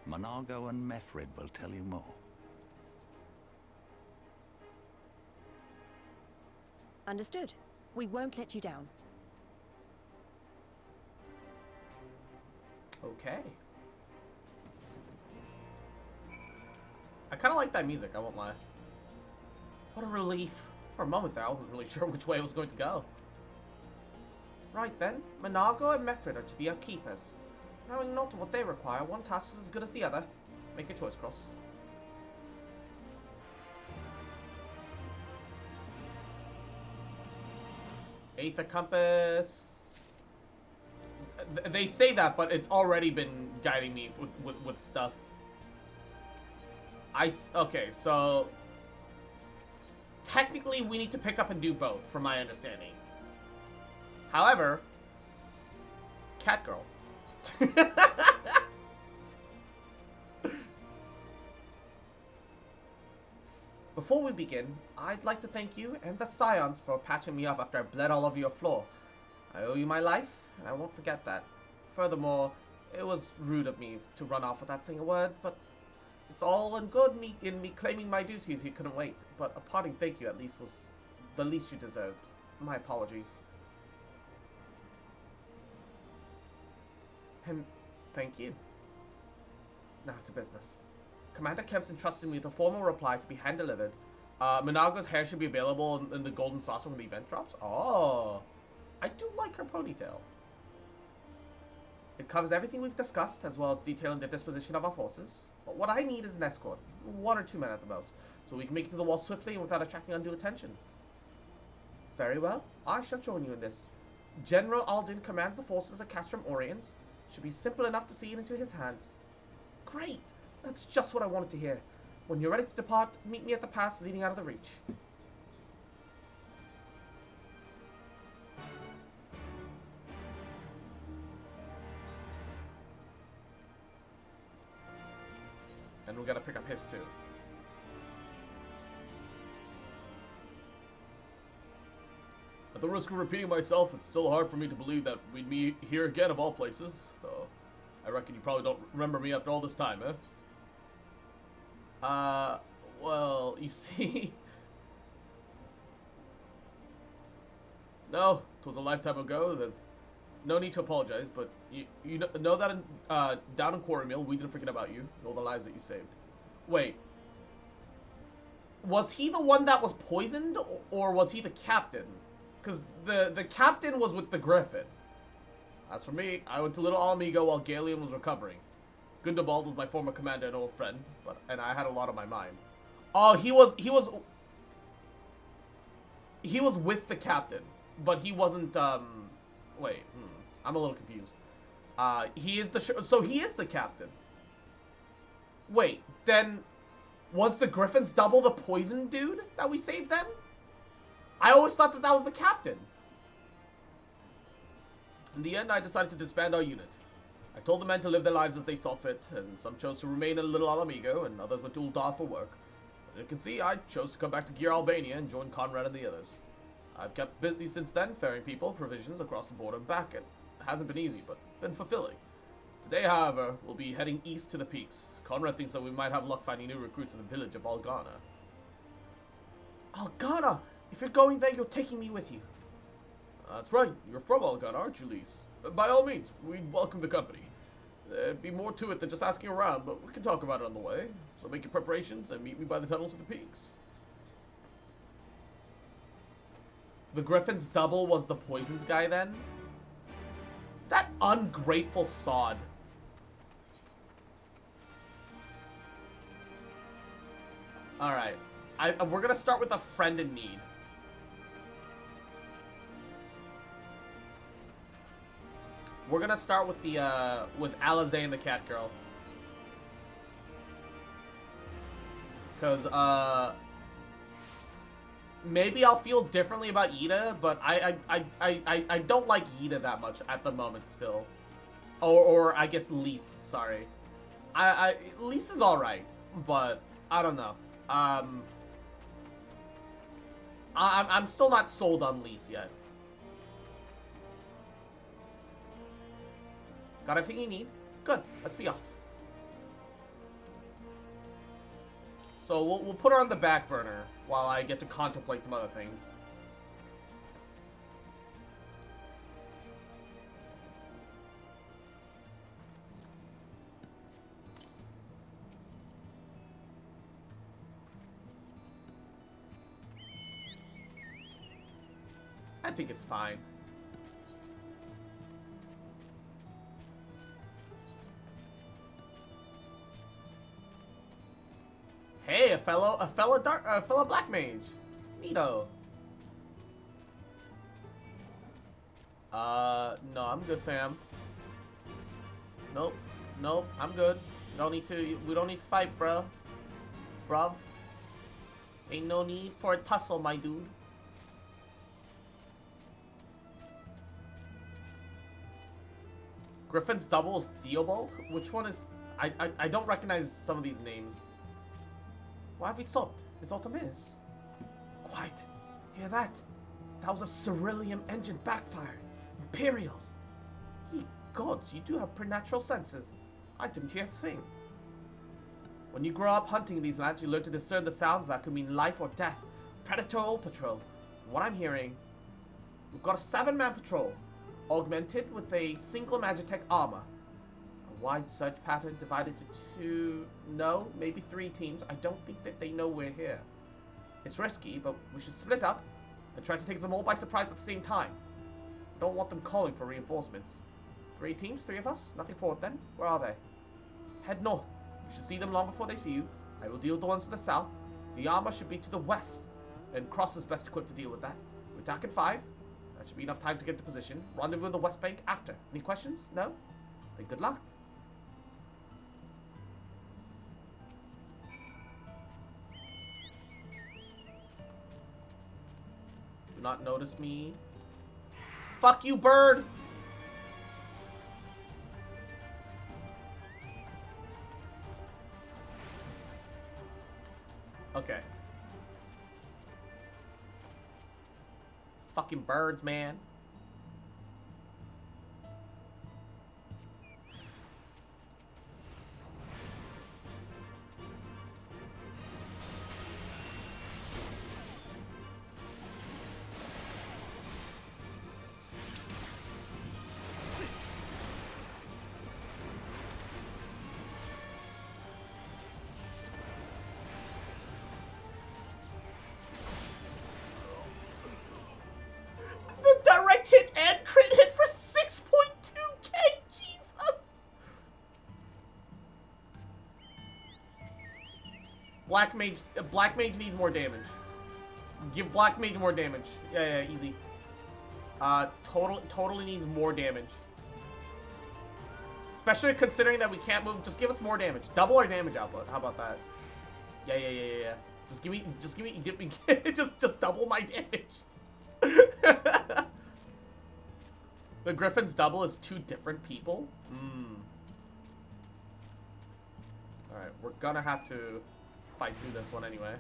Monargo and Mefrid will tell you more. Understood. We won't let you down. Okay. I kind of like that music, I won't lie. What a relief. For a moment there, I wasn't really sure which way it was going to go. Right then, Monago and Meffred are to be our keepers. Knowing not what they require, one task is as good as the other. Make your choice, Cross. Aether Compass. They say that, but it's already been guiding me with stuff. Okay, so technically we need to pick up and do both, from my understanding. However, Catgirl. Before we begin, I'd like to thank you and the Scions for patching me up after I bled all over your floor. I owe you my life, and I won't forget that. Furthermore, it was rude of me to run off without saying a word, but it's all in good in me claiming my duties. You couldn't wait, but a parting thank you at least was the least you deserved. My apologies. And thank you. Now to business. Commander Kemp's entrusted me with a formal reply to be hand-delivered. Monago's hair should be available in the golden saucer when the event drops. Oh, I do like her ponytail. It covers everything we've discussed, as well as detailing the disposition of our forces. But what I need is an escort, 1 or 2 men at the most, so we can make it to the wall swiftly and without attracting undue attention. Very well, I shall join you in this. General Alden commands the forces of Castrum Oriens. Should be simple enough to see it into his hands. Great! That's just what I wanted to hear. When you're ready to depart, meet me at the pass leading out of the Reach. And we gotta pick up his too. At the risk of repeating myself, it's still hard for me to believe that we'd meet here again of all places, so I reckon you probably don't remember me after all this time, eh? Well, you see... No, it was a lifetime ago. There's no need to apologize, but you know that down in Quarry Mill, we didn't forget about you, all the lives that you saved. Wait. Was he the one that was poisoned, or was he the captain? Because the captain was with the Griffin. As for me, I went to Little Alamigo while Galeon was recovering. Gundabald was my former commander and old friend, and I had a lot on my mind. Oh, he was with the captain, but he wasn't. Wait, I'm a little confused. He is so he is the captain. Wait, then was the Griffin's double the poison dude that we saved then? I always thought that was the captain. In the end, I decided to disband our unit. I told the men to live their lives as they saw fit, and some chose to remain in Little Alamigo, and others went to Uldar for work. As you can see, I chose to come back to Gear Albania and join Conrad and the others. I've kept busy since then, ferrying people, provisions across the border and back. It hasn't been easy, but been fulfilling. Today, however, we'll be heading east to the peaks. Conrad thinks that we might have luck finding new recruits in the village of Algana. Algana! If you're going there, you're taking me with you. That's right. You're from Algana, aren't you, Lise? By all means, we'd welcome the company. There'd be more to it than just asking around, but we can talk about it on the way. So make your preparations and meet me by the tunnels to the peaks. The Griffin's double was the poisoned guy then? That ungrateful sod. Alright. We're gonna start with a friend in need. We're gonna start with the, with Alize and the cat girl. Cause, maybe I'll feel differently about Ida, but I don't like Ida that much at the moment still. Or I guess Lise, sorry. Lise is alright, but I don't know. I'm still not sold on Lise yet. Got everything you need? Good, let's be off. So we'll put her on the back burner while I get to contemplate some other things. I think it's fine. fellow black mage. Neato. No, I'm good, fam. Nope, I'm good. We don't need to fight, bro. Bruv. Ain't no need for a tussle, my dude. Griffin's double is Theobald? Which one is... I don't recognize some of these names. Why have we stopped? His Ultimus. Quiet. Hear that? That was a Cerulean engine backfired. Imperials. Ye gods, you do have preternatural senses. I didn't hear a thing. When you grow up hunting these lands, you learn to discern the sounds that could mean life or death. Predator or patrol. What I'm hearing, we've got a 7-man patrol, augmented with a single Magitech armor. A wide search pattern divided to 2, no, maybe 3 teams. I don't think that they know we're here. It's risky, but we should split up and try to take them all by surprise at the same time. I don't want them calling for reinforcements. 3 teams, 3 of us? Nothing forward then? Where are they? Head north. You should see them long before they see you. I will deal with the ones to the south. The armor should be to the west, and Cross is best equipped to deal with that. We attack at 5. That should be enough time to get to position. Rendezvous in the west bank after. Any questions? No? Then good luck. Do not notice me. Fuck you, bird! Okay. Fucking birds, man. Direct hit and crit hit for 6.2k. Jesus. Black mage needs more damage. Give Black Mage more damage. Yeah, easy. Totally needs more damage. Especially considering that we can't move. Just give us more damage. Double our damage output. How about that? Yeah. Just give me, just double my damage. The Griffin's double is 2 different people? Alright, we're gonna have to fight through this one anyway.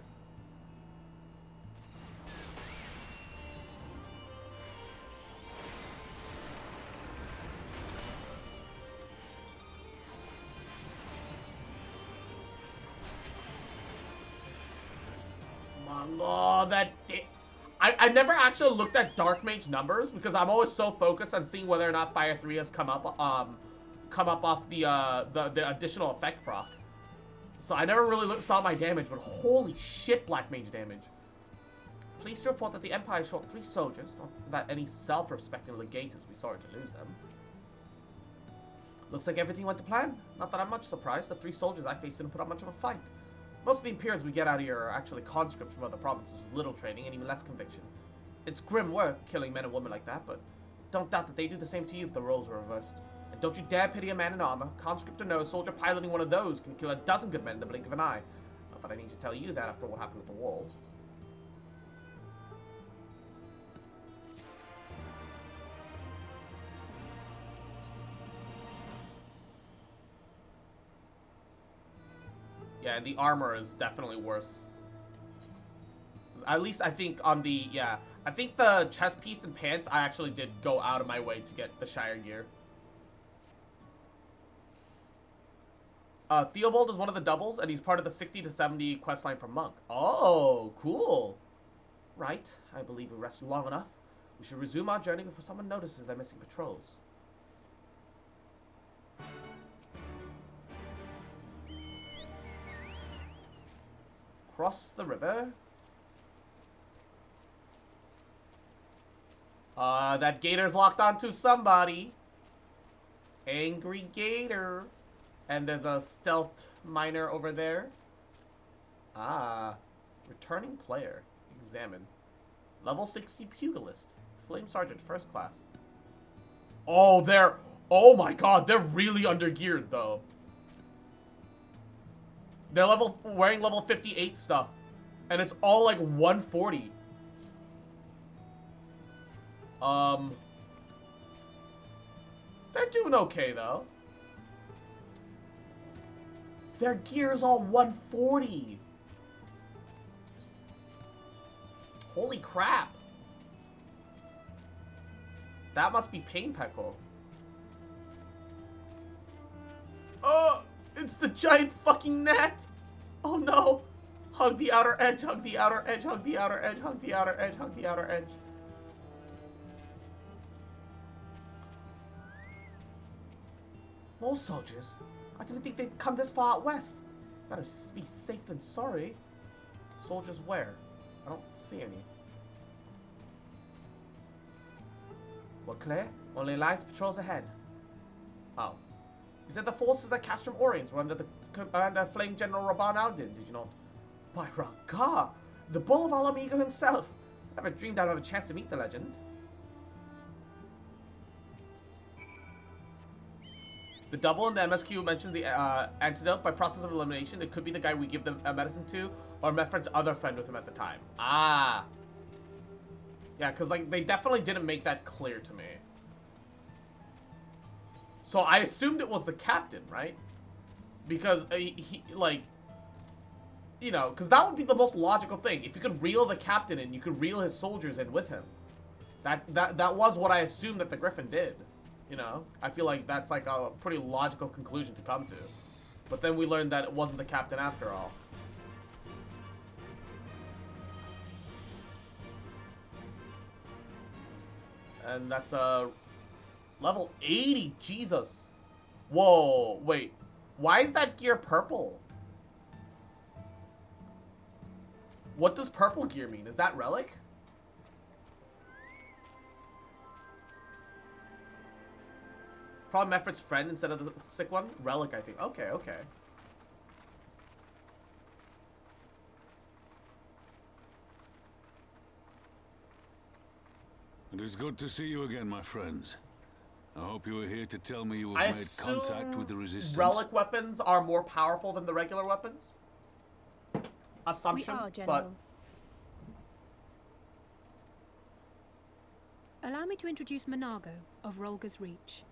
Oh, that... I never actually looked at Dark Mage numbers because I'm always so focused on seeing whether or not Fire 3 has come up off the additional effect proc. So I never really saw my damage, but holy shit, Black Mage damage. Pleased to report that the Empire shot 3 soldiers, not that any self-respecting legators we sorry to lose them. Looks like everything went to plan. Not that I'm much surprised, the 3 soldiers I faced didn't put up much of a fight. Most of the Imperials we get out of here are actually conscripts from other provinces with little training and even less conviction. It's grim work killing men and women like that, but don't doubt that they do the same to you if the roles were reversed. And don't you dare pity a man in armor. Conscript or no, a soldier piloting one of those can kill a dozen good men in the blink of an eye. Not that I need to tell you that after what happened with the wall. Yeah, and the armor is definitely worse. At least I think on the, yeah. I think the chest piece and pants, I actually did go out of my way to get the Shire gear. Theobald is one of the doubles, and he's part of the 60 to 70 questline for Monk. Oh, cool. Right, I believe we rested long enough. We should resume our journey before someone notices they're missing patrols. Cross the river. That gator's locked onto somebody. Angry gator. And there's a stealth miner over there. Ah. Returning player. Examine. Level 60 pugilist. Flame sergeant, first class. Oh, they're... Oh my god, they're really undergeared, though. They're wearing level 58 stuff. And it's all like 140. They're doing okay, though. Their gear's all 140. Holy crap. That must be Pain Peckle. Oh, it's the giant fucking gnat. Oh no. Hug the outer edge, hug the outer edge, hug the outer edge, hug the outer edge, hug the outer edge. More soldiers? I didn't think they'd come this far out west. Better be safe than sorry. Soldiers where? I don't see any. We're clear. Only Alliance patrols ahead. Oh. You said the forces at Castrum Oriens were under Flame General Raban Aldin, did you not? By Rakar, the Bull of Alamigo himself. Never dreamed I'd have a chance to meet the legend. The double in the MSQ mentioned the antidote by process of elimination. It could be the guy we give them medicine to, or Mefred's other friend with him at the time. Ah. Yeah, because like they definitely didn't make that clear to me. So I assumed it was the captain, right? Because he like, you know, because that would be the most logical thing. If you could reel the captain in, you could reel his soldiers in with him. That was what I assumed that the Griffin did. You know, I feel like that's like a pretty logical conclusion to come to. But then we learned that it wasn't the captain after all. And that's level 80, Jesus. Whoa, wait. Why is that gear purple? What does purple gear mean? Is that relic? Probably Mefred's friend instead of the sick one? Relic, I think. Okay, okay. It is good to see you again, my friends. I hope you are here to tell me you have made contact with the Resistance. Relic weapons are more powerful than the regular weapons? Assumption, We are, General. But... Allow me to introduce Monago of Rolga's Reach.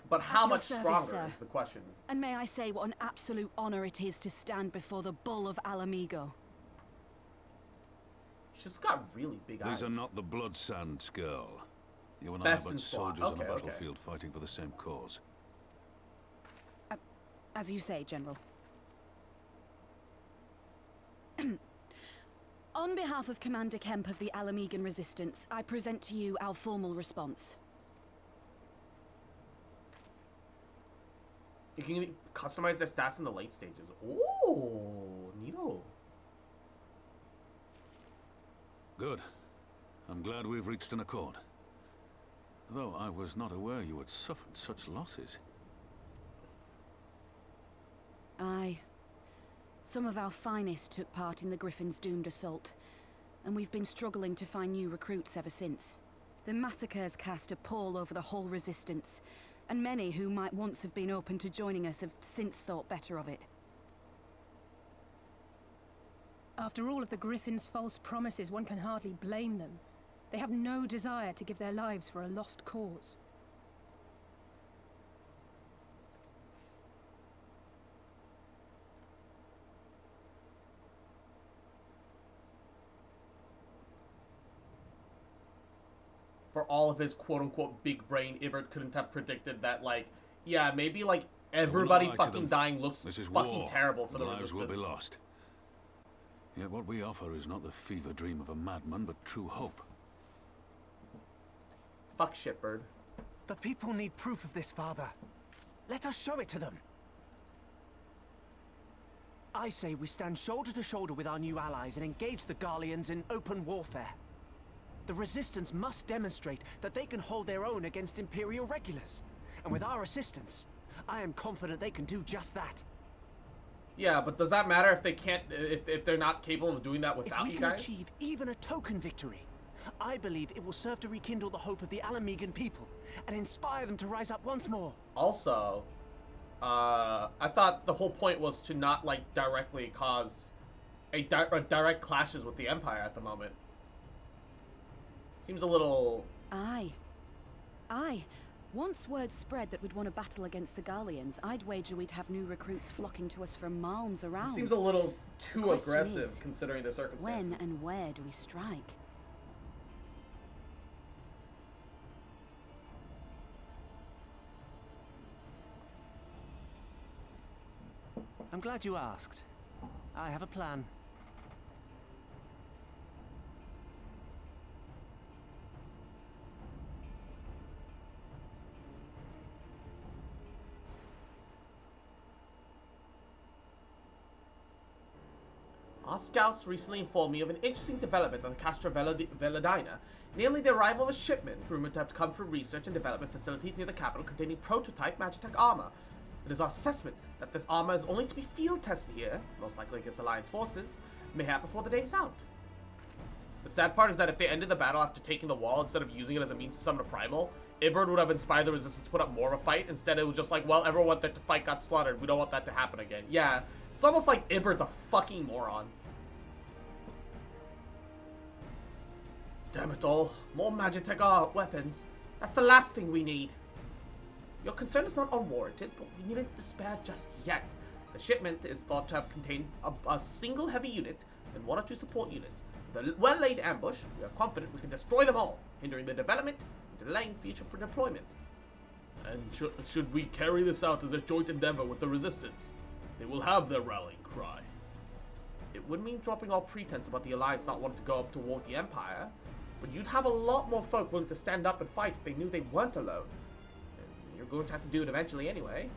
But how At your much service, stronger sir. is the question. And may I say what an absolute honor it is to stand before the Bull of Alamigo. She's got really big eyes. These are not the Blood Sands, girl. You and Best I are in but squad. soldiers on a Okay, okay. battlefield fighting for the same cause. As you say, General. On behalf of Commander Kemp of the Alamigan Resistance, I present to you our formal response. You can customize their stats in the late stages. Ooh, neato. Good. I'm glad we've reached an accord. Though I was not aware you had suffered such losses. Aye. Some of our finest took part in the Griffin's doomed assault, and we've been struggling to find new recruits ever since. The massacres cast a pall over the whole Resistance, and many who might once have been open to joining us have since thought better of it. After all of the Griffin's false promises, one can hardly blame them. They have no desire to give their lives for a lost cause. For all of his quote-unquote big brain, Ibert couldn't have predicted that, like, yeah, maybe, like, everybody fucking dying looks fucking war, terrible for the lives Resistance. will be lost. Yet what we offer is not the fever dream of a madman, but true hope. Fuck shitbird. The people need proof of this, Father. Let us show it to them. I say we stand shoulder to shoulder with our new allies and engage the Garleans in open warfare. The Resistance must demonstrate that they can hold their own against Imperial regulars. And with our assistance, I am confident they can do just that. Yeah, but does that matter if they can't, if they're not capable of doing that without you guys? If we can achieve even a token victory, I believe it will serve to rekindle the hope of the Alamegan people and inspire them to rise up once more. Also, I thought the whole point was to not, like, directly cause direct clashes with the Empire at the moment. Seems a little... Aye. Once word spread that we'd won a battle against the Gallians, I'd wager we'd have new recruits flocking to us from malms around. Seems a little too aggressive considering the circumstances. When and where do we strike? I'm glad you asked. I have a plan. Our scouts recently informed me of an interesting development on the Castra Veladina, namely the arrival of a shipment rumored to have come from research and development facilities near the capital containing prototype Magitech armor. It is our assessment that this armor is only to be field tested here, most likely against Alliance forces, mayhap before the day is out. The sad part is that if they ended the battle after taking the wall instead of using it as a means to summon a primal, Iberd would have inspired the Resistance to put up more of a fight. Instead, it was just like, well, everyone that to fight got slaughtered. We don't want that to happen again. Yeah, it's almost like Iberd's a fucking moron. Damn it all. More Magitech weapons. That's the last thing we need. Your concern is not unwarranted, but we needn't despair just yet. The shipment is thought to have contained a single heavy unit and 1 or 2 support units. With a well-laid ambush, we are confident we can destroy them all, hindering their development and delaying future deployment. And should we carry this out as a joint endeavor with the Resistance, they will have their rallying cry. It would mean dropping all pretense about the Alliance not wanting to go up to war with the Empire, but you'd have a lot more folk willing to stand up and fight if they knew they weren't alone. And you're going to have to do it eventually anyway.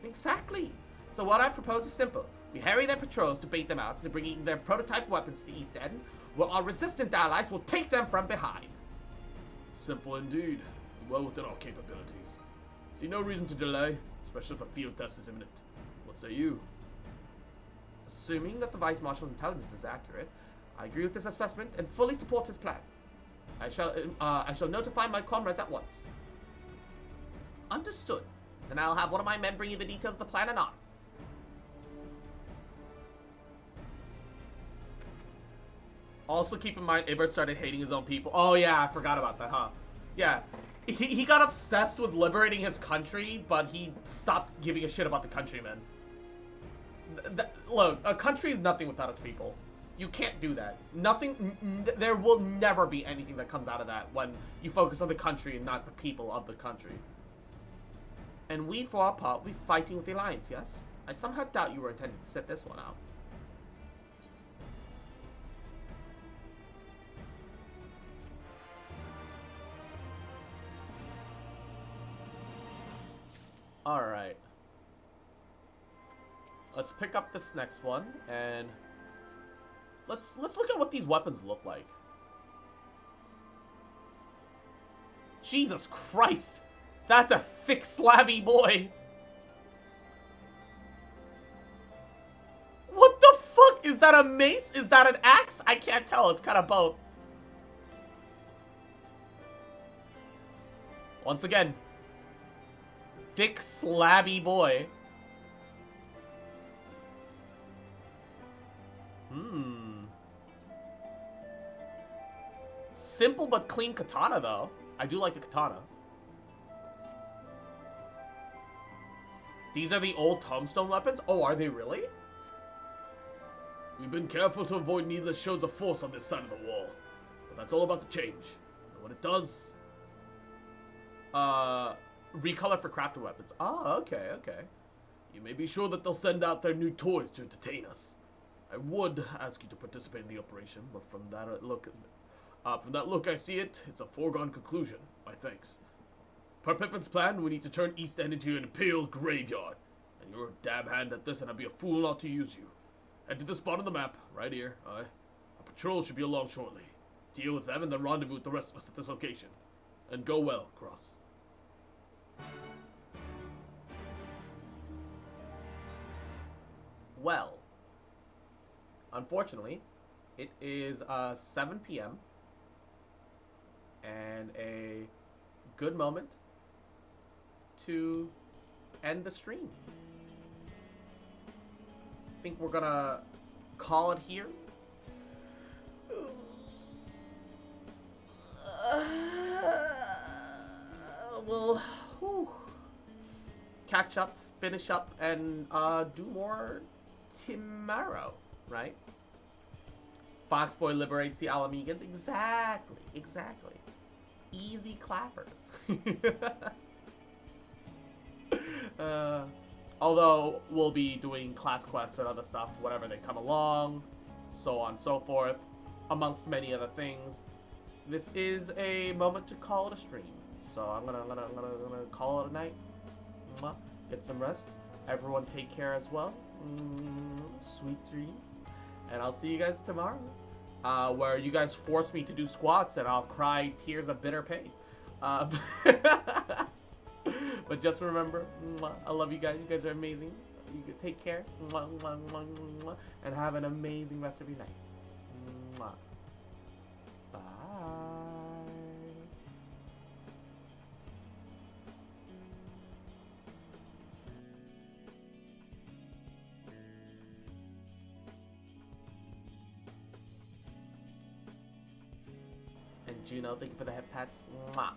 Exactly. So what I propose is simple. We harry their patrols to bait them out into bringing their prototype weapons to the East End, while our resistant allies will take them from behind. Simple indeed, and well within our capabilities. See no reason to delay, especially if a field test is imminent. What say you? Assuming that the Vice Marshal's intelligence is accurate, I agree with this assessment and fully support his plan. I shall notify my comrades at once. Understood. Then I'll have one of my men bring you the details of the plan anon. Also keep in mind, Ibert started hating his own people. Oh yeah, I forgot about that, huh? Yeah, he got obsessed with liberating his country, but he stopped giving a shit about the countrymen. Look, a country is nothing without its people. You can't do that. Nothing, there will never be anything that comes out of that when you focus on the country and not the people of the country. And we, for our part, will be fighting with the Alliance, yes? I somehow doubt you were intending to set this one out. Alright. Let's pick up this next one, and let's look at what these weapons look like. Jesus Christ! That's a thick, slabby boy! What the fuck? Is that a mace? Is that an axe? I can't tell. It's kind of both. Once again. Thick, slabby boy. Simple but clean katana, though. I do like the katana. These are the old tombstone weapons? Oh, are they really? We've been careful to avoid needless shows of force on this side of the wall. But that's all about to change. And when it does... recolor for crafted weapons. Oh, okay, okay. You may be sure that they'll send out their new toys to entertain us. I would ask you to participate in the operation, but from that look I see it's a foregone conclusion. My thanks. Per Pippin's plan, we need to turn East End into an Imperial graveyard. And you're a dab hand at this, and I'd be a fool not to use you. Head to the spot on the map, right here. A patrol should be along shortly. Deal with them and then rendezvous with the rest of us at this location. And go well, Cross. Well, unfortunately, it is 7 p.m. and a good moment to end the stream. I think we're gonna call it here. We'll catch up, finish up, and do more tomorrow, right? Foxboy liberates the Alamegans. Exactly, exactly. Easy clappers. Although we'll be doing class quests and other stuff, whatever they come along, so on and so forth, amongst many other things. This is a moment to call it a stream. So I'm gonna call it a night. Mwah. Get some rest. Everyone take care as well. Sweet dreams. And I'll see you guys tomorrow. Where you guys force me to do squats and I'll cry tears of bitter pain. But just remember, I love you guys. You guys are amazing. You take care. And have an amazing rest of your night. Bye. And Juno, thank you for the head pats. Mwah.